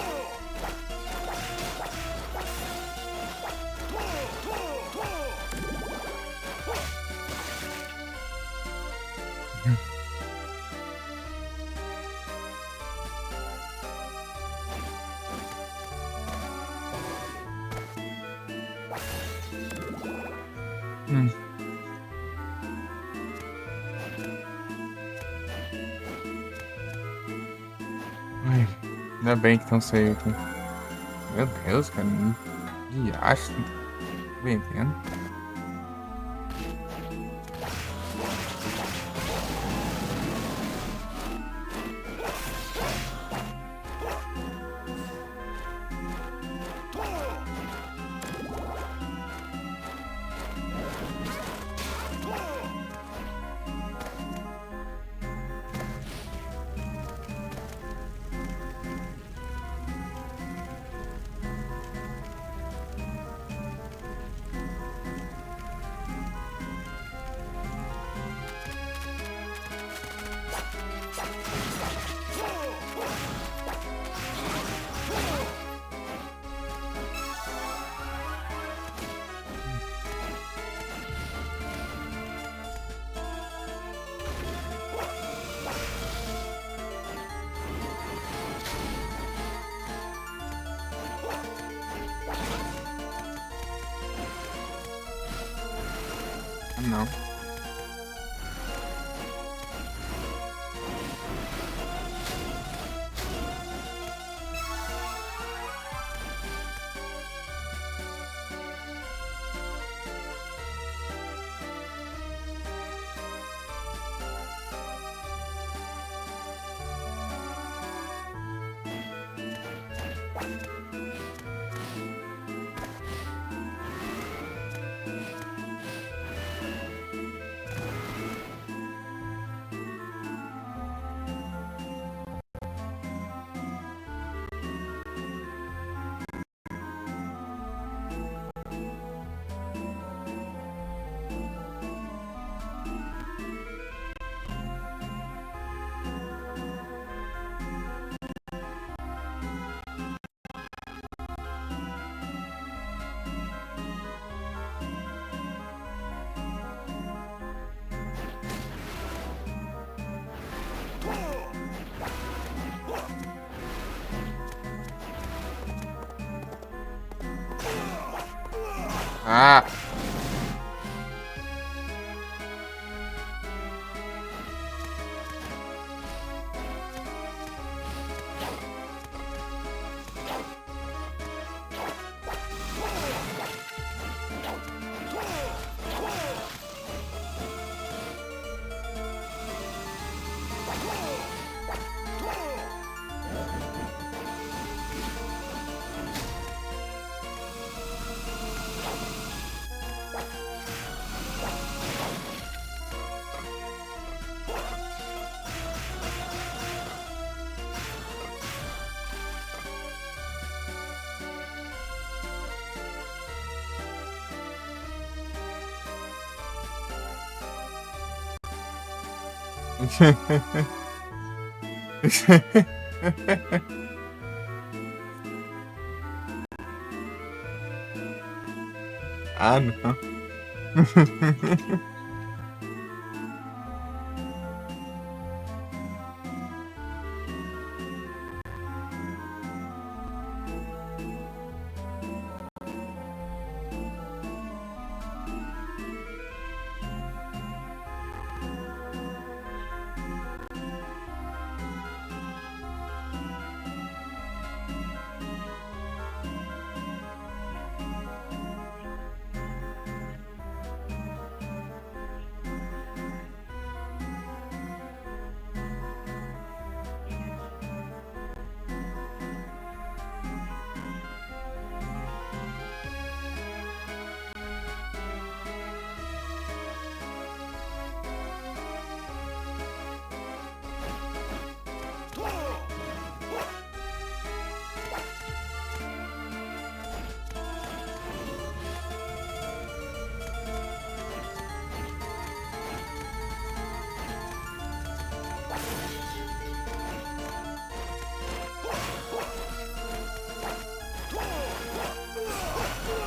C: Hum. Ai, ainda bem que estão saindo aqui. Meu Deus, cara. De acho. Vendendo. Ah, não. Ah! Ah, não.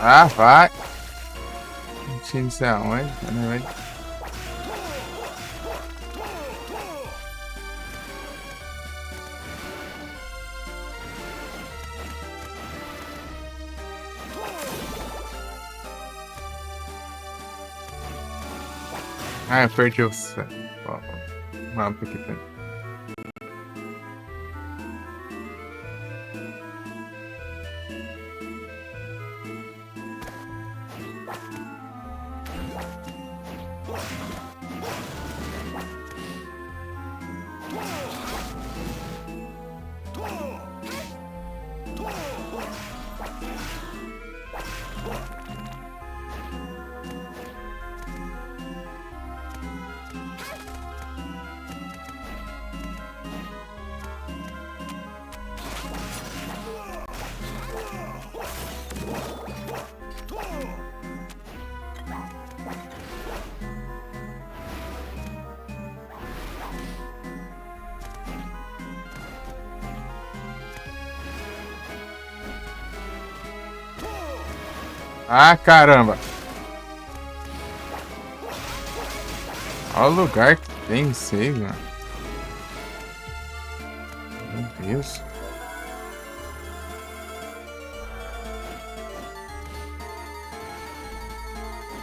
C: Ah, vai. Não tinha isso aonde, cara, vai. Ah, eu perdi o mapa aqui. Ah, caramba. Olha o lugar que tem isso aí, mano. Meu Deus.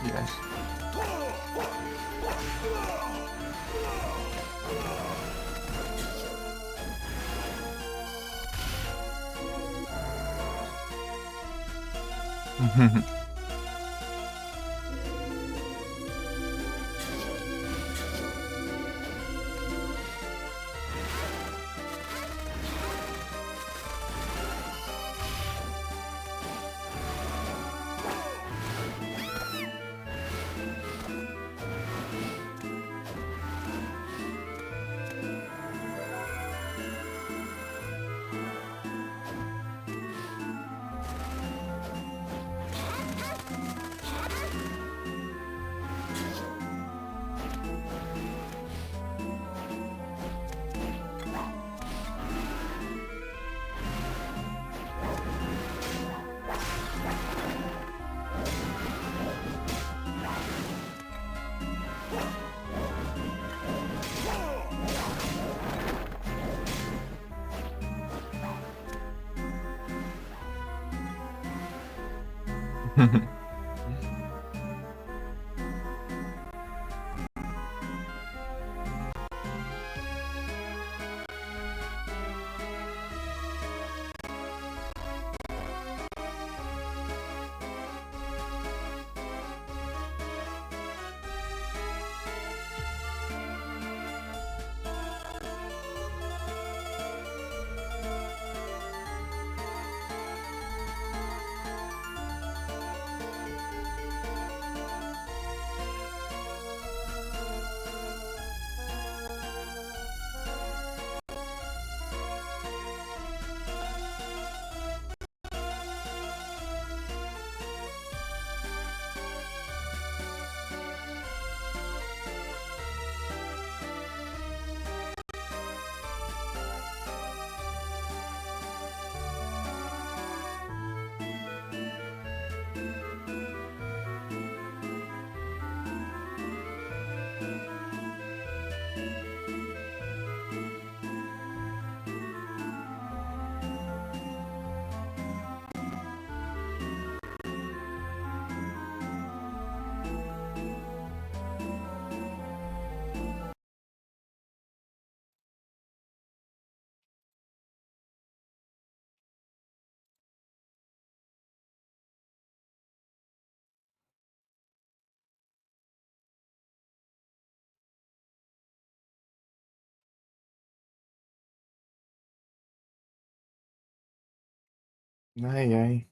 C: Yes. Ai, ai.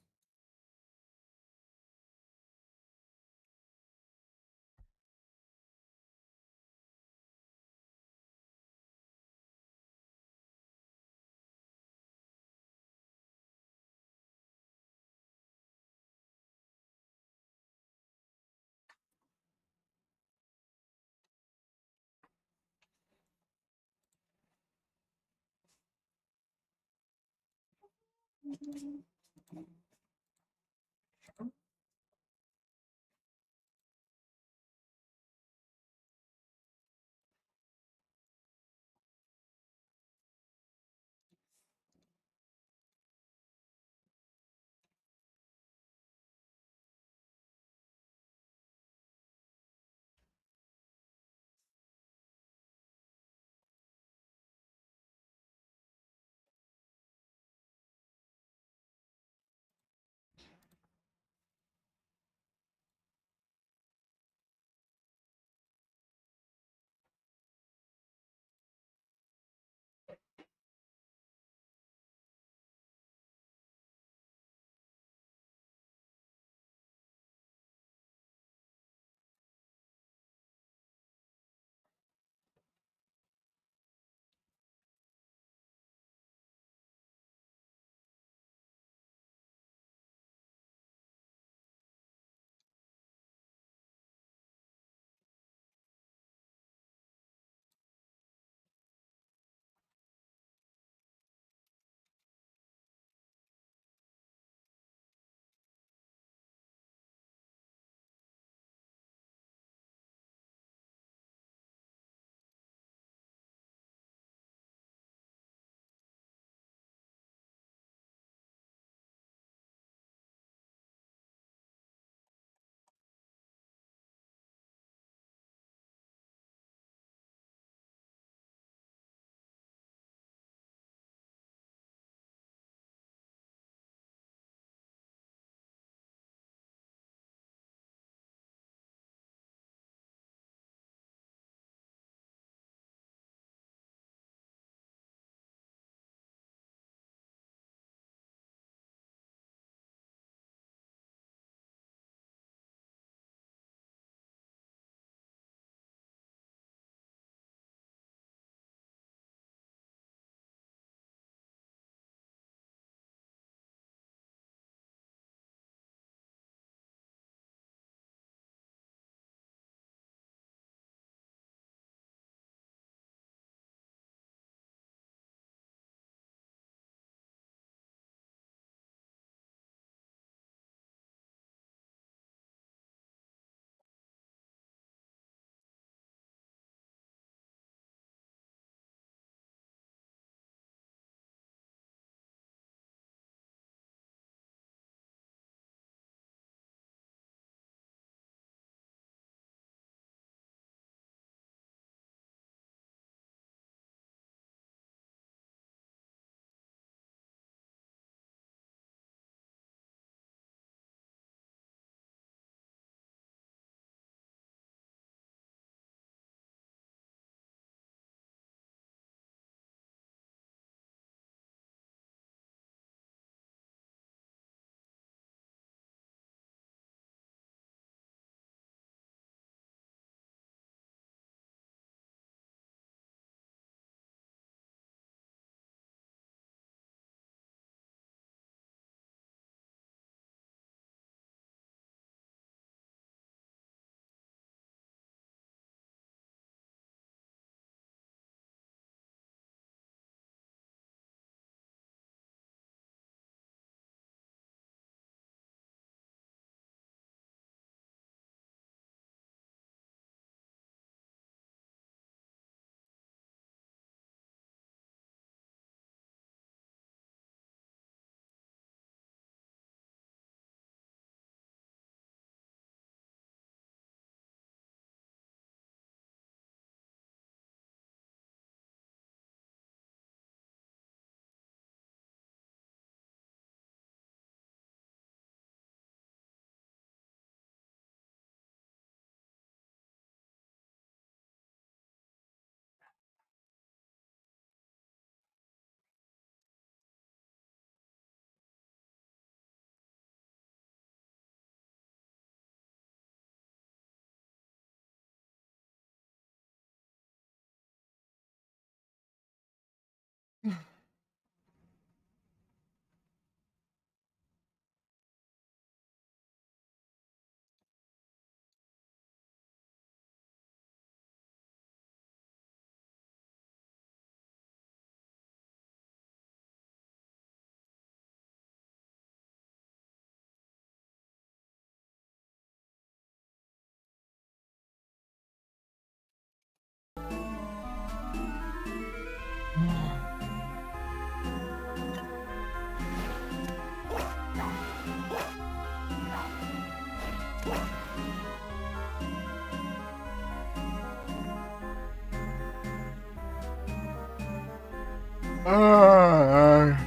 A: Ah,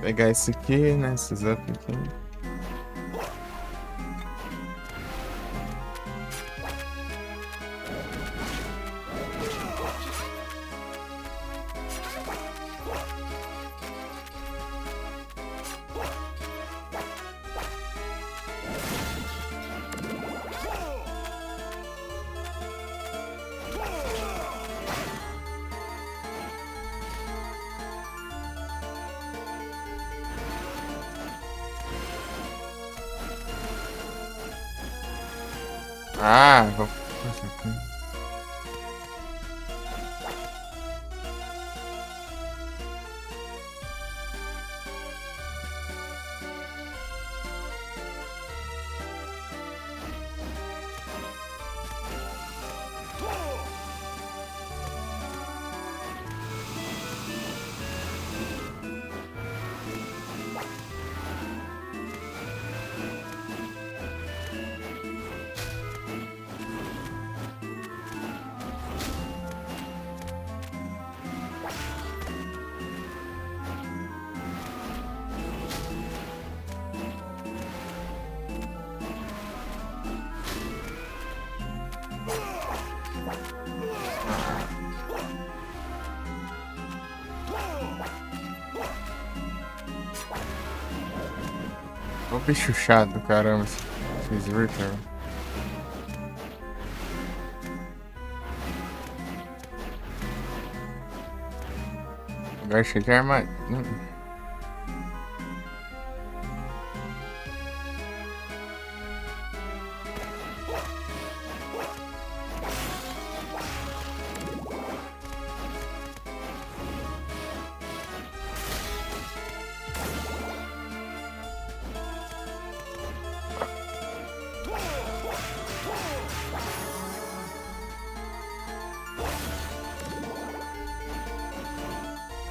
A: pegar esse aqui, né? Esses up aqui. Ah, vou. Ô bicho chato, caramba. Esse Ritter. Lugar cheio de arma.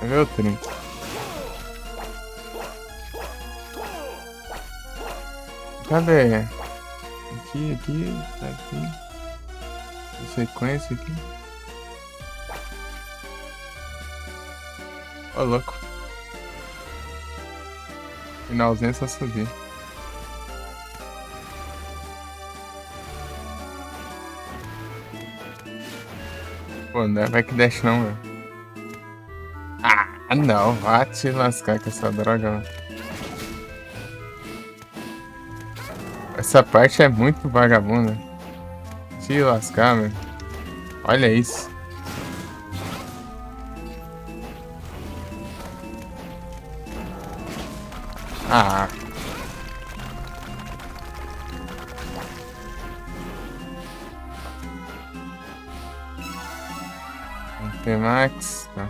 A: Viu, Trin? Cadê? Aqui, tá aqui. Sequência aqui. Ô, louco. Finalzinho é só subir. Pô, não é back dash não, velho. Ah, não, vai te lascar com essa droga, mano. Essa parte é muito vagabunda. Te lascar, meu. Olha isso. Ah. Max, tá.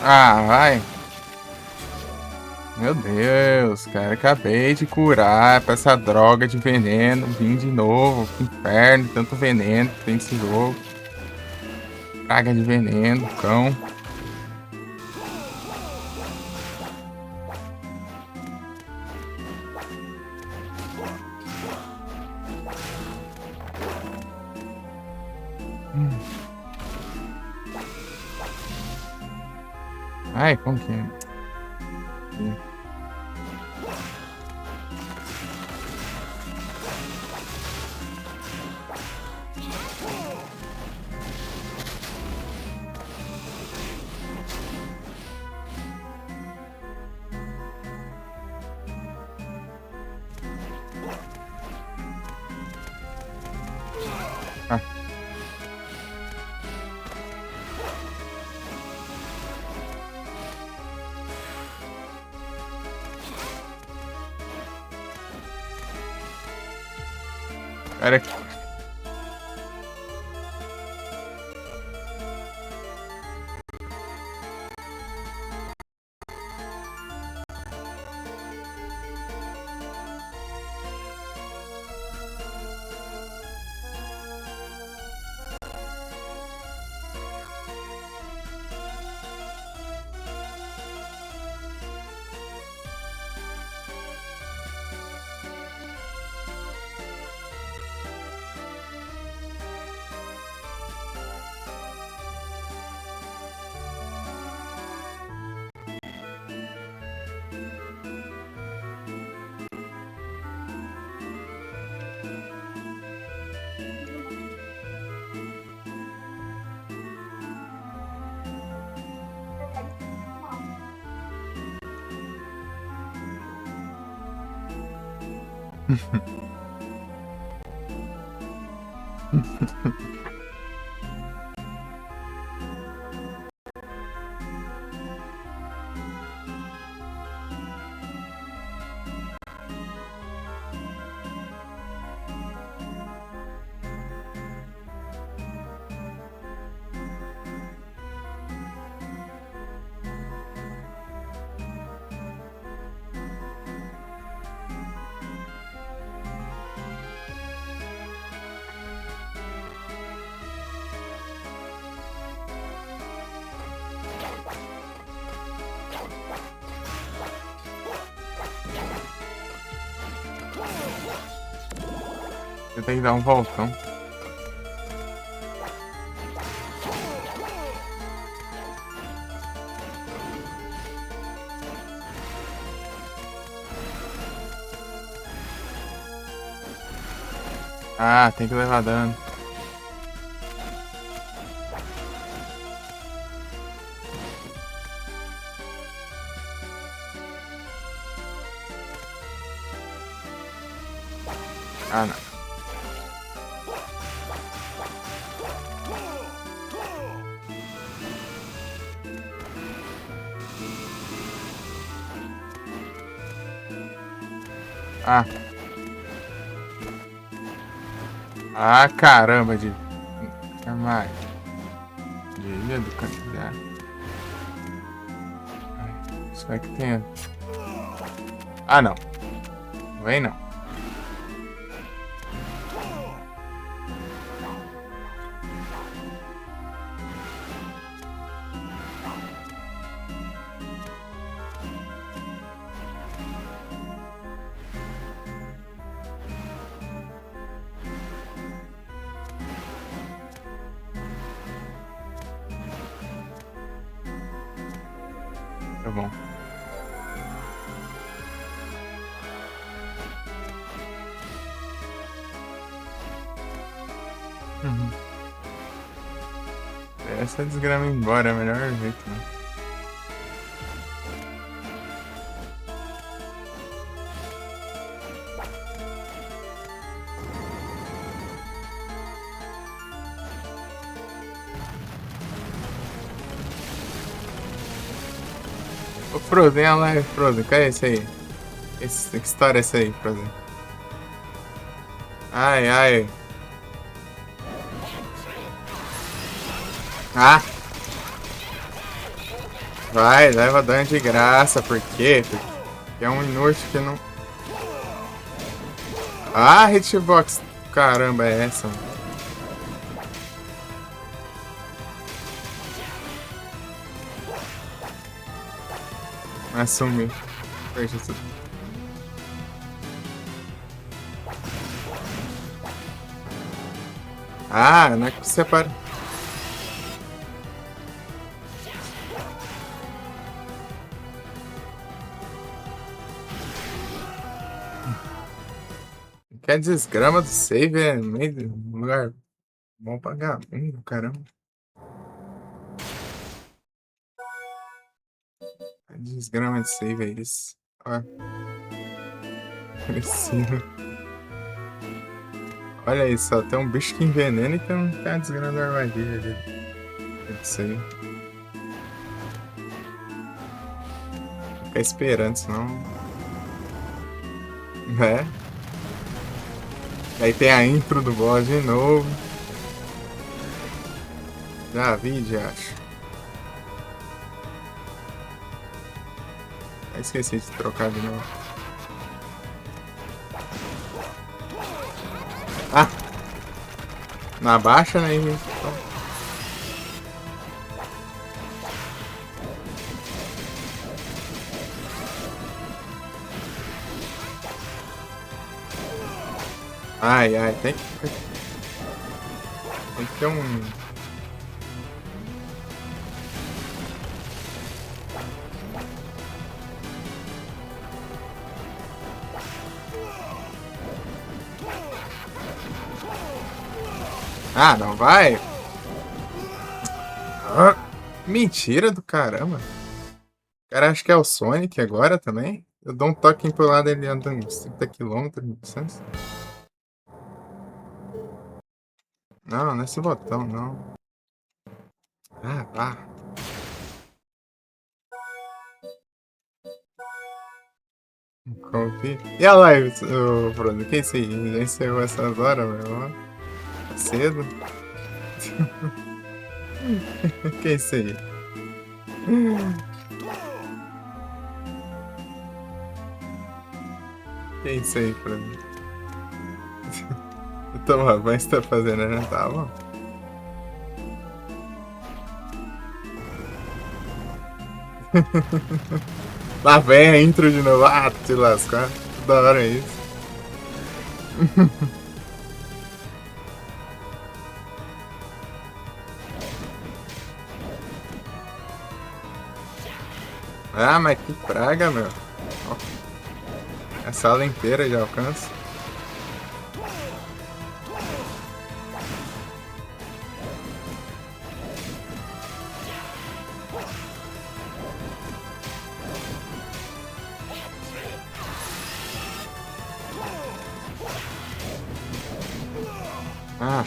A: Ah, vai. Meu Deus, cara. Acabei de curar pra essa droga de veneno. Vim de novo. Que inferno. Tanto veneno que tem nesse jogo. Praga de veneno, cão. Ai, como que é?
C: aqui. Ah. Pera aqui. Eu tenho que dar um voltão. Ah, tem que levar dano. Ah, não. Ah. Ah, caramba, de... Jamais. Ilha do candidato. Espero que tenha... Ah, não. Não vem, não. Tá bom. Uhum. Essa desgrama embora é o melhor jeito, né? Ô, Frozen, olha lá, Frozen, cadê esse aí? Que história é essa aí, Frozen? Ai, ai. Ah! Vai, leva dano de graça, por quê? Porque é um inútil que não... Ah, hitbox! Caramba, é essa, mano. Assumi. Perdi tudo. Ah, não é que você para.
A: Que desgrama do save é meio do lugar bom pra vagabundo, caramba. Que desgrama de save é isso? Ó. Agressivo. Olha isso, ó. Tem um bicho que envenena e tem uma desgrama da armadilha ali. É isso aí. Ficar esperando, senão. É. Aí tem a intro do boss de novo. Já vi, já acho. Eu esqueci de trocar de novo. Ah! Na baixa, né, gente? Ai, ai, tem que ter um. Ah, não vai? Ah, mentira do caramba. O cara acha que é o Sonic agora também? Eu dou um toque pro lado, ele anda uns 30 km/h. Não, não é esse botão, não. Ah, vá. Confia. E a live, Bruno? Que isso aí? Já encerrou essas horas, meu? Ó, cedo. Que isso aí? Que isso aí, Bruno? Toma banho, você tá fazendo, né? Tá bom. Lá vem a intro de novo. Ah, te lascar. Da hora isso. Ah, mas que praga, meu. Ó, a sala inteira já alcança. Ah.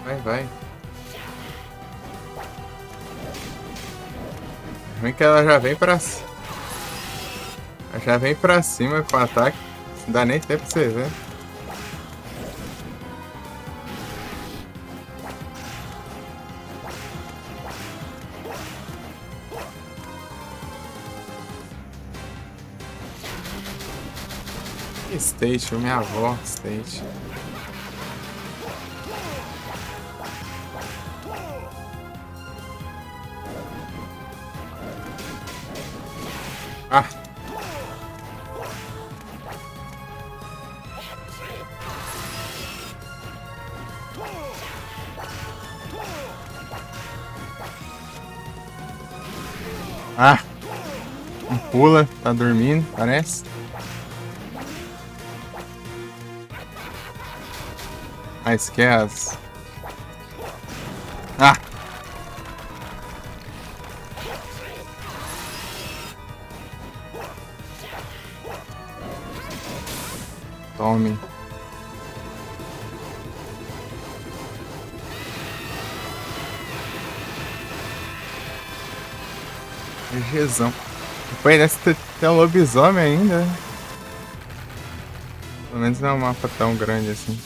A: Vai, vai. Vem que ela já vem pra cima. Ela já vem pra cima com o ataque. Não dá nem tempo pra você ver. State, minha avó, State. Ah! Ah! Um pula, tá dormindo, parece. Ah, esquece. Ah! Tome. Jesus. Depois dessa tem um lobisomem ainda. Pelo menos não é um mapa tão grande assim.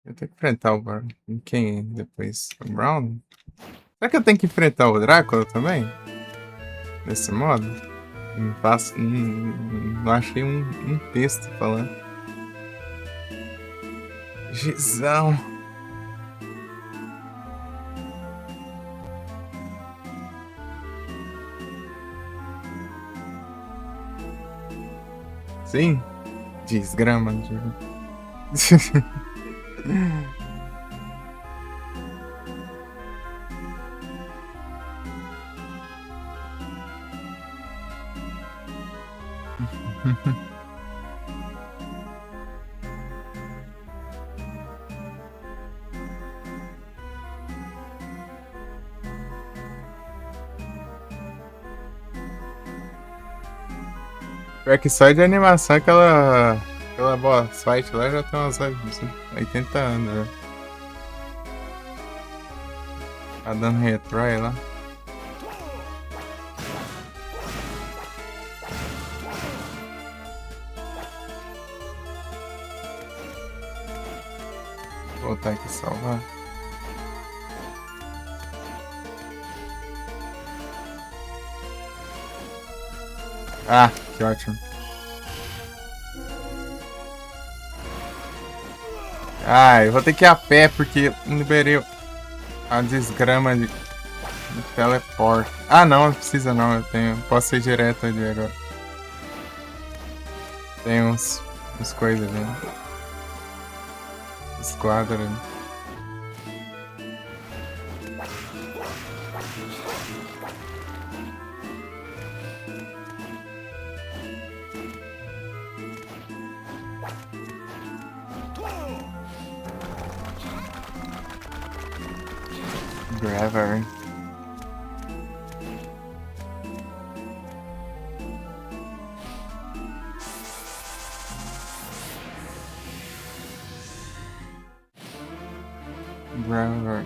A: Eu tenho que enfrentar o Brown. Quem depois? O Brown? Será que eu tenho que enfrentar o Drácula também? Desse modo? Não achei um texto falando. Gizão. Sim? Desgrama. Pior que só de animação aquela boss fight lá já tem uns 80 anos já. Tá dando retry lá. Vou voltar aqui e salvar. Ah, que ótimo. Ah, eu vou ter que ir a pé porque não liberei a desgrama de teleporte. Ah, não precisa não, eu tenho. Posso ir direto ali agora. Tem uns coisas ali. Esquadra ali. Graver. Graver.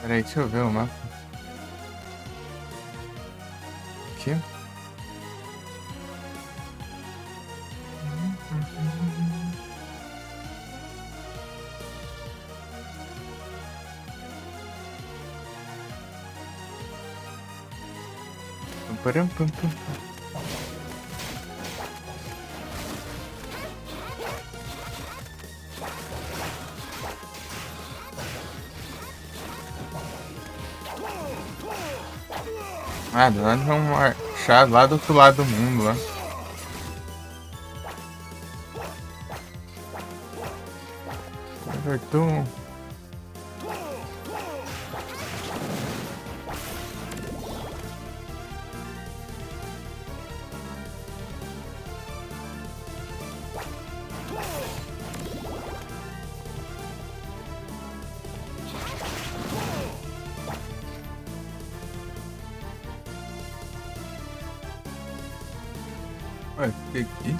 A: Peraí, deixa eu ver o mapa. Aqui. Pam, pam, pam. Ah, do lado de um achado lá do outro lado do mundo lá. Everton. Ué, fiquei aqui.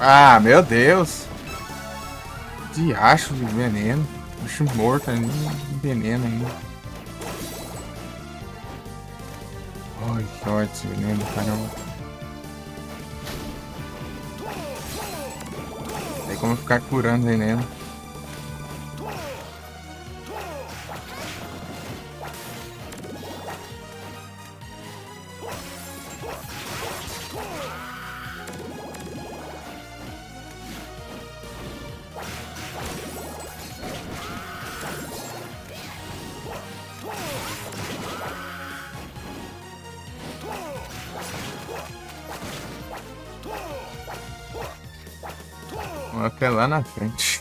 A: Ah, meu Deus! Diacho de veneno. Bicho morto ali, veneno ainda. Ai, que ódio esse veneno, caramba.
C: como ficar curando veneno. Até lá na frente.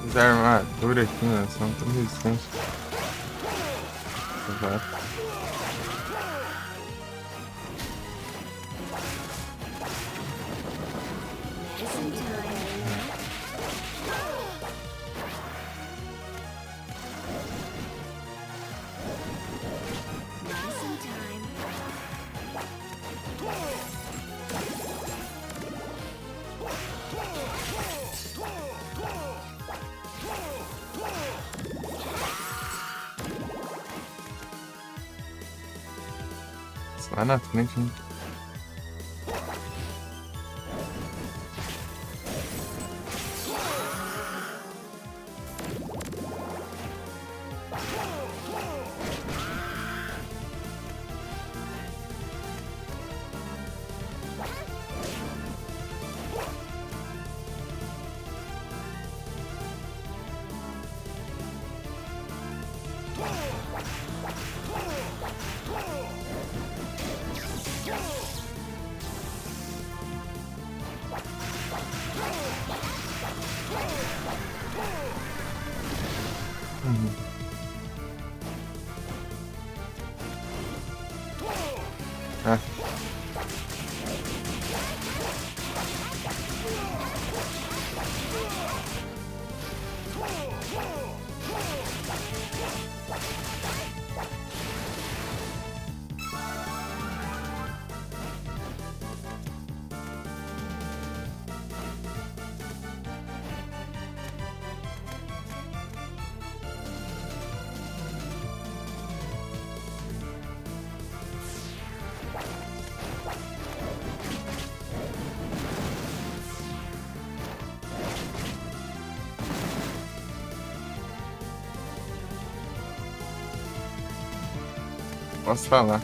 C: As armaduras aqui, né? São tudo resistentes. Exato. Lá na frente, né? Ah. Posso falar.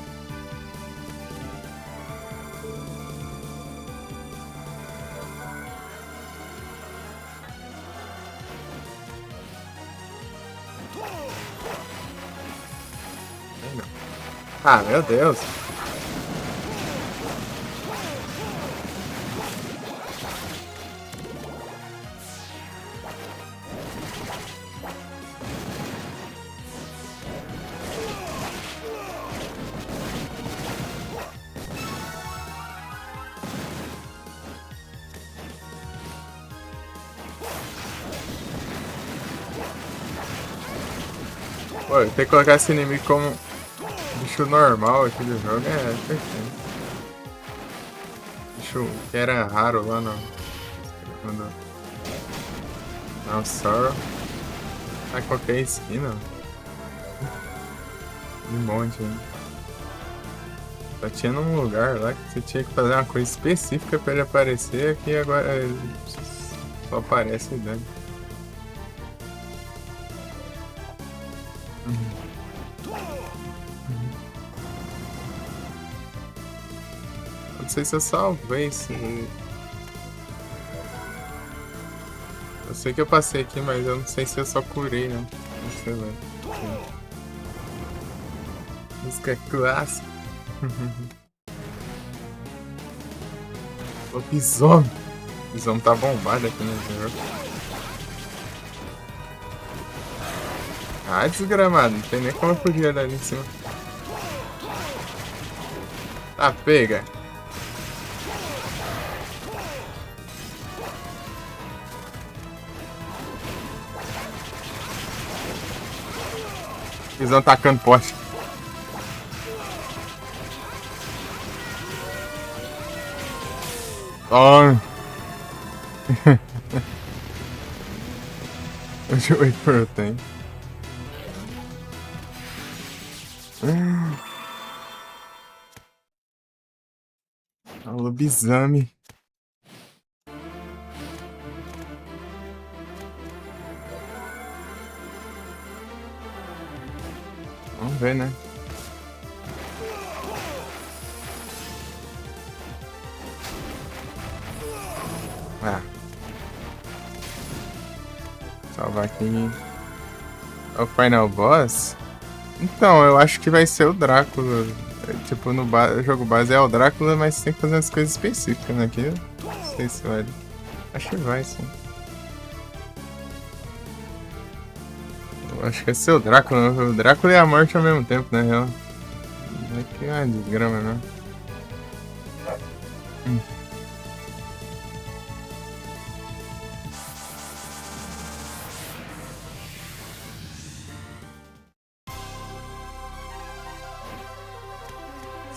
C: Ah, meu Deus. Pô, tem que colocar esse inimigo como
A: bicho normal aqui do jogo é perfeito. Bicho que era raro lá no. Não, Sorrow. Tá qualquer esquina. De monte, hein? Só tinha num lugar lá que você tinha que fazer uma coisa específica pra ele aparecer, aqui agora ele só aparece dentro. Não sei se eu salvei esse. Eu sei que eu passei aqui, mas eu não sei se eu só curei, né? Não sei lá. Música clássica. Lobisomem. Lobisomem tá bombado aqui no jogo. Ah, desgramado. Não tem nem como eu fugir dali em cima. Tá, pega. Eles vão tacando poste. Oh. Deixa eu wait for a thing. É um lobisomem. Vamos ver, né? Ah. Salvar aqui. O Final Boss? Então, eu acho que vai ser o Drácula. Tipo, no jogo base é o Drácula, mas tem que fazer as coisas específicas, né? Aqui, não sei se vai. Acho que vai, sim. Eu acho que vai ser o Drácula. O Drácula e a morte ao mesmo tempo, na real. Aqui é uma desgrama, né?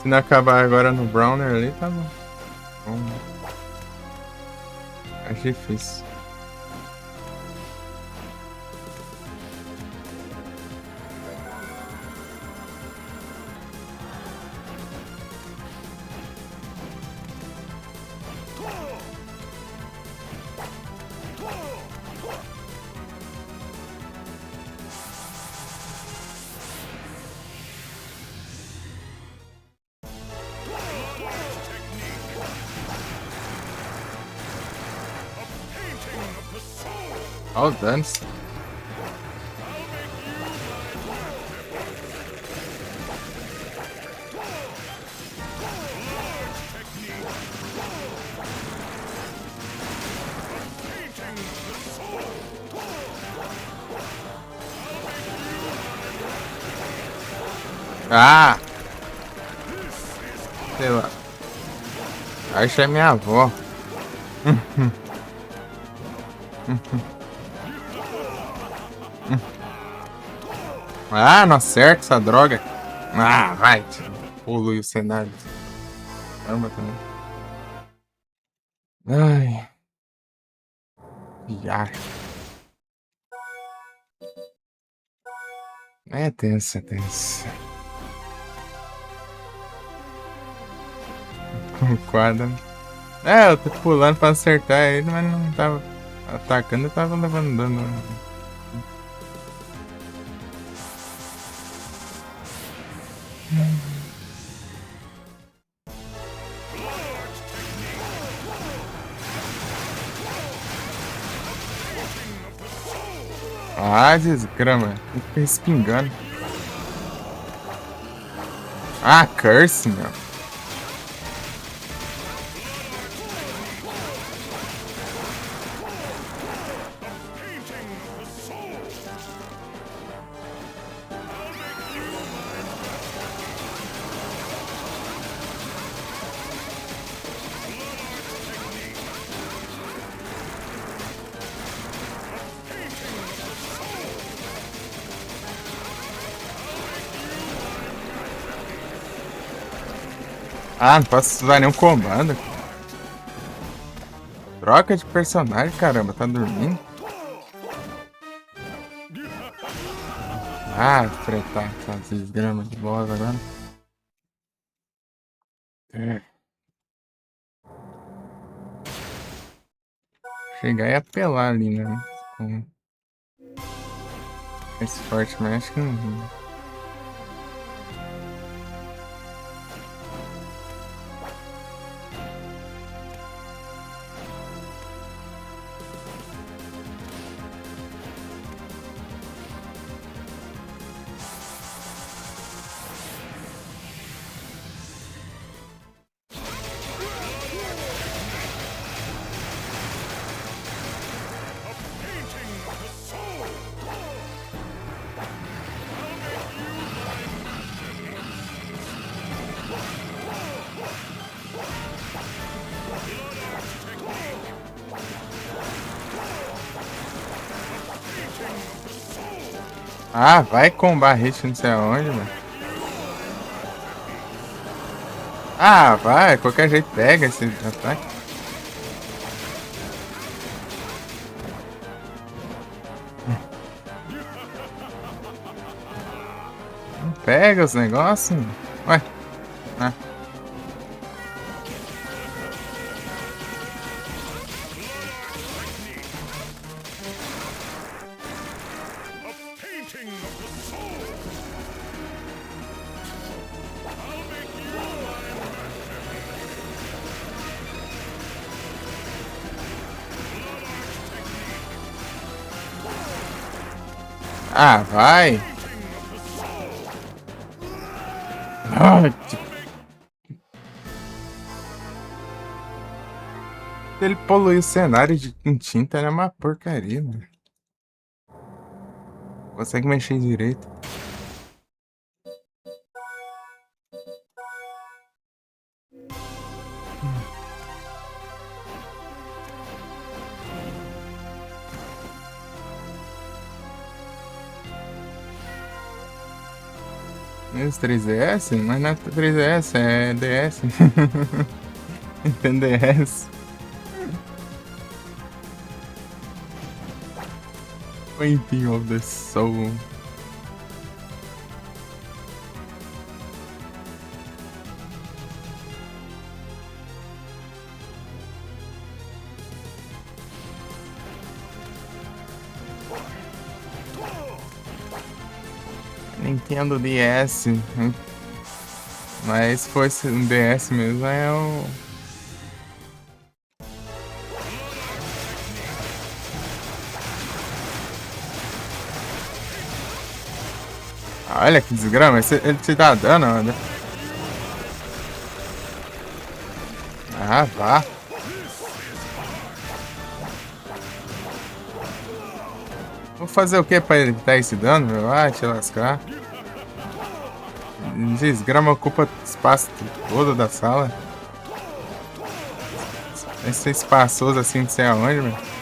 A: Se não acabar agora no Browner ali, tá bom. Acho difícil. Olha o danos. Ah! Sei lá. Acho que é minha avó. Ah, não acerta essa droga. Ah, vai. Polui o cenário. Caramba também. Ai. Viagem. É tenso, é tenso. Com quadra. É, eu tô pulando pra acertar ele, mas não tava atacando, eu tava levando dano. Ah, desgrama. Fica respingando. Ah, curse, meu.
C: Ah, não posso usar nenhum comando. Troca de personagem, caramba, tá dormindo? Ah, enfrentar essas desgramas de boss agora. É. Chegar e apelar ali, né? Com esse forte, mas acho que não. Ah, vai com barrete não sei aonde, mano. Ah, vai, qualquer jeito pega esse ataque. Não pega os negócios. Ué, ah. Ah, vai. Ah, ele poluiu o cenário com tinta, era uma porcaria, mano. Consegue mexer direito. Esse 3DS? Mas não é 3DS, é DS. Nintendo DS. Painting of the Soul. Nintendo DS. Mas se fosse um DS mesmo, é o. Olha que desgrama, ele te dá dano, olha. Ah, vá. Vou fazer o que pra evitar esse dano, meu? Ah, te lascar. Desgrama ocupa espaço todo da sala. Esse espaçoso assim, não sei aonde, meu.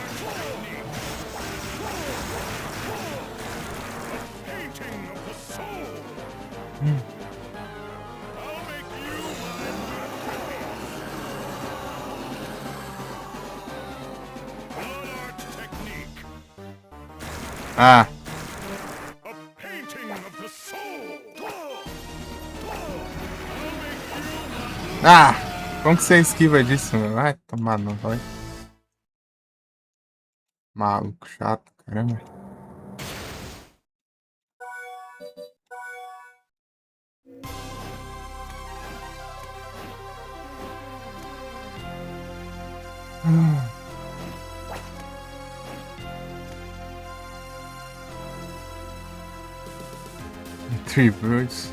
C: Ah. Ah! Como que você esquiva disso, meu? Vai tomar não, vai. Maluco chato, caramba. Tributes.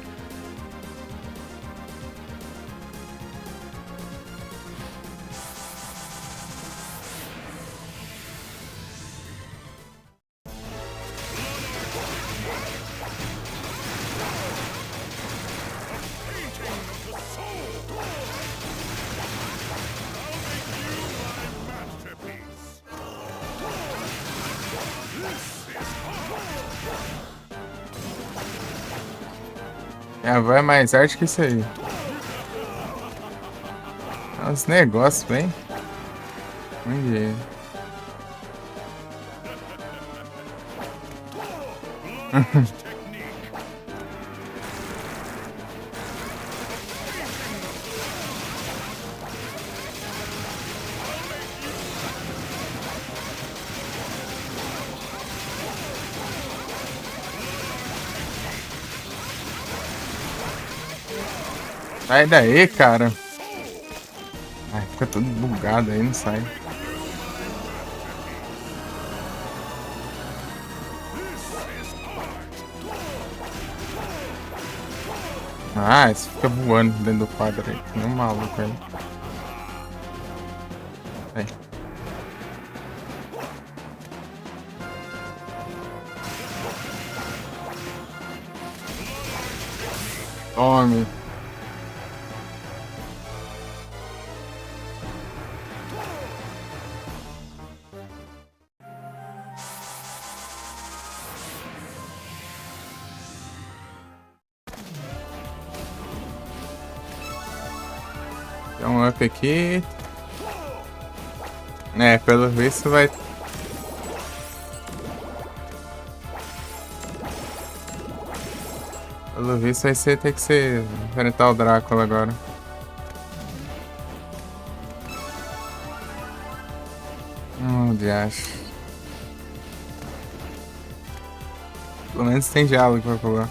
C: É, vai mais arte que isso aí. Os negócios, bem. Onde? Sai daí, cara. Ai, fica tudo bugado aí, não sai. Ah, isso fica voando dentro do quadro aí. Que nem um maluco aí. Aí. Tome. Dá um up aqui. É, pelo visto vai. Pelo visto vai ser ter que ser enfrentar o Drácula agora. Diacho. Pelo menos tem diálogo pra falar.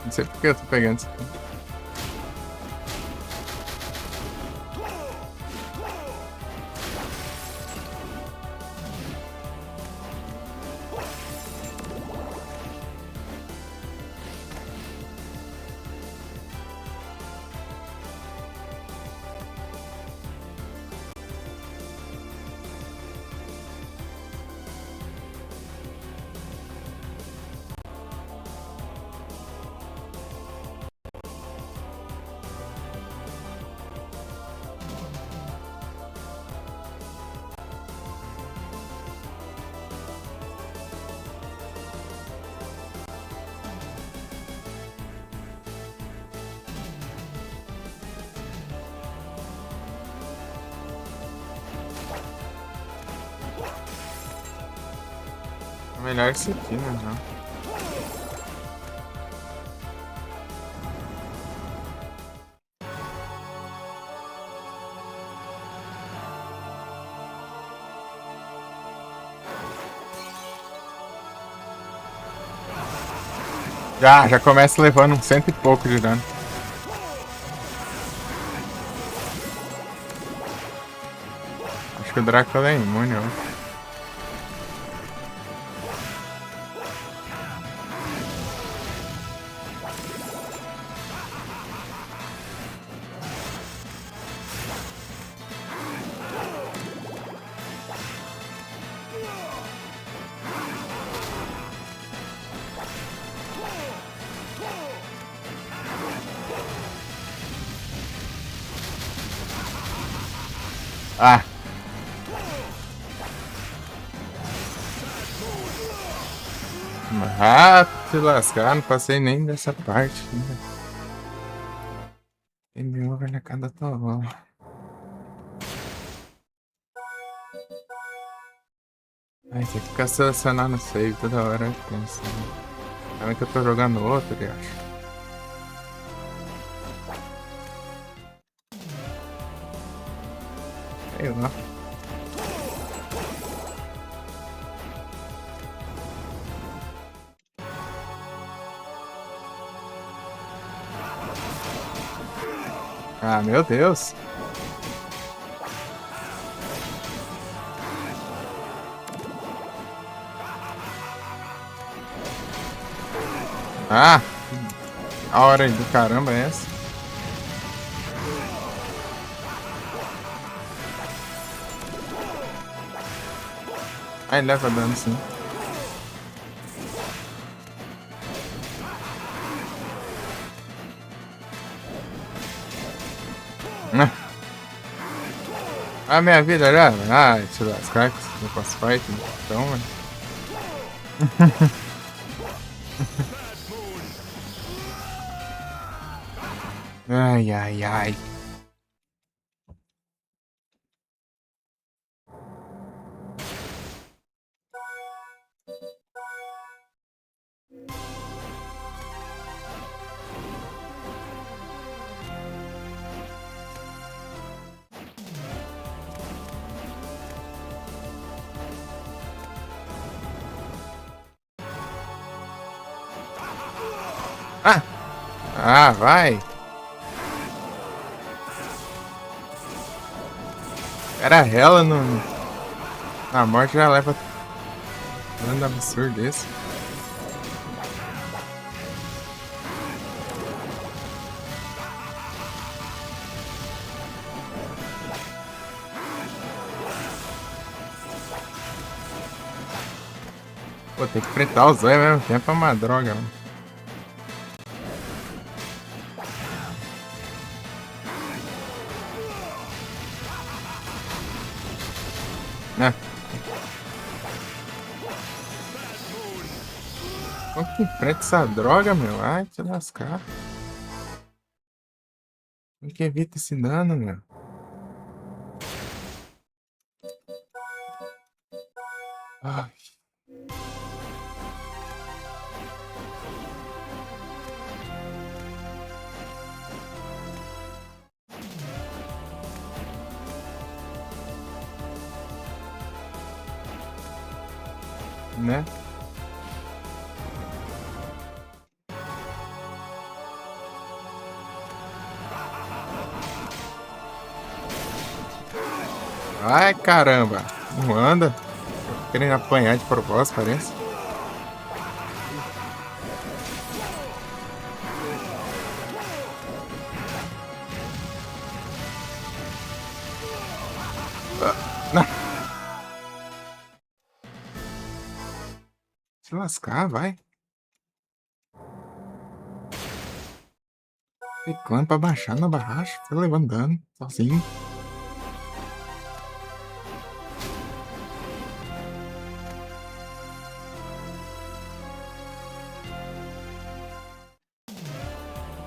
C: Não sei porque eu tô pegando isso aqui. É melhor isso aqui, né? Não. Já começa levando um cento e pouco de dano. Acho que o Drácula é imune, ó. Ah! Ah, se lascar, não passei nem dessa parte ainda. Game over na cada tola. Ai, tem que ficar selecionando o save toda hora. Sabe que eu tô jogando outro, eu acho. Sei lá. Ah, meu Deus. Ah! A hora do caramba é essa? Aí leva dano, sim. A minha vida já? Ah, deixa eu lascar, que não posso fight. Então, mano. Ai, ai, ai. Ah! Ah, vai! Era ela no... Na morte já leva... Dando absurdo esse. Pô, tem que enfrentar os dois ao mesmo tempo é uma droga, mano. Né? Como que enfrenta essa droga, meu? Ai, te lascar. Como que evita esse dano, meu? Ai. Né? Ai, caramba. Não anda. Tô querendo apanhar de propósito, parece. Não. Se lascar, vai. Reclame pra baixar na barracha. Tá levando dano, sozinho.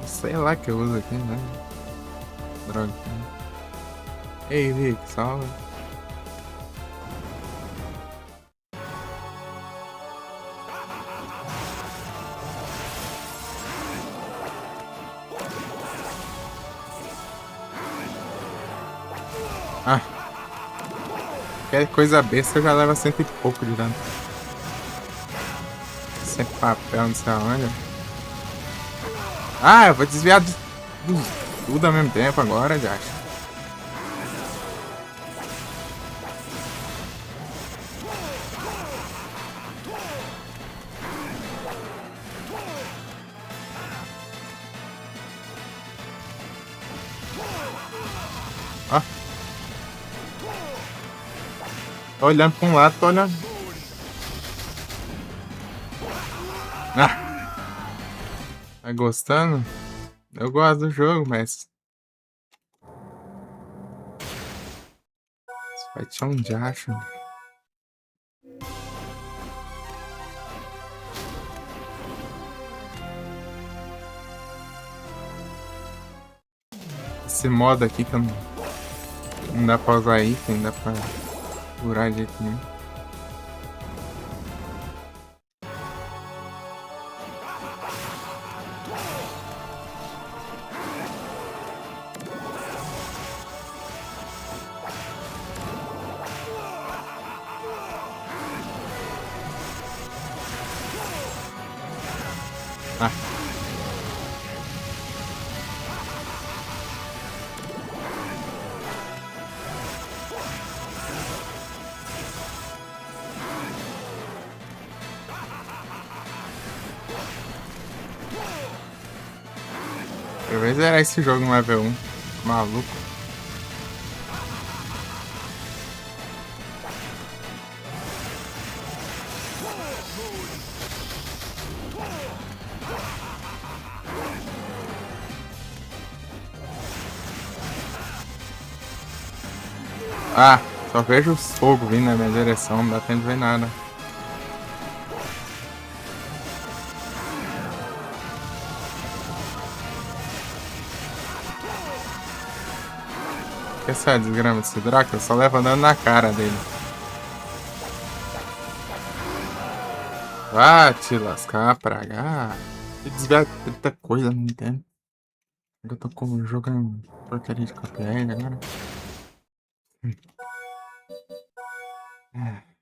C: Sei lá que eu uso aqui, né? Droga. Ei, Vic, salve. Ah. Qualquer coisa besta eu já leva 100 e pouco de dano. Sem papel, não sei aonde. Ah, eu vou desviar de tudo ao mesmo tempo agora, já. Ó. Tô olhando pra um lado, tô olhando. Ah. Tá gostando? Eu gosto do jogo, mas... Esse fight é um diacho. Esse modo aqui que não dá pra usar item, não dá pra curar de jeito nenhum. Ah. Eu vou zerar esse jogo no level 1. Maluco. Ah, só vejo os fogo vindo na minha direção, não dá tempo de ver nada. Que essa desgrama desse Drácula só leva dano na cara dele. Vá te lascar, praga. Que desviar tanta coisa, não entendo. Eu tô jogando porcaria de KPL agora. É.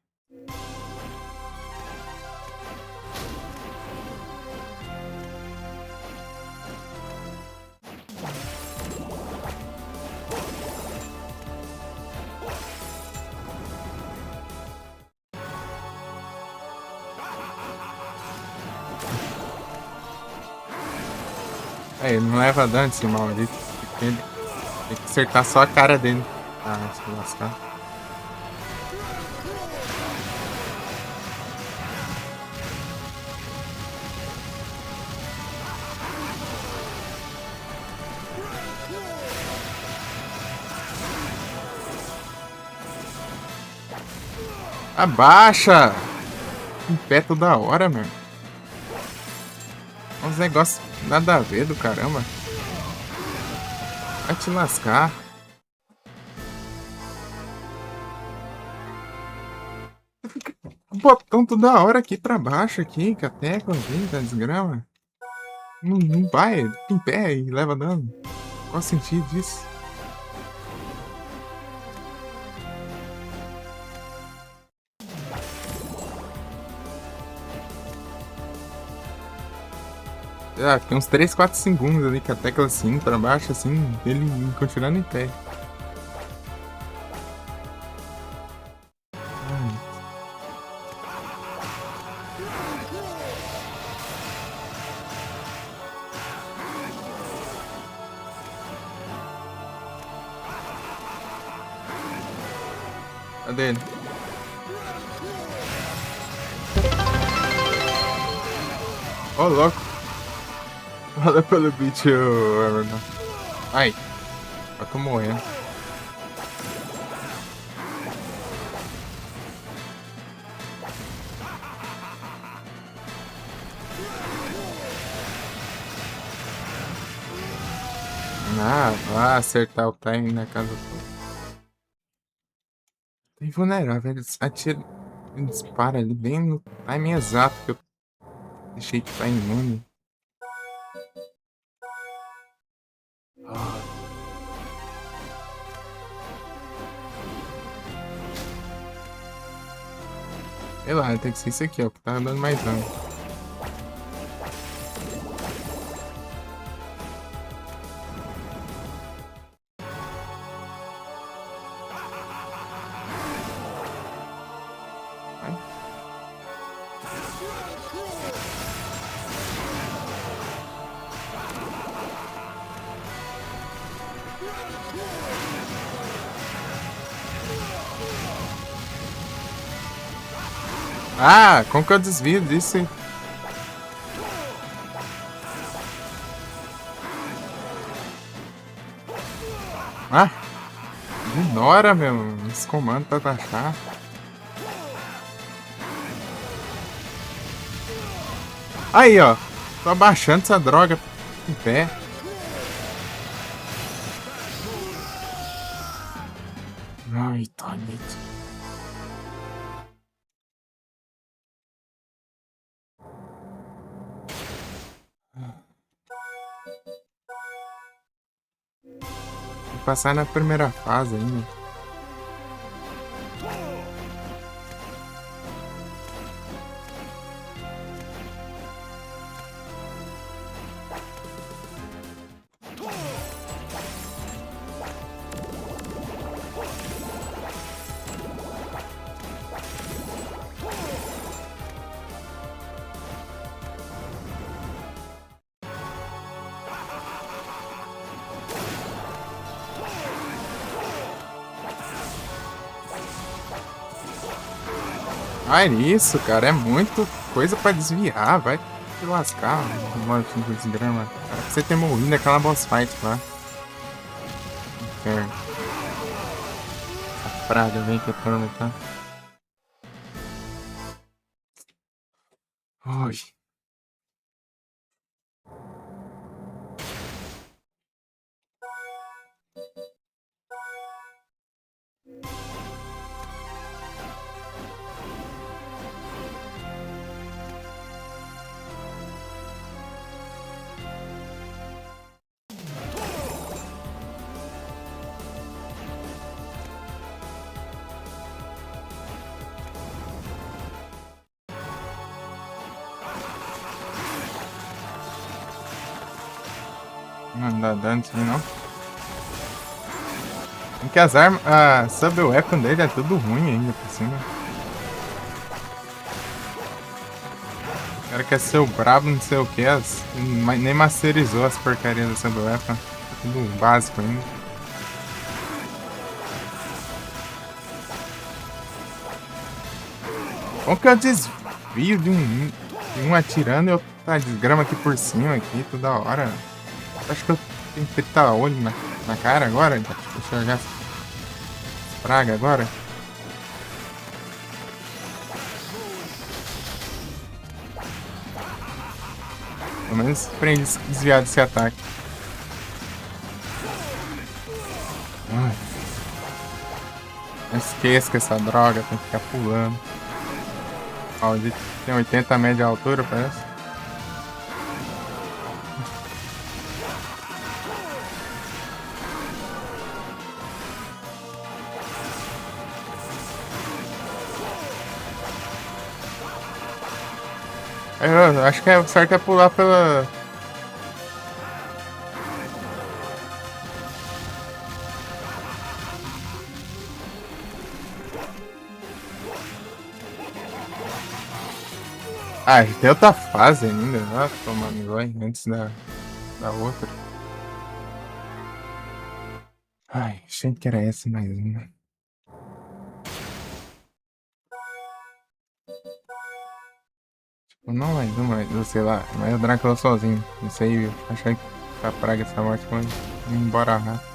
C: É, ele não leva dano esse maldito. Tem que acertar só a cara dele. Ah, se lascar. Abaixa! Em pé toda hora, meu. Uns negócios nada a ver do caramba. Vai te lascar. O botão toda hora aqui pra baixo, aqui, com a tecla, aqui, da desgrama. Não vai, em pé e leva dano. Qual o sentido disso? Ah, tem uns 3, 4 segundos ali com a tecla assim, pra baixo, assim, ele continuando em pé. Ai. Cadê ele? Ô, louco. Valeu pelo beat, Everton. Ai, eu tô morrendo. Ah, vai acertar o time na casa toda. Tô invulnerável, ele atira, ele dispara ali bem no time exato que eu deixei de estar imune. Sei lá, tem que ser isso aqui, ó, que tá dando mais dano. Ah, como que eu desvio disso, hein? Ah, ignora, meu. Esse comando pra baixar. Aí, ó. Tô abaixando essa droga em pé. Ai, Tony. Vou passar na primeira fase ainda. Ai, isso, cara. É muito coisa pra desviar. Vai te lascar, mano. Desgrama. Era pra você ter morrido naquela boss fight lá. Inferno. praga, vem que atormentar. Ui. Não dá dano isso aí não. Porque as armas. A sub-weapon dele é tudo ruim ainda por cima. O cara quer ser o brabo, não sei o que, nem masterizou as porcarias da sub-weapon. Tudo básico ainda. Como que eu desvio de um atirando e eu tá desgrama aqui por cima aqui toda hora? Acho que eu tenho que fritar olho na cara agora? Deixa eu enxergar essa praga agora. Pelo menos aprendi a desviar desse ataque. Ai. Não esqueça que essa droga tem que ficar pulando. Ó, ele tem 80 metros de altura, parece. Eu acho que o certo é pular pela... Ah, tem outra fase ainda. Ah, tomando banho antes da outra. Ai, achei que era essa mais uma. Tipo, não mais uma, sei lá, mas o Drácula sozinho. Isso aí, eu achei que a praga, essa morte foi embora rápido.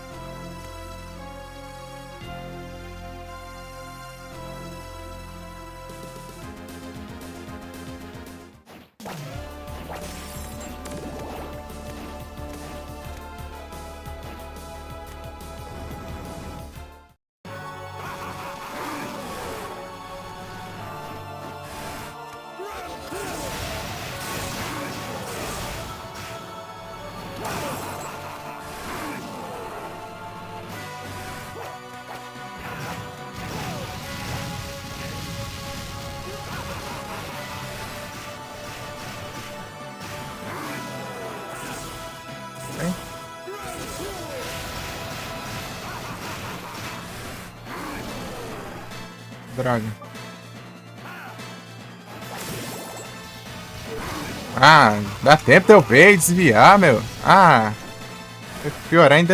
C: Droga. Ah, dá tempo de eu ver e desviar, meu. Ah, pior ainda.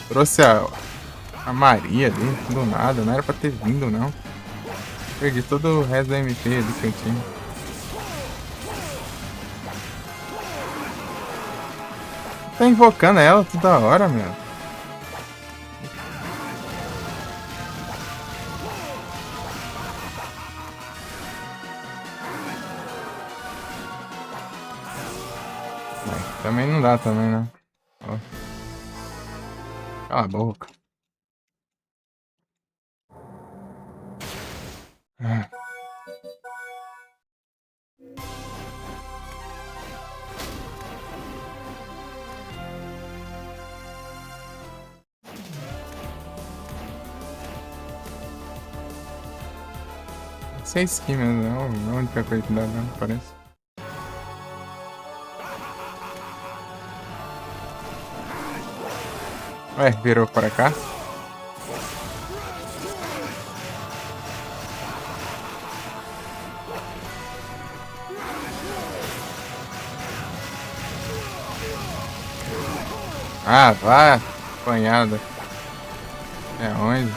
C: Trouxe a Maria ali, do nada. Não era pra ter vindo, não. Perdi todo o resto da MP ali que eu tinha. Tá invocando ela toda hora, meu. Também não dá também, né? Ó. Cala a boca. Ah. Isso é skin mesmo, não é a única coisa que dá dano, parece. Ué, virou para cá? Ah, vá, apanhada. É onde?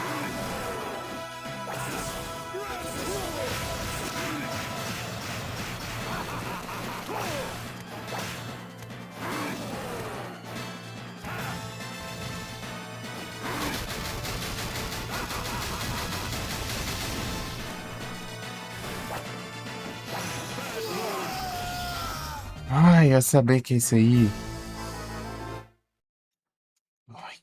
C: Ai, eu sabia que é isso aí. Ai.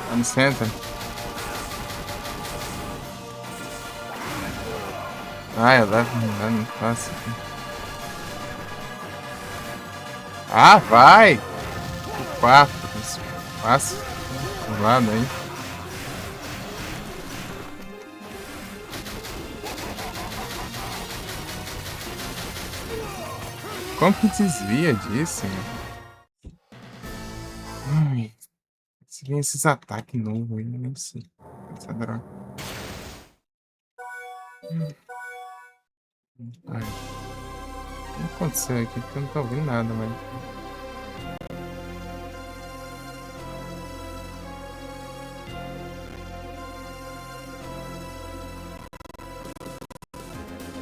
C: Vamos, senta. Ai, eu levo não fácil. Ah, vai! O 4. Fácil. Do lado aí. Como que desvia disso? Ai, se vem esses ataques novos aí, não sei. Essa droga. Ai. O que aconteceu aqui? Porque eu não tô ouvindo nada, mas.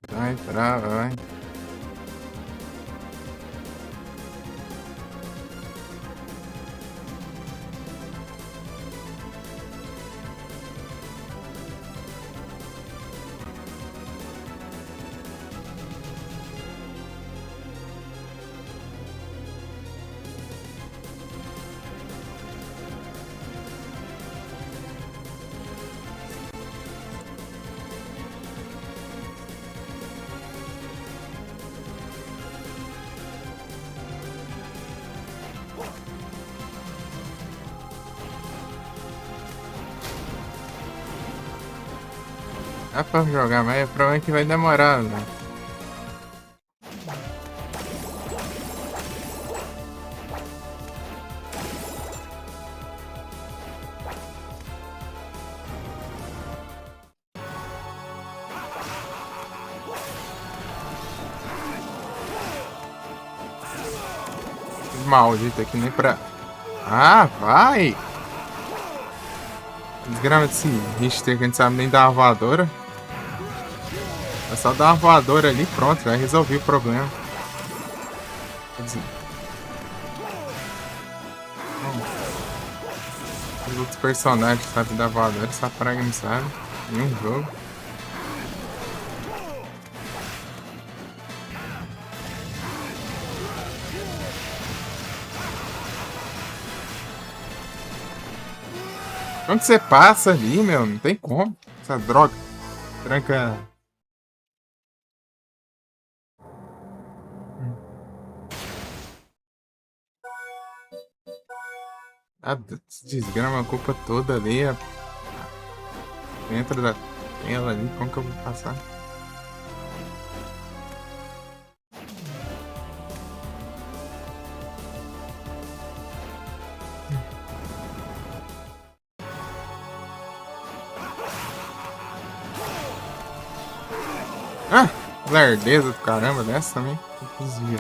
C: Vai, trava, vai. Dá pra jogar, mas provavelmente que vai demorar, né? Maldito aqui nem pra. Ah, vai! Desgrama desse Richter que a gente sabe nem dar uma voadora. É só dar uma voadora ali e pronto, já resolvi o problema. Quer dizer. Os outros personagens sabem dar voadora, essa praga não sabe. Em um jogo. Quando você passa ali, meu, não tem como. Essa droga tranca. Ah, desgrama a culpa toda ali. Dentro da tela ali. Como que eu vou passar? Ah! Lerdeza do caramba dessa também. Desvia.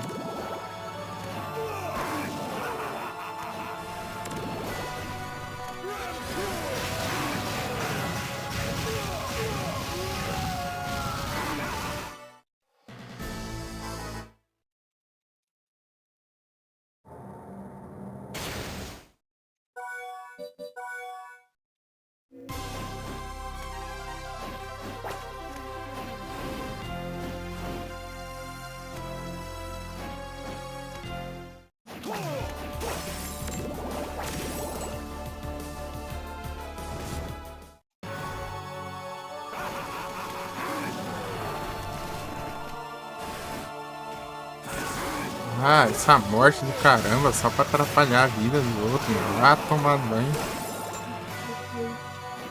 C: Ah, essa morte do caramba, só pra atrapalhar a vida do outro, mano. Ah, tomar banho.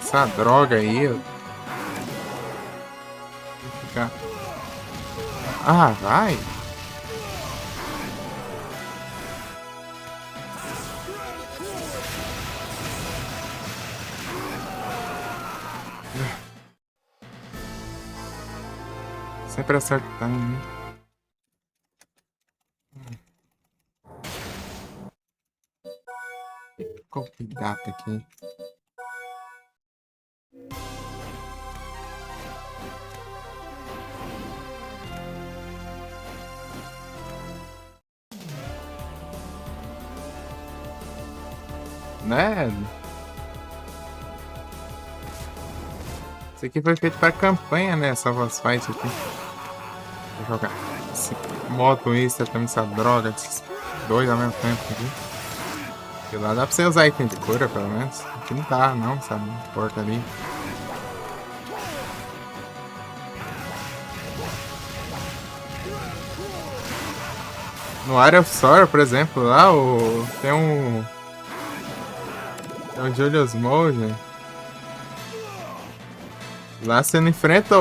C: Essa droga aí, ó. Vou ficar... Ah, vai. Sempre acertar, né? Qual que data aqui? Né? Isso aqui foi feito pra campanha, né? Essa voz fight aqui. Vou jogar. Esse moto extra também, essa droga, esses dois ao mesmo tempo aqui. E lá dá pra você usar item de cura, pelo menos. Aqui não dá, não, sabe? Porta ali. No Area of Sorrow, por exemplo, lá tem um... Tem um Julius Mode. Lá você não enfrenta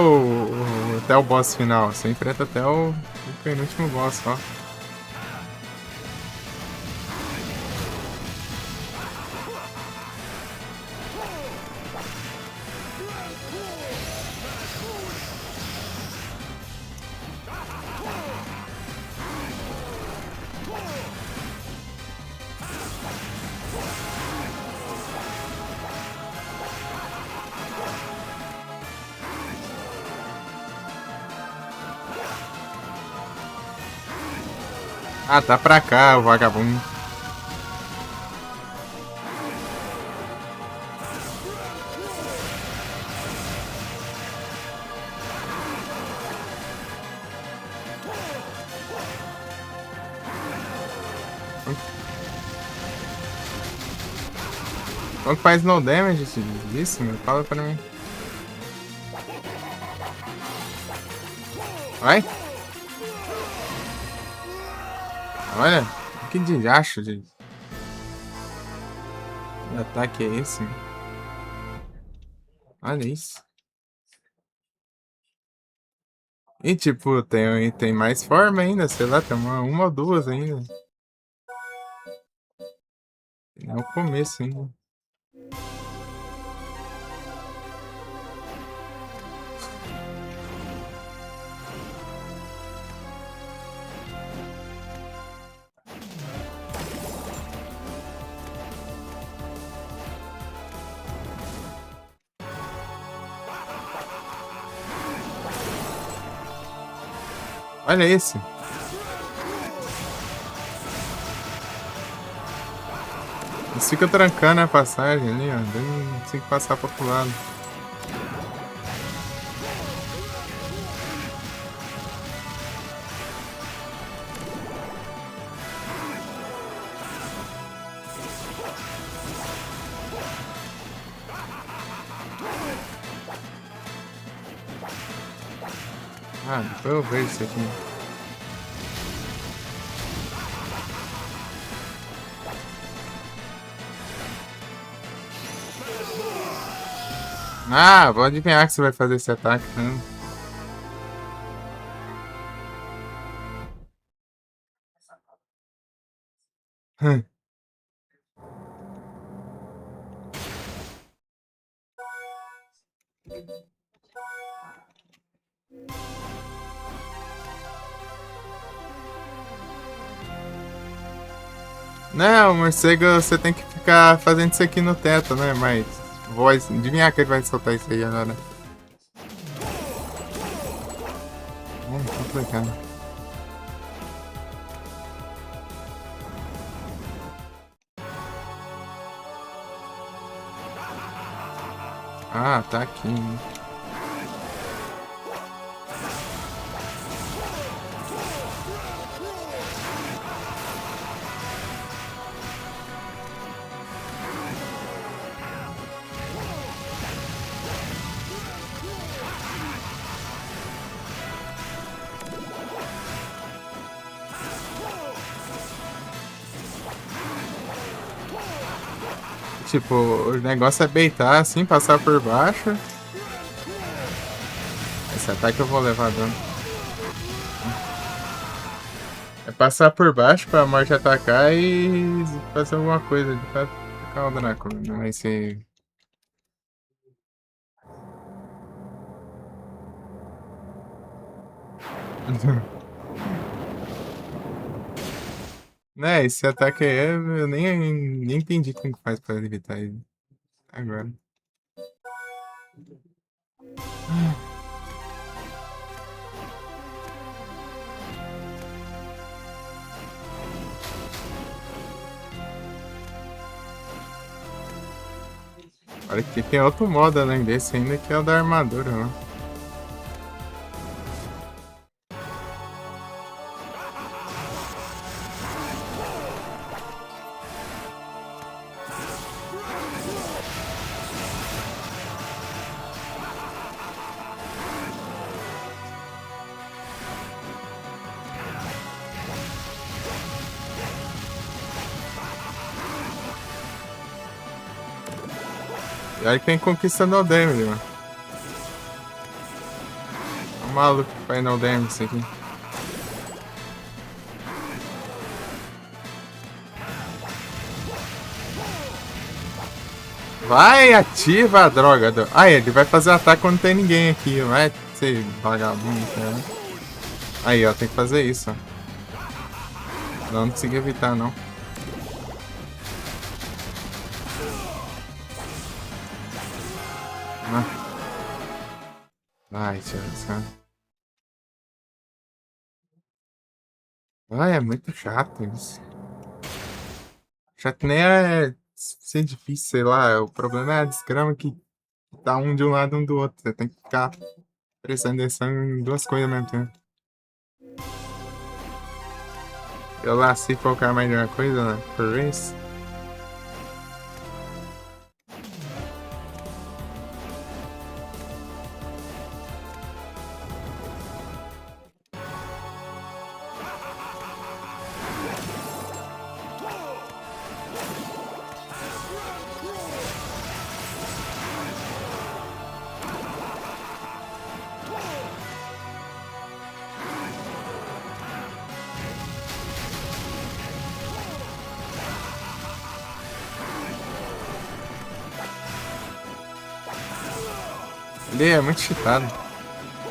C: até o boss final, você enfrenta até o penúltimo boss só. Ah, tá pra cá, o vagabundo. Quanto faz no damage isso, meu? Fala pra mim. Vai? Olha, que diacho de ataque é esse? Olha isso. E tipo, tem mais forma ainda, sei lá, tem uma ou duas ainda. É o começo ainda. Olha esse. Eles ficam trancando a passagem ali, ó. Não tem que passar pro outro lado. Ah, depois eu vejo isso aqui. Ah, vou adivinhar que você vai fazer esse ataque, né? Não, morcego, você tem que ficar fazendo isso aqui no teto, né? Mas vou adivinhar que ele vai soltar isso aí agora. É complicado. Ah, tá aqui, né? Tipo, o negócio é beitar assim, passar por baixo. Esse ataque eu vou levar dano. É passar por baixo pra morte atacar e fazer alguma coisa pra atacar o Drácula. Não vai ser. Né, esse ataque aí eu nem entendi como que faz pra evitar ele. Agora. Olha que tem outro modo além desse ainda que é o da armadura, né? E olha que tem conquista no damage, mano. É um maluco que faz no damage isso aqui. Vai, ativa a droga. Ah, ele vai fazer ataque quando não tem ninguém aqui. Vai ser vagabundo, cara. Aí, ó, tem que fazer isso, ó. Não consegui evitar, não. Ah. Ai, tio, ai, é muito chato isso. Chato nem é ser difícil, sei lá. O problema é a desgrama que tá um de um lado e um do outro. Você tem que ficar prestando atenção em duas coisas ao mesmo tempo. Eu lá, se focar mais de uma coisa, né? Por vez. Ele é muito cheatado.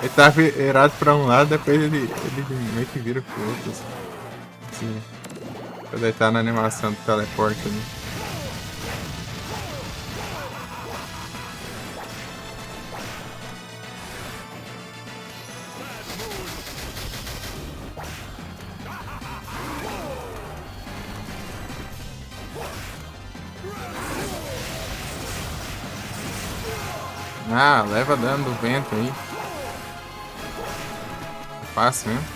C: Ele tá virado pra um lado, depois ele meio que vira pro outro. Assim. Quando ele tá na animação do teleporte ali. Ah, leva dano do vento aí. Fácil mesmo.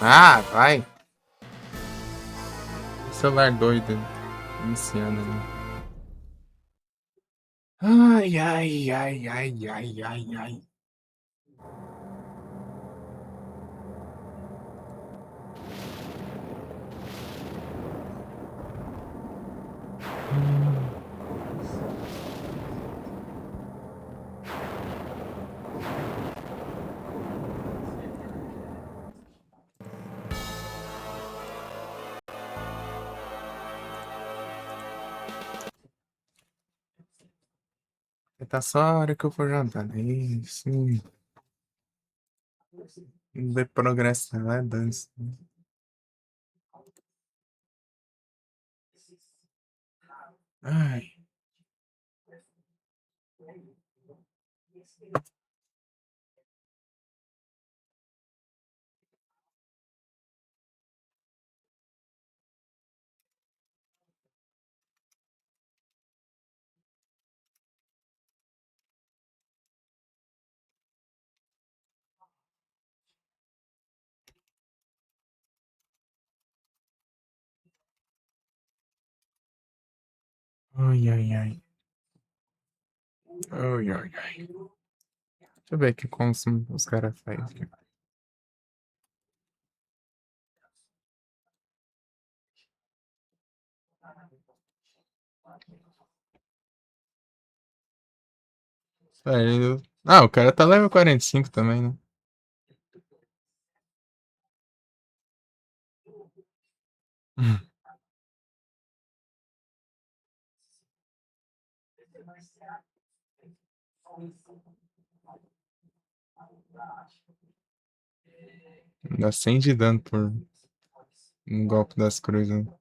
C: Ah, vai. Celular doido. Iniciando ali. Ai, ai, ai, ai, ai, ai, ai. Tá só a hora que eu for jantar. Isso. Não vê progresso, não é dança. Ai. Ai, ai, ai. Ai, ai, ai. Deixa eu ver aqui como os caras fazem. Ah, o cara tá level 45 também, né? Dá 100 de dano por um golpe das cruzes. Né?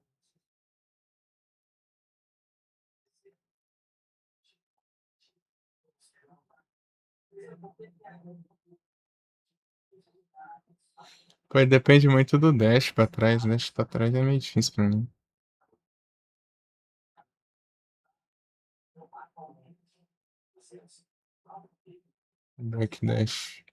C: Pô, depende muito do dash pra trás. Dash pra trás é meio difícil pra mim. Backdash.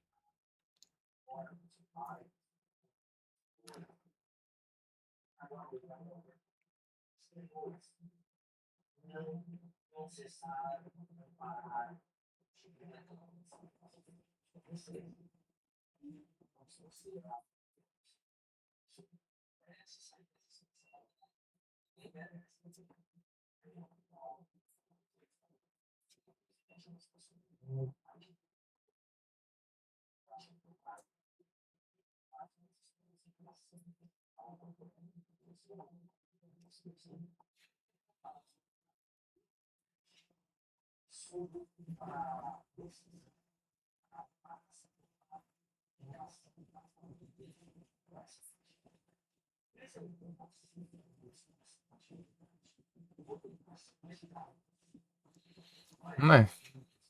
C: É,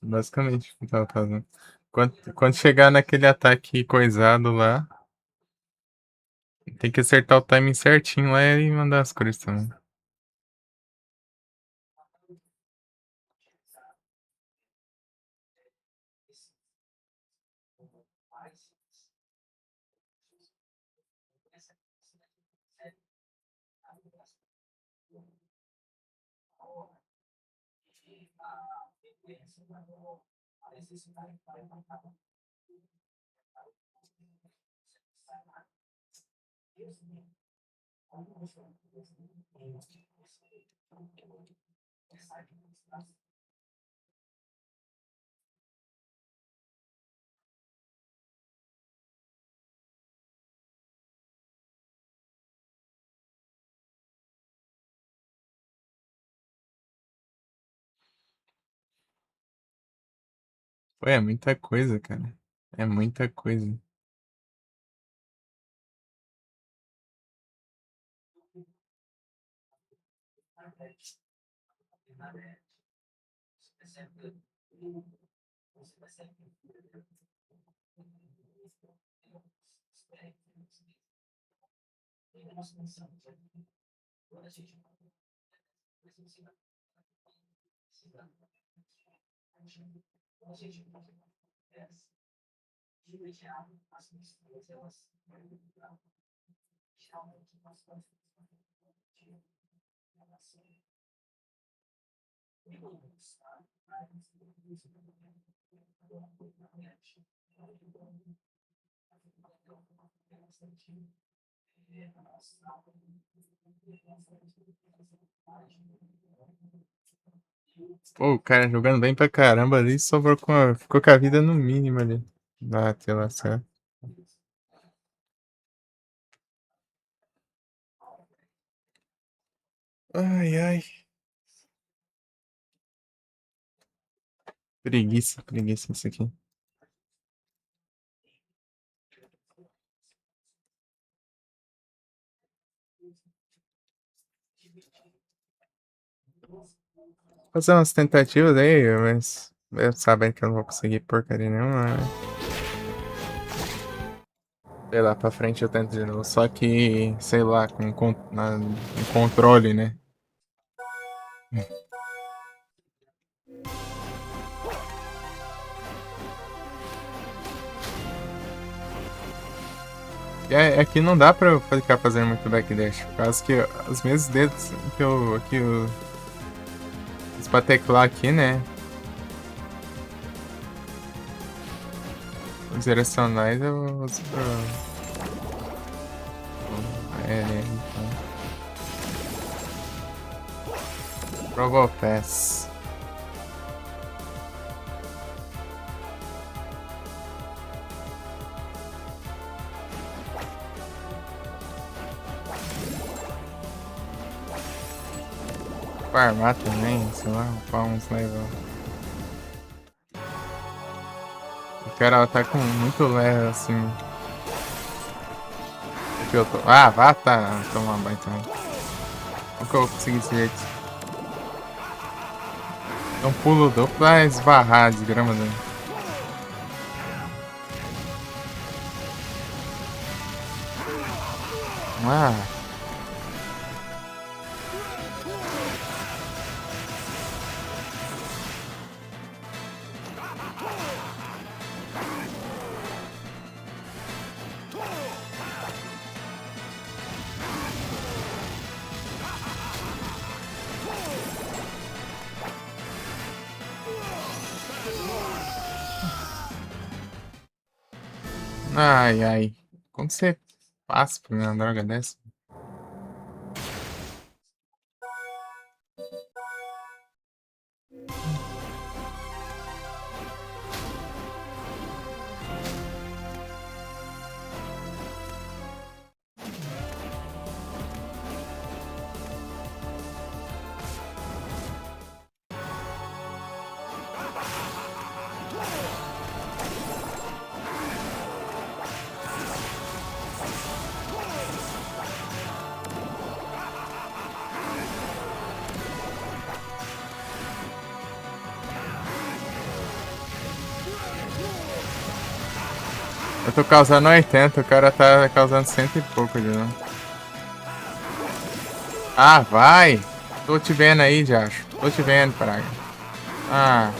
C: basicamente o que eu tava fazendo. Quando chegar naquele ataque coisado lá, tem que acertar o timing certinho lá e mandar as cruzes também. Pô, é muita coisa, cara. É muita coisa. Pô, o cara jogando bem pra caramba ali, sobrou ficou com a vida no mínimo ali. Bateu lá, certo. Ai, ai. Preguiça isso aqui. Fazer umas tentativas aí, mas sabendo que eu não vou conseguir porcaria nenhuma, né? Sei lá, pra frente eu tento de novo. Só que, sei lá, um controle, né? É que não dá pra eu ficar fazendo muito backdash, por causa que os mesmos dedos que eu fiz pra teclar aqui, né? Os direcionais eu uso pro... então. Probopass. Farmar também, sei lá, upar uns level. O cara tá com muito level assim. O que eu tô... Ah, vá tá. Tomar banho também. Como que eu vou conseguir esse jeito? É um pulo duplo pra esbarrar a desgrama dele. Ah. Ai, ai. Como que você passa por uma droga dessa? Eu tô causando 80, o cara tá causando 100 e pouco de dano. Ah, vai! Tô te vendo aí, Jacho. Tô te vendo, praga. Ah.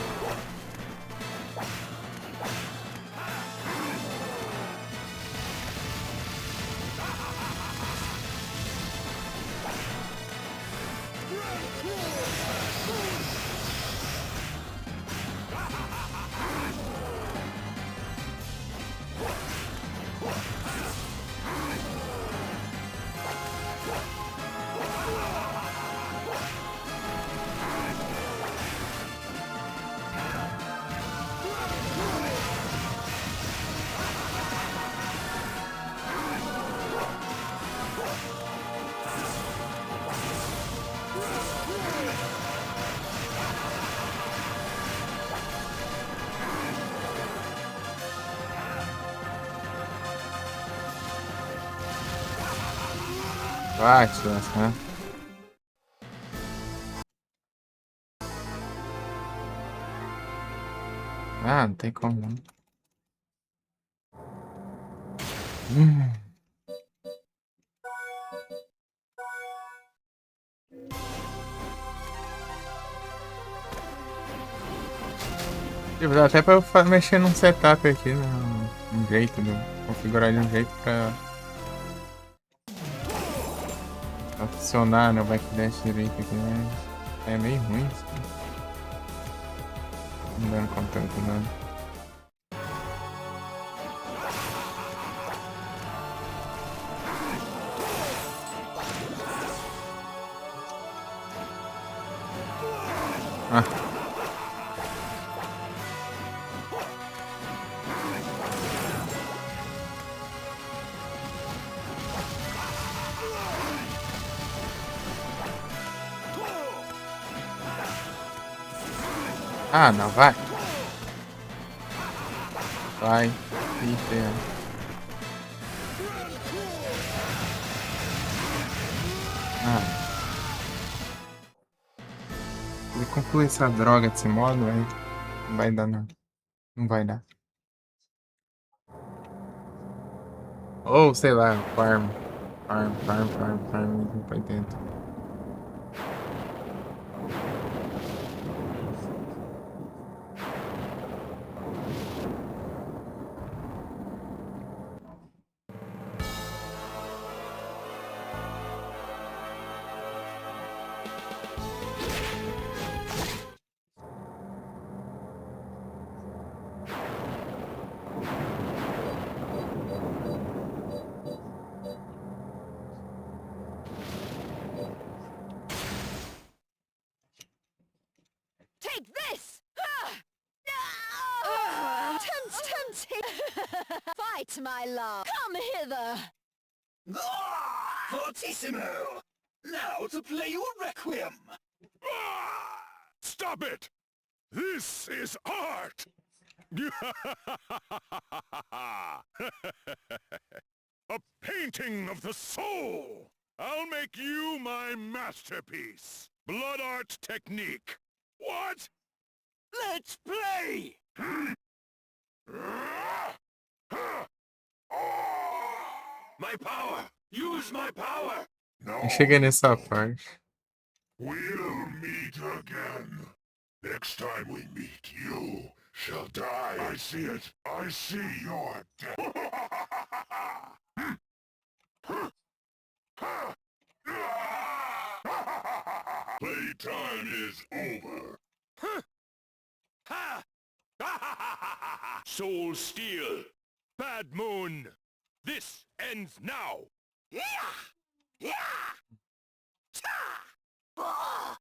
C: Vai, te lascar. Ah, não tem como não. Hum. Tipo, dá até pra eu mexer num setup aqui, num jeito, configurar de um jeito pra funcionar no backdash direito aqui, mas é meio ruim isso. Não dando conta tanto não. Ah. Ah, não, vai. Vai. Ih, ferra. Ah. Ele conclui essa droga desse modo, aí não vai dar não. Não vai dar. Ou, sei lá, farm, 80.
B: Right, my love. Come hither.
D: Fortissimo! Now to play you a requiem!
E: Stop it! This is art! A painting of the soul! I'll make you my masterpiece! Blood art technique! What?
D: Let's play! My power! Use my power!
E: No,
A: Eu cheguei nessa parte.
E: we'll meet again. Next time we meet, you shall die. I see it. I see your death. Playtime is over. Soul Steel. Bad Moon. This ends now.
D: Yeah! Yeah! Ta! Ah!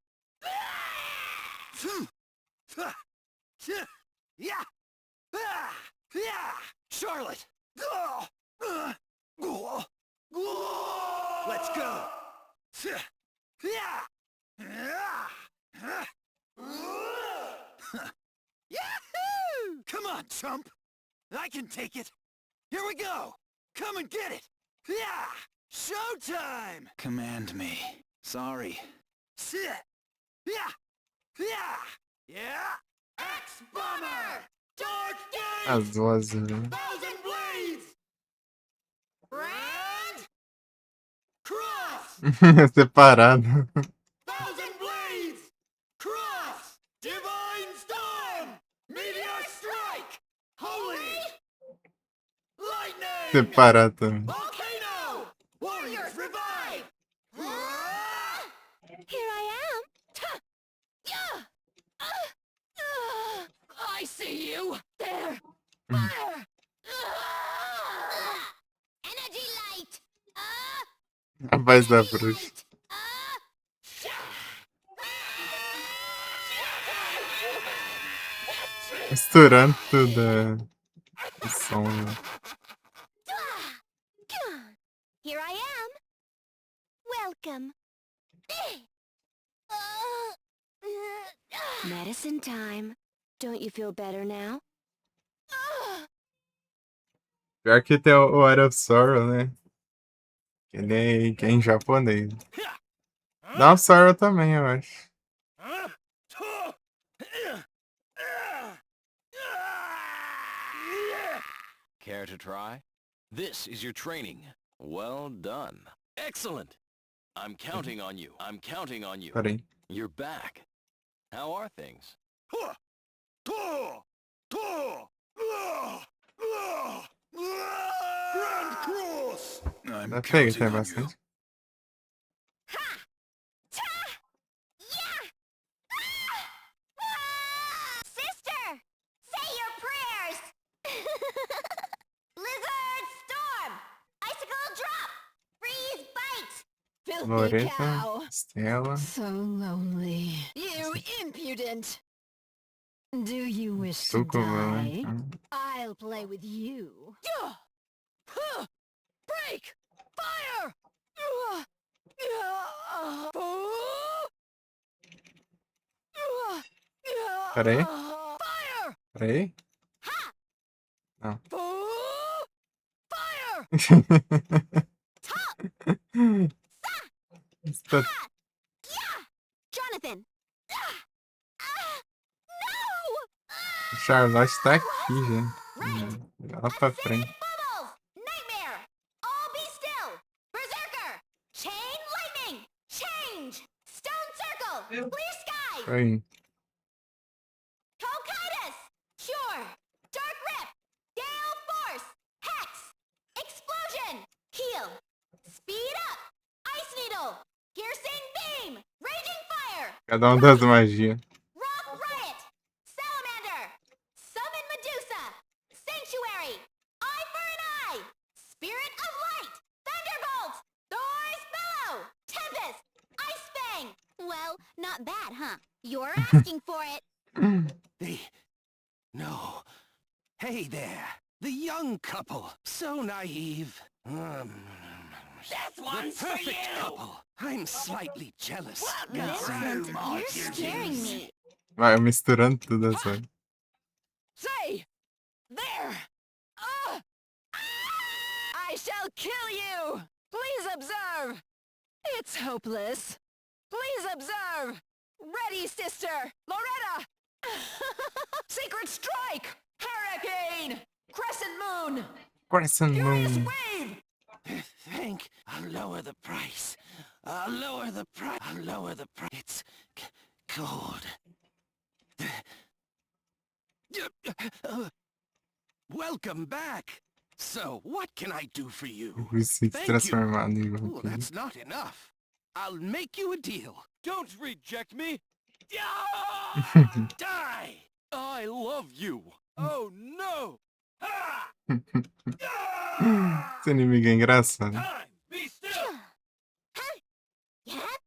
D: Yeah! Ah! Yeah! Charlotte! Let's go! Yeah! Yahoo! Come on, chump! I can take it! Here we go! Come and get it! Yeah! Showtime! Command me. Sorry. Yeah! Yeah! Yeah! X-Bomber! Dark
A: As
D: Gate!
A: duas, né?
D: Thousand Blades! Brand! Cross!
A: Separado.
D: Thousand Blades! Cross! Divine Storm! Meteor Strike! Holy! Lightning!
A: Separado também.
D: Volcano! Warriors revive!
B: Here I am. Ta! Yeah! I see you. There. Fire. Energy light.
A: A voz da bruxa. Misturando tudo. O som, né?
B: Here I am. Welcome. Medicine time. Don't you feel better now?
A: Pior que tem o Art of Sorrow, né? Que é em japonês. Dá um Sorrow também, eu acho.
F: Care to try? This is your training. Well done. Excellent. I'm counting on you. I'm counting on you.
A: Peraí.
F: You're back. How are things?
D: Grand Cross! I'm
A: Dá pega,
D: counting
A: tem
D: on you.
A: bastante.
B: Sister, say your prayers. Blizzard storm, icicle drop, freeze bite, filthy
A: Loreta,
B: cow.
A: Stella.
B: So lonely. You impudent. Do you wish to
A: Suco,
B: die?
A: né?
B: I'll play with you. Break! Fire!
A: Peraí.
B: Fire!
A: Peraí.
B: Ha!
A: Não.
B: Fire!
A: Está-
B: Jonathan! No!
A: Charlotte tá aqui, gente. Lá pra frente.
B: Bubbles! Nightmare! All be still! Berserker! Chain lightning! Change! Stone circle! Clear sky!
A: Aí.
B: Cocytus! Sure! Dark rip! Gale force! Hex! Explosion! Heal! Speed up! Ice needle! Piercing beam! Raging fire!
A: Cada um das magias.
B: Rock riot! Salamander! Summon Medusa! Sanctuary! Eye for an eye! Spirit of light! Thunderbolt! Thor's bellow! Tempest! Ice fang! Well, not bad, huh? You're asking for it.
D: Hey. No. Hey there.
F: The young couple. So naive.
D: That
F: The
D: one's for
F: perfect
D: you!
F: couple. I'm slightly jealous.
B: Vincent, you're scaring me.
C: Vai misturando tudo essa.
B: Say! There! Ah! I shall kill you! Please observe! It's hopeless. Please observe! Ready, sister! Loretta! Secret strike! Hurricane! Crescent moon!
C: Crescent
B: Furious
C: Moon.
B: wave!
F: Think. I'll lower the price. I'll lower the price. I'll lower the price. It's cold. Welcome back. So, what can I do for you?
C: Você
F: Thank
C: transformado em
F: Ooh,
C: vampiro.
F: that's not enough. I'll make you a deal. Don't reject me. Die! I love you. Oh no!
C: Esse inimigo é engraçado.
D: Time! Be still!
B: Yeah?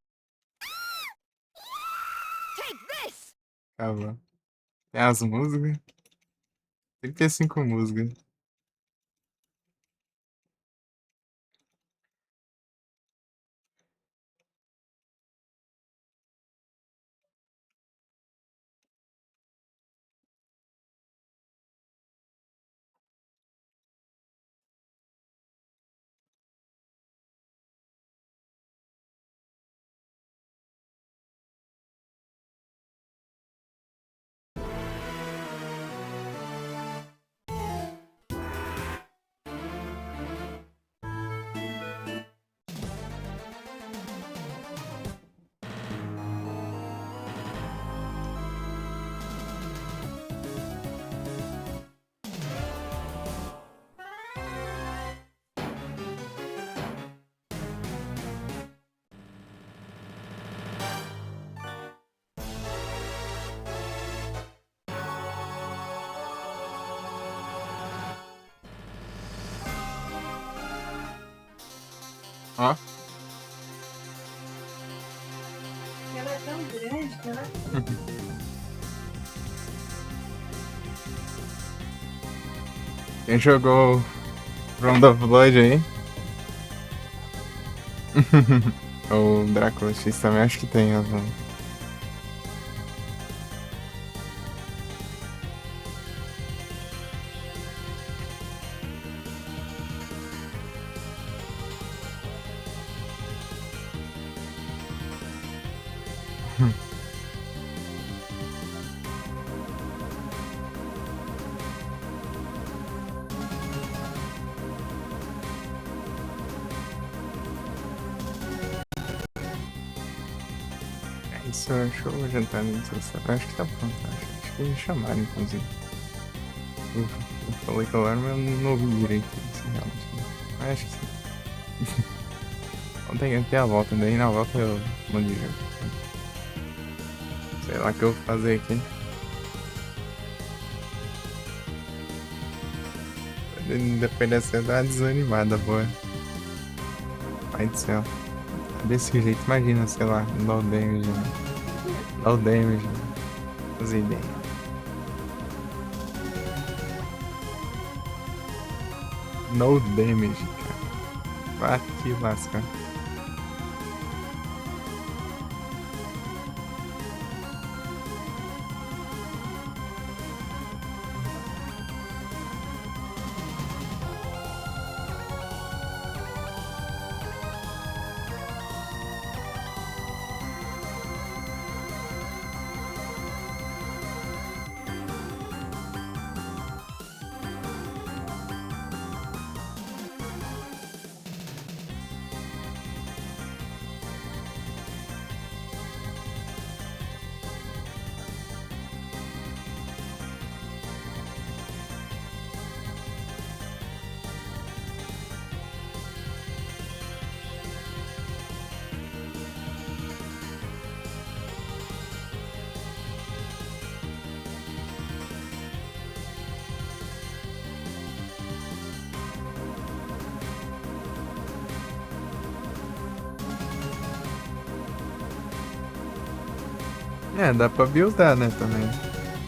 B: Take this!
C: Calma. Tem as músicas. 35 músicas. Ó.
G: Ela é tão grande que ela
C: Quem jogou Round of Blood aí? O Drácula X também acho que tem, ó. É isso, deixa eu jantar no desastre. Acho que tá pronto, acho que me chamaram, inclusive. Eu falei que agora, mas eu não ouvi direito, assim, realmente. Mas acho que sim. Então tem que ter a volta, daí na volta eu mando de jogo. Sei lá o que eu vou fazer aqui. Depois dessa eu dar uma desanimada, boa. Pai do céu. Desse jeito, imagina, sei lá, no damage, né? No damage, né? As ideias. No damage, cara. Vai te lascar. É, dá pra buildar, né, também.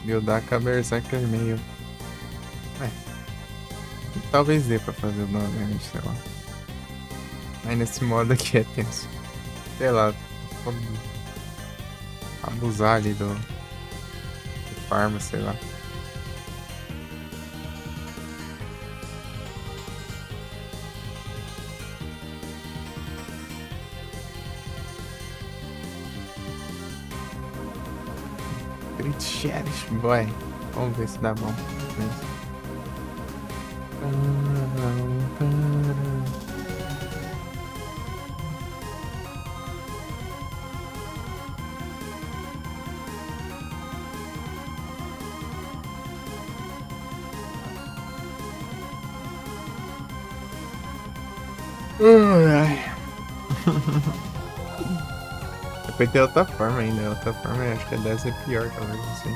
C: Buildar com a Berserker meio... É. talvez dê pra fazer novamente, sei lá. Mas nesse modo aqui é tenso. Sei lá, vamos abusar ali do farm, sei lá. Great Cherish, boy. Vamos ver se dá bom. Ai. Depois tem outra forma ainda. Outra forma acho que deve ser pior, talvez, não sei.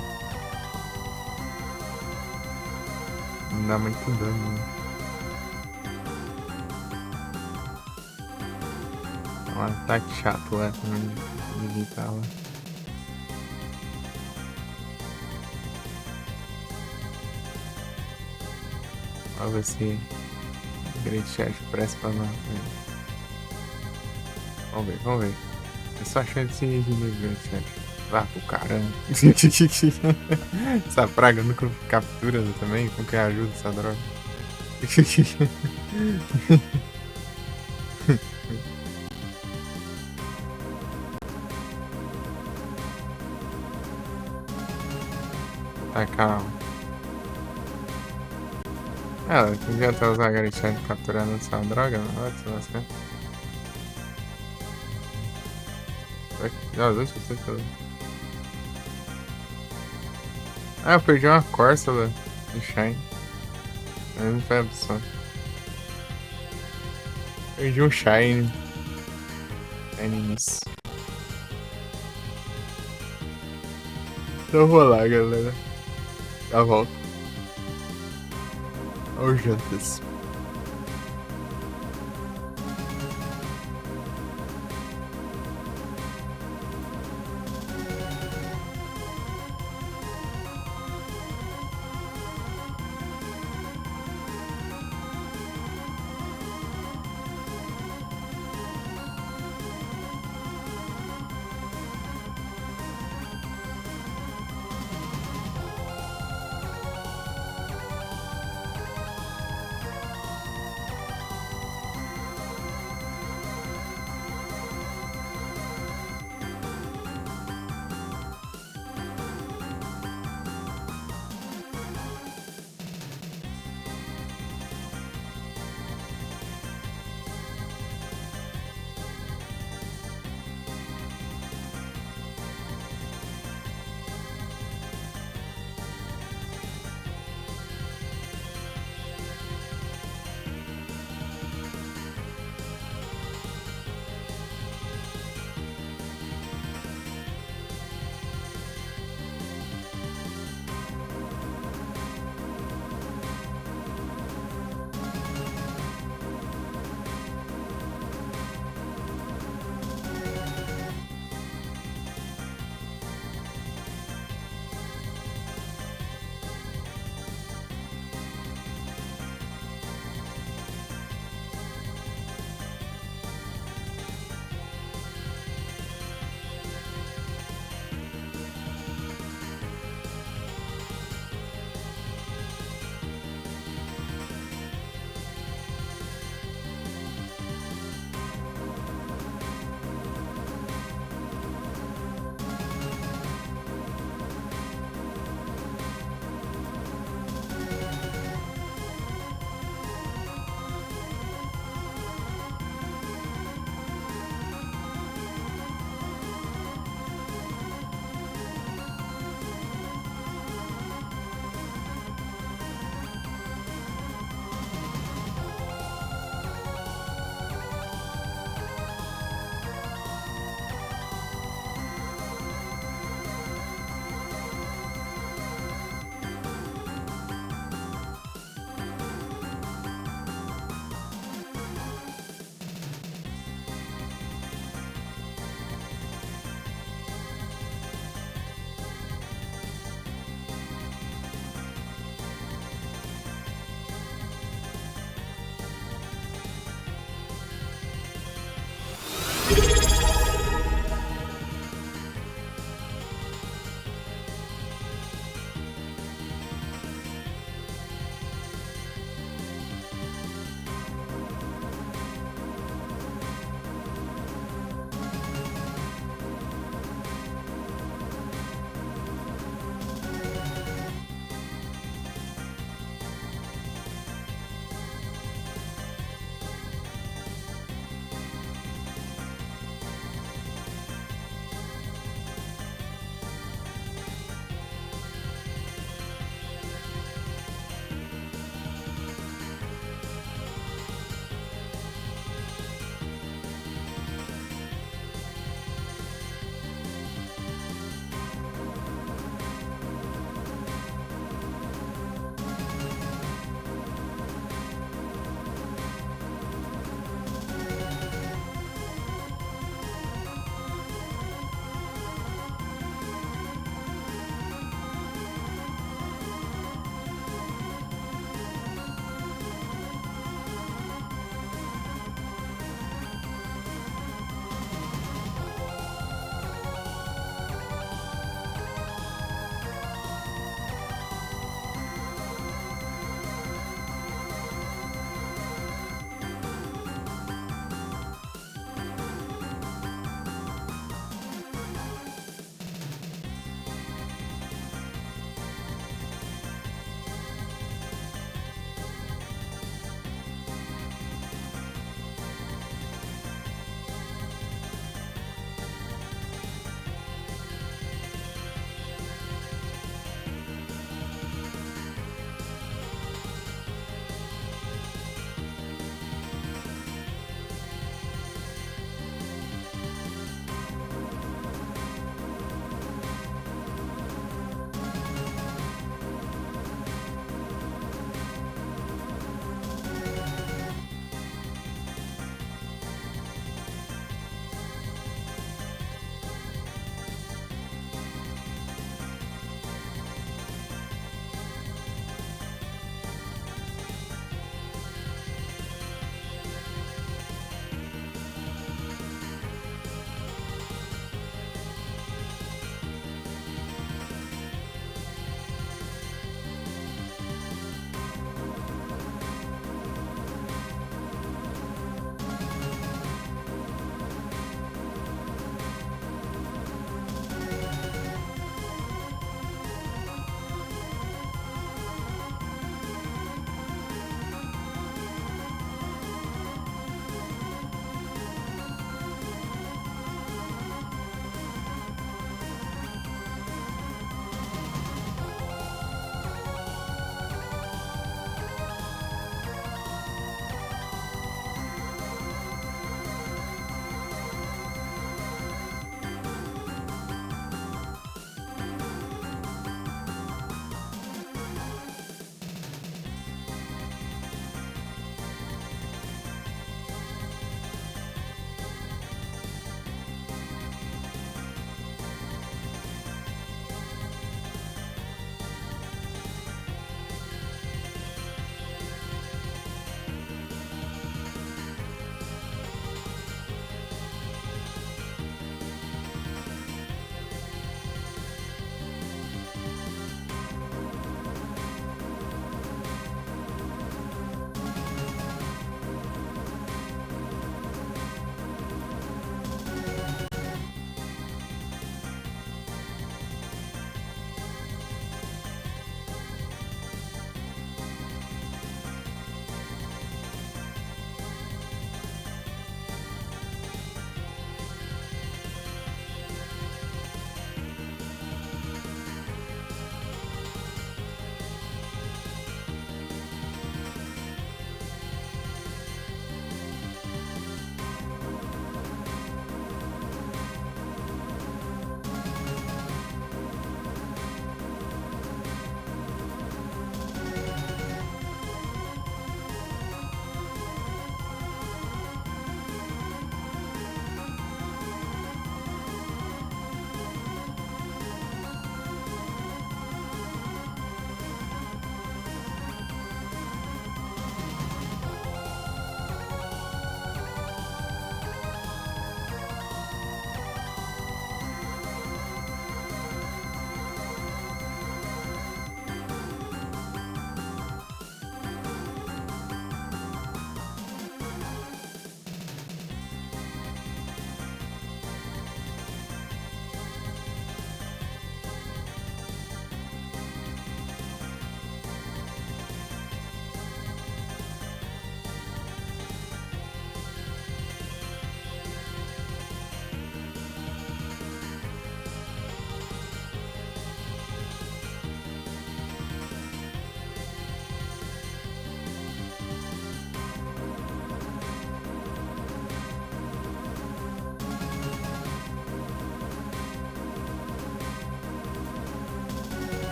C: Não dá muito dano, né? Um ataque chato lá também. De evitar lá. Vamos ver se Great Charge presta pra nós. Vamos ver, vamos ver. É só chance de Great Charge. Vá pro caramba. Essa praga nunca captura também? Com que ajuda essa droga? Tá, calma. Ah, não adianta usar a Garichan capturando essa droga, não vai se lascar. Não, deixa eu ser todo. Ah, eu perdi uma Corsa do Shine. Mas não foi absurdo. Perdi um Shine. Nisso. Então vou lá, galera. Já volto. Aos jantas.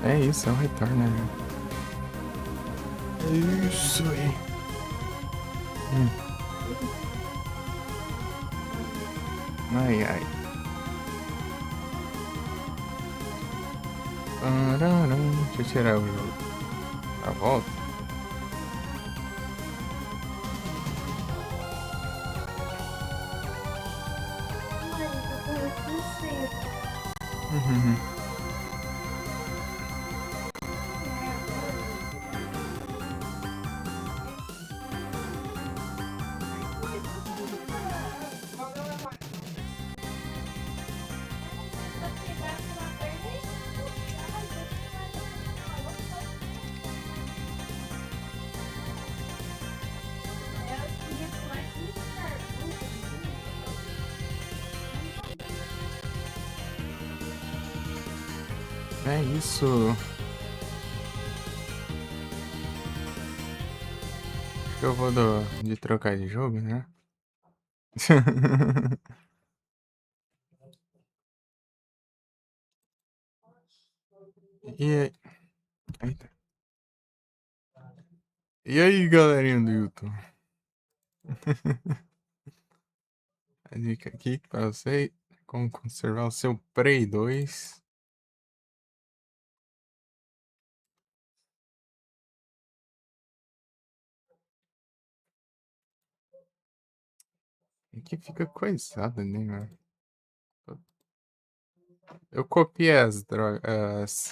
C: É isso, é o retorno, né? É isso aí. Ai, ai. Deixa eu tirar o jogo. Tá, volta. É isso. Acho que eu vou de trocar de jogo, né? E aí, eita. E aí, galerinha do YouTube? A dica aqui pra você como conservar o seu Prey 2. E que fica coisado, né, mano? Eu copiei as drogas.